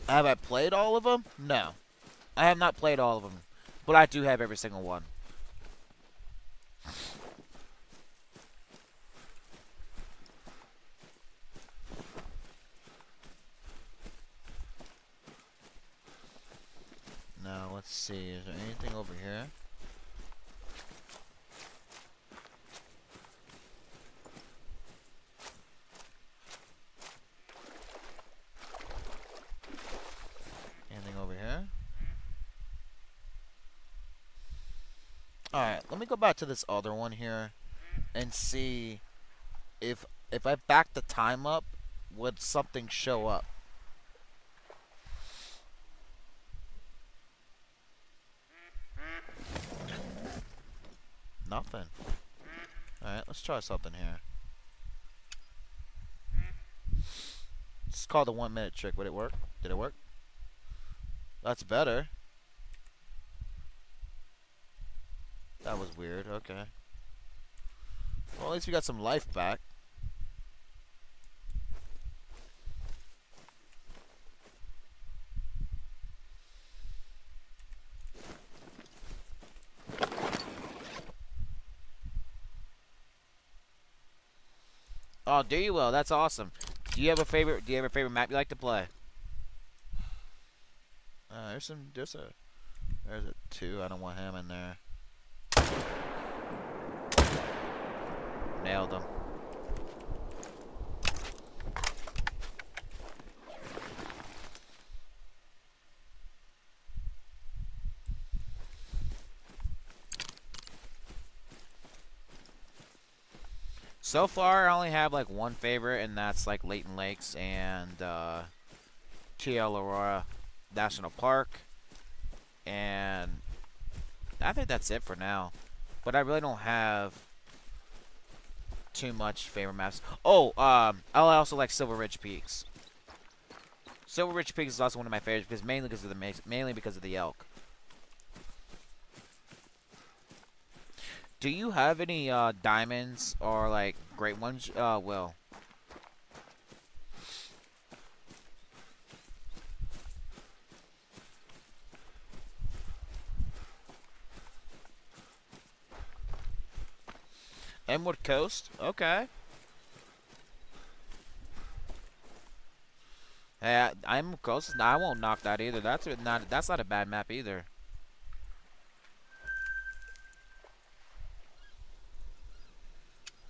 Have I played all of them? No. I have not played all of them. But I do have every single one. Now, let's see. Is there anything over here? Anything over here? Alright, let me go back to this other one here and see if I back the time up, would something show up? Nothing. Alright, let's try something here. It's called the 1 minute trick. Would it work? Did it work? That's better. That was weird. Okay. Well, at least we got some life back. Oh, do you? Well, that's awesome. Do you have a favorite? Do you have a favorite map you like to play? There's a two. I don't want him in there. Nailed him. So far, I only have like one favorite, and that's like Leighton Lakes and TL Aurora National Park, and I think that's it for now. But I really don't have too much favorite maps. Oh, I also like Silver Ridge Peaks. Silver Ridge Peaks is also one of my favorites because mainly because of the elk. Do you have any diamonds or like great ones? Will. Emerald Coast. Okay. Yeah, I'm Coast. No, I won't knock that either. That's not a bad map either.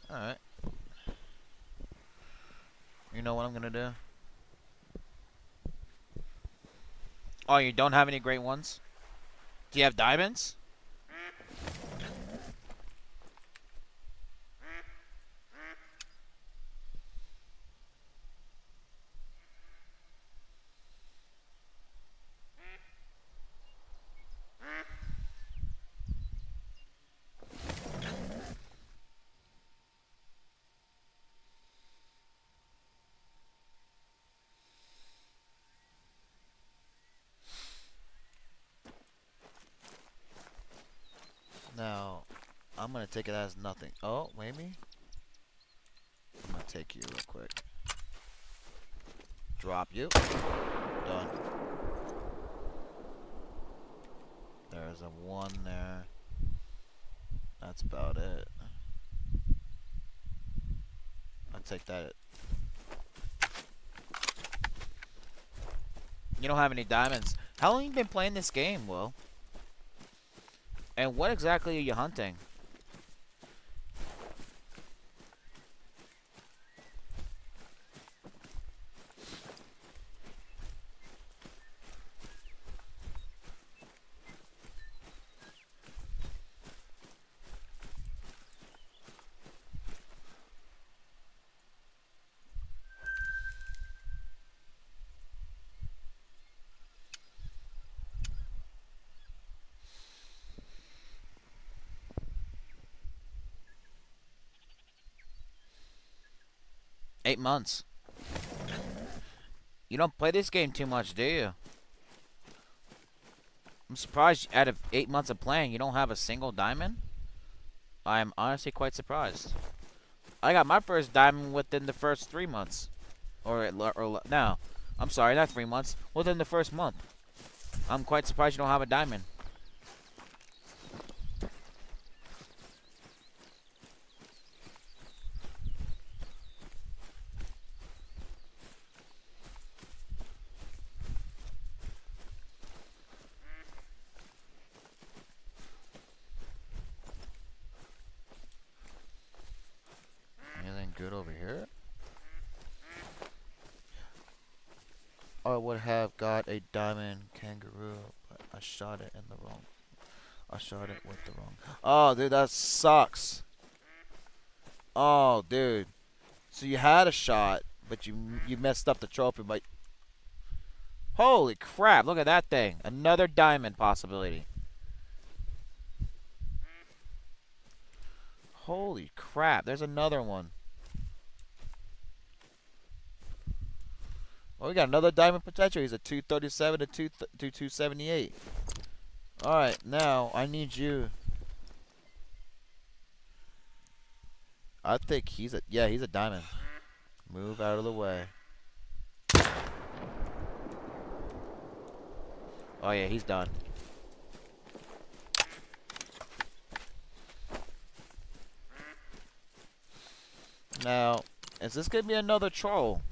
All right. You know what I'm gonna do? Oh, you don't have any great ones? Do you have diamonds? Now, I'm gonna take it as nothing. Oh, maybe? I'm gonna take you real quick. Drop you. Done. There's a one there. That's about it. I'll take that. You don't have any diamonds. How long have you been playing this game, Will? And what exactly are you hunting? $8 months. You don't play this game too much, do you? I'm surprised out of 8 months of playing, you don't have a single diamond. I'm honestly quite surprised. I got my first diamond within the first 3 months. Or no. I'm sorry, not 3 months. Within the first month. I'm quite surprised you don't have a diamond. Anything good over here? I would have got a diamond kangaroo, but I shot it in the wrong. I shot it with the wrong. Oh, dude, that sucks. Oh, dude. So you had a shot, but you messed up the trophy by. Holy crap! Look at that thing. Another diamond possibility. Holy crap! There's another one. Oh, we got another diamond potential. He's a 237 to 278. Alright, now I need you. I think he's a. Yeah, he's a diamond. Move out of the way. Oh, yeah, he's done. Now, is this going to be another troll?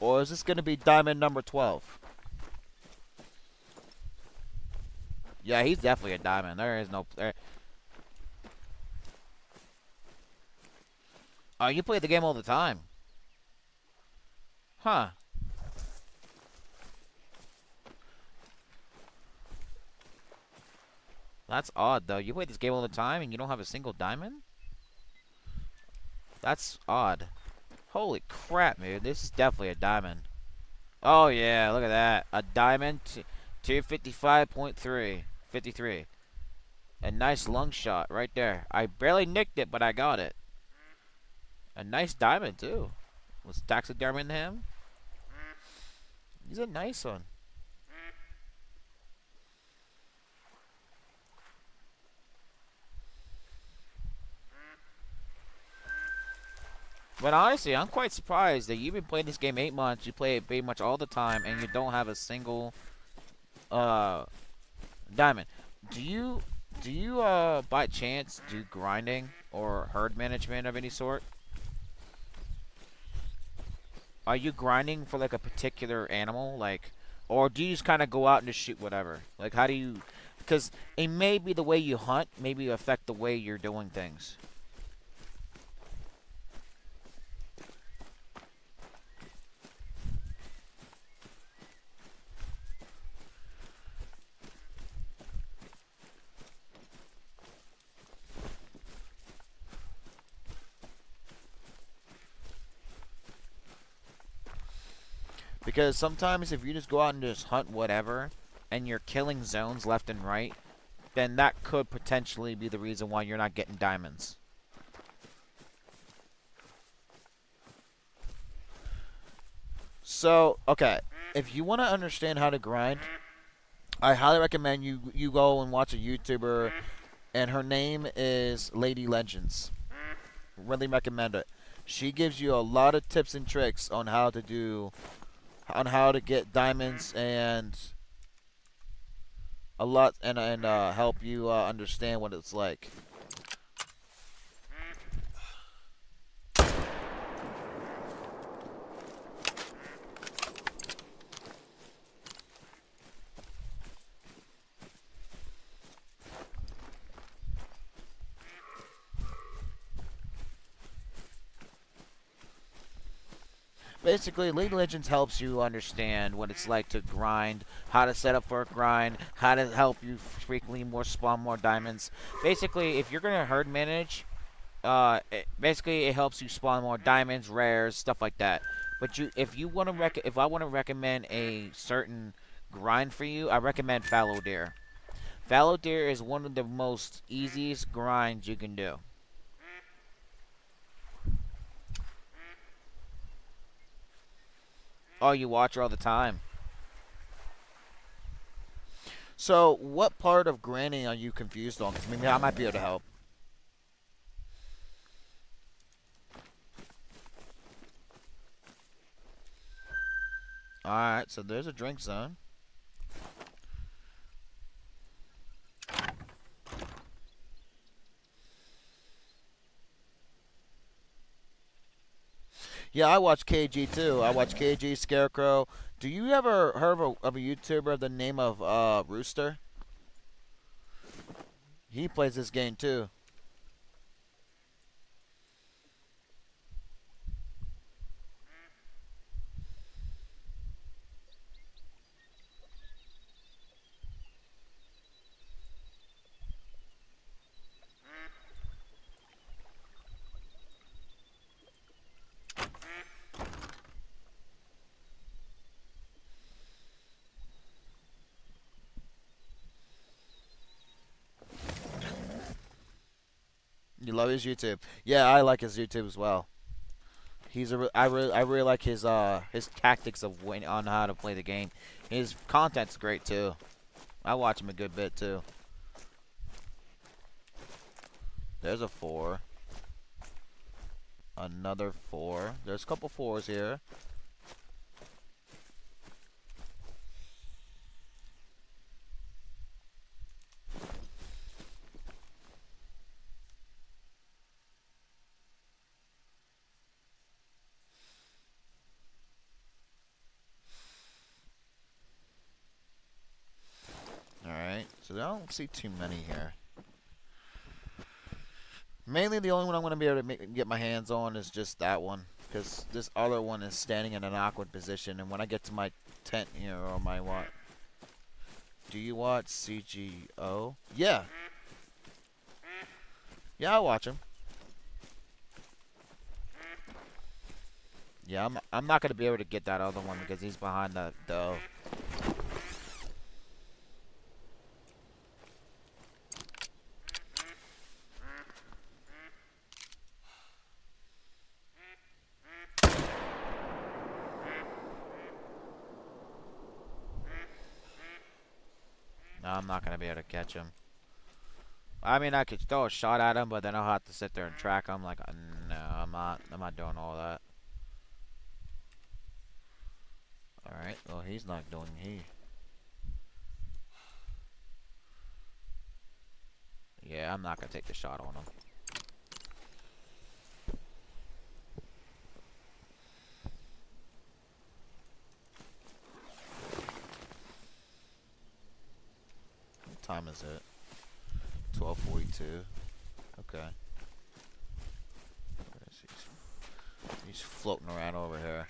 Or is this going to be diamond number 12? Yeah, he's definitely a diamond. There is no... Oh, you play the game all the time. Huh. That's odd, though. You play this game all the time and you don't have a single diamond? That's odd. Holy crap, man. This is definitely a diamond. Oh, yeah. Look at that. A diamond. 255.3. 53. A nice lung shot right there. I barely nicked it, but I got it. A nice diamond, too. Was taxiderming him. He's a nice one. But honestly, I'm quite surprised that you've been playing this game 8 months. You play it pretty much all the time, and you don't have a single diamond. Do you by chance do grinding or herd management of any sort? Are you grinding for like a particular animal, like, or do you just kind of go out and just shoot whatever? Like, how do you? Because it may be the way you hunt, maybe affect the way you're doing things. Because sometimes if you just go out and just hunt whatever, and you're killing zones left and right, then that could potentially be the reason why you're not getting diamonds. So, okay, if you want to understand how to grind, I highly recommend you go and watch a YouTuber, and her name is Lady Legends. Really recommend it. She gives you a lot of tips and tricks on how to get diamonds and a lot and help you understand what it's like. Basically, League of Legends helps you understand what it's like to grind, how to set up for a grind, how to help you frequently spawn more diamonds. Basically, if you're gonna herd manage, basically it helps you spawn more diamonds, rares, stuff like that. But if I want to recommend a certain grind for you, I recommend Fallow Deer. Fallow Deer is one of the most easiest grinds you can do. Oh, you watch her all the time. So, what part of Granny are you confused on? 'Cause maybe I might be able to help. Alright, so there's a drink zone. Yeah, I watch KG too. I watch KG, Scarecrow. Do you ever heard of a YouTuber of the name of Rooster? He plays this game too. You love his YouTube. Yeah, I like his YouTube as well. I really like his tactics of on how to play the game. His content's great too. I watch him a good bit too. There's a 4. Another 4. There's a couple 4s here. Alright, so I don't see too many here. Mainly the only one I'm going to be able to get my hands on is just that one. Because this other one is standing in an awkward position. And when I get to my tent here, or my what? Do you watch CGO? Yeah. Yeah, I watch him. Yeah, I'm not going to be able to get that other one because he's behind the O. No, I'm not going to be able to catch him. I mean, I could throw a shot at him, but then I'll have to sit there and track him. Like, no, I'm not doing all that. Alright, well, he's not doing Yeah, I'm not going to take the shot on him. What time is it? 12:42. Okay. He's floating around over here.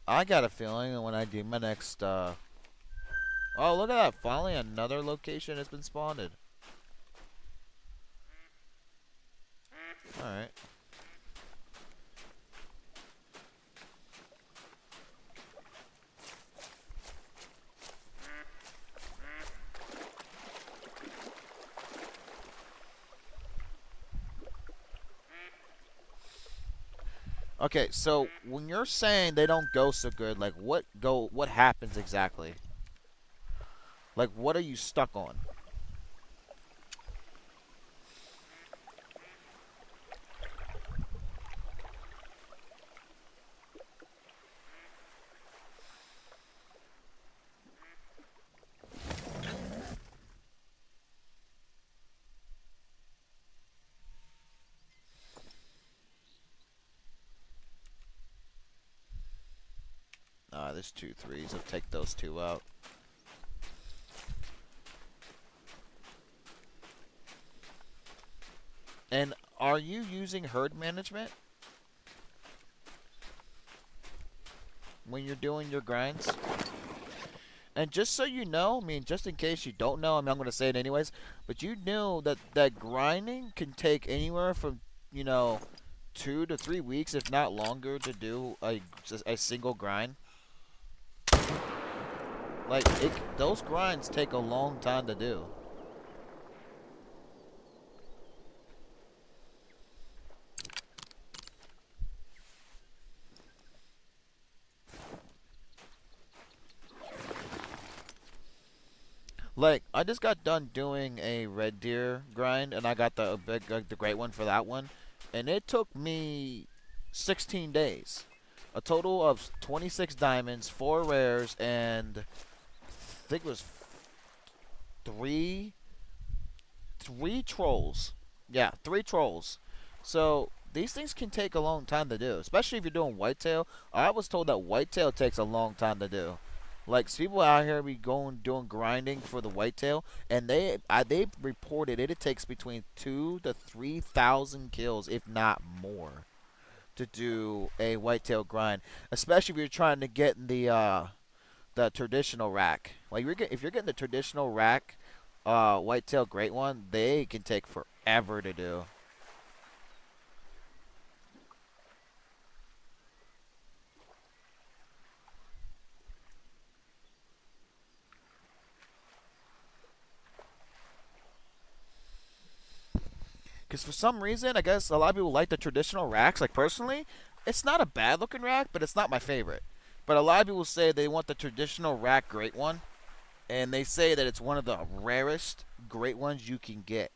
I got a feeling that when I do my next, Oh, look at that. Finally, another location has been spawned. Alright. Okay, so when you're saying they don't go so good, like what happens exactly? Like what are you stuck on? There's 2 3s. I'll take those 2 out. And are you using herd management when you're doing your grinds? And just so you know, I mean, just in case you don't know, I mean, I'm going to say it anyways, but you knew that grinding can take anywhere from, 2 to 3 weeks, if not longer, to do a single grind. Like, those grinds take a long time to do. Like I just got done doing a red deer grind, and I got the great one for that one, and it took me 16 days, a total of 26 diamonds, 4 rares, and I think it was three three trolls. Yeah, 3 trolls. So these things can take a long time to do, especially if you're doing whitetail. I was told that whitetail takes a long time to do. Like people out here be going doing grinding for the whitetail, and they reported it takes between 2 to 3,000 kills, if not more, to do a whitetail grind. Especially if you're trying to get the traditional rack. Like if you're getting the traditional rack, whitetail great one, they can take forever to do. Because for some reason, I guess a lot of people like the traditional racks. Like personally, it's not a bad looking rack, but it's not my favorite. But a lot of people say they want the traditional rack great one, and they say that it's one of the rarest great ones you can get.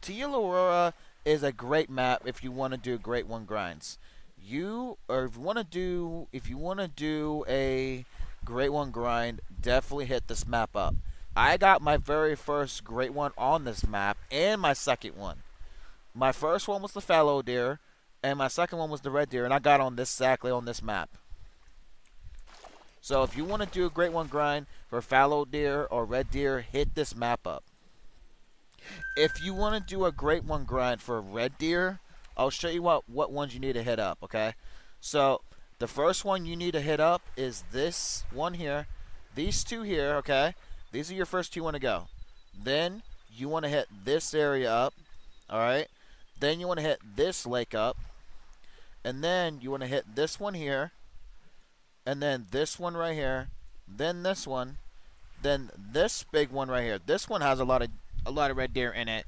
Tia Aurora is a great map if you want to do great one grinds. You or if you want to do a great one grind, definitely hit this map up. I got my very first great one on this map and my second one. My first one was the Fallow Deer, and my second one was the Red Deer, and I got on this exactly on this map. So if you want to do a great one grind for Fallow Deer or Red Deer, hit this map up. If you want to do a great one grind for red deer, I'll show you what ones you need to hit up, okay? So, the first one you need to hit up is this one here. These two here, okay? These are your first two you want to go. Then, you want to hit this area up, alright? Then you want to hit this lake up. And then, you want to hit this one here. And then this one right here. Then this one. Then this big one right here. This one has a lot of red deer in it.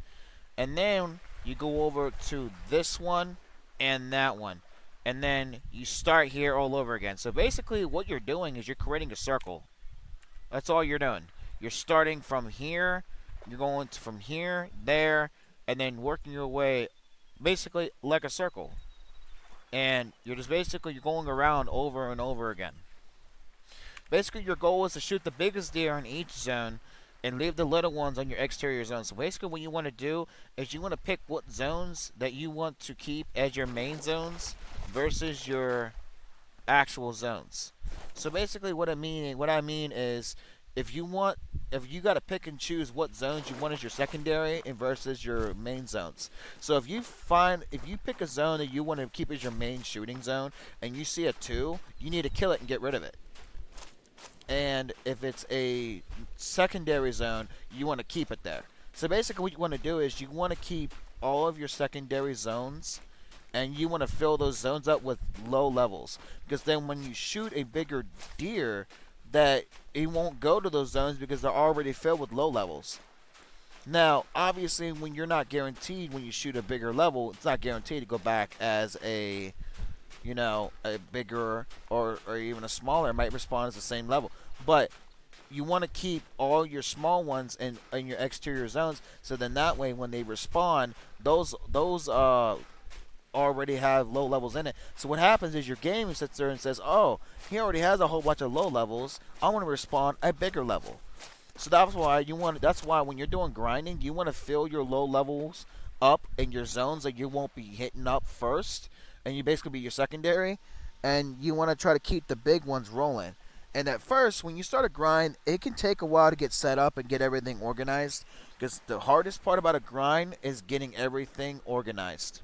And then you go over to this one and that one. And then you start here all over again. So basically what you're doing is you're creating a circle. That's all you're doing. You're starting from here, you're going from here, there, and then working your way basically like a circle. And you're just basically you're going around over and over again. Basically your goal is to shoot the biggest deer in each zone and leave the little ones on your exterior zones. So basically what you want to do is you want to pick what zones that you want to keep as your main zones versus your actual zones. So basically what I mean is if you got to pick and choose what zones you want as your secondary and versus your main zones. So if you pick a zone that you want to keep as your main shooting zone and you see a 2, you need to kill it and get rid of it. And if it's a secondary zone, you want to keep it there. So basically what you want to do is you want to keep all of your secondary zones and you want to fill those zones up with low levels. Because then when you shoot a bigger deer, that it won't go to those zones because they're already filled with low levels. Now, obviously, when you're not guaranteed when you shoot a bigger level, it's not guaranteed to go back as a bigger or even a smaller might respond as the same level. But you want to keep all your small ones in your exterior zones, so then that way when they respawn, those already have low levels in it. So what happens is your game sits there and says, "Oh, he already has a whole bunch of low levels. I want to respawn a bigger level." So that's why when you're doing grinding, you want to fill your low levels up in your zones that you won't be hitting up first, and you basically be your secondary, and you want to try to keep the big ones rolling. And at first, when you start a grind, it can take a while to get set up and get everything organized, because the hardest part about a grind is getting everything organized.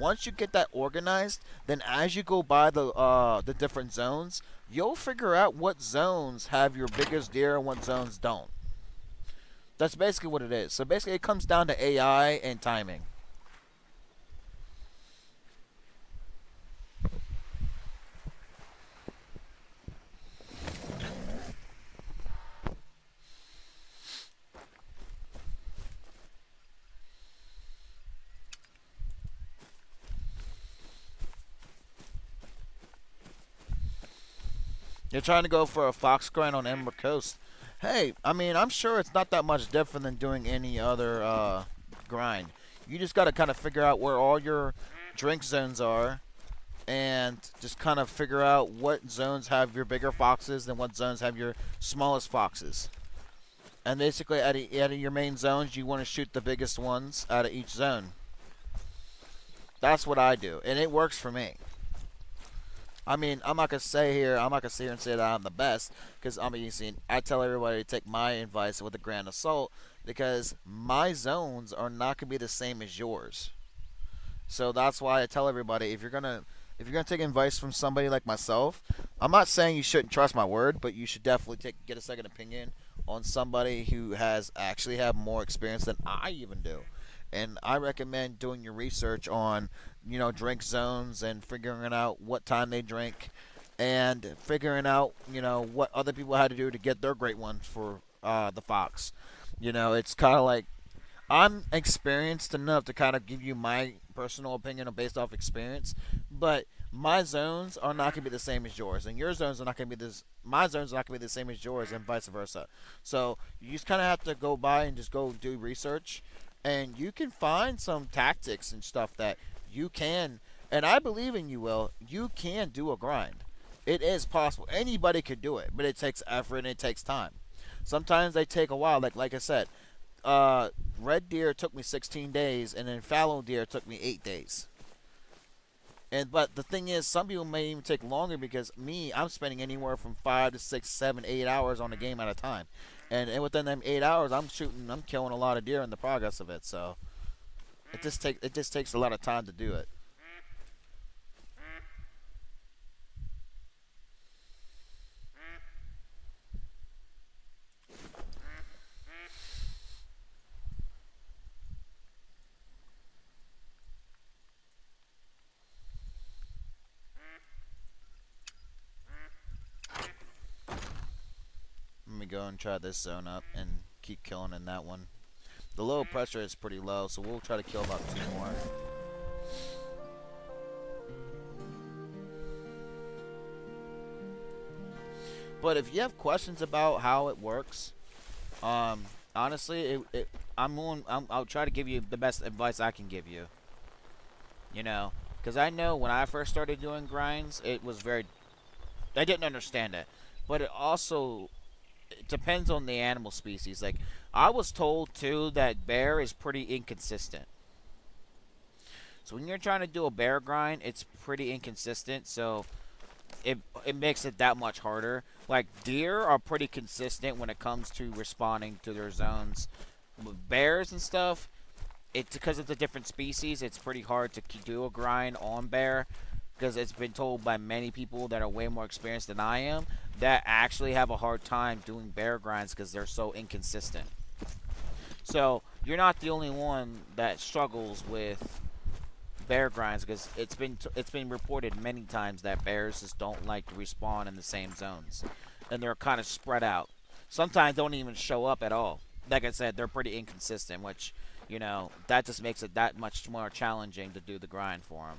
Once you get that organized, then as you go by the different zones, you'll figure out what zones have your biggest deer and what zones don't. That's basically what it is. So basically, it comes down to AI and timing. You're trying to go for a fox grind on Emerald Coast. Hey, I mean, I'm sure it's not that much different than doing any other grind. You just got to kind of figure out where all your drink zones are and just kind of figure out what zones have your bigger foxes and what zones have your smallest foxes. And basically, out of your main zones, you want to shoot the biggest ones out of each zone. That's what I do, and it works for me. I mean, I'm not gonna sit here and say that I'm the best, because I mean, you see, I tell everybody to take my advice with a grain of salt, because my zones are not gonna be the same as yours. So that's why I tell everybody if you're gonna take advice from somebody like myself, I'm not saying you shouldn't trust my word, but you should definitely get a second opinion on somebody who has actually have more experience than I even do. And I recommend doing your research on, drink zones and figuring out what time they drink, and figuring out, what other people had to do to get their great ones for the fox. It's kind of like I'm experienced enough to kind of give you my personal opinion based off experience, but my zones are not going to be the same as yours, and your zones are not going to be this. My zones are not going to be the same as yours, and vice versa. So you just kind of have to go by and just go do research, and you can find some tactics and stuff that you can. And I believe in you, Will. You can do a grind. It is possible. Anybody could do it, but it takes effort and it takes time. Sometimes they take a while. Like I said, red deer took me 16 days, and then fallow deer took me 8 days. And but the thing is, some people may even take longer because I'm spending anywhere from 5 to 6, 7, 8 hours on a game at a time, and within them 8 hours, I'm killing a lot of deer in the progress of it. So it just takes a lot of time to do it. Let me go and try this zone up and keep killing in that one. The low pressure is pretty low, so we'll try to kill about 2 more. But if you have questions about how it works, honestly, I'll try to give you the best advice I can give you. Because I know when I first started doing grinds, it was very. I didn't understand it, but it depends on the animal species. Like I was told too that bear is pretty inconsistent. So when you're trying to do a bear grind, it's pretty inconsistent. So it makes it that much harder. Like deer are pretty consistent when it comes to responding to their zones. With bears and stuff, it's because it's a different species. It's pretty hard to do a grind on bear because it's been told by many people that are way more experienced than I am that actually have a hard time doing bear grinds because they're so inconsistent. So you're not the only one that struggles with bear grinds because it's been reported many times that bears just don't like to respawn in the same zones, and they're kind of spread out. Sometimes don't even show up at all. Like I said, they're pretty inconsistent, which that just makes it that much more challenging to do the grind for them.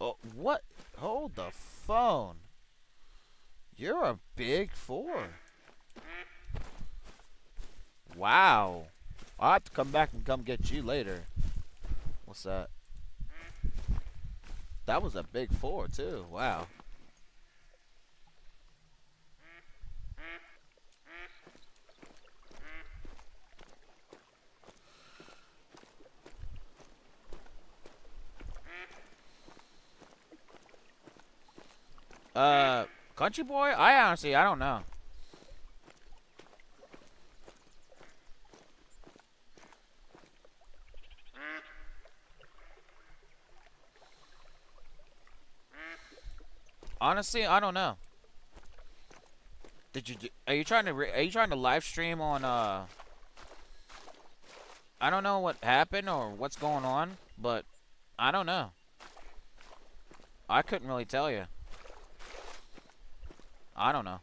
Oh, what? Hold the phone. You're a big four. Wow. I'll have to come back and come get you later. What's that? That was a big four, too. Wow. Country boy? I don't know. Honestly, I don't know. Are you trying to live stream on I don't know what happened or what's going on, but I don't know. I couldn't really tell you. I don't know.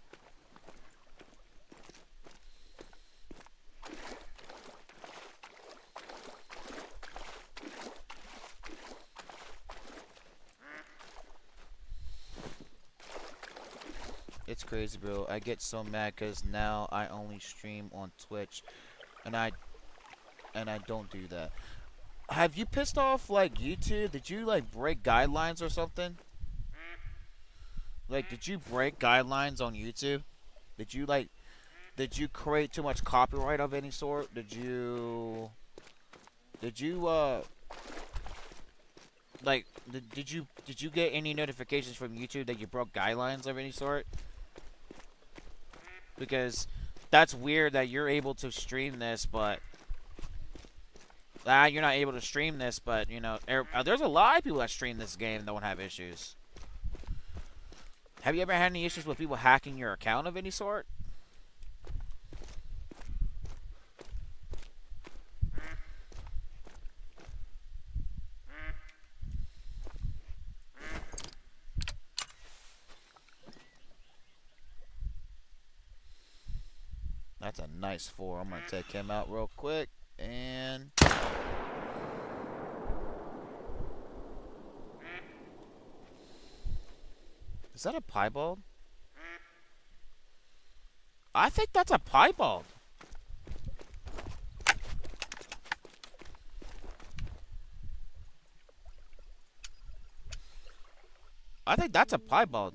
It's crazy, bro. I get so mad because now I only stream on Twitch, and I don't do that. Have you pissed off like YouTube? Did you like break guidelines or something? Like, did you break guidelines on YouTube? Did you like? Did you create too much copyright of any sort? Did you? Did you like? Did you get any notifications from YouTube that you broke guidelines of any sort? Because that's weird that you're able to stream this, but you're not able to stream this. But you know, there's a lot of people that stream this game that don't have issues. Have you ever had any issues with people hacking your account of any sort? That's a nice 4. I'm going to take him out real quick. And is that a piebald? I think that's a piebald. I think that's a piebald.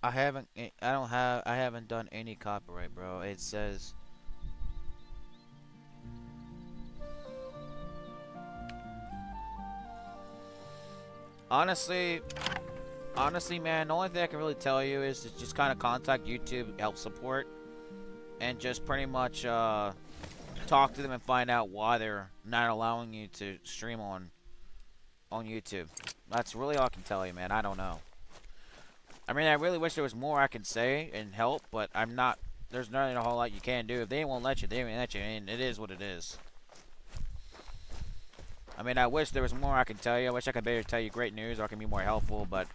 I haven't done any copyright, bro. It says honestly, man, the only thing I can really tell you is to just kind of contact YouTube help support and just pretty much talk to them and find out why they're not allowing you to stream on YouTube. That's really all I can tell you, man. I don't know. I mean, I really wish there was more I can say and help, but I'm not. There's not a whole lot you can do. If they won't let you, they won't let you, and it is what it is. I mean, I wish there was more I can tell you. I wish I could better tell you great news or I can be more helpful, but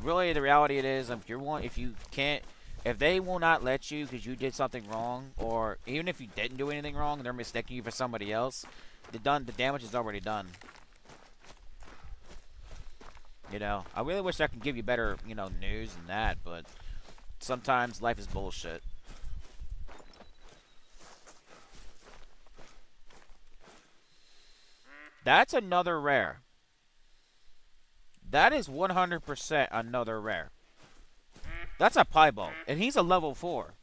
really, the reality it is, if they will not let you because you did something wrong, or even if you didn't do anything wrong, they're mistaking you for somebody else. The damage is already done. You know, I really wish I could give you better, news than that, but sometimes life is bullshit. That's another rare. That is 100% another rare. That's a piebald, and he's a level 4.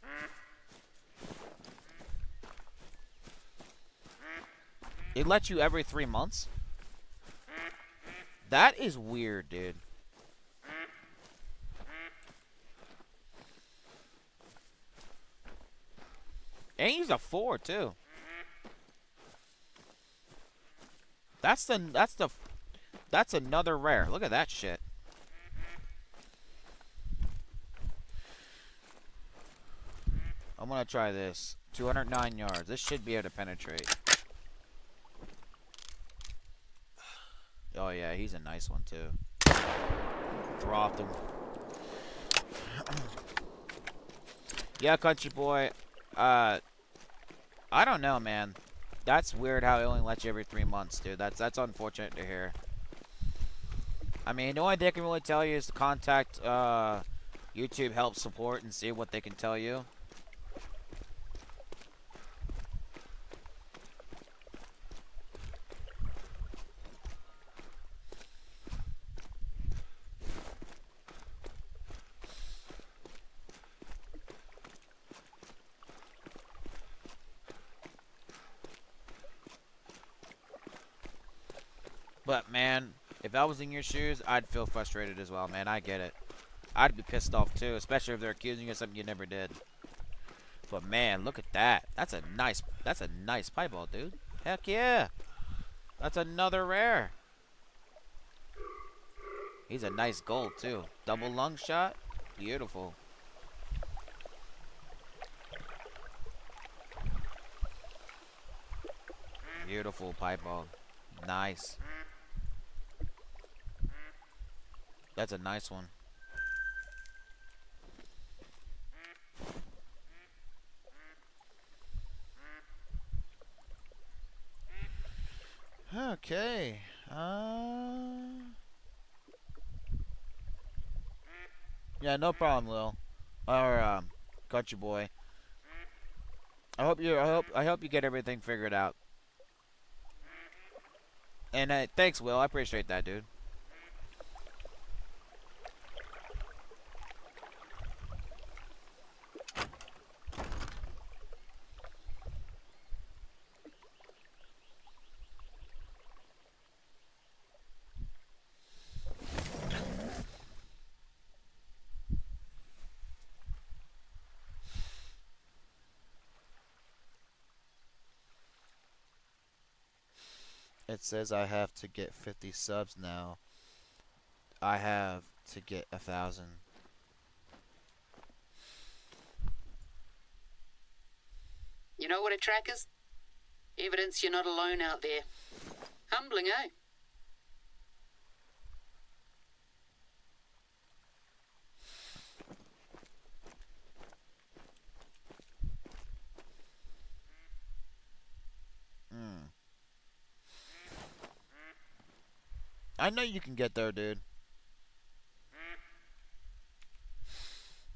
It lets you every 3 months? That is weird, dude. And he's a 4 too. That's another rare. Look at that shit. I'm gonna try this. 209 yards. This should be able to penetrate. Oh yeah, he's a nice one too. Dropped him. Yeah, country boy. I don't know, man. That's weird how it only lets you every 3 months, dude. That's unfortunate to hear. I mean, the only thing I can really tell you is to contact YouTube help support and see what they can tell you. But man, if I was in your shoes, I'd feel frustrated as well, man. I get it. I'd be pissed off too, especially if they're accusing you of something you never did. But man, look at that. That's a nice piebald, dude. Heck yeah. That's another rare. He's a nice gold too. Double lung shot. Beautiful. Beautiful piebald. Nice. That's a nice one. Okay. Yeah, no problem, Lil. Or got you, boy. I hope you get everything figured out. And thanks, Will. I appreciate that, dude. It says I have to get 50 subs now. I have to get 1,000. You know what a track is? Evidence you're not alone out there. Humbling, eh? Hmm. I know you can get there, dude.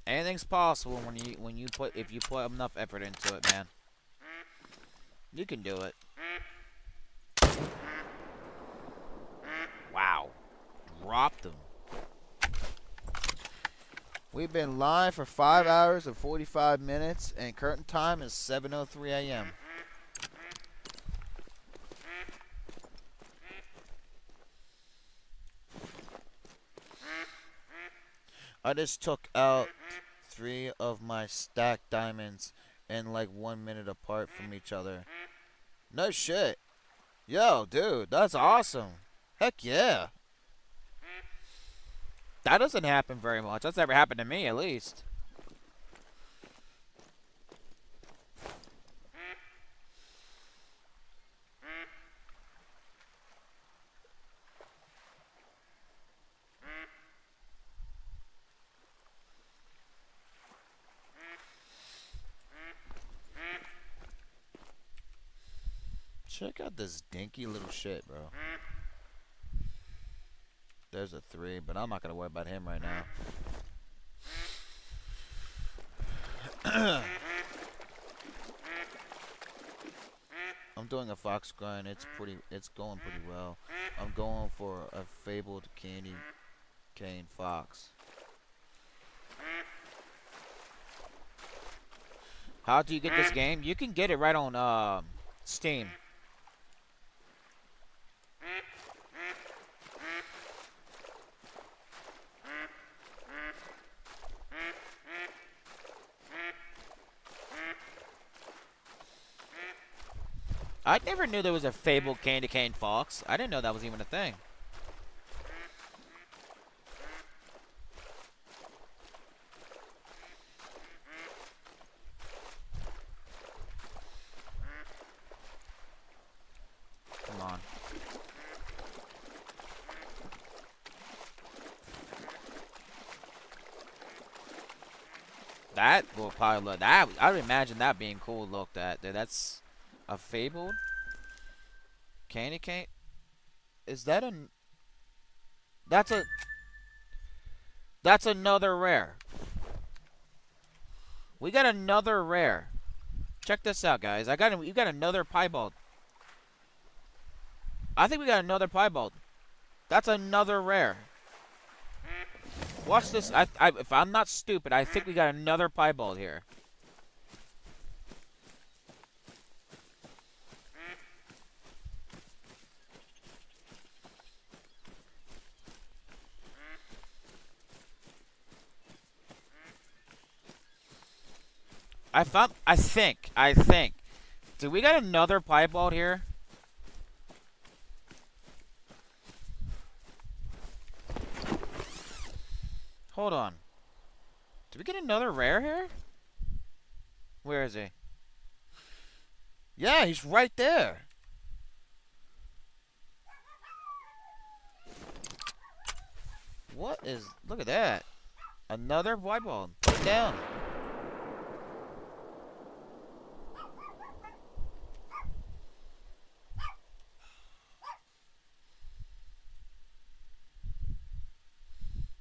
Anything's possible when you put if you put enough effort into it, man. You can do it. Wow. Dropped him. We've been live for 5 hours and 45 minutes, and current time is 7:03 a.m. I just took out 3 of my stacked diamonds in like 1 minute apart from each other. No shit. Yo, dude, that's awesome. Heck yeah. That doesn't happen very much. That's never happened to me, at least. Check out this dinky little shit, bro. There's a 3, but I'm not gonna worry about him right now. I'm doing a fox grind. It's going pretty well. I'm going for a fabled candy cane fox. How do you get this game? You can get it right on Steam. I never knew there was a fabled candy cane fox. I didn't know that was even a thing. Come on. That will probably look. That I would imagine that being cool. Looked at. Dude, that's a fabled candy cane. Is that a? That's a. That's another rare. We got another rare. Check this out, guys. You got another piebald. I think we got another piebald. That's another rare. Watch this. If I'm not stupid, I think we got another piebald here. I think. Do we got another piebald here? Hold on. Did we get another rare here? Where is he? Yeah, he's right there. What is... Look at that. Another white ball. Put it down.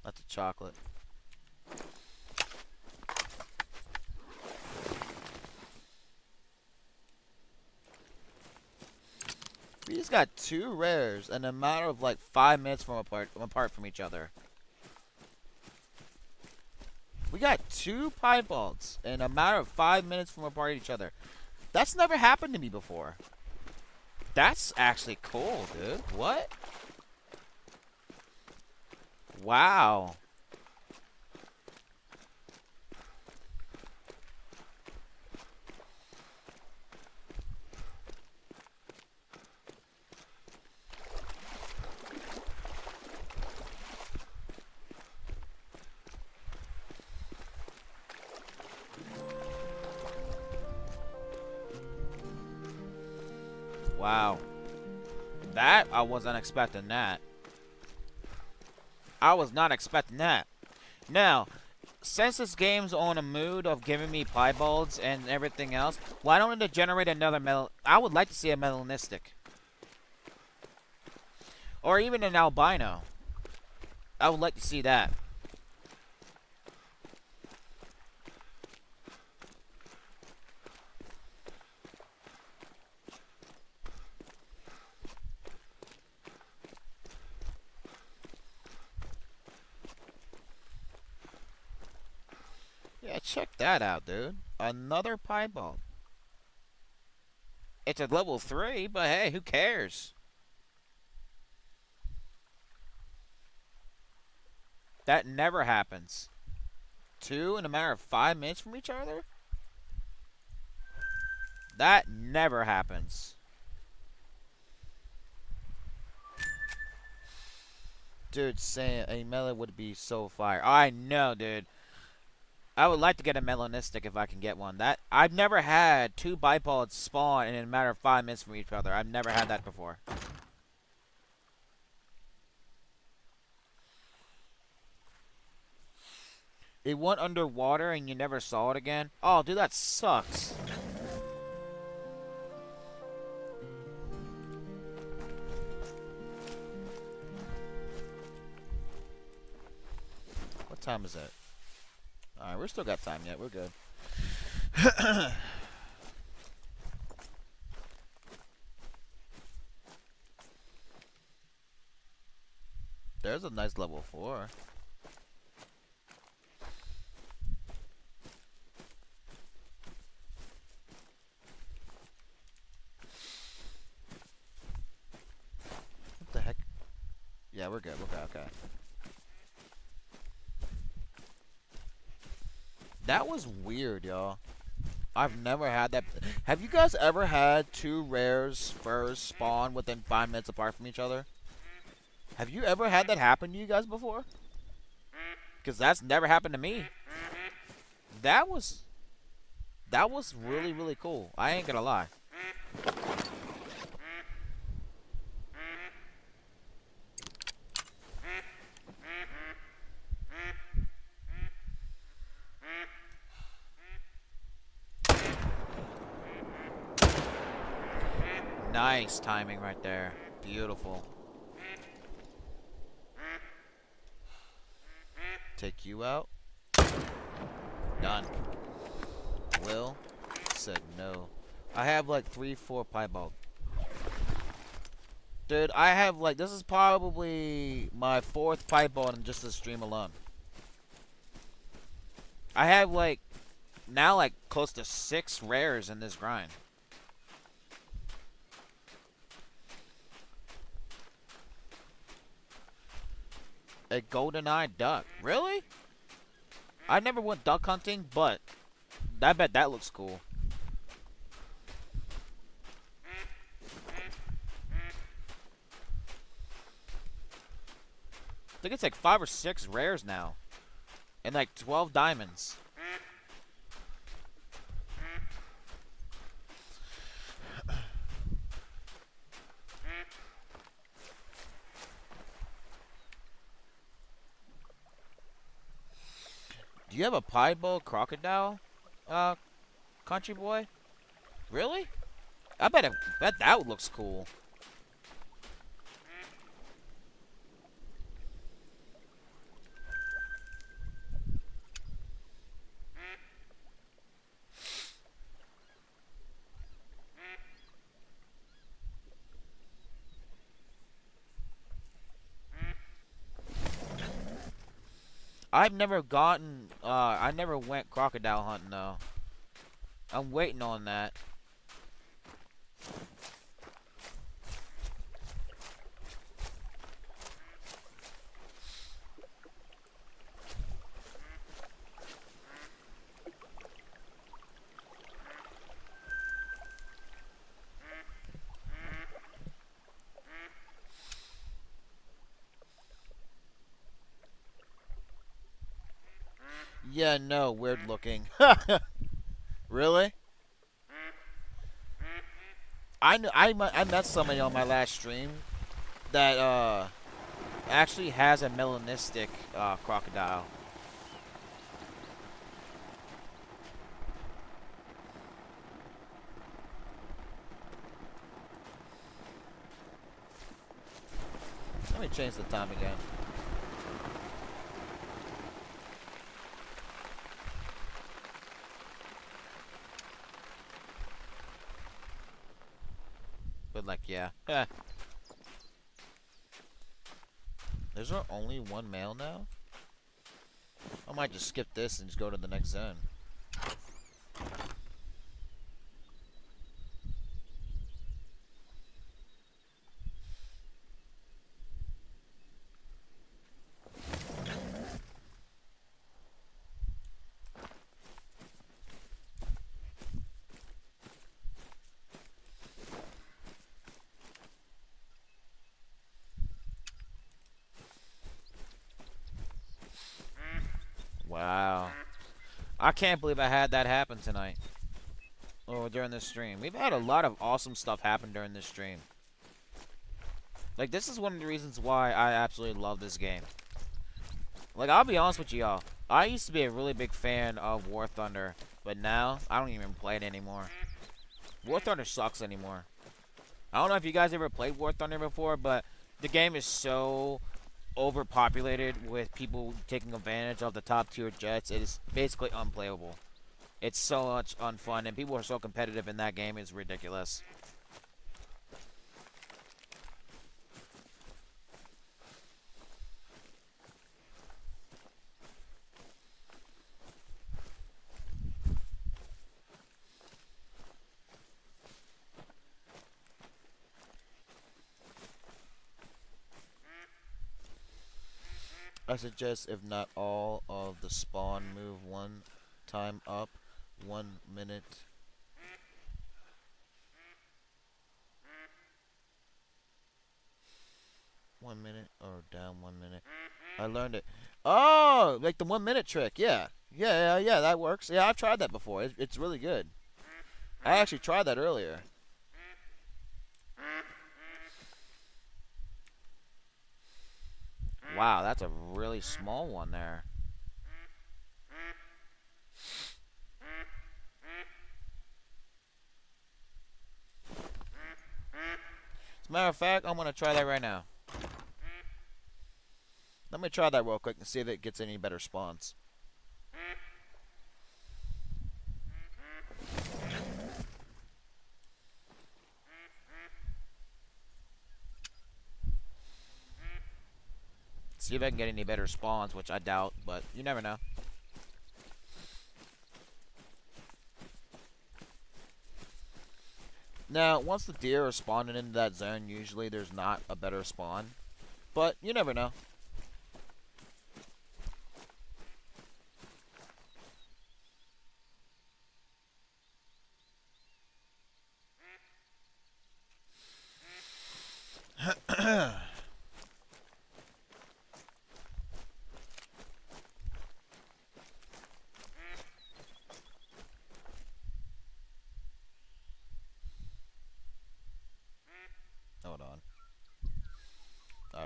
That's a chocolate. We just got 2 rares in a matter of like 5 minutes from apart from each other. We got 2 piebalds in a matter of 5 minutes from apart each other. That's never happened to me before. That's actually cool, dude. What? Wow. Wow. That, I wasn't expecting that. I was not expecting that. Now, since this game's on a mood of giving me piebalds and everything else, why don't it generate another metal? I would like to see a melanistic. Or even an albino. I would like to see that. Yeah, check that out, dude. Another piebald. It's a level 3, but hey, who cares? That never happens. 2 in a matter of 5 minutes from each other? That never happens. Dude, saying a melon would be so fire. I know, dude. I would like to get a melanistic if I can get one. That I've never had 2 bipods spawn in a matter of 5 minutes from each other. I've never had that before. It went underwater and you never saw it again? Oh, dude, that sucks. What time is it? Alright, we're still got time yet. We're good. There's a nice level 4. What the heck? Yeah, we're good. Okay. That was weird, y'all. I've never had that. Have you guys ever had 2 rares first spawn within 5 minutes apart from each other? Have you ever had that happen to you guys before? Because that's never happened to me. That was really, really cool. I ain't gonna lie. Nice timing right there. Beautiful. Take you out. Done. Will said no. I have like 3-4 piebald. Dude, I have like, this is probably my 4th piebald in just this stream alone. I have like, now like close to 6 rares in this grind. A golden-eyed duck. Really? I never went duck hunting, but I bet that looks cool. I think it's like 5 or 6 rares now. And like 12 diamonds. Do you have a piebald crocodile, uh, country boy? Really? Bet that looks cool. I never went crocodile hunting though. I'm waiting on that. Yeah, no, weird looking. Really? I met somebody on my last stream that actually has a melanistic crocodile. Let me change the time again. But like, yeah. Is there only one male now? I might just skip this and just go to the next zone. Wow. I can't believe I had that happen tonight. Or during this stream. We've had a lot of awesome stuff happen during this stream. Like, this is one of the reasons why I absolutely love this game. Like, I'll be honest with y'all. I used to be a really big fan of War Thunder, but now I don't even play it anymore. War Thunder sucks anymore. I don't know if you guys ever played War Thunder before, but the game is so overpopulated with people taking advantage of the top tier jets. It is basically unplayable. It's so much unfun, and people are so competitive in that game. It's ridiculous. I suggest, if not all, of the spawn move one time up, 1 minute. 1 minute or down 1 minute. I learned it. Oh, like the 1 minute trick. Yeah. Yeah, that works. Yeah, I've tried that before. It's really good. I actually tried that earlier. Wow, that's a really small one there. As a matter of fact, I'm going to try that right now. Let me try that real quick and see if it gets any better spawns. See if I can get any better spawns, which I doubt, but you never know. Now, once the deer are spawning into that zone, usually there's not a better spawn. But you never know.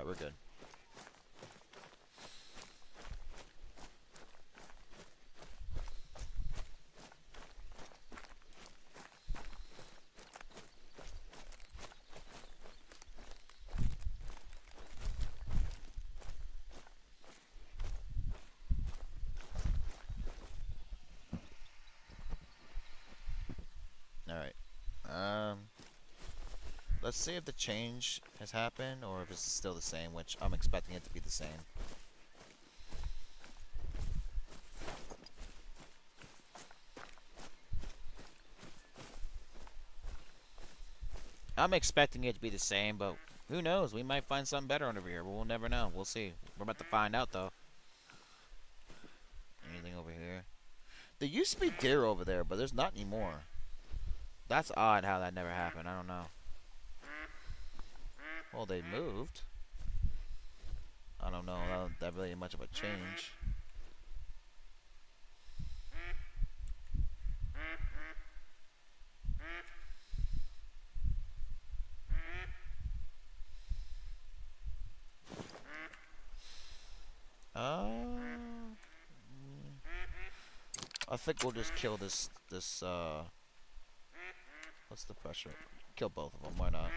we're good. Alright. Let's see if the change has happened or if it's still the same, which I'm expecting it to be the same. I'm expecting it to be the same, but who knows? We might find something better over here, but we'll never know. We'll see. We're about to find out, though. Anything over here? There used to be deer over there, but there's not anymore. That's odd how that never happened. I don't know. Well, they moved. I don't know. That really ain't much of a change. Uh, I think we'll just kill this. What's the pressure? Kill both of them. Why not?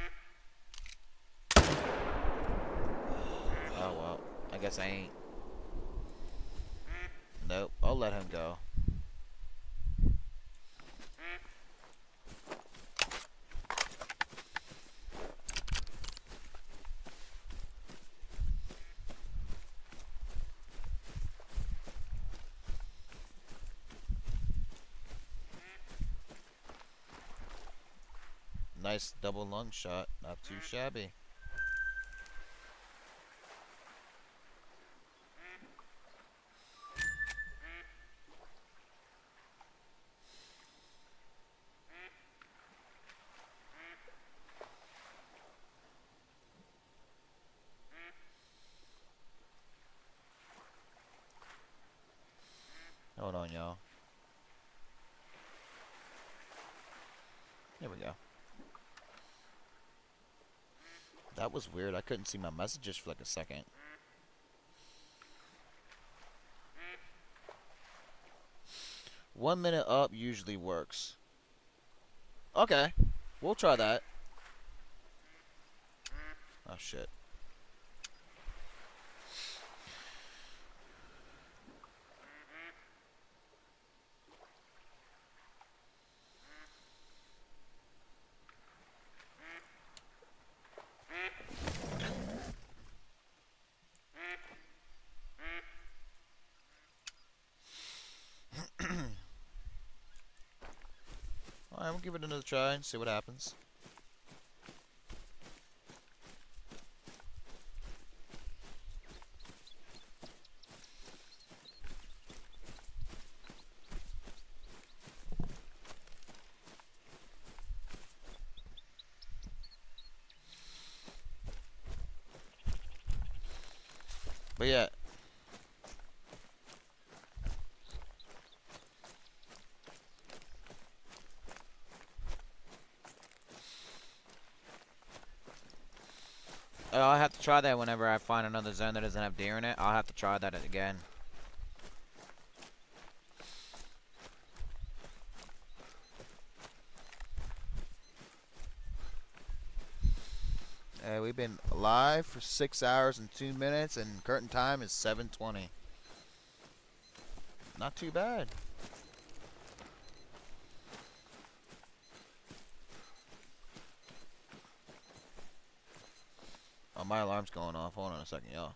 Oh well. I guess I ain't. Nope. I'll let him go. Nice double lung shot. Not too shabby. Hold on, y'all. Here we go. That was weird. I couldn't see my messages for like a second. One minute up usually works. Okay. We'll try that. Oh, shit. Alright, we'll give it another try and see what happens. But yeah. I'll have to try that whenever I find another zone that doesn't have deer in it. I'll have to try that again. We've been live for 6 hours and 2 minutes, and current time is 7:20. Not too bad. Oh, my alarm's going off. Hold on a second, y'all.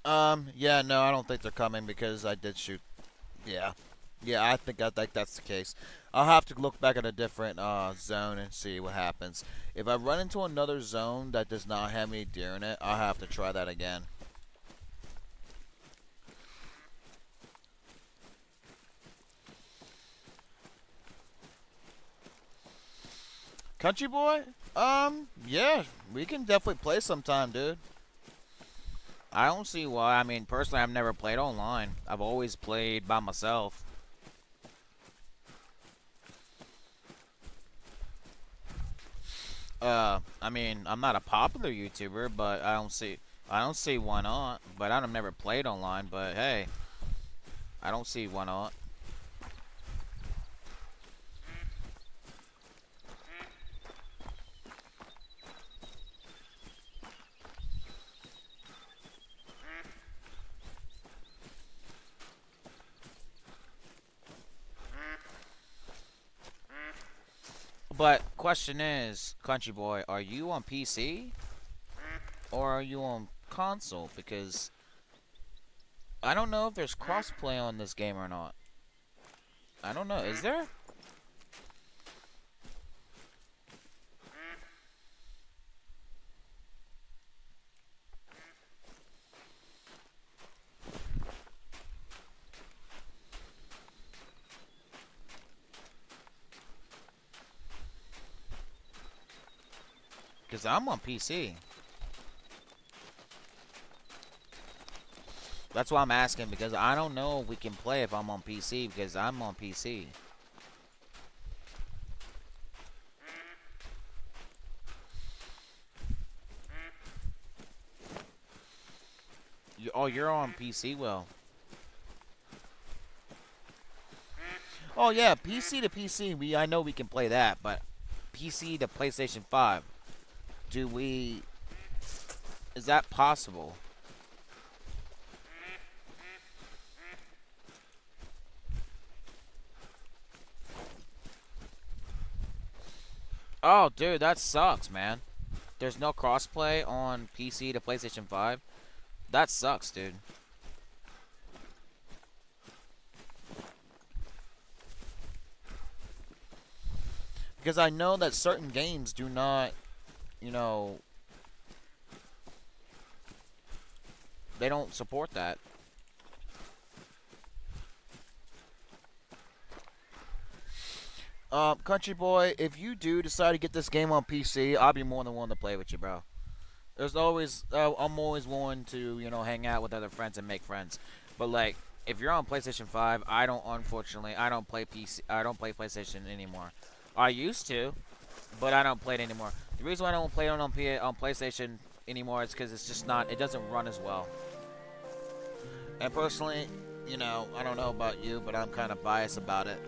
Yeah, no, I don't think they're coming because I did shoot. Yeah. Yeah, I think that's the case. I'll have to look back at a different zone and see what happens. If I run into another zone that does not have any deer in it, I'll have to try that again. Country boy? Yeah, we can definitely play sometime, dude. I don't see why. I mean, personally, I've never played online. I've always played by myself. I mean, I'm not a popular YouTuber, but I don't see why not. But I've never played online. But hey, I don't see why not. But question is, Country Boy, are you on PC or are you on console? Because I don't know if there's crossplay on this game or not. I don't know. Is there? Because I'm on PC. That's why I'm asking, because I don't know if we can play if I'm on PC, because I'm on PC. Oh, you're on PC, well. Oh yeah, PC to PC, I know we can play that, but PC to PlayStation 5, do we is that possible? Oh, dude, that sucks, man. There's no crossplay on PC to PlayStation 5. That sucks, dude. Because I know that certain games do not, you know, they don't support that. Country boy, if you do decide to get this game on PC, I'll be more than willing to play with you, bro. There's always, I'm always willing to, hang out with other friends and make friends. But like, if you're on PlayStation 5, unfortunately, I don't play PC, I don't play PlayStation anymore. I used to, but I don't play it anymore. The reason why I don't play it on PlayStation anymore is because it's just not, it doesn't run as well. And personally, I don't know about you, but I'm kind of biased about it.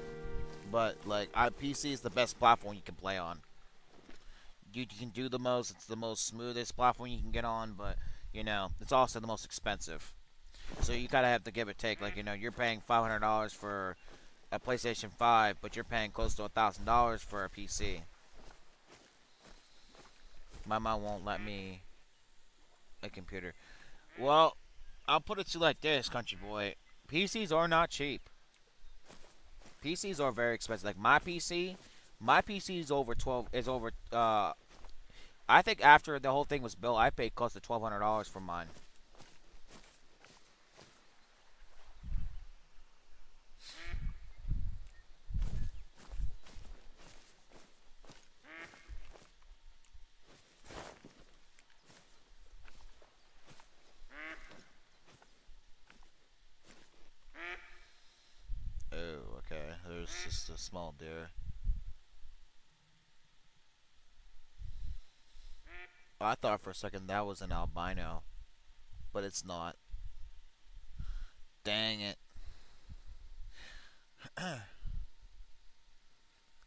But like, PC is the best platform you can play on. You can do the most. It's the most smoothest platform you can get on, but it's also the most expensive. So you gotta have to give it take. Like you're paying $500 for a PlayStation 5, but you're paying close to $1,000 for a PC. My mom won't let me a computer. Well, I'll put it to you like this, country boy. PCs are not cheap. PCs are very expensive. Like my PC is over 12. Is over. I think after the whole thing was built, I paid close to $1,200 for mine. Oh, okay. There's just a small deer. I thought for a second that was an albino, but it's not. Dang it.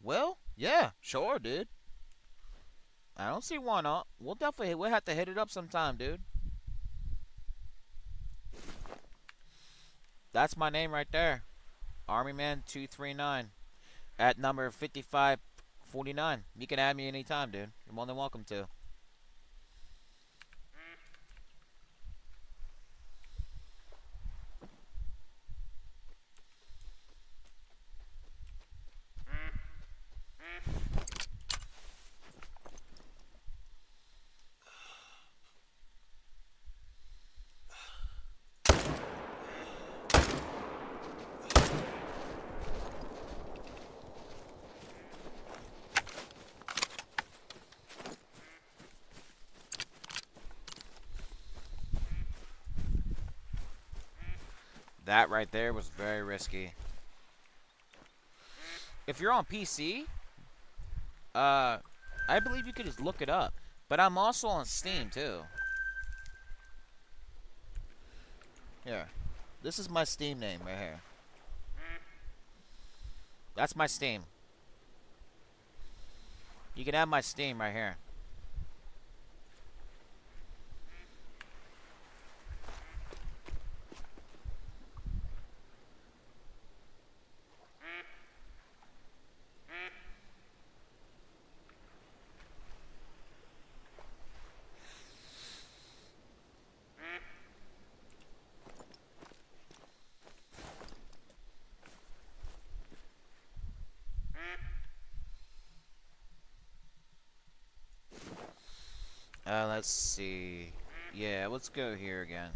Well, yeah, sure, dude. I don't see why not. We'll have to hit it up sometime, dude. That's my name right there. Armyman239 at number 5549. You can add me anytime, dude. You're more than welcome to. That right there was very risky. If you're on PC, uh, I believe you could just look it up. But I'm also on Steam too. Here. This is my Steam name right here. That's my Steam. You can have my Steam right here. Let's see. Yeah, let's go here again.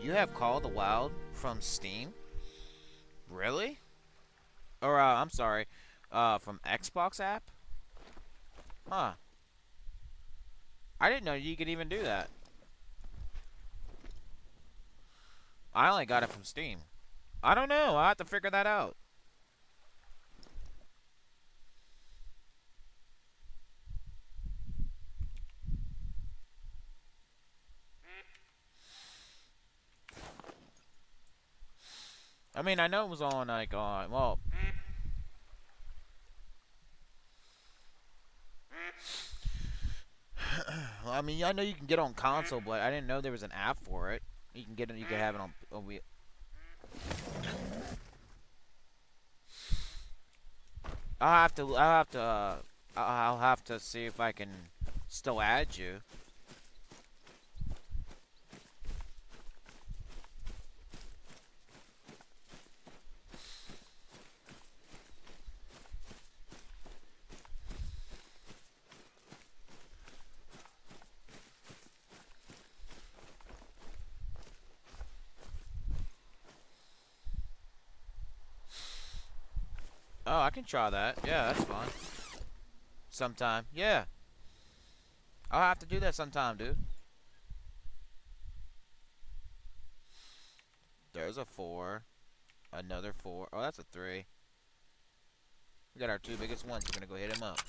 You have Call of the Wild from Steam? Really? Or, I'm sorry, from Xbox app? Huh. I didn't know you could even do that. I only got it from Steam. I don't know. I'll have to figure that out. I mean, I know it was on, like, well... Well, I mean, I know you can get on console, but I didn't know there was an app for it. You can get it. You can have it on Wii. I'll have to, I'll have to see if I can still add you. Oh, I can try that. Yeah, that's fine. Sometime. Yeah. I'll have to do that sometime, dude. There's a 4. Another 4. Oh, that's a 3. We got our 2 biggest ones. We're gonna go hit him up.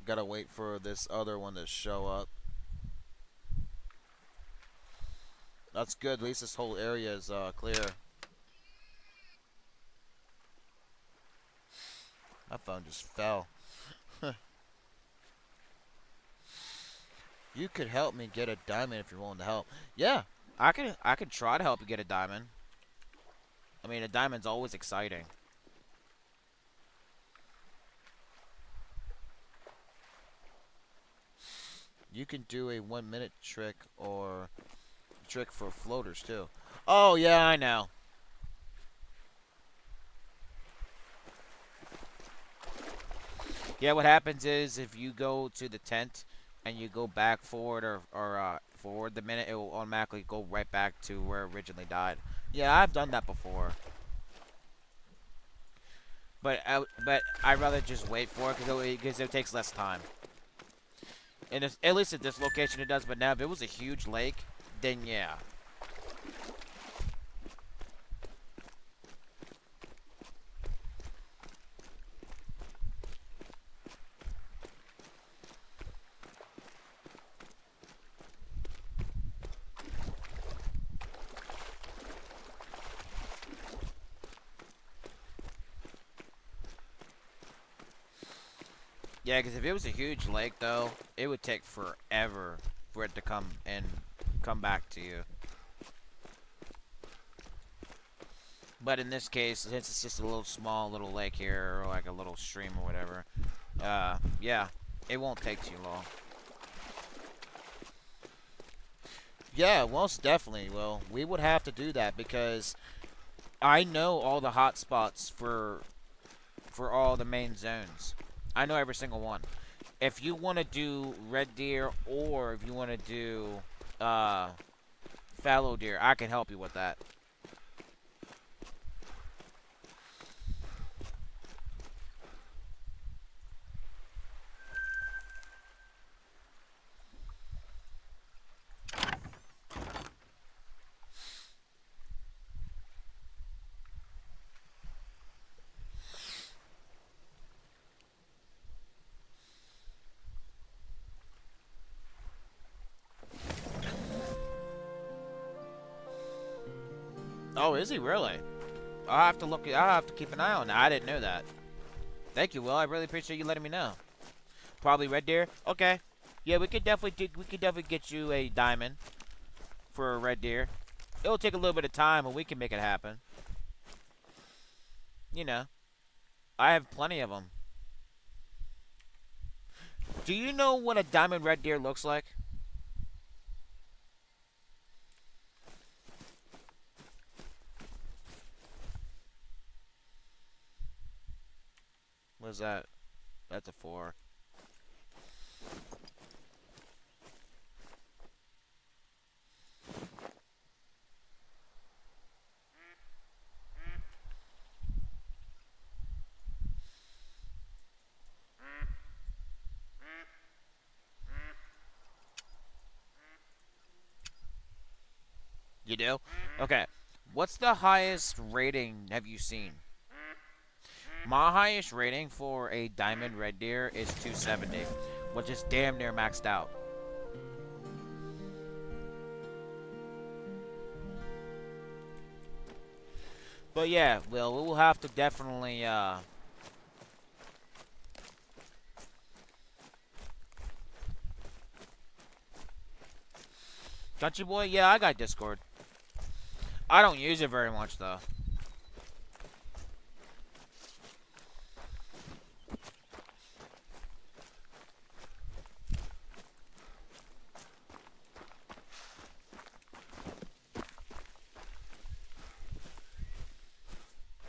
Gotta wait for this other one to show up. That's good. At least this whole area is clear. My phone just fell. You could help me get a diamond if you're willing to help. Yeah, I could try to help you get a diamond. I mean, a diamond's always exciting. you can do a 1 minute trick or trick for floaters too. Oh yeah, I know. Yeah, what happens is if you go to the tent and you go back forward or forward the minute, it will automatically go right back to where it originally died. Yeah, I've done that before. But I'd rather just wait for it because it takes less time. And at least at this location it does. But now if it was a huge lake, then yeah. Yeah, because if it was a huge lake, though, it would take forever for it to come and come back to you. But in this case, since it's just a little small little lake here, or like a little stream or whatever, yeah, it won't take too long. Yeah, most definitely. Well, we would have to do that because I know all the hot spots for all the main zones. I know every single one. If you want to do red deer or if you want to do uh, fallow deer, I can help you with that. Oh, is he really? I'll have to look. I'll have to keep an eye on that. I didn't know that. Thank you, Will. I really appreciate you letting me know. Probably red deer. Okay. Yeah, we could definitely get you a diamond for a red deer. It'll take a little bit of time, but we can make it happen. You know, I have plenty of them. Do you know what a diamond red deer looks like? What's that? That's a 4. You do? Okay. What's the highest rating have you seen? My highest rating for a diamond red deer is 270, which is damn near maxed out. But yeah, Will, we will have to definitely, Country Boy? Yeah, I got Discord. I don't use it very much, though.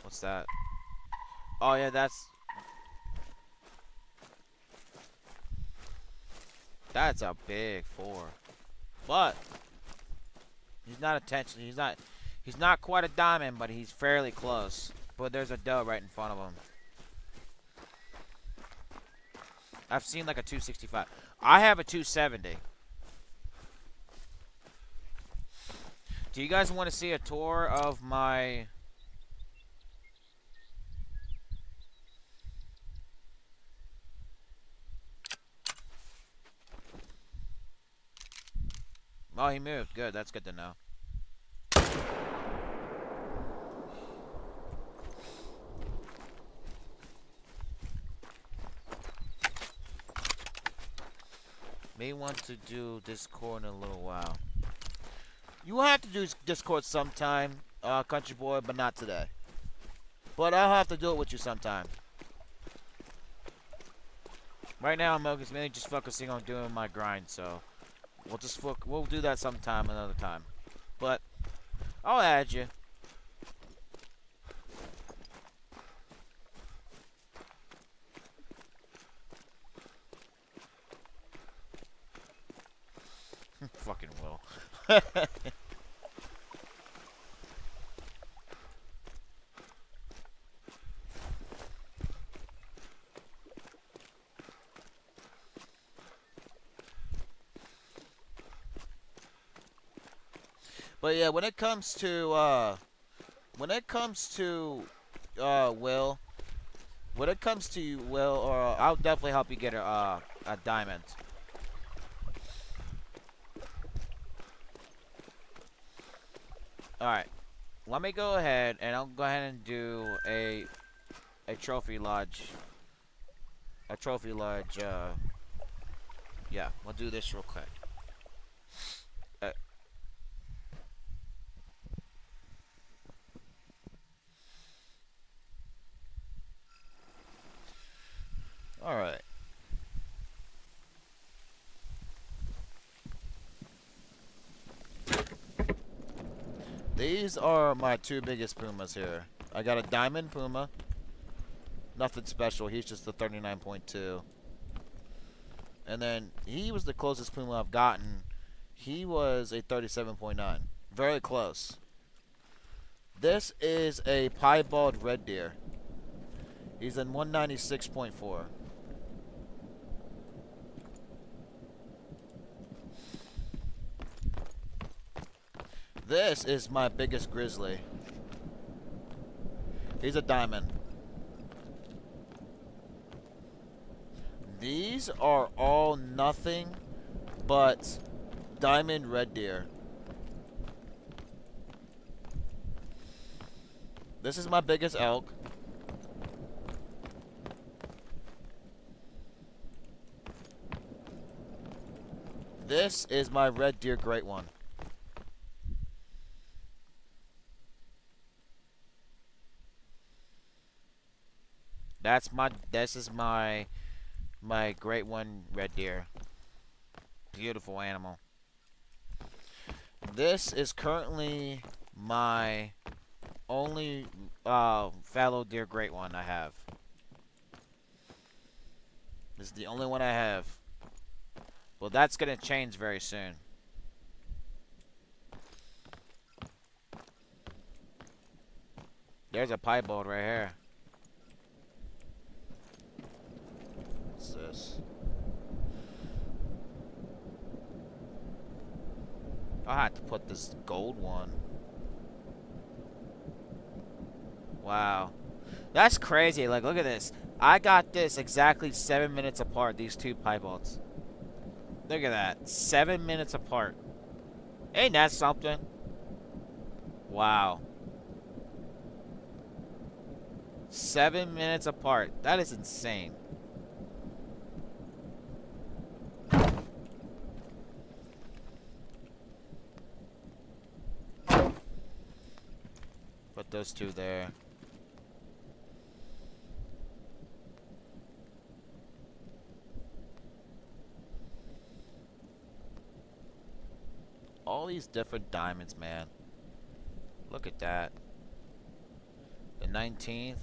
What's that? Oh, yeah, that's a big 4. But he's not attention. He's not quite a diamond, but he's fairly close. But there's a doe right in front of him. I've seen like a 265. I have a 270. Do you guys want to see a tour of my... Oh, he moved. Good. That's good to know. May want to do Discord in a little while. You will have to do Discord sometime, Country Boy, but not today. But I'll have to do it with you sometime. Right now, I'm mainly just focusing on doing my grind, so we'll do that sometime, another time. But I'll add you. Fucking will. But yeah, when it comes to Will, when it comes to you, Will, or I'll definitely help you get a diamond. All right, let me go ahead and I'll go ahead and do a trophy lodge. a trophy lodge. Yeah, we'll do this real quick. Uh, all right. These are my two biggest pumas here. I got a diamond puma. Nothing special. He's just a 39.2. And then he was the closest puma I've gotten. He was a 37.9. Very close. This is a piebald red deer. He's in 196.4. This is my biggest grizzly. He's a diamond. These are all nothing but diamond red deer. This is my biggest elk. This is my red deer great one. This is my great one red deer. Beautiful animal. This is currently my only fallow deer great one I have. This is the only one I have. Well, that's gonna change very soon. There's a piebald right here. What's this? I'll have to put this gold one. Wow. That's crazy. Like, look at this. I got this exactly 7 minutes apart, these two piebalds. Look at that. 7 minutes apart. Ain't that something? Wow. 7 minutes apart. That is insane. Put those two there. All these different diamonds, man. Look at that. The 19th.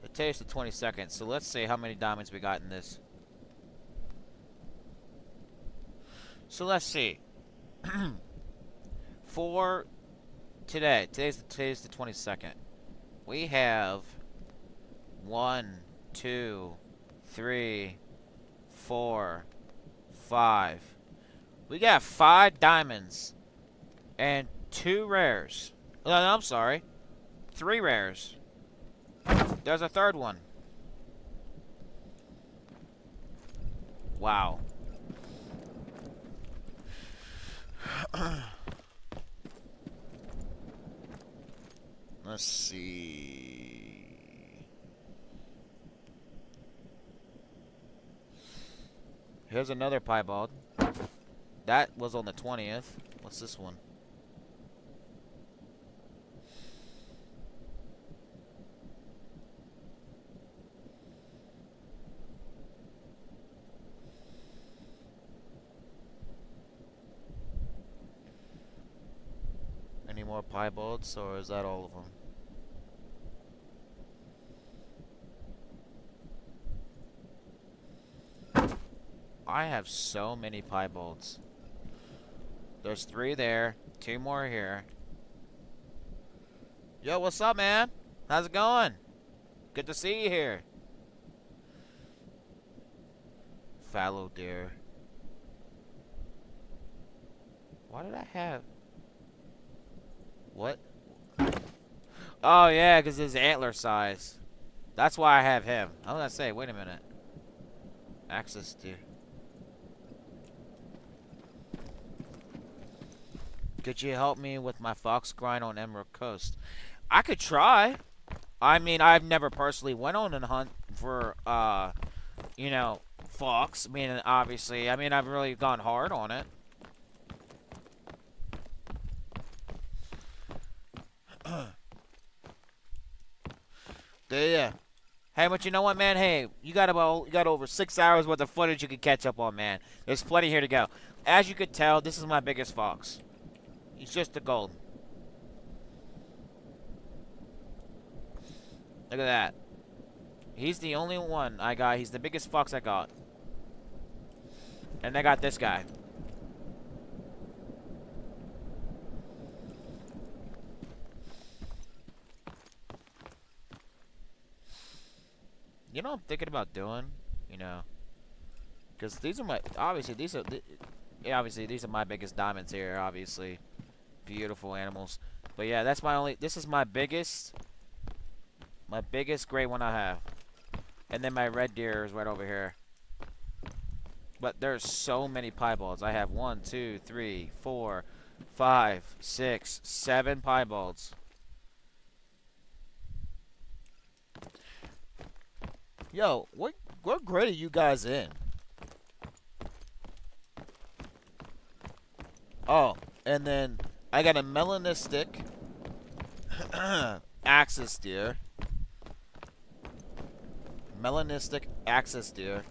Today's the 22nd, so let's see how many diamonds we got in this. So let's see. For today's the 22nd. We have 1, 2, 3, 4, 5. We got 5 diamonds and 2 rares. No, I'm sorry. 3 rares. There's a third one. Wow. Let's see. Here's another piebald. That was on the 20th. What's this one? Any more piebalds, or is that all of them? I have so many piebalds. There's 3 there, 2 more here. Yo, what's up, man? How's it going? Good to see you here. Fallow Deer. Why did I have... What? Oh, yeah, because his antler size. That's why I have him. I was going to say, wait a minute. Access to... Could you help me with my fox grind on Emerald Coast? I could try. I mean, I've never personally went on a hunt for you know, fox. I mean, obviously, I mean, I've really gone hard on it. Yeah. Hey, but you know what, man? Hey, you got over 6 hours worth of footage you can catch up on, man. There's plenty here to go. As you could tell, this is my biggest fox. He's just a gold. Look at that. He's the only one I got. He's the biggest fox I got. And I got this guy. You know what I'm thinking about doing? You know, because these are my obviously these are my biggest diamonds here. Obviously, beautiful animals. But yeah, that's my only. This is my biggest gray one I have, and then my red deer is right over here. But there's so many piebalds. I have 1, 2, 3, 4, 5, 6, 7 piebalds. Yo, what grade are you guys in? Oh, and then I got a melanistic axis deer. Melanistic axis deer.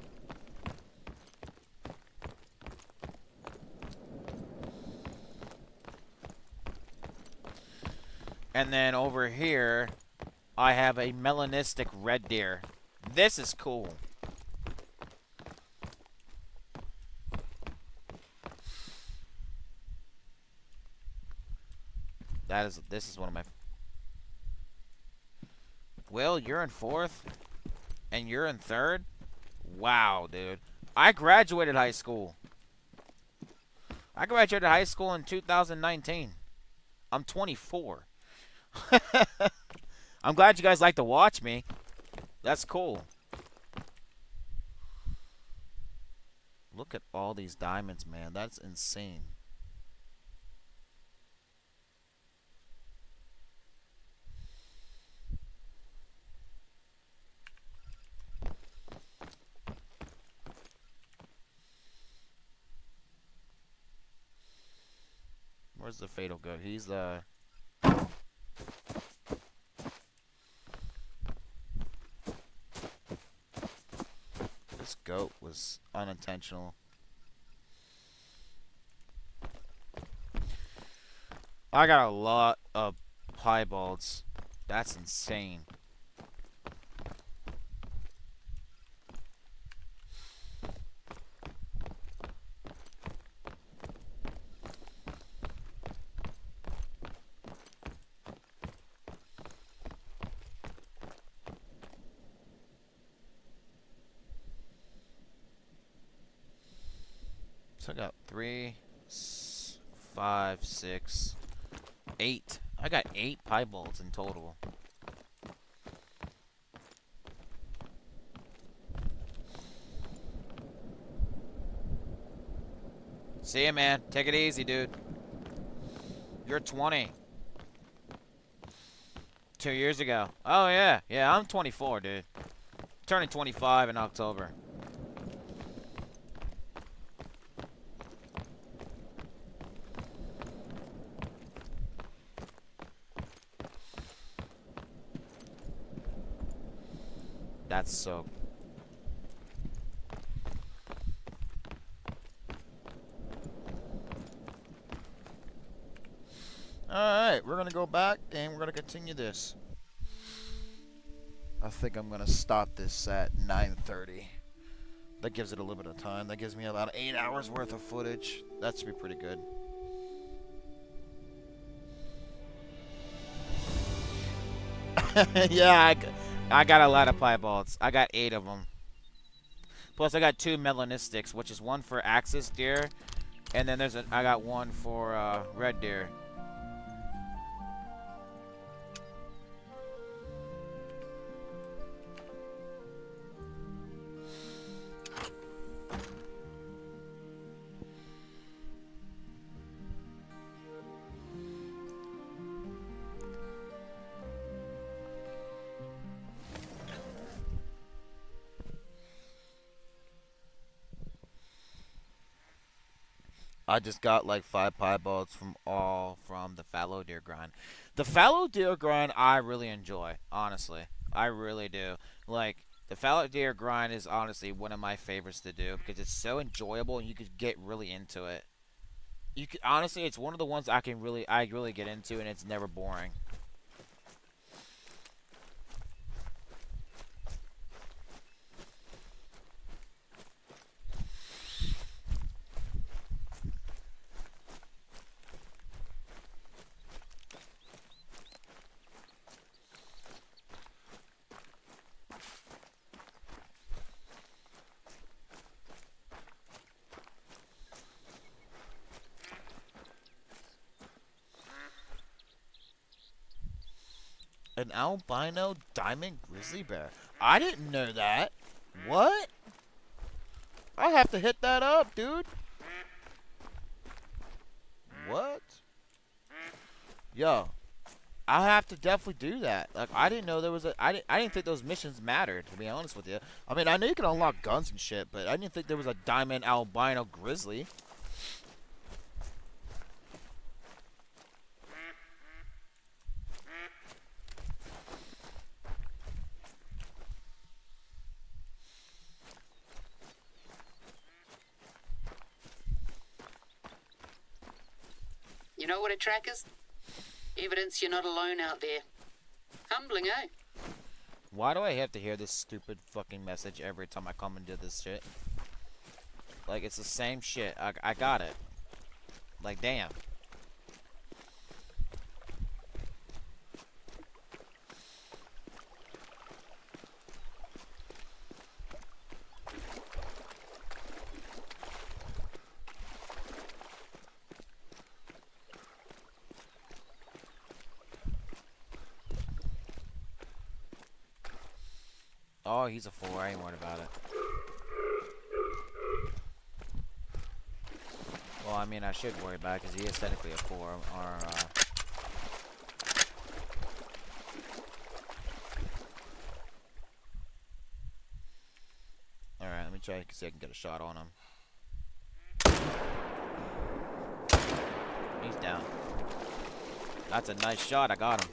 And then over here, I have a melanistic red deer. This is cool. This is one of my. Will, you're in 4th, and you're in 3rd. Wow, dude. I graduated high school. I graduated high school in 2019. I'm 24. I'm glad you guys like to watch me. That's cool. Look at all these diamonds, man. That's insane. Where's the fatal goat? He's the... This goat was unintentional. I got a lot of piebalds. That's insane. So I got 3, 5, 6, 8. I got 8 piebalds in total. See ya, man. Take it easy, dude. You're 20. 2 years ago. Oh, yeah. Yeah, I'm 24, dude. Turning 25 in October. That's so... Alright, we're going to go back and we're going to continue this. I think I'm going to stop this at 9:30. That gives it a little bit of time. That gives me about 8 hours worth of footage. That should be pretty good. Yeah, I got a lot of piebalds. I got 8 of them. Plus, I got 2 melanistics, which is one for axis deer, and then I got one for red deer. I just got like 5 piebalgs from the fallow deer grind. The fallow deer grind I really enjoy, honestly. I really do. Like the fallow deer grind is honestly one of my favorites to do because it's so enjoyable and you could get really into it. You could honestly, it's one of the ones I really get into and it's never boring. An albino diamond grizzly bear. I didn't know that. What? I have to hit that up, dude. What? Yo, I have to definitely do that. Like I didn't know there was a I didn't think those missions mattered, to be honest with you. I mean, I know you can unlock guns and shit, but I didn't think there was a diamond albino grizzly. You know what a track is? Evidence you're not alone out there. Humbling, eh? Why do I have to hear this stupid fucking message every time I come and do this shit? Like it's the same shit. I got it. Like damn. Oh, he's a 4. I ain't worried about it. Well, I mean, I should worry about it because he is technically a 4. Alright, let me try to see if I can get a shot on him. He's down. That's a nice shot. I got him.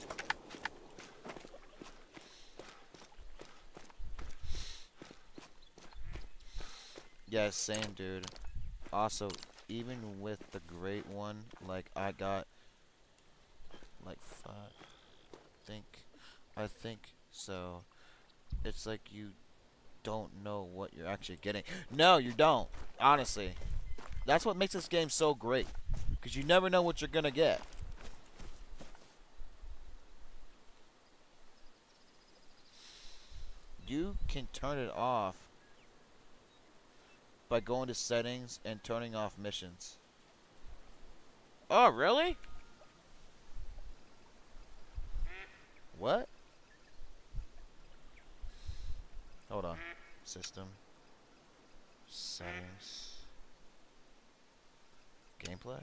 Yeah, same, dude. Also, even with the great one, like, I got, like, 5. I think so. It's like you don't know what you're actually getting. No, you don't. Honestly. That's what makes this game so great. Because you never know what you're gonna get. You can turn it off by going to settings and turning off missions. Oh, really? What? Hold on. System. Settings. Gameplay.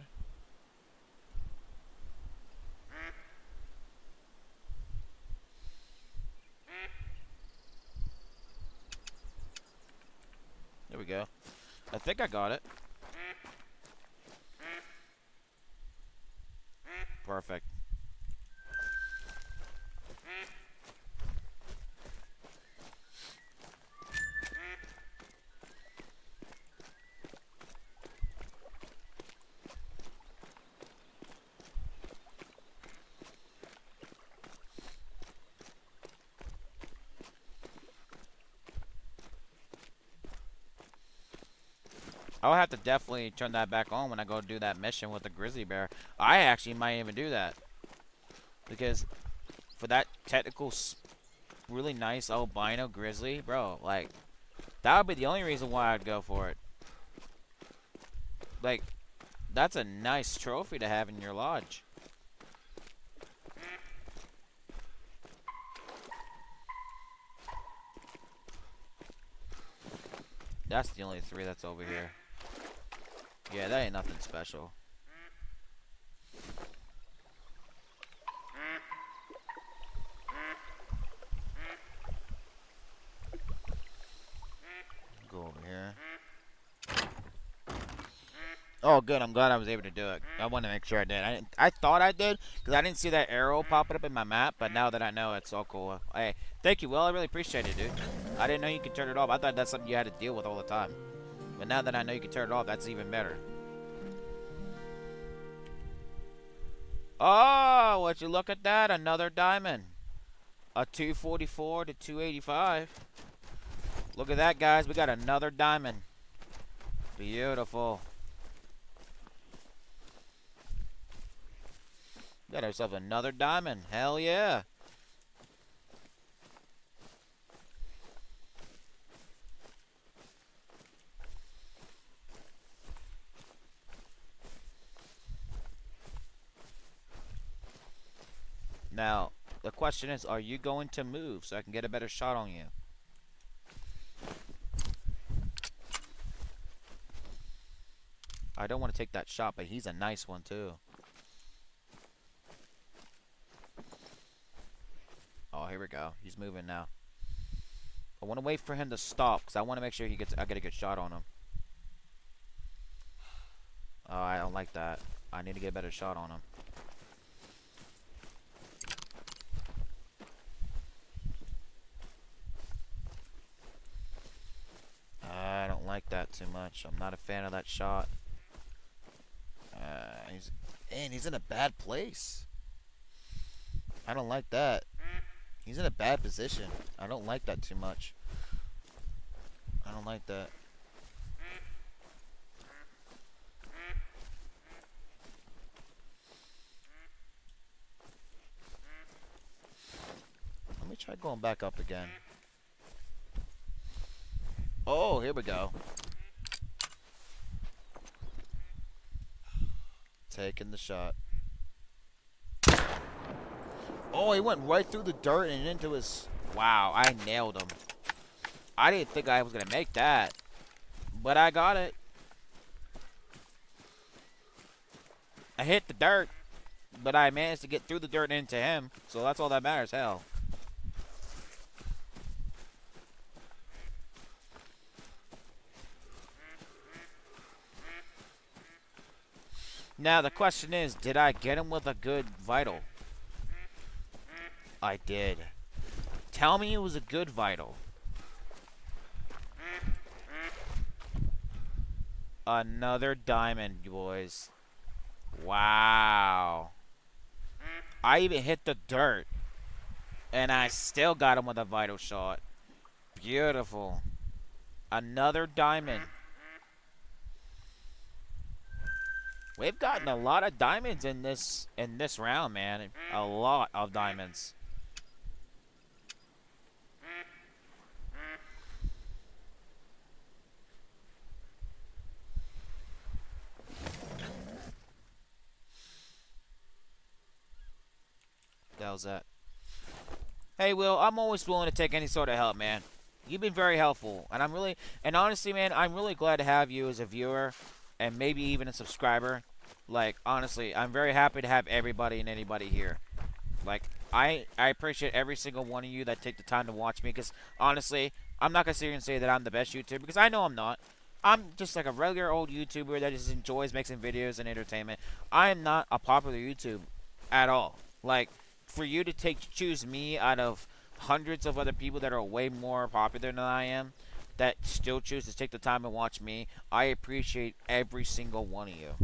There we go. I think I got it. Perfect. I'll have to definitely turn that back on when I go do that mission with the grizzly bear. I actually might even do that. Because for that technical, really nice albino grizzly, bro, like, that would be the only reason why I'd go for it. Like, that's a nice trophy to have in your lodge. That's the only 3 that's over here. Yeah, that ain't nothing special. Go over here. Oh, good. I'm glad I was able to do it. I want to make sure I did. I thought I did because I didn't see that arrow popping up in my map. But now that I know, it's all cool. Hey, thank you, Will. I really appreciate it, dude. I didn't know you could turn it off. I thought that's something you had to deal with all the time. But now that I know you can turn it off, that's even better. Oh, would you look at that? Another diamond. A 244 to 285. Look at that, guys. We got another diamond. Beautiful. Got ourselves another diamond. Hell yeah. Now, the question is, are you going to move so I can get a better shot on you? I don't want to take that shot, but he's a nice one, too. Oh, here we go. He's moving now. I want to wait for him to stop because I want to make sure I get a good shot on him. Oh, I don't like that. I need to get a better shot on him. I don't like that too much. I'm not a fan of that shot. He's in a bad place. I don't like that. He's in a bad position. I don't like that too much. I don't like that. Let me try going back up again. Oh, here we go. Taking the shot. Oh, he went right through the dirt and into his... Wow, I nailed him. I didn't think I was going to make that. But I got it. I hit the dirt. But I managed to get through the dirt and into him. So that's all that matters, hell. Now, the question is, did I get him with a good vital? I did. Tell me it was a good vital. Another diamond, boys. Wow. I even hit the dirt. And I still got him with a vital shot. Beautiful. Another diamond. We've gotten a lot of diamonds in this round, man. A lot of diamonds. What the hell's that? Hey, Will, I'm always willing to take any sort of help, man. You've been very helpful, and honestly, man, I'm really glad to have you as a viewer, and maybe even a subscriber. Like, honestly, I'm very happy to have everybody and anybody here. Like, I appreciate every single one of you that take the time to watch me, because, honestly, I'm not going to sit here and say that I'm the best YouTuber, because I know I'm not. I'm just like a regular old YouTuber that just enjoys making videos and entertainment. I am not a popular YouTuber at all. Like, for you to choose me out of hundreds of other people that are way more popular than I am, that still choose to take the time and watch me, I appreciate every single one of you.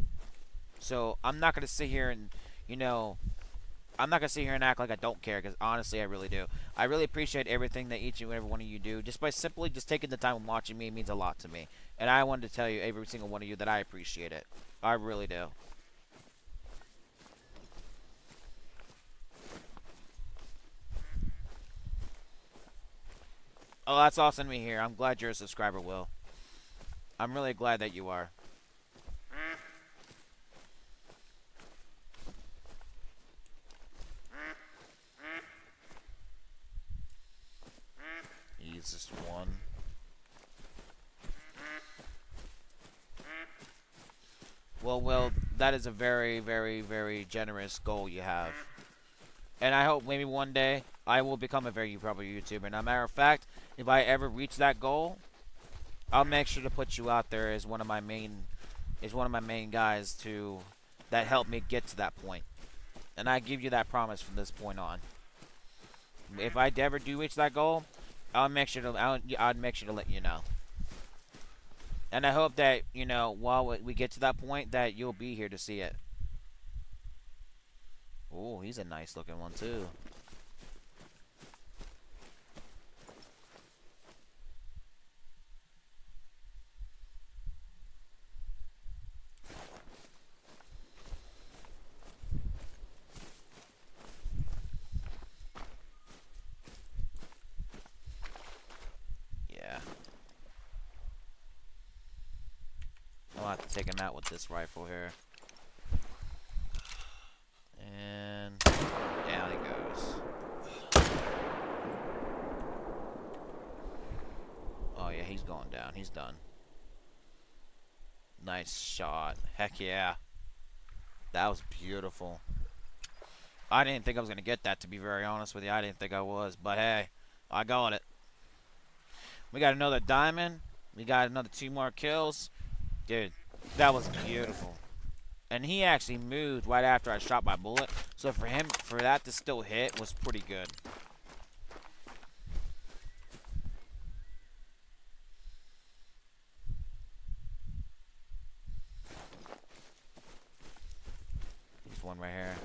So, I'm not going to sit here and, I'm not going to sit here and act like I don't care, because honestly, I really do. I really appreciate everything that each and every one of you do. Just by simply just taking the time and watching me means a lot to me. And I wanted to tell you, every single one of you, that I appreciate it. I really do. Oh, that's awesome to hear. I'm glad you're a subscriber, Will. I'm really glad that you are. He's just one. Well, Will, that is a very, very, very generous goal you have. And I hope maybe one day I will become a very popular YouTuber. And as a matter of fact, if I ever reach that goal, I'll make sure to put you out there as one of my main is one of my main guys to that helped me get to that point. And I give you that promise from this point on. If I ever do reach that goal, I'd make sure to let you know. And I hope that, while we get to that point, that you'll be here to see it. Oh, he's a nice looking one too. Yeah. I'll have to take him out with this rifle here. And down he goes. Oh yeah, he's going down. He's done. Nice shot. Heck yeah. That was beautiful. I didn't think I was going to get that, to be very honest with you. I didn't think I was. But hey, I got it. We got another diamond. We got another 2 more kills. Dude, that was beautiful. And he actually moved right after I shot my bullet. So for that to still hit was pretty good. There's one right here.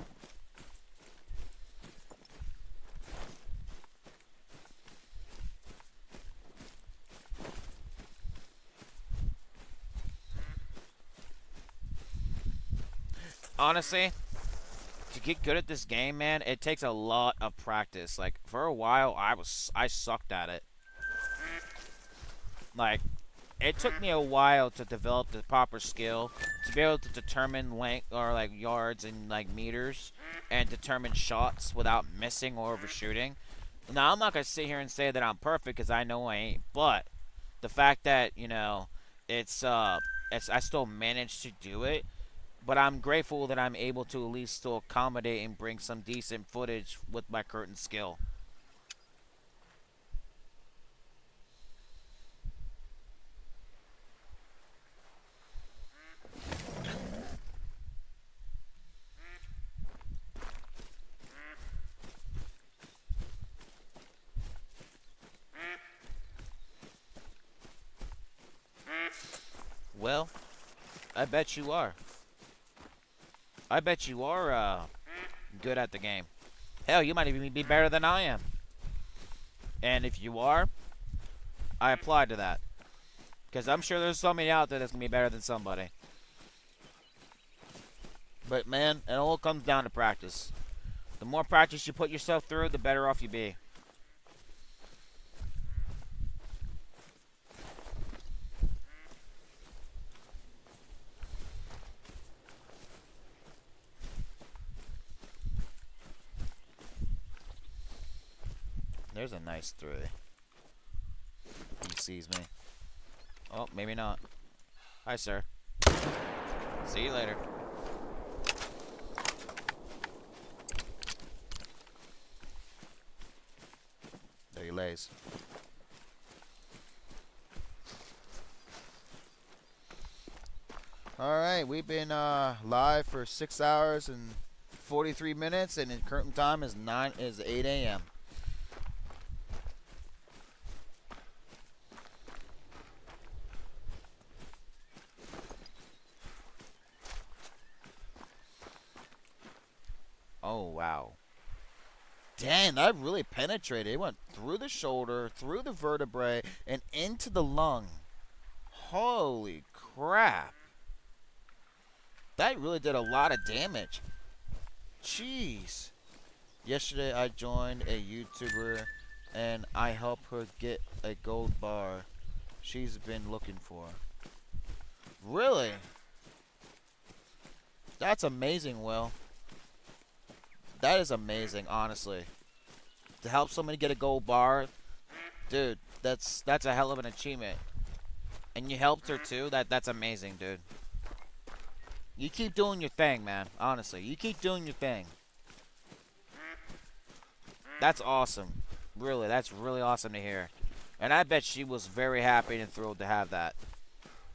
Honestly, to get good at this game, man, it takes a lot of practice. Like, for a while, I sucked at it. Like, it took me a while to develop the proper skill to be able to determine length or like yards and like meters and determine shots without missing or overshooting. Now, I'm not gonna sit here and say that I'm perfect because I know I ain't, but the fact that it's I still managed to do it. But I'm grateful that I'm able to at least still accommodate and bring some decent footage with my current skill. Well, I bet you are. I bet you are good at the game. Hell, you might even be better than I am. And if you are, I apply to that. Because I'm sure there's somebody out there that's going to be better than somebody. But man, it all comes down to practice. The more practice you put yourself through, the better off you be. There's a nice 3. He sees me. Oh, maybe not. Hi, sir. See you later. There he lays. Alright, we've been live for 6 hours and 43 minutes, and the current time is 8 a.m. Oh, wow. Dang, that really penetrated. It went through the shoulder, through the vertebrae, and into the lung. Holy crap. That really did a lot of damage. Jeez. Yesterday I joined a YouTuber and I helped her get a gold bar she's been looking for. Really? That's amazing, Will. That is amazing, honestly. To help somebody get a gold bar, dude, that's a hell of an achievement. And you helped her too. That's amazing, dude. You keep doing your thing, man. Honestly, you keep doing your thing. That's awesome. Really, that's really awesome to hear. And I bet she was very happy and thrilled to have that.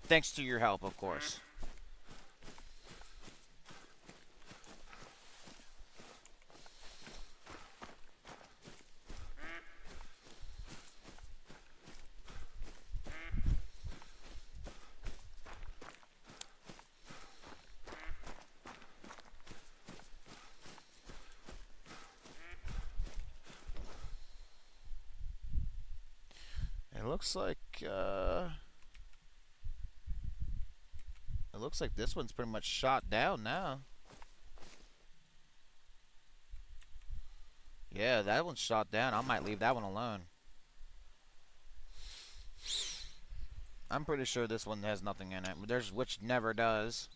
Thanks to your help, of course. looks like this one's pretty much shot down now. Yeah, that one's shot down. I might leave that one alone. I'm pretty sure this one has nothing in it. There's which never does.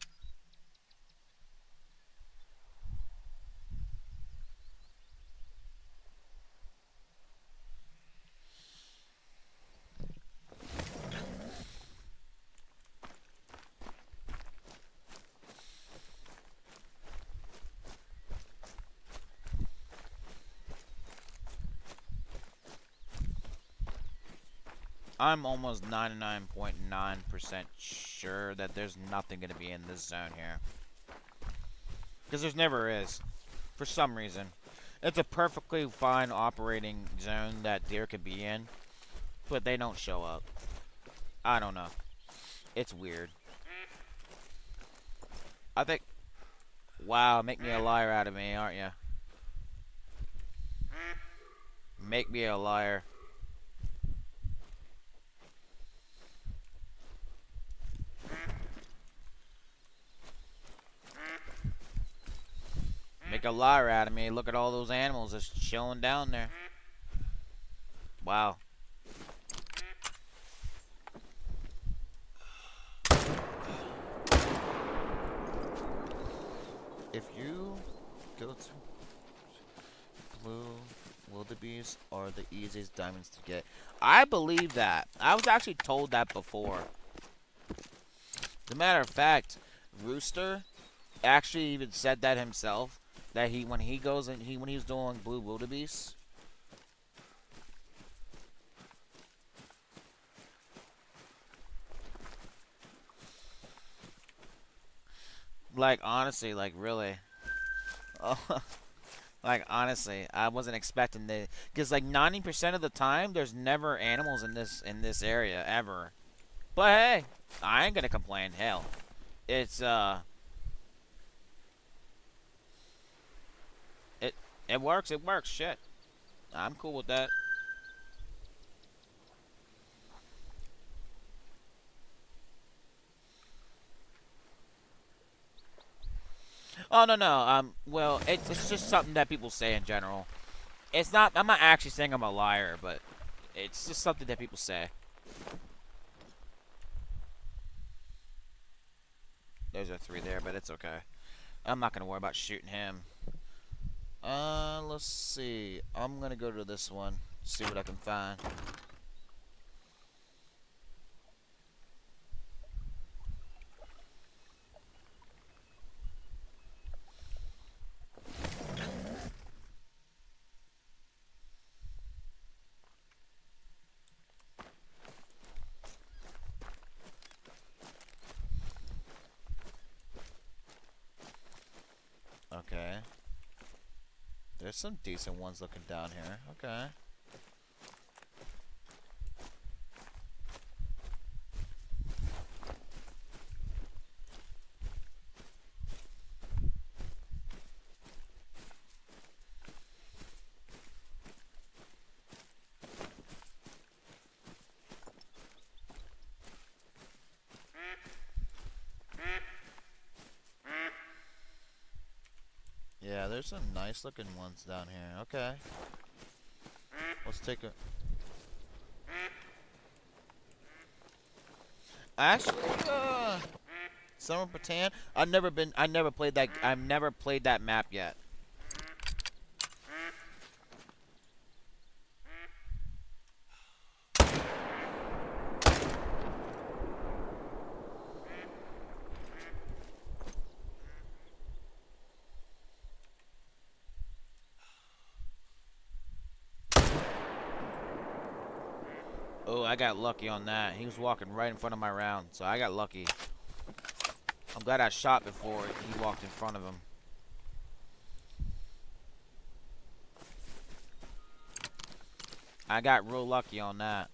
I'm almost 99.9% sure that there's nothing going to be in this zone here. Because there's never is. For some reason. It's a perfectly fine operating zone that deer could be in. But they don't show up. I don't know. It's weird. I think... Wow, make me a liar out of me, aren't you? Make me a liar. Make a liar out of me. Look at all those animals just chilling down there. Wow. If you go to blue wildebeest are the easiest diamonds to get. I believe that. I was actually told that before. As a matter of fact, Rooster actually even said that himself. That when he goes and when he was doing blue wildebeest. Like honestly, like really. Oh, like honestly, I wasn't expecting that because like 90% of the time there's never animals in this area ever. But hey, I ain't gonna complain. Hell, it's it works. It works. Shit, I'm cool with that. Oh no no. Well, it's just something that people say in general. It's not. I'm not actually saying I'm a liar, but it's just something that people say. There's a 3 there, but it's okay. I'm not gonna worry about shooting him. Let's see. I'm gonna go to this one. See what I can find. Okay. There's some decent ones looking down here. Okay. Yeah, there's some nice looking ones down here. Okay. Let's take a... Actually, Summer Patan. I've never played that map yet. Oh, I got lucky on that. He was walking right in front of my round, so I got lucky. I'm glad I shot before he walked in front of him. I got real lucky on that.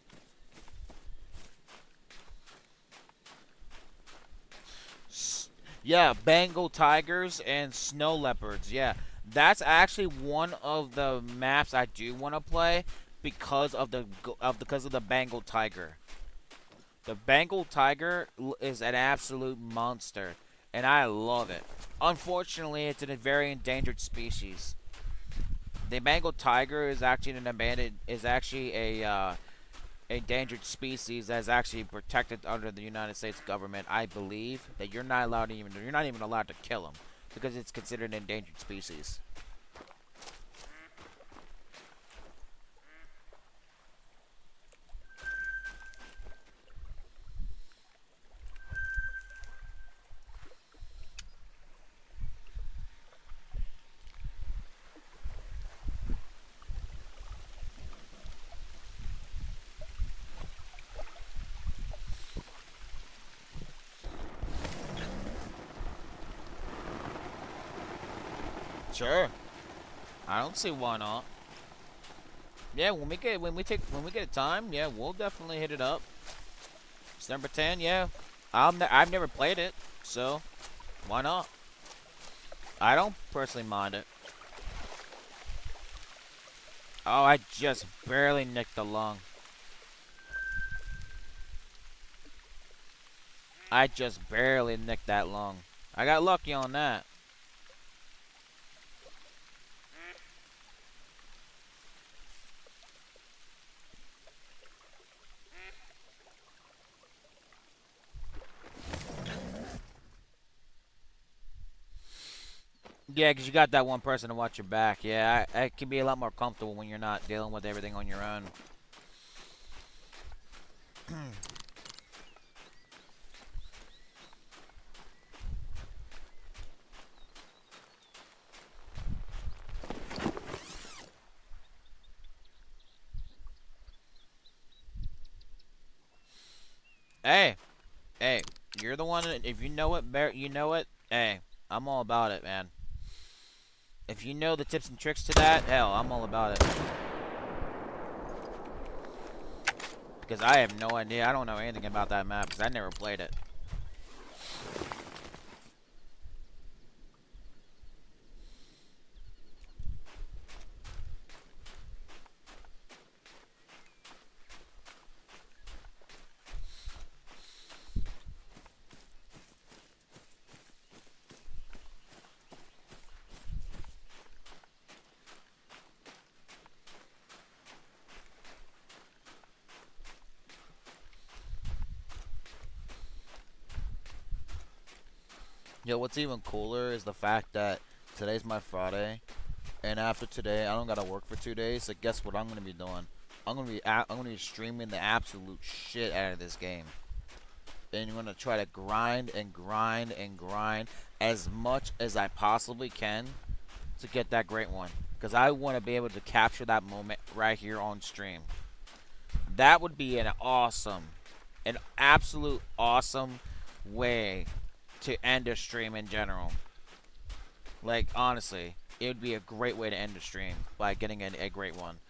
Yeah, Bengal tigers and snow leopards. Yeah, that's actually one of the maps I do want to play. because of the Bengal tiger. The Bengal tiger is an absolute monster, and I love it. Unfortunately, it's a very endangered species. The Bengal tiger is actually a endangered species that's actually protected under the United States government. I believe that you're not even allowed to kill them because it's considered an endangered species. Sure, I don't see why not. Yeah, when we get a time, yeah, we'll definitely hit it up. It's number 10, yeah. I've never played it, so why not? I don't personally mind it. Oh, I just barely nicked the lung. I just barely nicked that lung. I got lucky on that. Yeah, 'cause you got that one person to watch your back. Yeah, it can be a lot more comfortable when you're not dealing with everything on your own. Hey, hey, you're the one. If you know it, you know it. Hey, I'm all about it, man. If you know the tips and tricks to that, hell, I'm all about it. Because I have no idea. I don't know anything about that map because I never played it. Yo, what's even cooler is the fact that today's my Friday, and after today, I don't gotta work for 2 days. So guess what I'm gonna be doing? I'm gonna be streaming the absolute shit out of this game, and I'm gonna try to grind and grind and grind as much as I possibly can to get that great one. Because I want to be able to capture that moment right here on stream. That would be an absolute awesome way to end a stream in general. Like, honestly, it would be a great way to end a stream by getting a great one.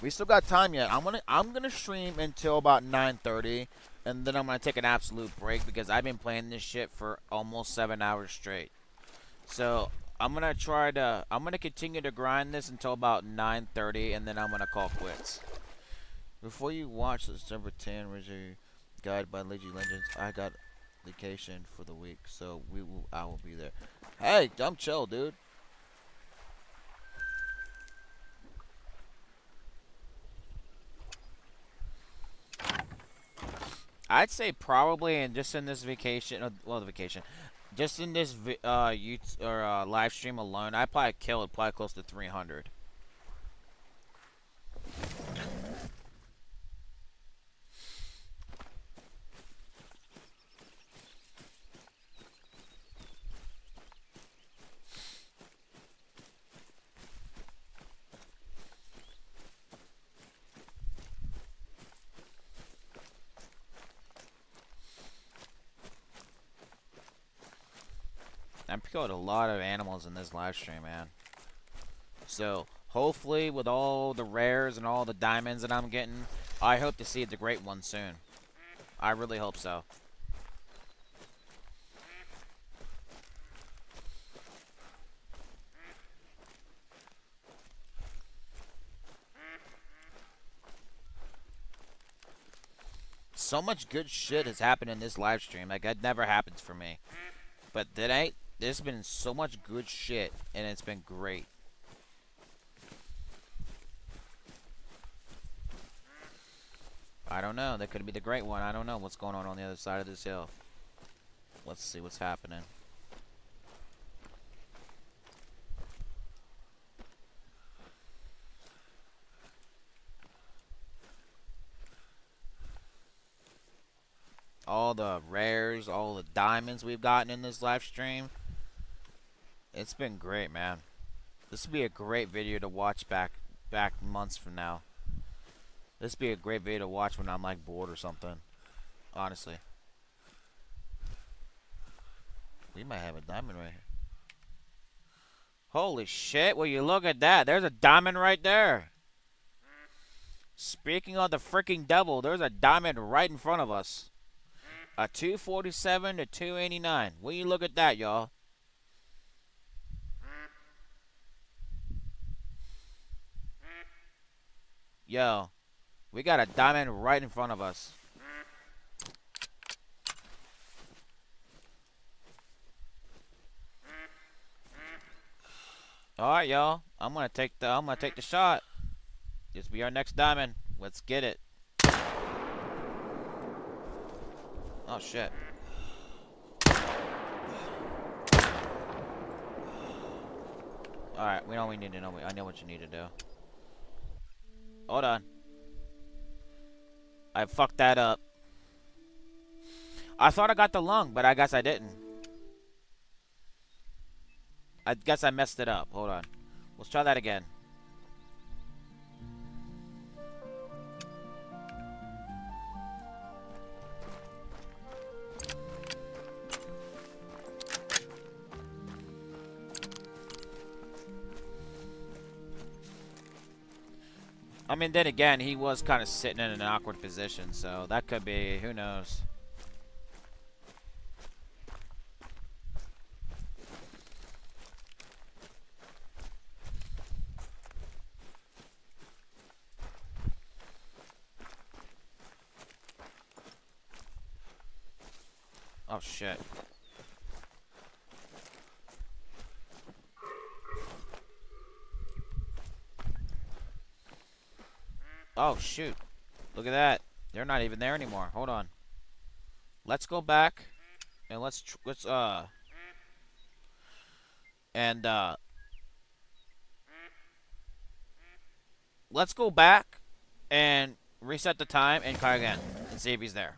We still got time yet. I'm gonna stream until about 9:30, and then I'm gonna take an absolute break because I've been playing this shit for almost 7 hours straight. So I'm gonna continue to grind this until about 9:30, and then I'm gonna call quits. Before you watch the December 10 Ridge Guide by Legion Legends, I got vacation for the week, so I will be there. Hey, I'm chill, dude. I'd say probably, and just in this vacation, well, the vacation, just in this live stream alone, I probably killed probably close to 300. I've killed a lot of animals in this live stream, man. So hopefully, with all the rares and all the diamonds that I'm getting, I hope to see the great one soon. I really hope so. so much good shit has happened in this live stream. Like, that never happens for me. But today, there's been so much good shit, and it's been great. I don't know. That could be the great one. I don't know what's going on the other side of this hill. Let's see what's happening. All the rares, all the diamonds we've gotten in this live stream. It's been great, man. This would be a great video to watch back months from now. This would be a great video to watch when I'm like bored or something. Honestly. We might have a diamond right here. Holy shit, will you look at that? There's a diamond right there. Speaking of the freaking devil, there's a diamond right in front of us. A 247 to 289. Will you look at that, y'all? Yo, we got a diamond right in front of us. All right, y'all. I'm gonna take the shot. This will be our next diamond. Let's get it. Oh shit. All right, we know what we need to know. I know what you need to do. Hold on. I fucked that up. I thought I got the lung, but I guess I didn't. I guess I messed it up. Hold on. Let's try that again. I mean, then again, he was kind of sitting in an awkward position, so that could be, who knows. Oh, shit. Oh, shoot. Look at that. They're not even there anymore. Hold on. Let's go back. And let's let's go back and reset the time and try again. And see if he's there.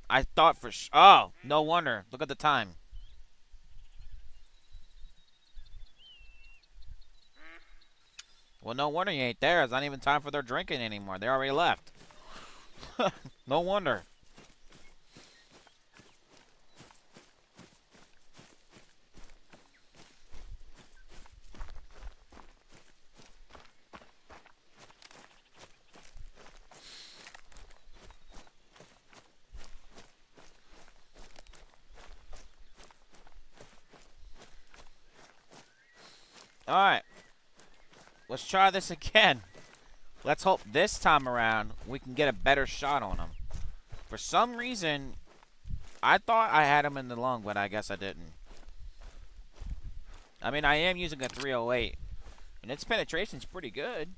I thought for oh, no wonder. Look at the time. Well, no wonder you ain't there. It's not even time for their drinking anymore. They already left. No wonder. Alright. Let's try this again. Let's hope this time around we can get a better shot on him. For some reason, I thought I had him in the lung, but I guess I didn't. I mean, I am using a 308, and its penetration's pretty good.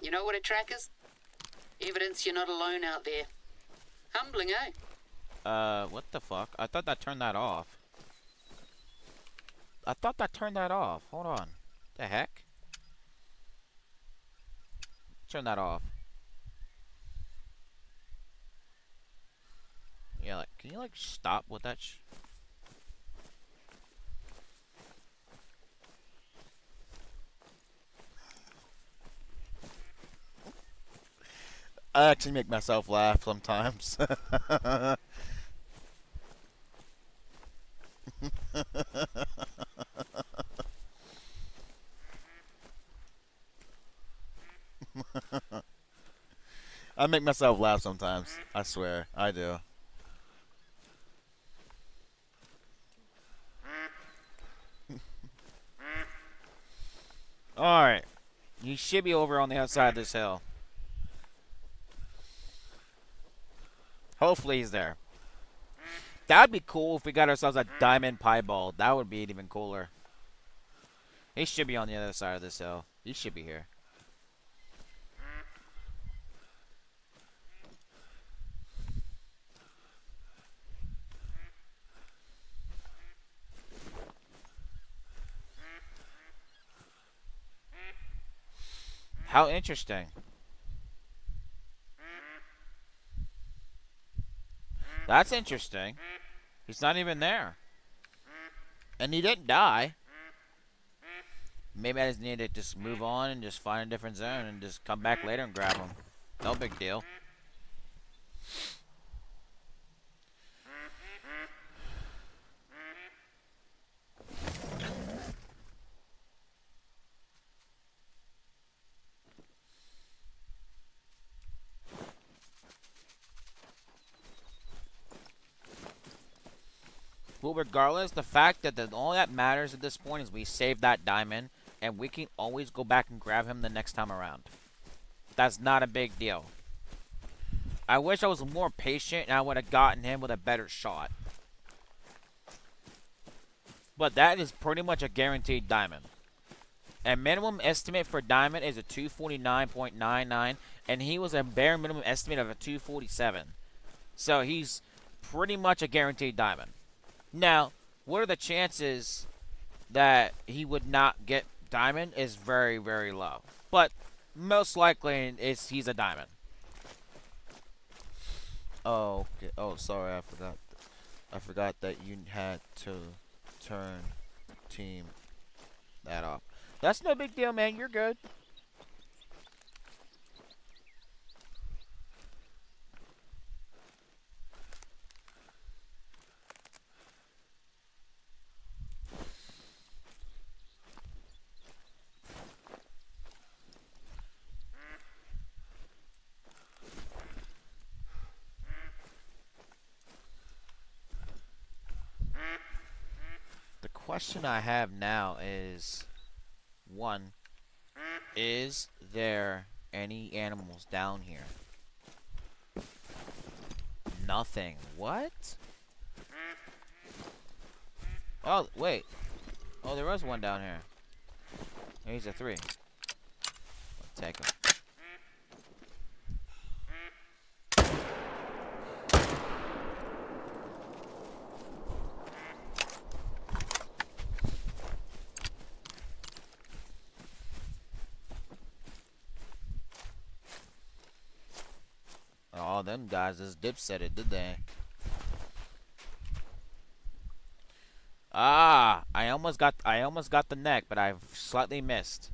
You know what a track is? Evidence you're not alone out there. Humbling, eh? What the fuck? I thought that turned that off. I thought that turned that off. Hold on. The heck? Turn that off. Yeah, like, can you, like, stop with that I actually make myself laugh sometimes. I make myself laugh sometimes. I swear, I do. Alright. You should be over on the outside of this hill. Hopefully he's there. That'd be cool if we got ourselves a diamond piebald. That would be even cooler. He should be on the other side of this hill. He should be here. How interesting. That's interesting. He's not even there. And he didn't die. Maybe I just need to just move on and just find a different zone and just come back later and grab him. No big deal. Well, regardless, the fact that all that matters at this point is we saved that diamond, and we can always go back and grab him the next time around. That's not a big deal. I wish I was more patient and I would have gotten him with a better shot. But that is pretty much a guaranteed diamond. And minimum estimate for diamond is a 249.99, and he was a bare minimum estimate of a 247. So he's pretty much a guaranteed diamond. Now, what are the chances that he would not get diamond is very, very low. But most likely he's a diamond. Oh, okay. Oh, sorry, I forgot. I forgot that you had to turn team that off. That's no big deal, man. You're good. The question I have now is, one, Is there any animals down here? Nothing. What? Oh, wait. Oh, there was one down here. He's a 3. Let's take him. Oh, them guys just dipset it, did they? Ah, I almost got the neck, but I slightly missed.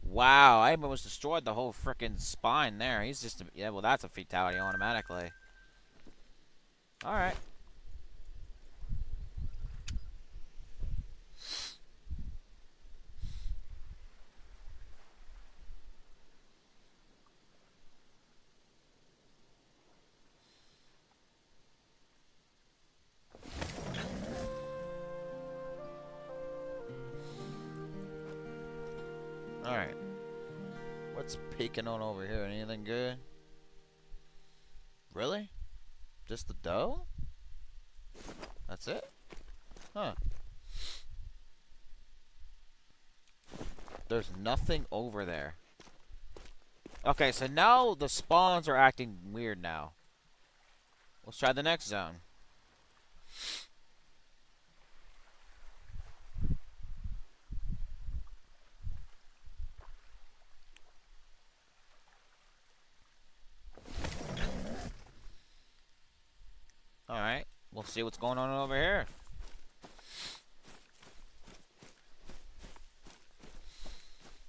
Wow, I almost destroyed the whole frickin' spine there. He's just yeah, well that's a fatality automatically. All right. alright. What's peeking on over here? Anything good? Really? Just the dough? That's it? Huh. There's nothing over there. Okay, so now the spawns are acting weird now. Let's try the next zone. Alright, we'll see what's going on over here.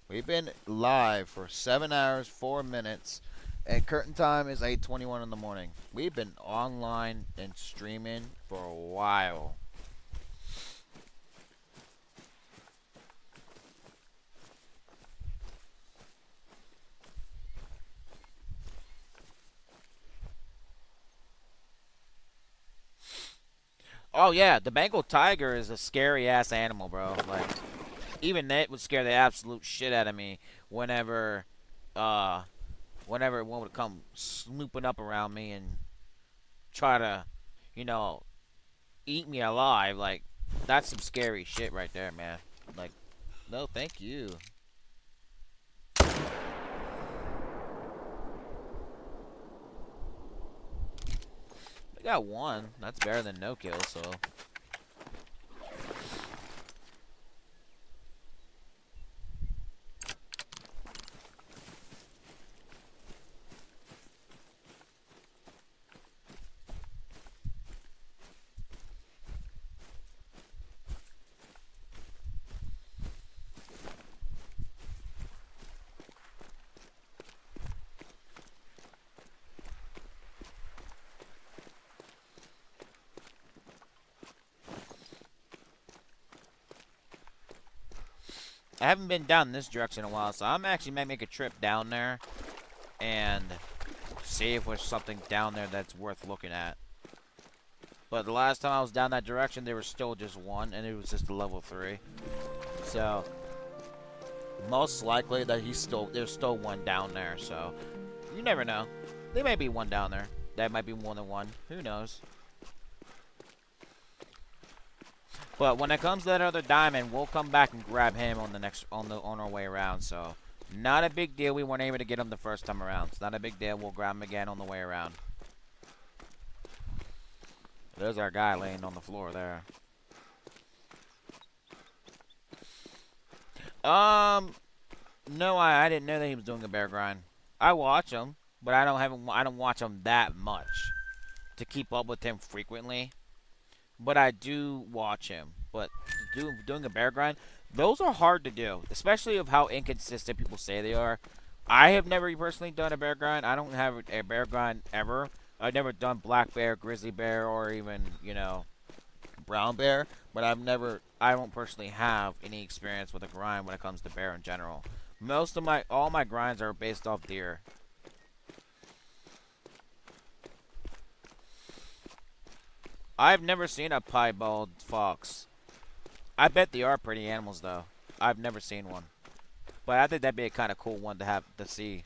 We've been live for 7 hours, 4 minutes, and curtain time is 8:21 in the morning. We've been online and streaming for a while. Oh yeah, the Bengal tiger is a scary ass animal, bro. Like, even that would scare the absolute shit out of me whenever, whenever one would come snooping up around me and try to, you know, eat me alive. Like, that's some scary shit right there, man. Like, no, thank you. I got one. That's better than no kill, so. I haven't been down this direction in a while, so I'm actually might make a trip down there and see if there's something down there that's worth looking at. But the last time I was down that direction, there was still just one, and it was just a level 3. So most likely that there's still one down there. So you never know. There may be one down there. That might be more than one. Who knows? But when it comes to that other diamond, we'll come back and grab him on our way around. So not a big deal. We weren't able to get him the first time around. It's not a big deal. We'll grab him again on the way around. There's our guy laying on the floor there. No, I didn't know that he was doing a bear grind. I watch him, but I don't watch him that much to keep up with him frequently. But I do watch him. But doing a bear grind, those are hard to do, especially of how inconsistent people say they are. I have never personally done a bear grind. I don't have a bear grind ever. I've never done black bear, grizzly bear, or even, you know, brown bear. But I don't personally have any experience with a grind when it comes to bear in general. All my grinds are based off deer. I've never seen a piebald fox. I bet they are pretty animals, though. I've never seen one. But I think that'd be a kind of cool one to have to see.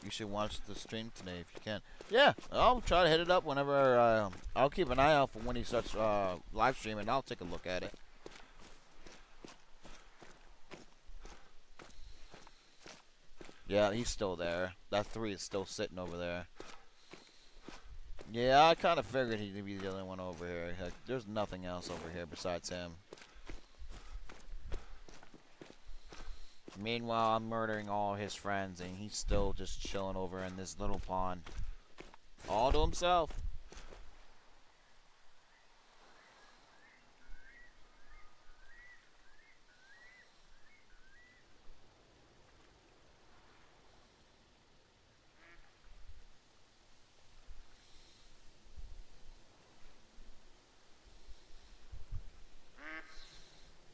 You should watch the stream today if you can. Yeah, I'll try to hit it up whenever. I'll keep an eye out for when he starts live streaming. I'll take a look at it. Yeah, he's still there. That 3 is still sitting over there. Yeah, I kind of figured he'd be the only one over here. Like, there's nothing else over here besides him. Meanwhile, I'm murdering all his friends, and he's still just chilling over in this little pond. All to himself.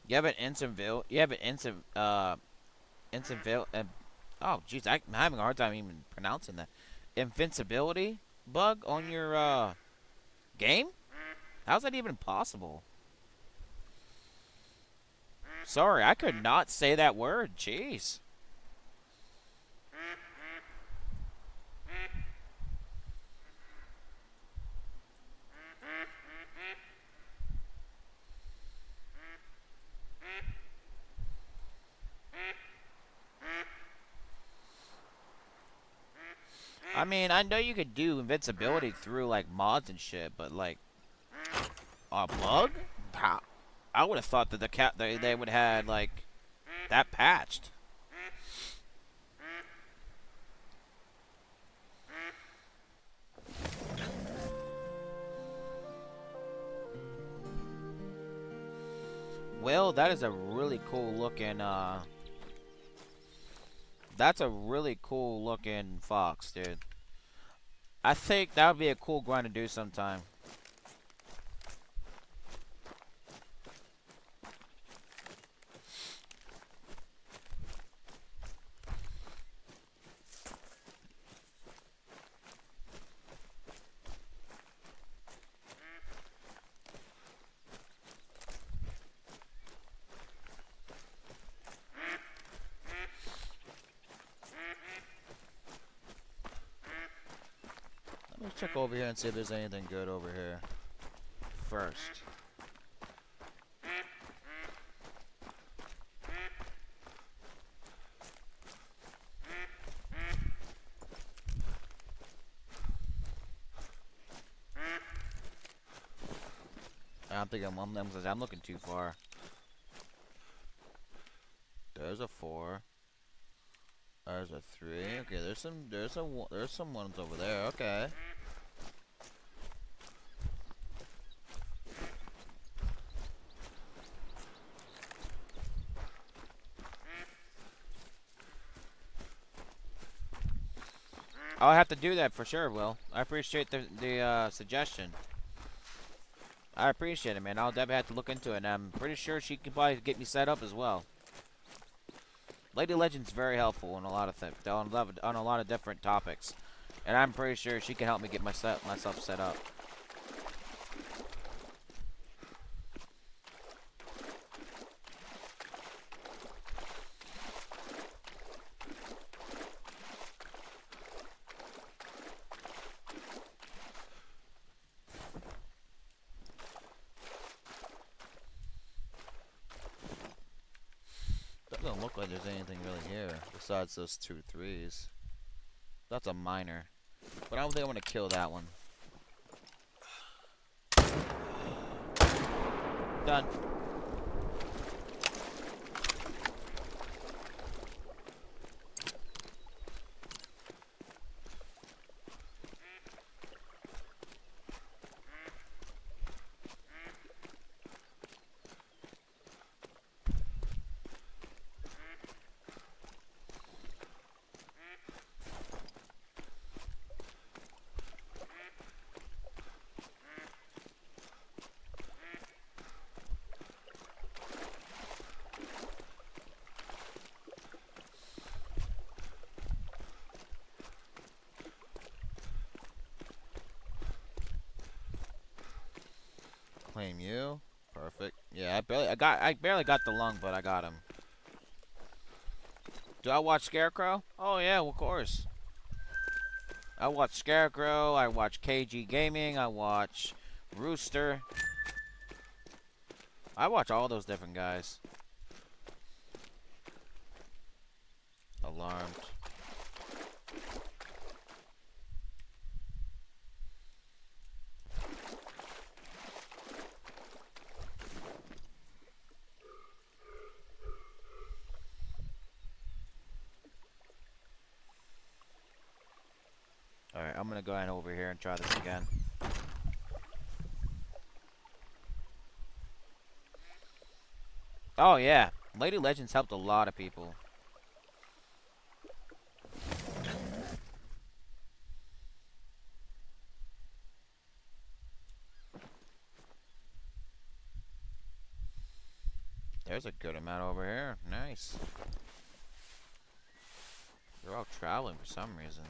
You have an oh, jeez, I'm having a hard time even pronouncing that. Invincibility bug on your, game? How's that even possible? Sorry, I could not say that word. Jeez. I mean, I know you could do invincibility through, like, mods and shit, but, like, a bug? How? I would have thought that they would have had, like, that patched. Well, that is a really cool looking, that's a really cool looking fox, dude. I think that would be a cool grind to do sometime. Let's check over here and see if there's anything good over here first. I'm thinking I'm looking too far. There's a 4. There's a 3. Okay, there's some ones over there. Okay. I'll have to do that for sure, Will. I appreciate the suggestion. I appreciate it, man. I'll definitely have to look into it, and I'm pretty sure she can probably get me set up as well. Lady Legend's very helpful on a lot of things, on a lot of different topics, and I'm pretty sure she can help me get myself set up. Doesn't look like there's anything really here besides those 2 3s. That's a minor, but I don't think I want to kill that one. Done. Claim you. Perfect. Yeah, I barely got the lung, but I got him. Do I watch Scarecrow? Oh yeah, of course. I watch Scarecrow, I watch KG Gaming, I watch Rooster. I watch all those different guys. Alarmed. Alright, I'm gonna go ahead over here and try this again. Oh yeah, Lady Legends helped a lot of people. There's a good amount over here. Nice. They're all traveling for some reason.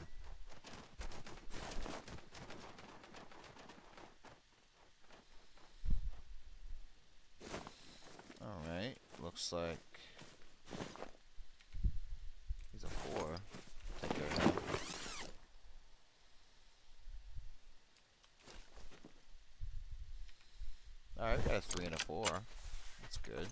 Alright, looks like he's a 4. Take care of him. Alright, we got a 3 and a 4. That's good.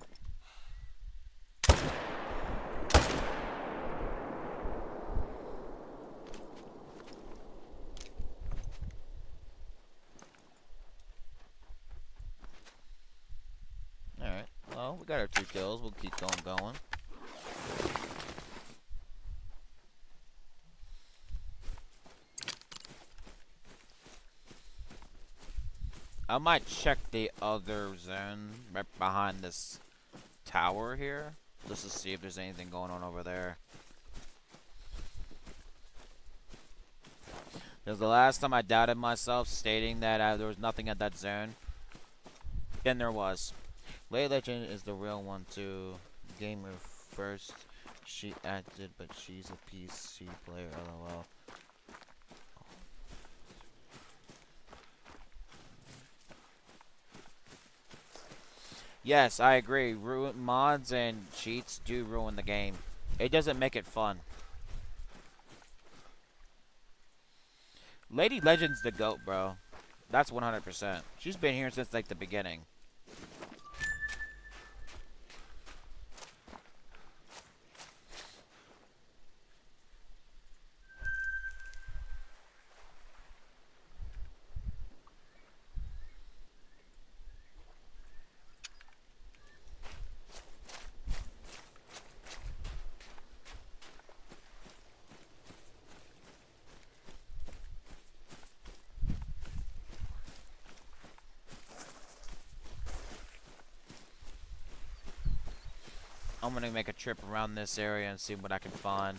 Alright, well, we got our 2 kills. We'll keep going. I might check the other zone right behind this tower here, just to see if there's anything going on over there. Because the last time I doubted myself, stating that there was nothing at that zone, then there was. Lady Legend is the real one too. Gamer first, she acted, but she's a PC player. LOL. Yes, I agree. Mods and cheats do ruin the game. It doesn't make it fun. Lady Legend's the GOAT, bro. That's 100%. She's been here since, like, the beginning. I'm gonna make a trip around this area and see what I can find.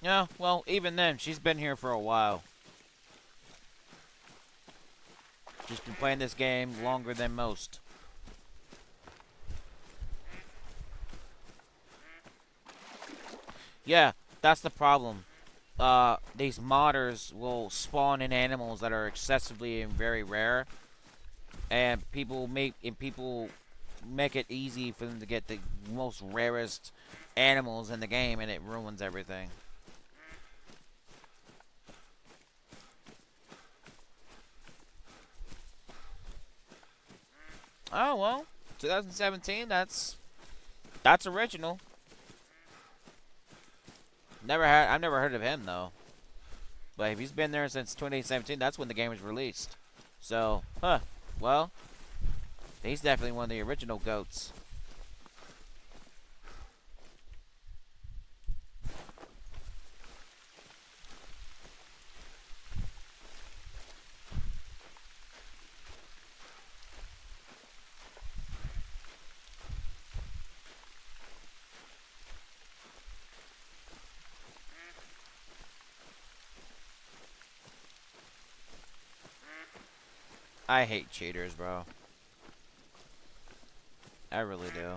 Yeah, well, even then, she's been here for a while. She's been playing this game longer than most. Yeah, that's the problem. These modders will spawn in animals that are excessively and very rare, and people make it easy for them to get the most rarest animals in the game, and it ruins everything. Oh well, 2017. That's original. I've never heard of him though. But if he's been there since 2017, that's when the game was released. So, well, he's definitely one of the original goats. I hate cheaters, bro. I really do.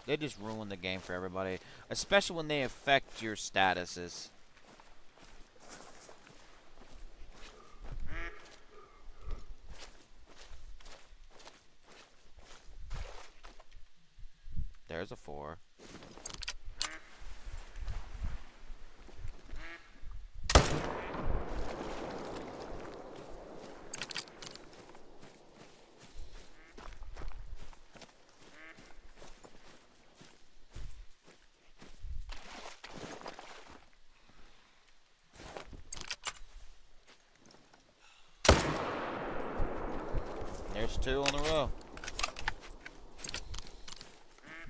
They just ruin the game for everybody, especially when they affect your statuses. There's a 4. There's 2 on the row.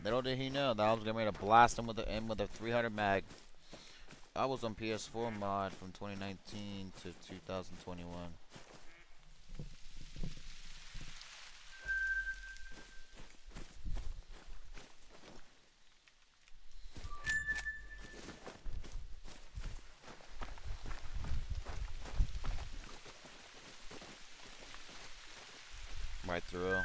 Little did he know that I was getting ready to blast him with a 300 mag. I was on PS4 mod from 2019 to 2021. Right through.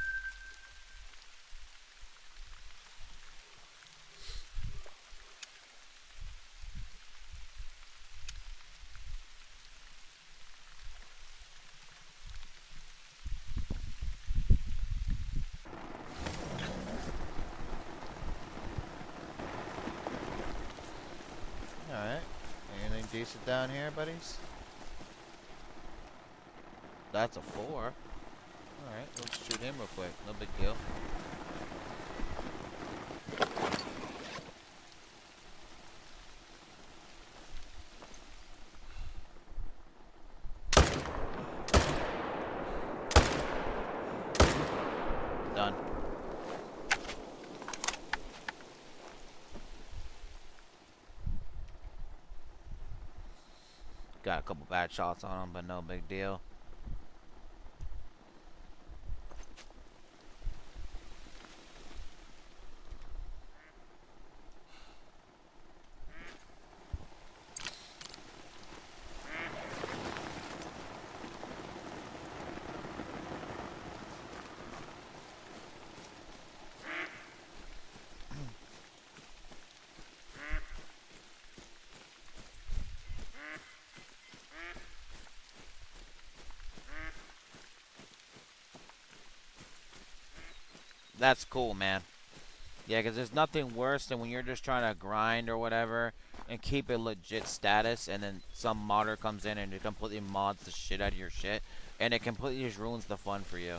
Alright. Anything decent down here, buddies? That's a 4. Alright, let's shoot him real quick. No big deal. Done. Got a couple bad shots on him, but no big deal. That's cool, man. Yeah, because there's nothing worse than when you're just trying to grind or whatever and keep a legit status, and then some modder comes in and it completely mods the shit out of your shit, and it completely just ruins the fun for you.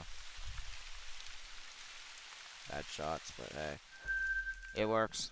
Bad shots, but hey, it works.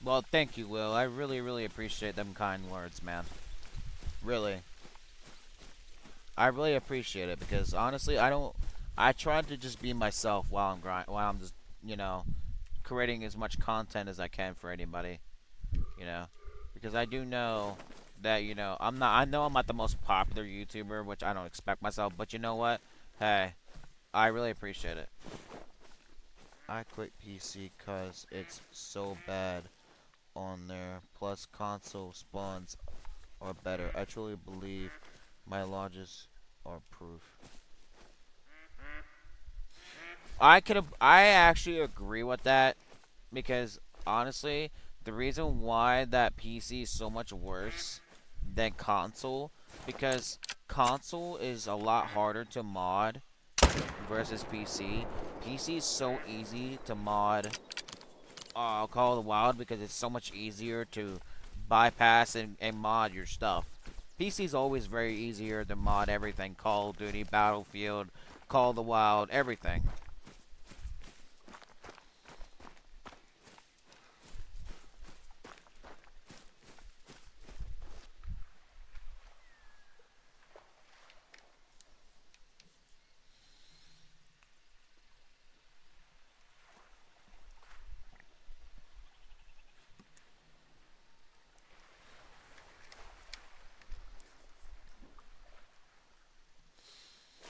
Well, thank you, Will. I really, really appreciate them kind words, man. Really. I really appreciate it because honestly, I don't. I try to just be myself while I'm while I'm just, you know, creating as much content as I can for anybody, you know, because I do know that, you know, I'm not. I know I'm not the most popular YouTuber, which I don't expect myself, but you know what? Hey, I really appreciate it. I quit PC cause it's so bad on there. Plus console spawns are better. I truly believe my lodges are proof. I actually agree with that because honestly, the reason why that PC is so much worse than console because console is a lot harder to mod versus PC. PC is so easy to mod Call of the Wild because it's so much easier to bypass and mod your stuff. PC's always very easier to mod everything. Call of Duty, Battlefield, Call of the Wild, everything.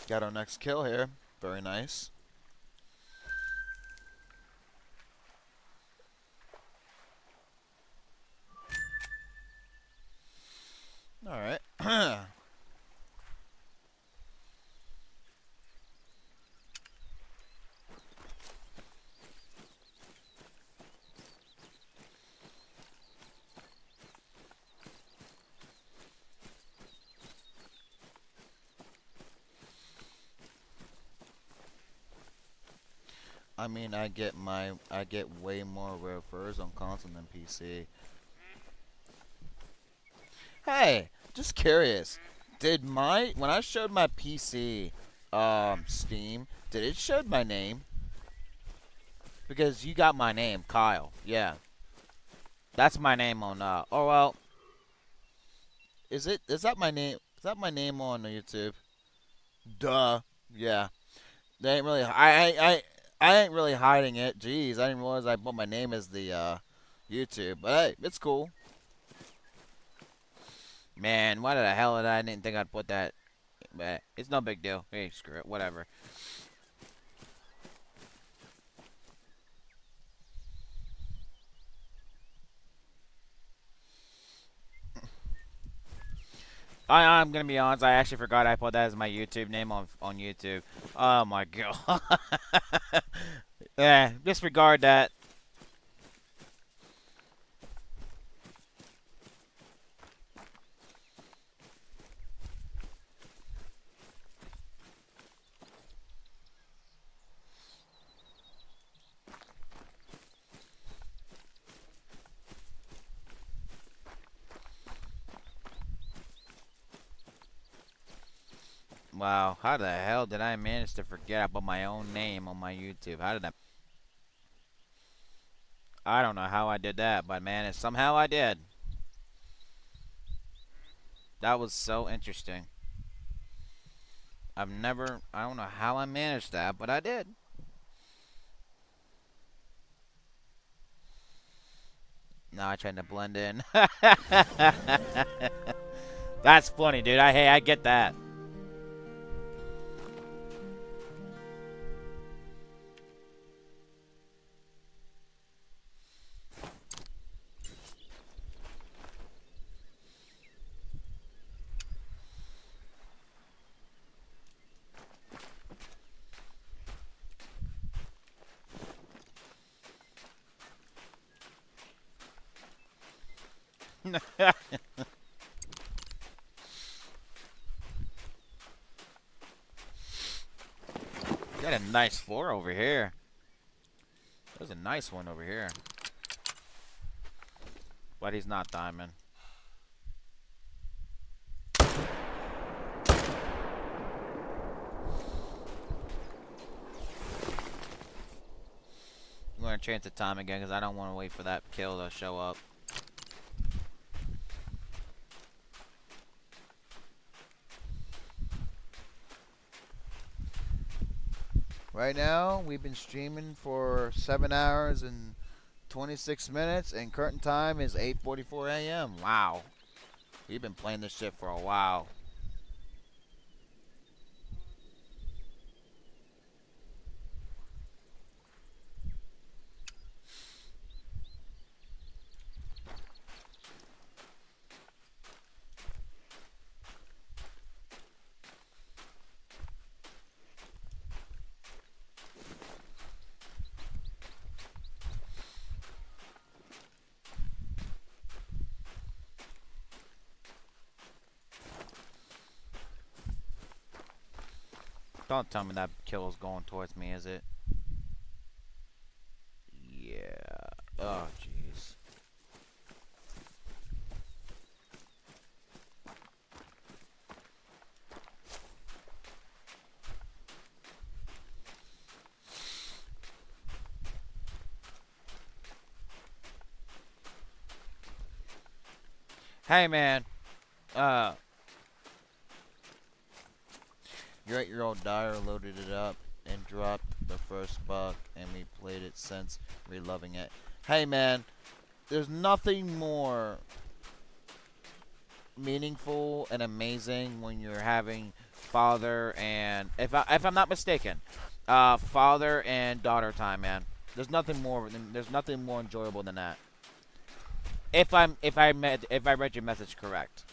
Got our next kill here. Very nice. All right. I mean, I get way more rare furs on console than PC. Hey, just curious. Did my when I showed my PC Steam, did it show my name? Because you got my name, Kyle. Yeah. That's my name on oh well, is that my name? Is that my name on YouTube? Duh. Yeah. They ain't really I ain't really hiding it. Jeez, I didn't realize I put my name as the YouTube. But hey, it's cool. Man, why the hell did I didn't think I'd put that? But it's no big deal. Hey, screw it. Whatever. I'm gonna be honest. I actually forgot I put that as my YouTube name on YouTube. Oh my god. Yeah, disregard that. Wow, how the hell did I manage to forget I put my own name on my YouTube? How did I don't know how I did that, but man, somehow I did. That was so interesting. I don't know how I managed that, but I did. Now I tried to blend in. That's funny, dude. Hey, I get that. Got a nice floor over here. There's a nice one over here. But he's not diamond. I'm going to change the time again because I don't want to wait for that kill to show up. Right now, we've been streaming for 7 hours and 26 minutes, and current time is 8:44 a.m. Wow. We've been playing this shit for a while. Don't tell me that kill is going towards me, is it? Yeah. Oh, jeez. Hey, man. Uh, Your 8-year-old Dyer loaded it up and dropped the first buck, and we played it since, reloving it. Hey, man, there's nothing more meaningful and amazing when you're having father and, if I'm not mistaken, father and daughter time, man. There's nothing more enjoyable than that. If I read your message correct.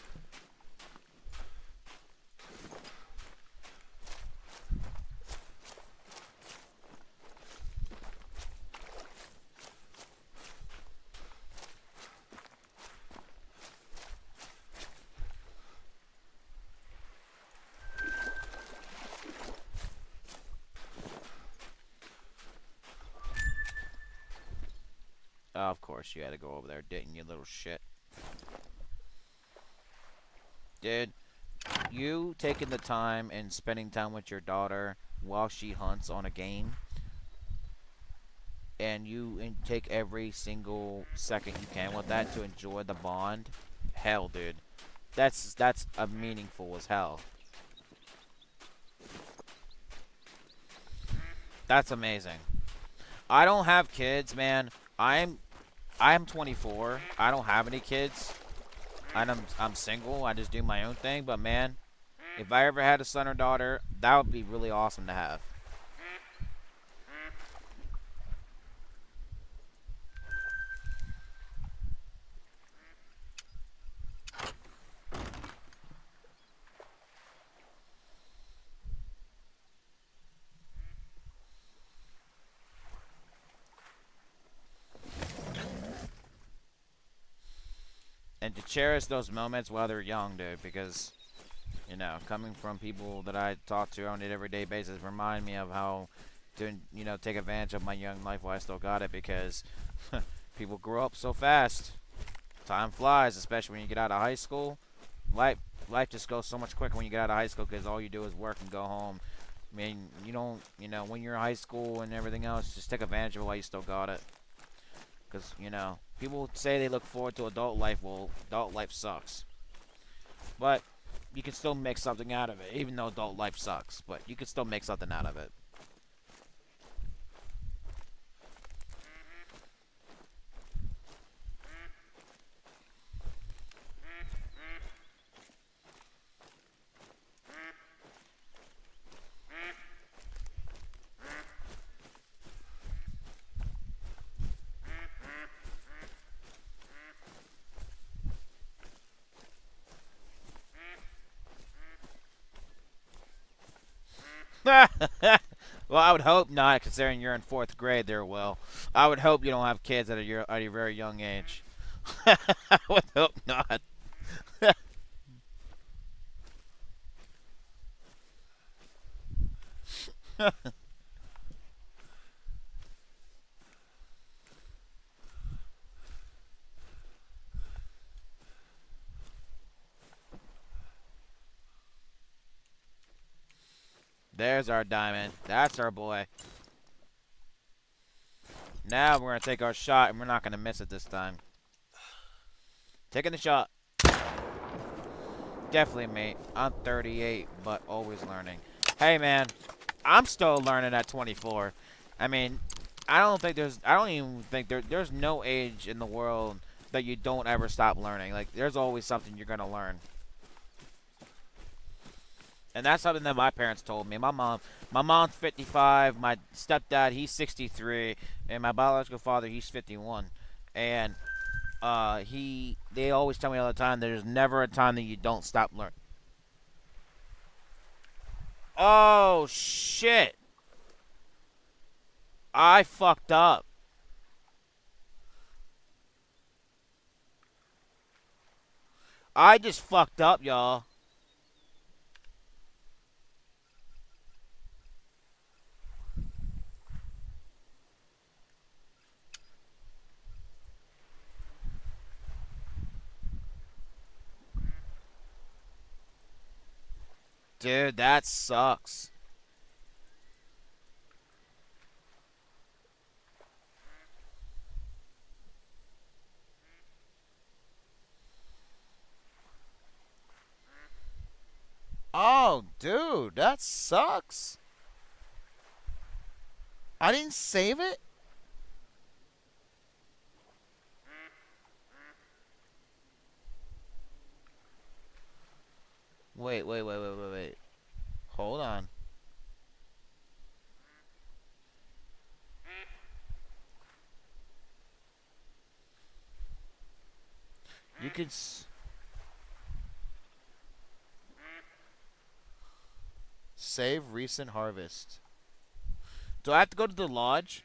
Of course you had to go over there, didn't you, little shit? Dude, you taking the time and spending time with your daughter while she hunts on a game, and take every single second you can with that to enjoy the bond. Hell, dude, that's a meaningful as hell. That's amazing. I don't have kids, man. I'm 24. I don't have any kids. I'm single. I just do my own thing. But man, if I ever had a son or daughter, that would be really awesome to have. And to cherish those moments while they're young, dude, because, you know, coming from people that I talk to on an everyday basis remind me of how to, you know, take advantage of my young life while I still got it, because people grow up so fast. Time flies, especially when you get out of high school. Life just goes so much quicker when you get out of high school because all you do is work and go home. I mean, you don't, you know, when you're in high school and everything else, just take advantage of it while you still got it. Because, you know, people say they look forward to adult life. Well, adult life sucks. But you can still make something out of it, even though adult life sucks. But you can still make something out of it. Well, I would hope not, considering you're in 4th grade there, Will. I would hope you don't have kids at a very young age. I would hope not. There's our diamond. That's our boy. Now we're going to take our shot, and we're not going to miss it this time. Taking the shot. Definitely, mate. I'm 38, but always learning. Hey, man. I'm still learning at 24. I mean, I don't even think there's no age in the world that you don't ever stop learning. Like, there's always something you're going to learn. And that's something that my parents told me. My mom's 55. My stepdad, he's 63, and my biological father, he's 51. And they always tell me all the time, there's never a time that you don't stop learning. Oh shit! I fucked up. I just fucked up, y'all. Dude, that sucks. Oh, dude, that sucks. I didn't save it? Wait. Hold on. You could save recent harvest. Do I have to go to the lodge?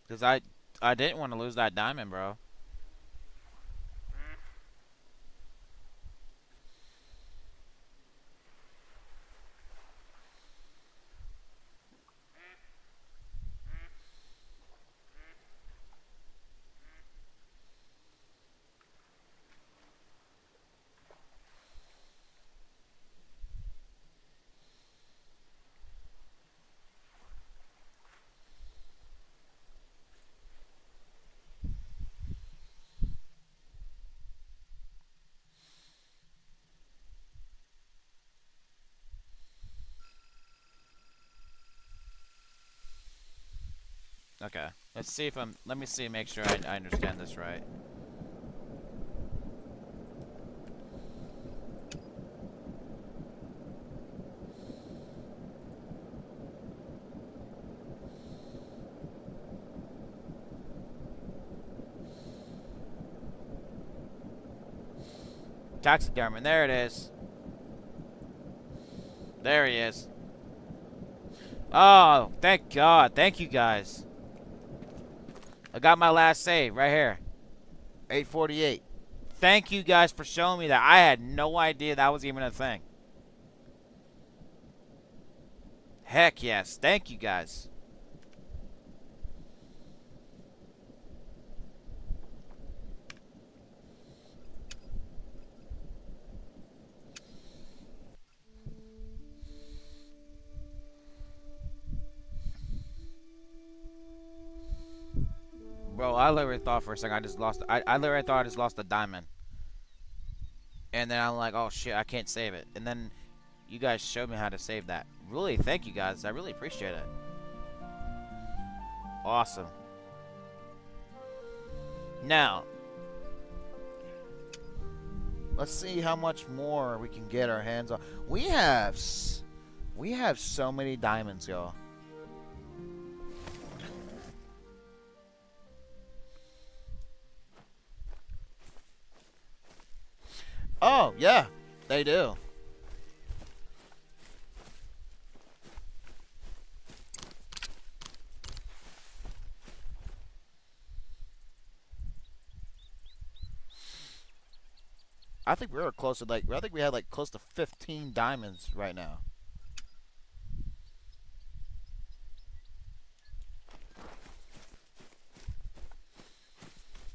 Because I didn't want to lose that diamond, bro. Okay. Let's see if I'm. Let me see, make sure I understand this right. Taxidermy. There it is. There he is. Oh, thank God. Thank you guys. I got my last save right here. 848. Thank you guys for showing me that. I had no idea that was even a thing. Heck yes. Thank you guys. Bro, I literally thought for a second I just lost. I literally thought I just lost a diamond. And then I'm like, oh shit, I can't save it. And then you guys showed me how to save that. Really, thank you guys. I really appreciate it. Awesome. Now, let's see how much more we can get our hands on. We have so many diamonds, y'all. Oh, yeah, they do. I think we were close to I think we had like close to 15 diamonds right now.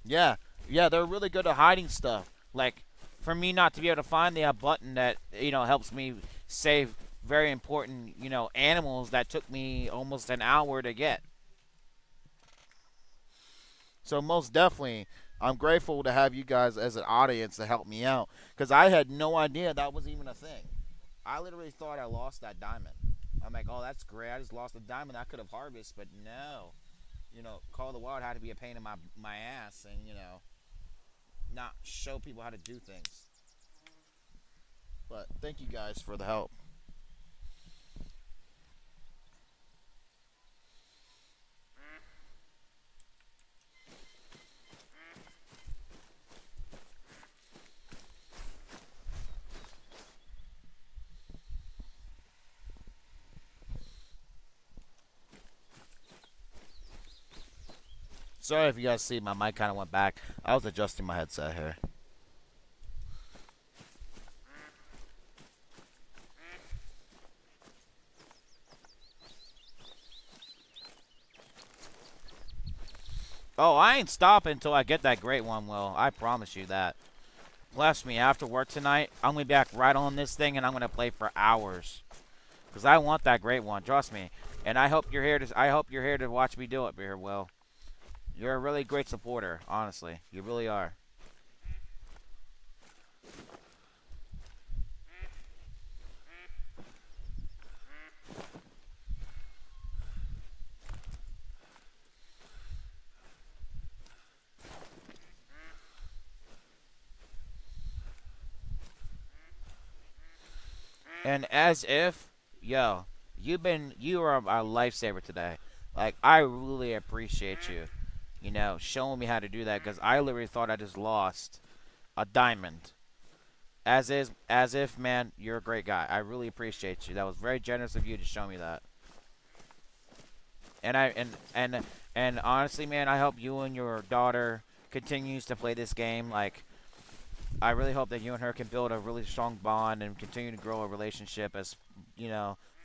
Yeah, yeah, they're really good at hiding stuff. like, for me not to be able to find the button that, helps me save very important, animals that took me almost an hour to get. So most definitely, I'm grateful to have you guys as an audience to help me out because I had no idea that was even a thing. I literally thought I lost that diamond. I'm like, oh, that's great. I just lost a diamond I could have harvested, but no. Call of the Wild had to be a pain in my ass and, not show people how to do things. But thank you guys for the help. Sorry if you guys see my mic kind of went back. I was adjusting my headset here. Oh, I ain't stopping until I get that great one, Will. I promise you that. Bless me, after work tonight, I'm going to be back right on this thing, and I'm going to play for hours. Because I want that great one, trust me. And I hope you're here to watch me do it, here, Will. You're a really great supporter, honestly. You really are. And as if, yo, you are a lifesaver today. Like, I really appreciate you, showing me how to do that, because I literally thought I just lost a diamond. As if, man, you're a great guy. I really appreciate you. That was very generous of you to show me that. And and honestly, man, I hope you and your daughter continues to play this game. Like, I really hope that you and her can build a really strong bond and continue to grow a relationship as,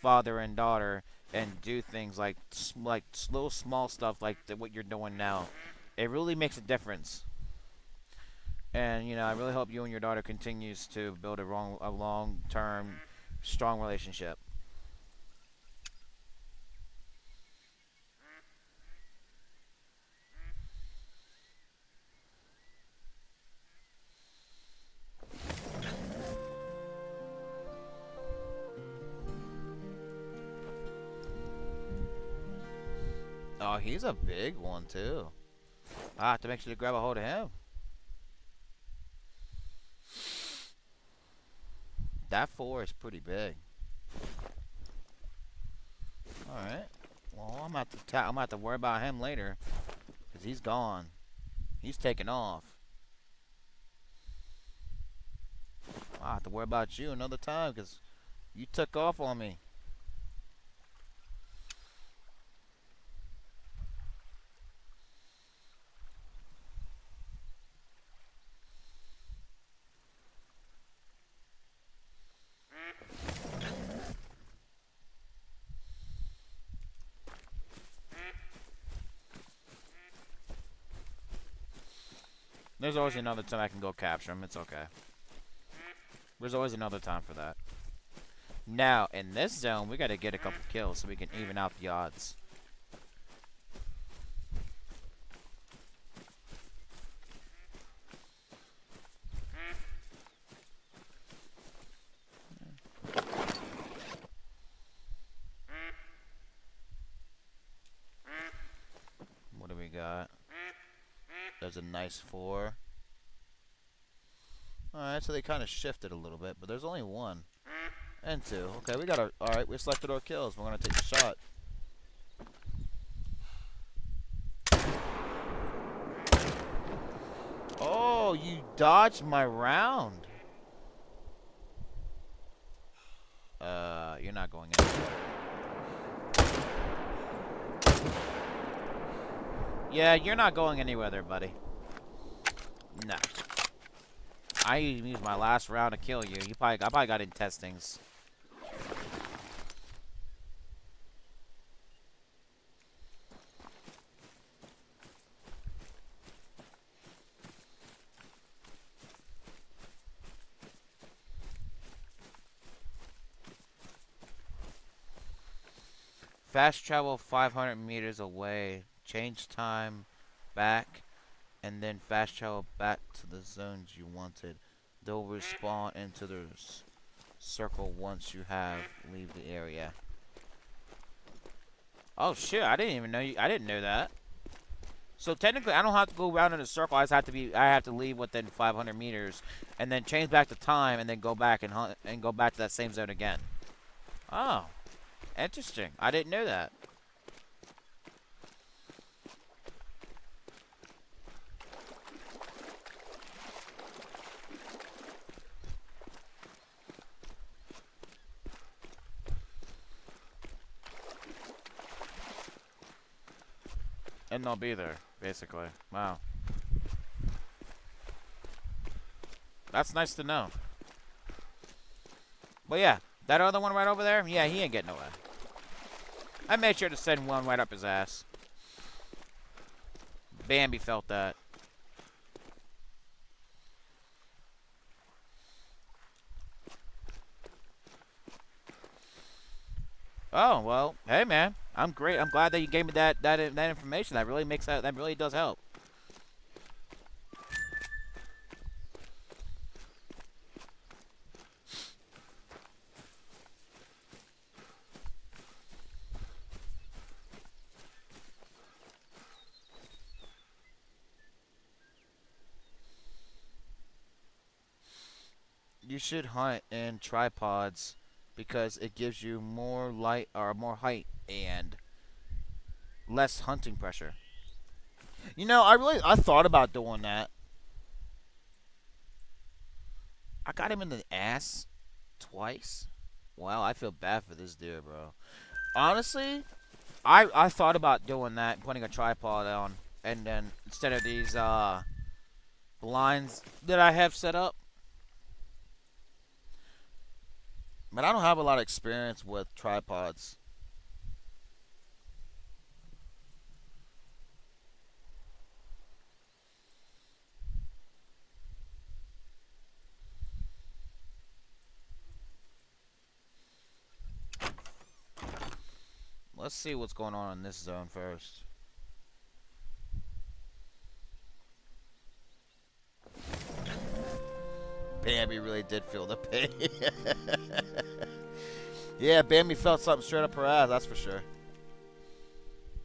father and daughter, and do things like little small stuff like what you're doing now. It really makes a difference. And I really hope you and your daughter continues to build a long-term, strong relationship. Oh, he's a big one too. I have to make sure to grab a hold of him. That 4 is pretty big. All right. Well, I'm gonna have to worry about him later, cause he's gone. He's taking off. I'll have to worry about you another time, cause you took off on me. There's always another time I can go capture him. It's okay. There's always another time for that. Now, in this zone, we got to get a couple kills so we can even out the odds. There's a nice 4. Alright, so they kind of shifted a little bit, but there's only 1. And 2. Okay, we got our... Alright, we selected our kills. We're going to take the shot. Oh, you dodged my round. You're not going anywhere. Yeah, you're not going anywhere there, buddy. No. I used my last round to kill you. I probably got intestines. Fast travel 500 meters away. Change time back. And then fast travel back to the zones you wanted. They'll respawn into the circle once you have leave the area. Oh shit, I didn't even know I didn't know that. So technically I don't have to go around in a circle. I have to leave within 500 meters and then change back the time and then go back and hunt and go back to that same zone again. Oh. Interesting. I didn't know that. And they'll be there, basically. Wow. That's nice to know. But yeah, that other one right over there, yeah, he ain't getting nowhere. I made sure to send one right up his ass. Bambi felt that. Oh, well, hey man. I'm great. I'm glad that you gave me that information. That really does help. You should hunt in tripods because it gives you more light or more height and less hunting pressure. You know, I thought about doing that. I got him in the ass twice. Wow, I feel bad for this deer, bro. Honestly, I thought about doing that, putting a tripod on, and then instead of these blinds that I have set up. But I don't have a lot of experience with tripods. Let's see what's going on in this zone first. Bambi really did feel the pain. Yeah, Bambi felt something straight up her ass, that's for sure.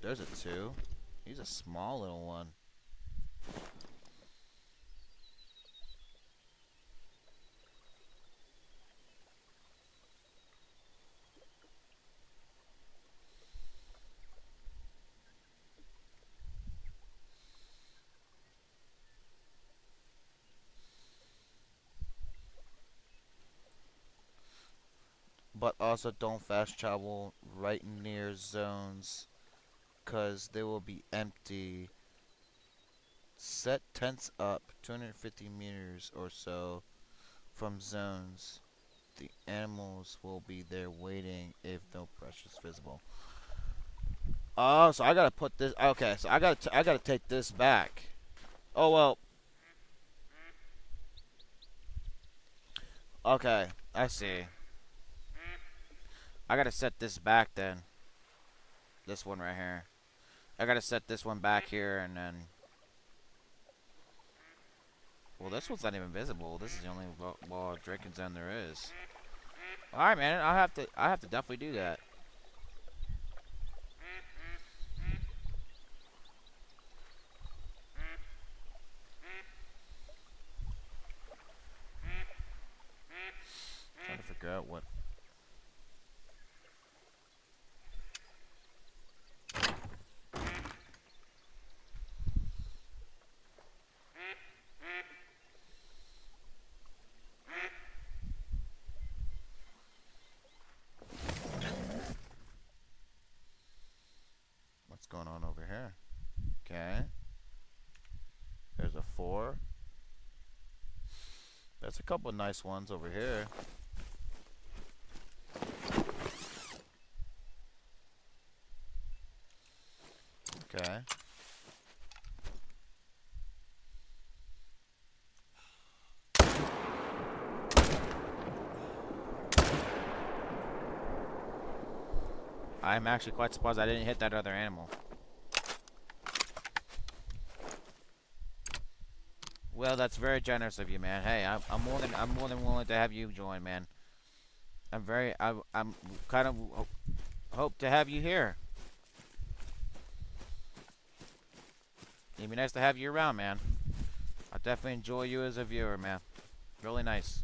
There's a 2. He's a small little one. But also don't fast travel right near zones because they will be empty. Set tents up 250 meters or so from zones. The animals will be there waiting if no pressure is visible. Oh, so I gotta put this. Okay, so I gotta take this back. Oh well. Okay, I see. I gotta set this back then. This one right here. I gotta set this one back here and then. Well, this one's not even visible. This is the only wall drinking zone there is. All right, man. I have to definitely do that. figure out what. What's going on over here? Okay. There's a 4. There's a couple nice ones over here. Okay. I'm actually quite surprised I didn't hit that other animal. Well, that's very generous of you, man. Hey, I'm more than willing to have you join, man. I'm kind of hope to have you here. It'd be nice to have you around, man. I definitely enjoy you as a viewer, man. Really nice.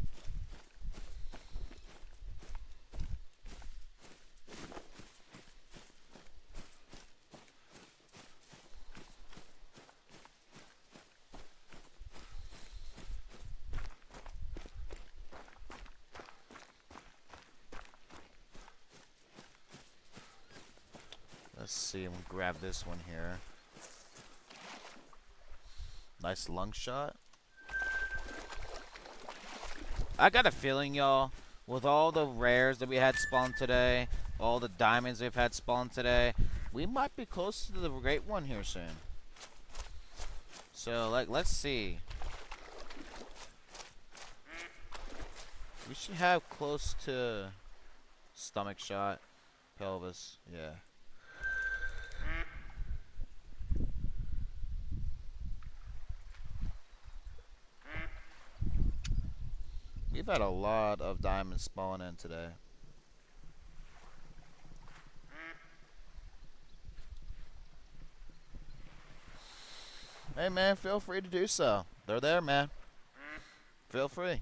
Let's see. I'm gonna grab this one here. Nice lung shot. I got a feeling, y'all, with all the rares that we had spawned today, all the diamonds we've had spawned today, we might be close to the great one here soon. So, like, let's see. We should have close to stomach shot, pelvis. Yeah. We've had a lot of diamonds spawn in today. Hey man, feel free to do so. They're there, man. Feel free.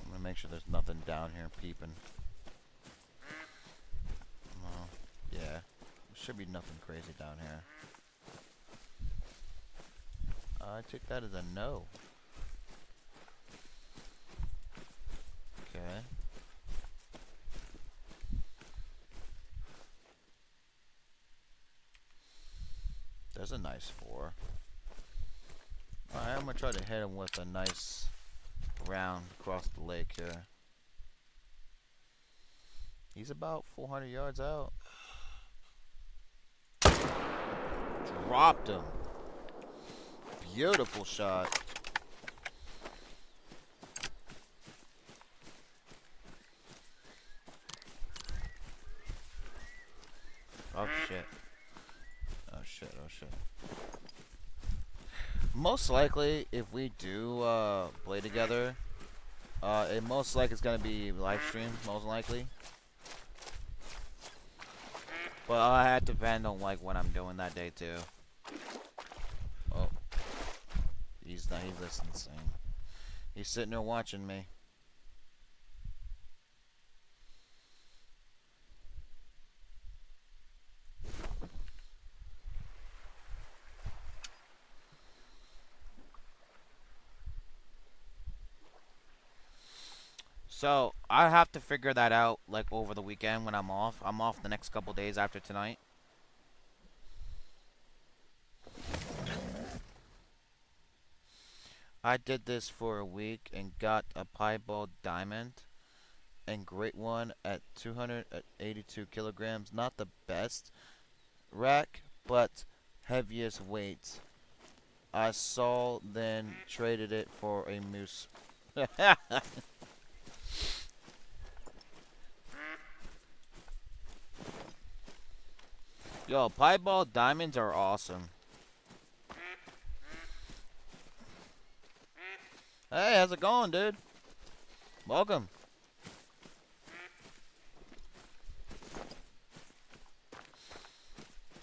I'm gonna make sure there's nothing down here peeping. No. Yeah. There should be nothing crazy down here. I took that as a no. Okay. There's a nice 4. Alright, I'm gonna try to hit him with a nice round across the lake here. He's about 400 yards out. Dropped him. Beautiful shot. Oh shit. Oh shit, oh shit. Most likely, if we do play together, it most likely is gonna be live stream, most likely. But I had to depend on like what I'm doing that day too. Oh, he's not. He's listening. He's sitting there watching me. So, I have to figure that out, like, over the weekend when I'm off. I'm off the next couple days after tonight. I did this for a week and got a piebald diamond and great one at 282 kilograms. Not the best. rack, but heaviest weight. I saw, then traded it for a moose. Yo, piebald diamonds are awesome. Hey, how's it going, dude? Welcome.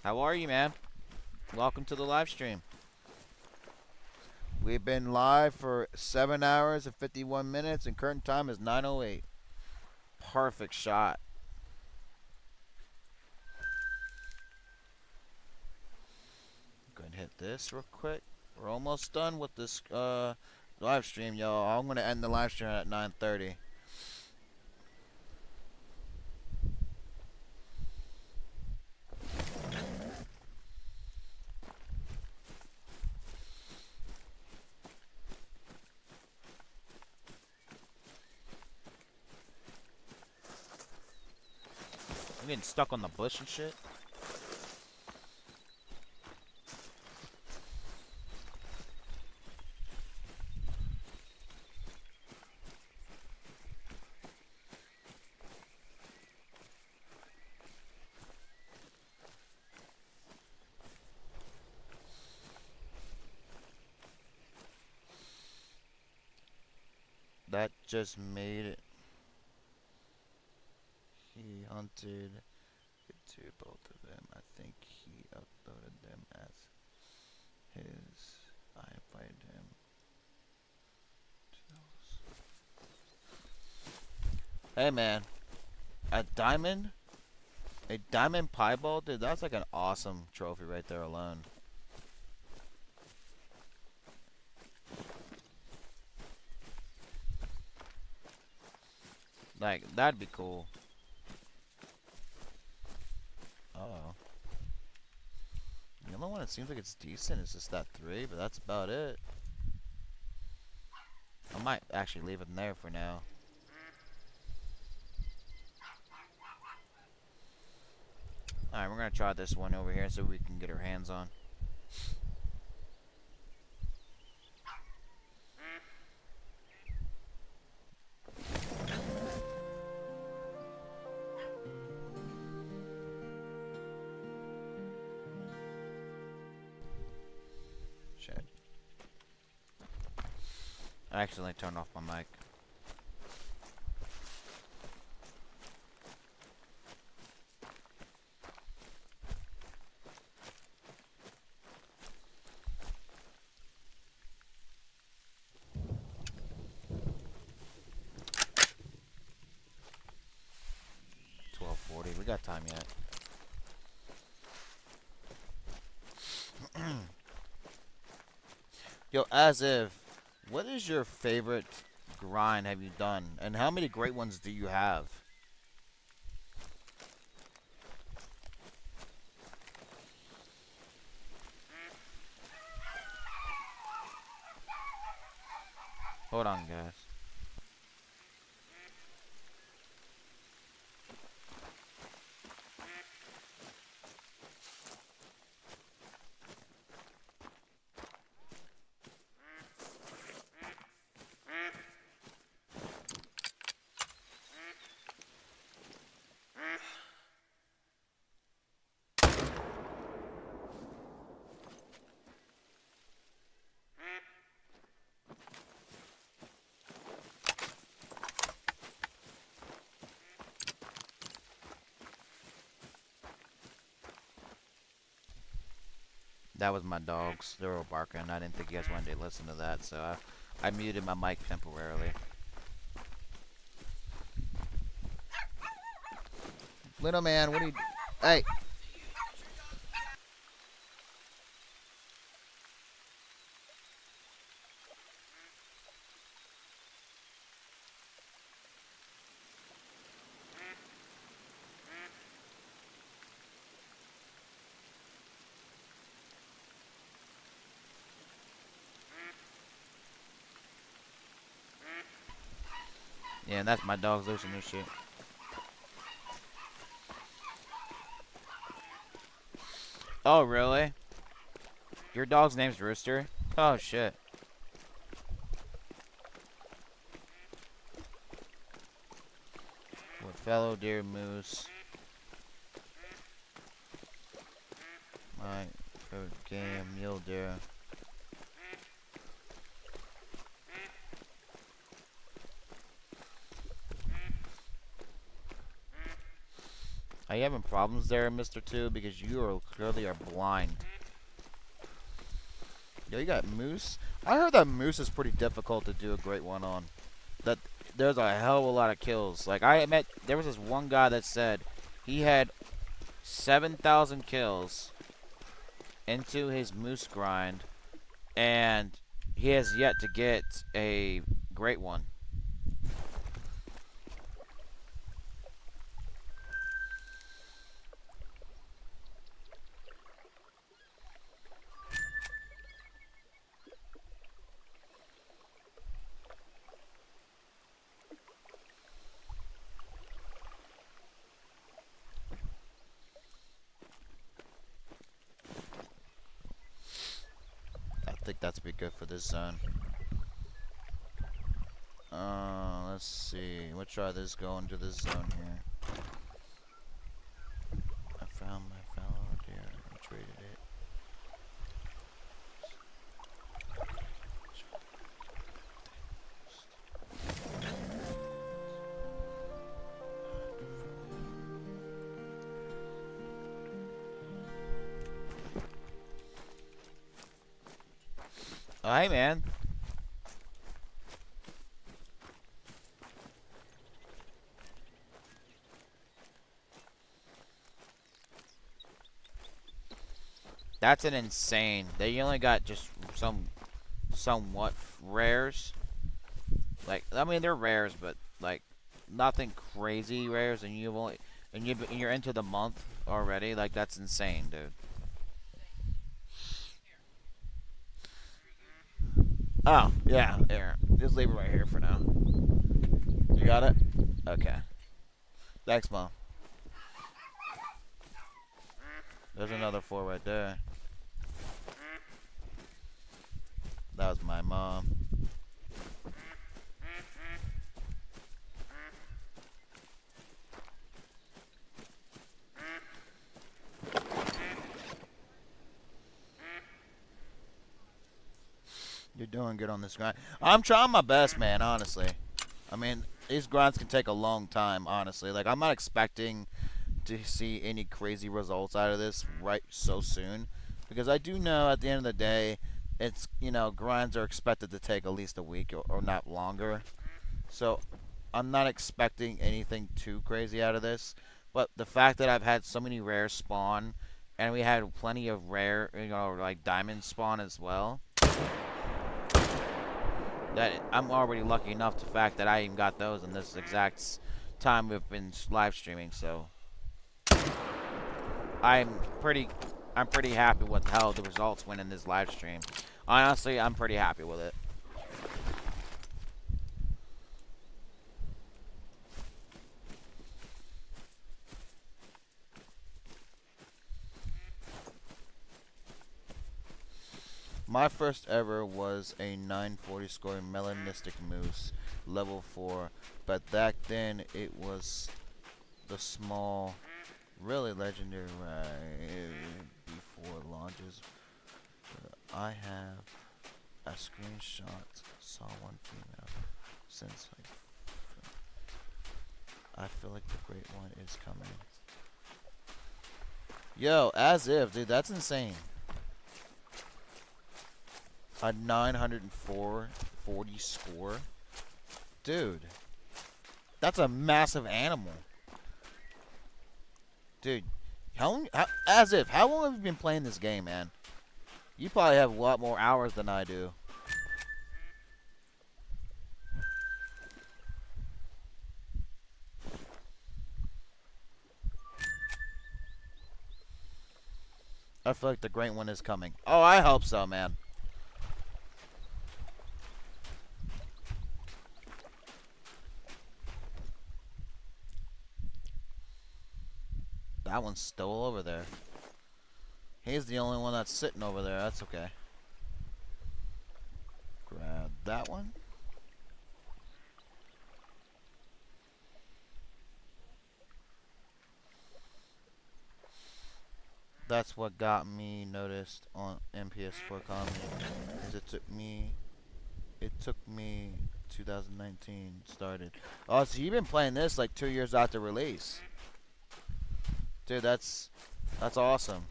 How are you, man? Welcome to the live stream. We've been live for 7 hours and 51 minutes, and current time is 9:08. Perfect shot. Go ahead and hit this real quick. We're almost done with this live stream, y'all. I'm gonna end the live stream at 9:30. I'm getting stuck on the bush and shit. That just made it. He hunted to both of them. I think he uploaded them as his. I invited him to those. Hey man, a diamond? A diamond piebald? Dude, that's like an awesome trophy right there alone. Like, that'd be cool. Uh-oh. The only one that seems like it's decent is just that 3, but that's about it. I might actually leave it in there for now. Alright, we're gonna try this one over here so we can get our hands on. Shit. I accidentally turned off my mic. We got time yet. Yo, as if, what is your favorite grind have you done? And how many great ones do you have? Hold on, guys. That was my dogs. They were barking. I didn't think you guys wanted to listen to that, so I muted my mic temporarily. Little man, what are you... Hey! Yeah, and that's my dogs losing this shit. Oh, really? Your dog's name's Rooster? Oh, shit. With fallow deer, moose. My favorite game, mule deer. Are you having problems there, Mr. 2? Because you are clearly are blind. Yo, you got moose? I heard that moose is pretty difficult to do a great one on. That there's a hell of a lot of kills. Like, there was this one guy that said he had 7,000 kills into his moose grind, and he has yet to get a great one. I think that's be good for this zone. Let's see. We'll try this going to this zone here. I found my fallow deer and traded it. Oh, hey, man. That's an insane. They only got just somewhat rares. Like, I mean, they're rares, but like nothing crazy rares, and you're into the month already. Like, that's insane, dude. Oh yeah, here. Just leave it right here for now. You got it? Okay. Thanks, Mom. There's another 4 right there. That was my mom. You're doing good on this grind. I'm trying my best, man, honestly. I mean, these grinds can take a long time, honestly. Like, I'm not expecting to see any crazy results out of this right so soon. Because I do know at the end of the day, it's, grinds are expected to take at least a week or not longer. So, I'm not expecting anything too crazy out of this. But the fact that I've had so many rares spawn, and we had plenty of rare, like diamond spawn as well, that I'm already lucky enough the fact that I even got those in this exact time we've been live streaming. So I'm pretty happy with how the results went in this live stream. Honestly, I'm pretty happy with it. My first ever was a 940 scoring melanistic moose, level 4, but back then it was the small, really legendary before launches. I have a screenshot, saw one female, since I feel like the great one is coming. Yo, as if, dude, that's insane. A 940 score? Dude. That's a massive animal. Dude. How long have you been playing this game, man? You probably have a lot more hours than I do. I feel like the great one is coming. Oh, I hope so, man. That one's still over there. He's the only one that's sitting over there. That's okay. Grab that one. That's what got me noticed on MPS4 Comedy. Is it took me 2019 started. Oh, so you've been playing this like 2 years after release. Dude, that's awesome.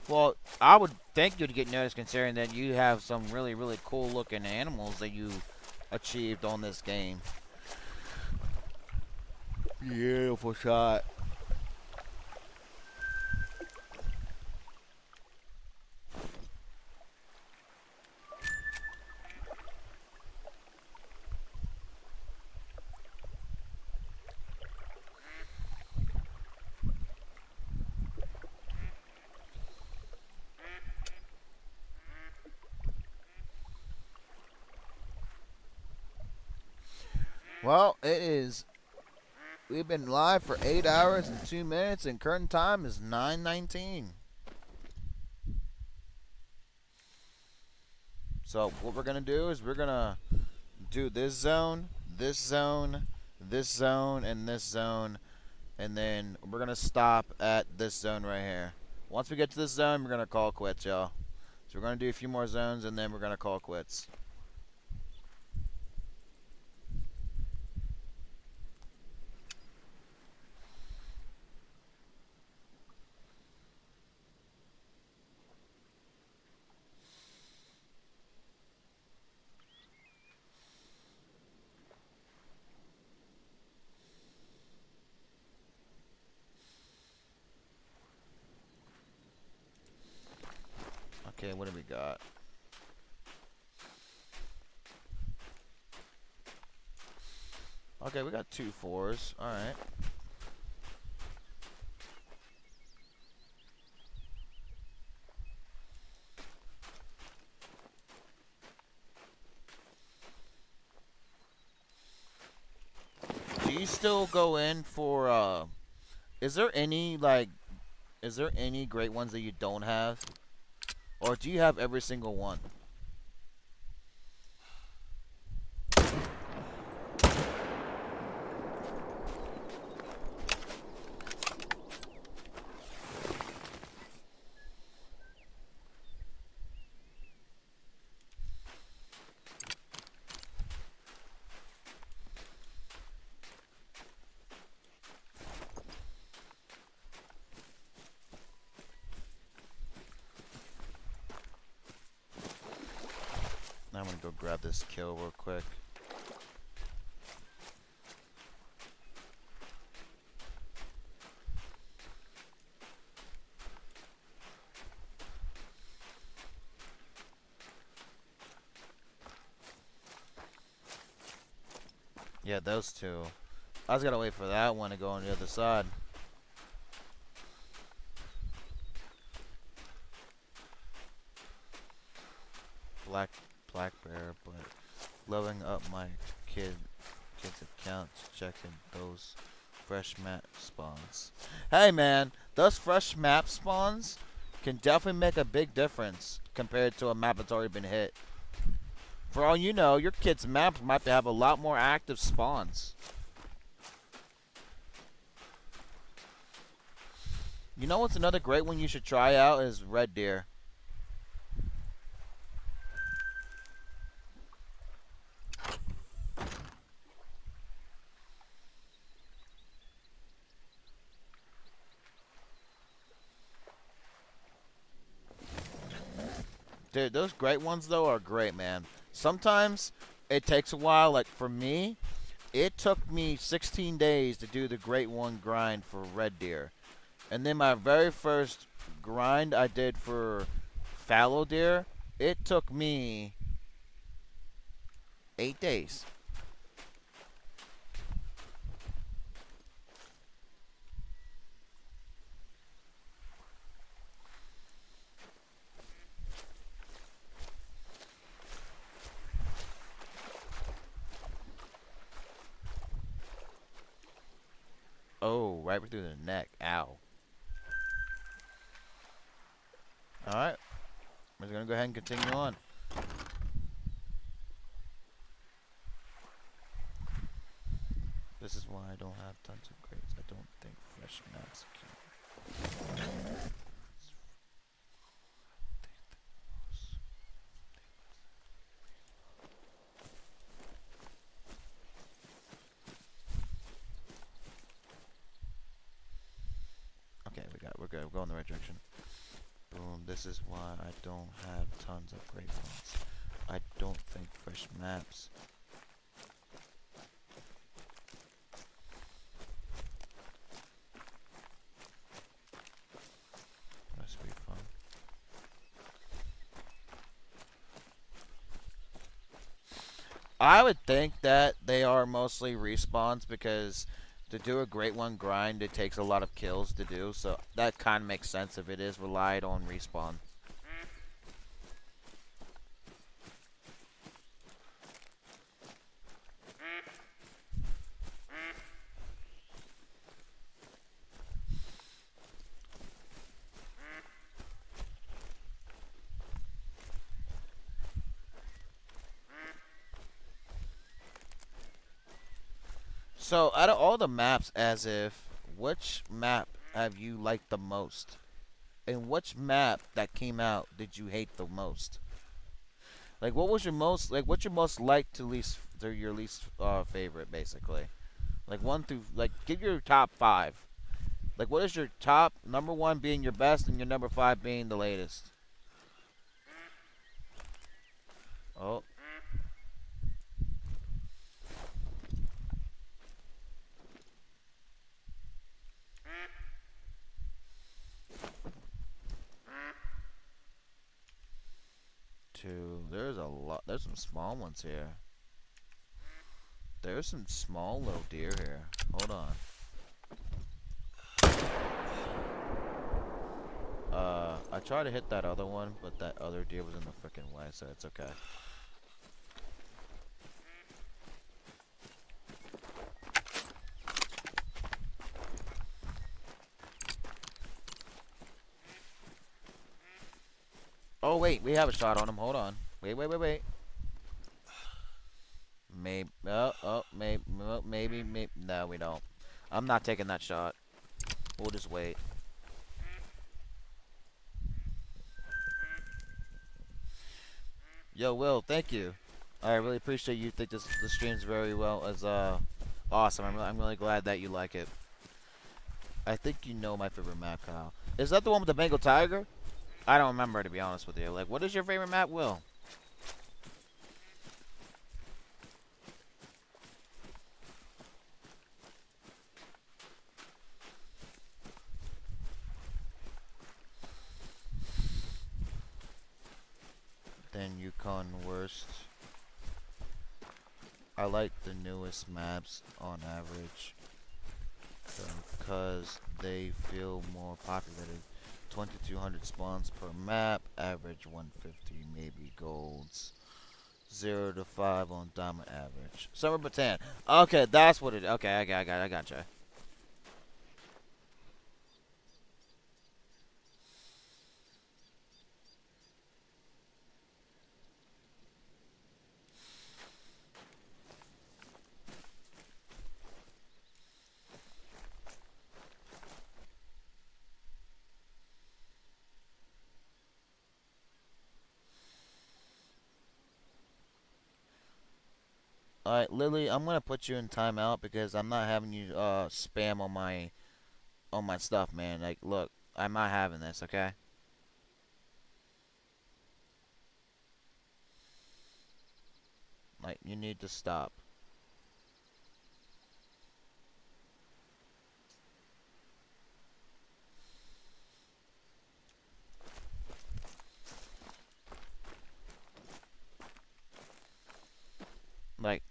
Well, I would think you'd get noticed considering that you have some really, really cool looking animals that you achieved on this game. Beautiful shot. Well, it is. We've been live for 8 hours and 2 minutes, and current time is 9:19. So what we're gonna do is we're gonna do this zone, this zone, this zone, and this zone, and then we're gonna stop at this zone right here. Once we get to this zone, we're gonna call quits, y'all. So we're gonna do a few more zones, and then we're gonna call quits. Okay, what do we got? Okay, we got 2 4s. All right. Do you still go in for is there any great ones that you don't have? Or do you have every single one? I'm gonna go grab this kill real quick. Yeah, those two. I was gonna wait for that one to go on the other side. Black bear, but leveling up my kid's account, checking those fresh map spawns. Hey man, those fresh map spawns can definitely make a big difference compared to a map that's already been hit. For all you know, your kid's map might have a lot more active spawns. You know what's another great one you should try out is red deer. Dude, those great ones though are great, man. Sometimes it takes a while. Like for me, it took me 16 days to do the great one grind for red deer. And then my very first grind I did for fallow deer, it took me 8 days. Oh, right through the neck. Ow. Alright. We're gonna go ahead and continue on. This is why I don't have tons of grades. I don't think fresh maps can. Okay, we're good. We're going the right direction. Boom. This is why I don't have tons of great ones. I don't think fresh maps. Must be fun. I would think that they are mostly respawns because to do a great one grind, it takes a lot of kills to do. So that kind of makes sense if it is relied on respawn. So out of all the maps, as if, which map have you liked the most? And which map that came out did you hate the most? Like, what was your most like? What's your most liked to least to your least favorite, basically? Like one through like, give your top five. Like, what is your top number one being your best, and your number five being the latest? Oh, two. There's a lot. There's some small ones here. There's some small little deer here. Hold on. I tried to hit that other one, but that other deer was in the freaking way, so it's okay. Oh wait, we have a shot on him. Hold on. Wait. Maybe. Maybe. No, we don't. I'm not taking that shot. We'll just wait. Yo, Will, thank you. I really appreciate you think this the stream's very well as awesome. I'm really glad that you like it. I think you know my favorite map, Kyle. Is that the one with the Bengal tiger? I don't remember, to be honest with you. Like, what is your favorite map, Will? Then Yukon worst. I like the newest maps on average because they feel more populated. 2,200 spawns per map, average 150, maybe golds. 0 to 5 on diamond average. Summer Batan. Okay, that's what it is. Okay, I gotcha. Alright, Lily, I'm gonna put you in timeout because I'm not having you spam on my stuff, man. Like, look, I'm not having this, okay? Like, you need to stop. Like,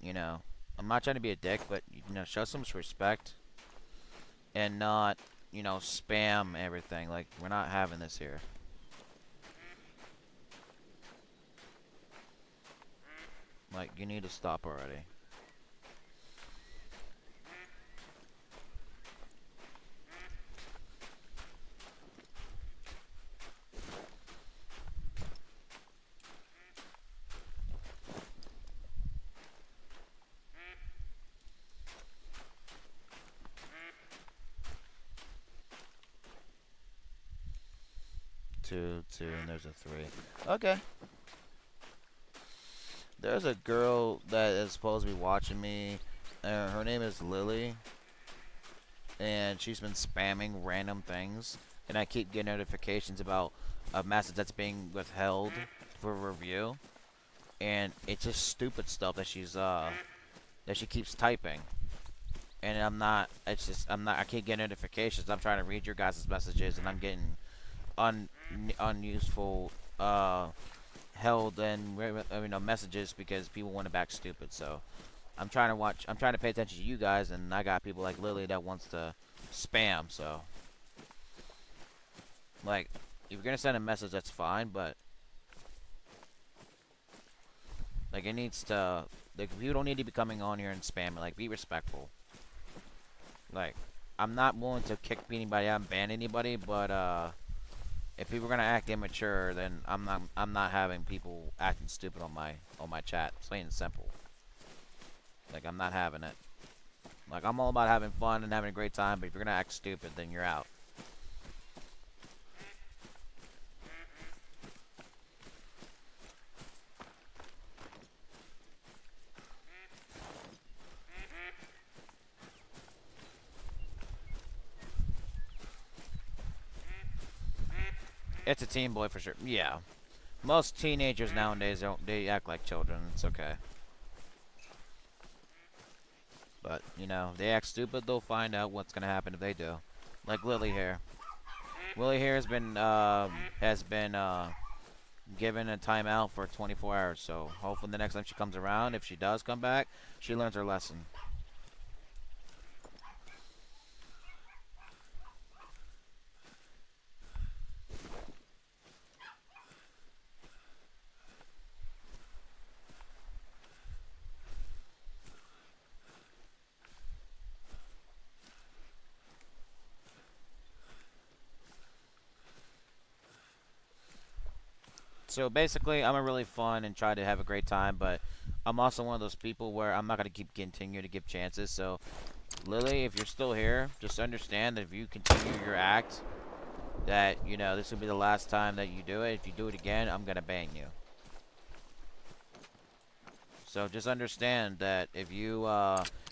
I'm not trying to be a dick, but, show some respect and not, spam everything. Like, we're not having this here. Like, you need to stop already. 2, 2, and there's a 3. Okay. There's a girl that is supposed to be watching me. Her name is Lily. And she's been spamming random things. And I keep getting notifications about a message that's being withheld for review. And it's just stupid stuff that she keeps typing. And I can't get notifications. I'm trying to read your guys' messages and I'm getting unuseful held and messages because people want to back stupid. So I'm trying to pay attention to you guys, and I got people like Lily that wants to spam. So like, if you're gonna send a message, that's fine, but like, it needs to, like, you don't need to be coming on here and spamming. Like, be respectful. Like, I'm not willing to kick anybody out and ban anybody, but if people are gonna act immature, then I'm not having people acting stupid on my chat. Plain and simple. Like, I'm not having it. Like, I'm all about having fun and having a great time, but if you're gonna act stupid, then you're out. It's a teen boy for sure. Yeah. Most teenagers nowadays they act like children. It's okay. But, if they act stupid, they'll find out what's gonna happen if they do. Like Lily here. Lily here has been given a timeout for 24 hours. So hopefully the next time she comes around, if she does come back, she learns her lesson. So basically, I'm a really fun and try to have a great time, but I'm also one of those people where I'm not going to continue to give chances. So, Lily, if you're still here, just understand that if you continue your act, that, this will be the last time that you do it. If you do it again, I'm going to ban you. So just understand that if you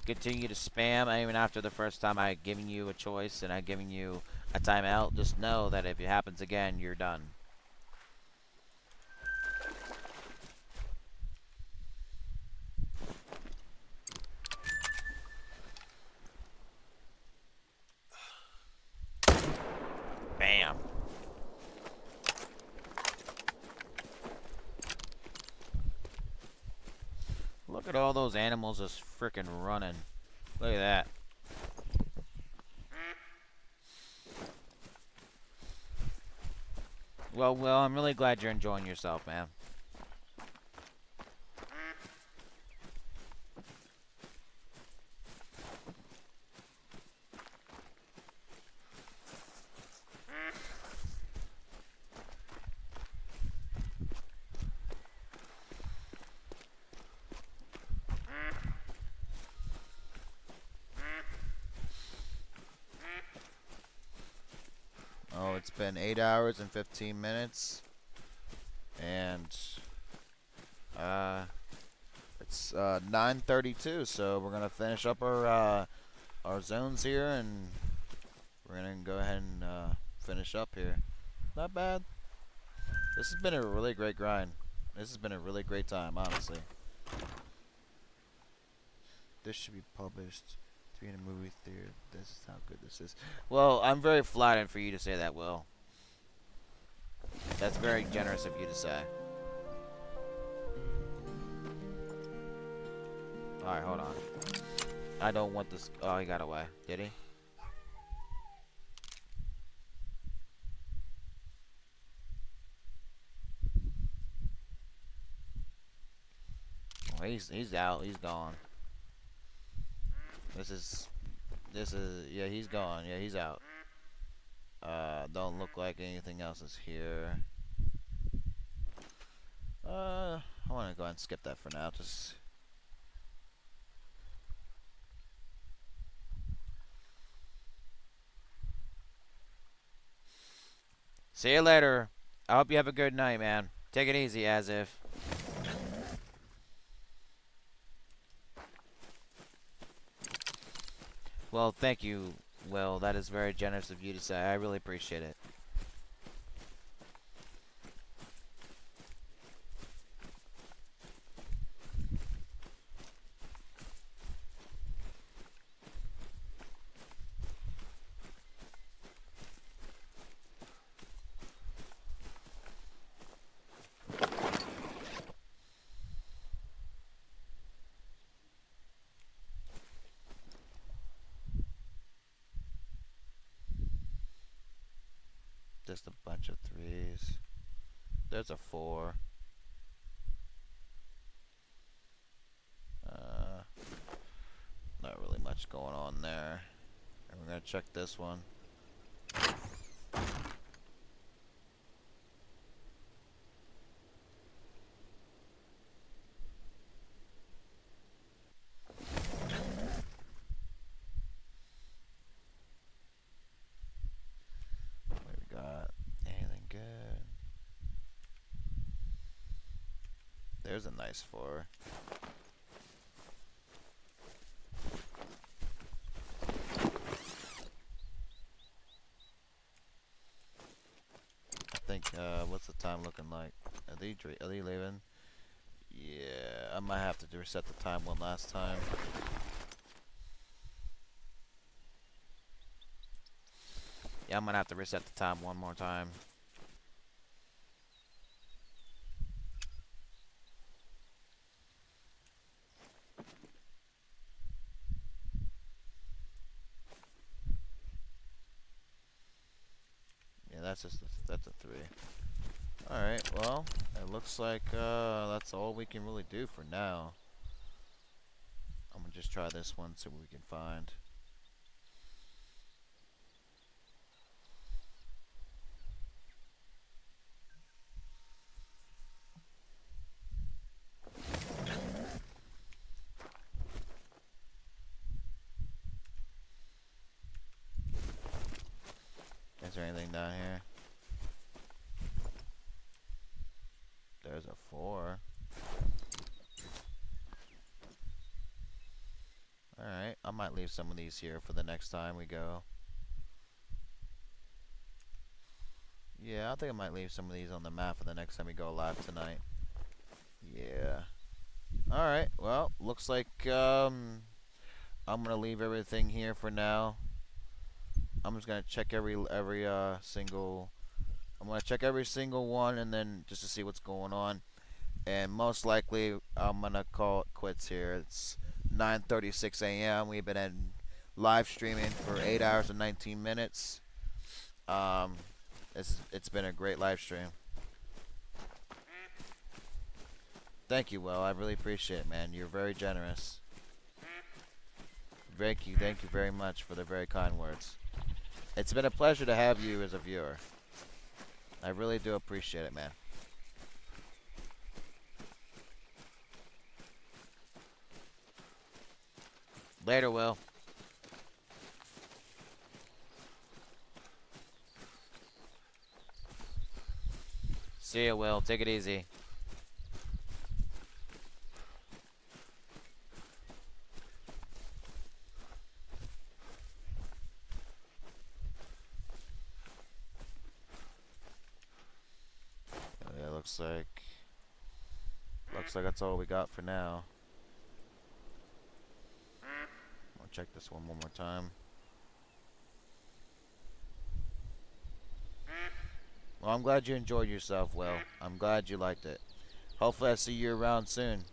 continue to spam, even after the first time I've given you a choice and I've given you a timeout, just know that if it happens again, you're done. Bam. Look at all those animals just freaking running. Look at that. Well, I'm really glad you're enjoying yourself, man. Oh, it's been 8 hours and 15 minutes. And it's 9:32, so we're gonna finish up our zones here, and we're gonna go ahead and finish up here. Not bad. This has been a really great grind. This has been a really great time, honestly. This should be published to be in a movie theater. This is how good this is. Well, I'm very flattered for you to say that, Will. That's very generous of you to say. Alright, hold on. I don't want this. Oh, he got away. Did he? Oh, he's out. He's gone. This is yeah, he's gone. Yeah, he's out. Don't look like anything else is here. I want to go ahead and skip that for now. Just see you later, I hope you have a good night, man. Take it easy, as if. Well, thank you, Will. That is very generous of you to say. I really appreciate it. Just a bunch of threes. There's a four. Uh, Not really much going on there. And we're gonna check this one. What we got? Anything good? There's a nice four. I think, what's the time looking like? Are they leaving? Yeah, I might have to reset the time one last time. Yeah, I'm gonna have to reset the time one more time. Yeah, that's a three. Alright, well, it looks like that's all we can really do for now. I'm gonna just try this one, see what we can find. Is there anything down here? There's a four. Alright, I might leave some of these here for the next time we go. Yeah, I think I might leave some of these on the map for the next time we go live tonight. Yeah. Alright, well, looks like I'm gonna leave everything here for now. I'm just gonna check every single I'm gonna check every single one and then just to see what's going on. And most likely I'm gonna call it quits here. It's 9:36 a.m. We've been in live streaming for 8 hours and 19 minutes. It's been a great live stream. Thank you, Will. I really appreciate it, man. You're very generous. Thank you very much for the very kind words. It's been a pleasure to have you as a viewer. I really do appreciate it, man. Later, Will. See ya, Will. Take it easy. Yeah, looks like that's all we got for now. I'll check this one more time. Well, I'm glad you enjoyed yourself, Will. I'm glad you liked it. Hopefully I see you around soon.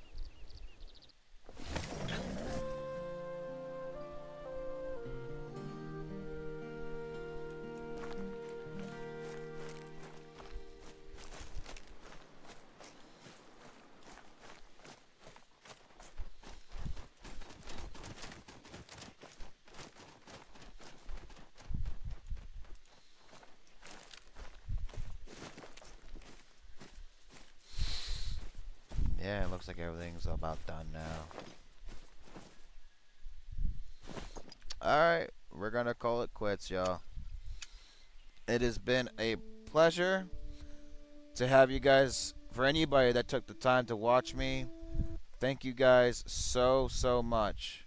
Yeah, it looks like everything's about done now. Alright, we're gonna call it quits, y'all. It has been a pleasure to have you guys. For anybody that took the time to watch me, thank you guys so much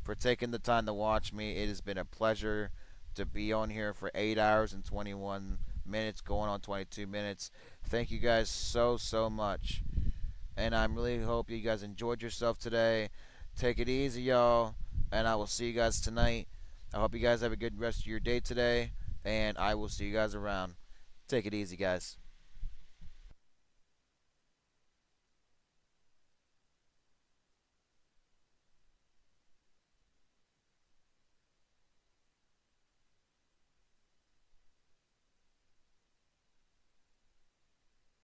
for taking the time to watch me. It has been a pleasure to be on here for 8 hours and 21 minutes, going on 22 minutes. Thank you guys so much. And I really hope you guys enjoyed yourself today. Take it easy, y'all. And I will see you guys tonight. I hope you guys have a good rest of your day today. And I will see you guys around. Take it easy, guys.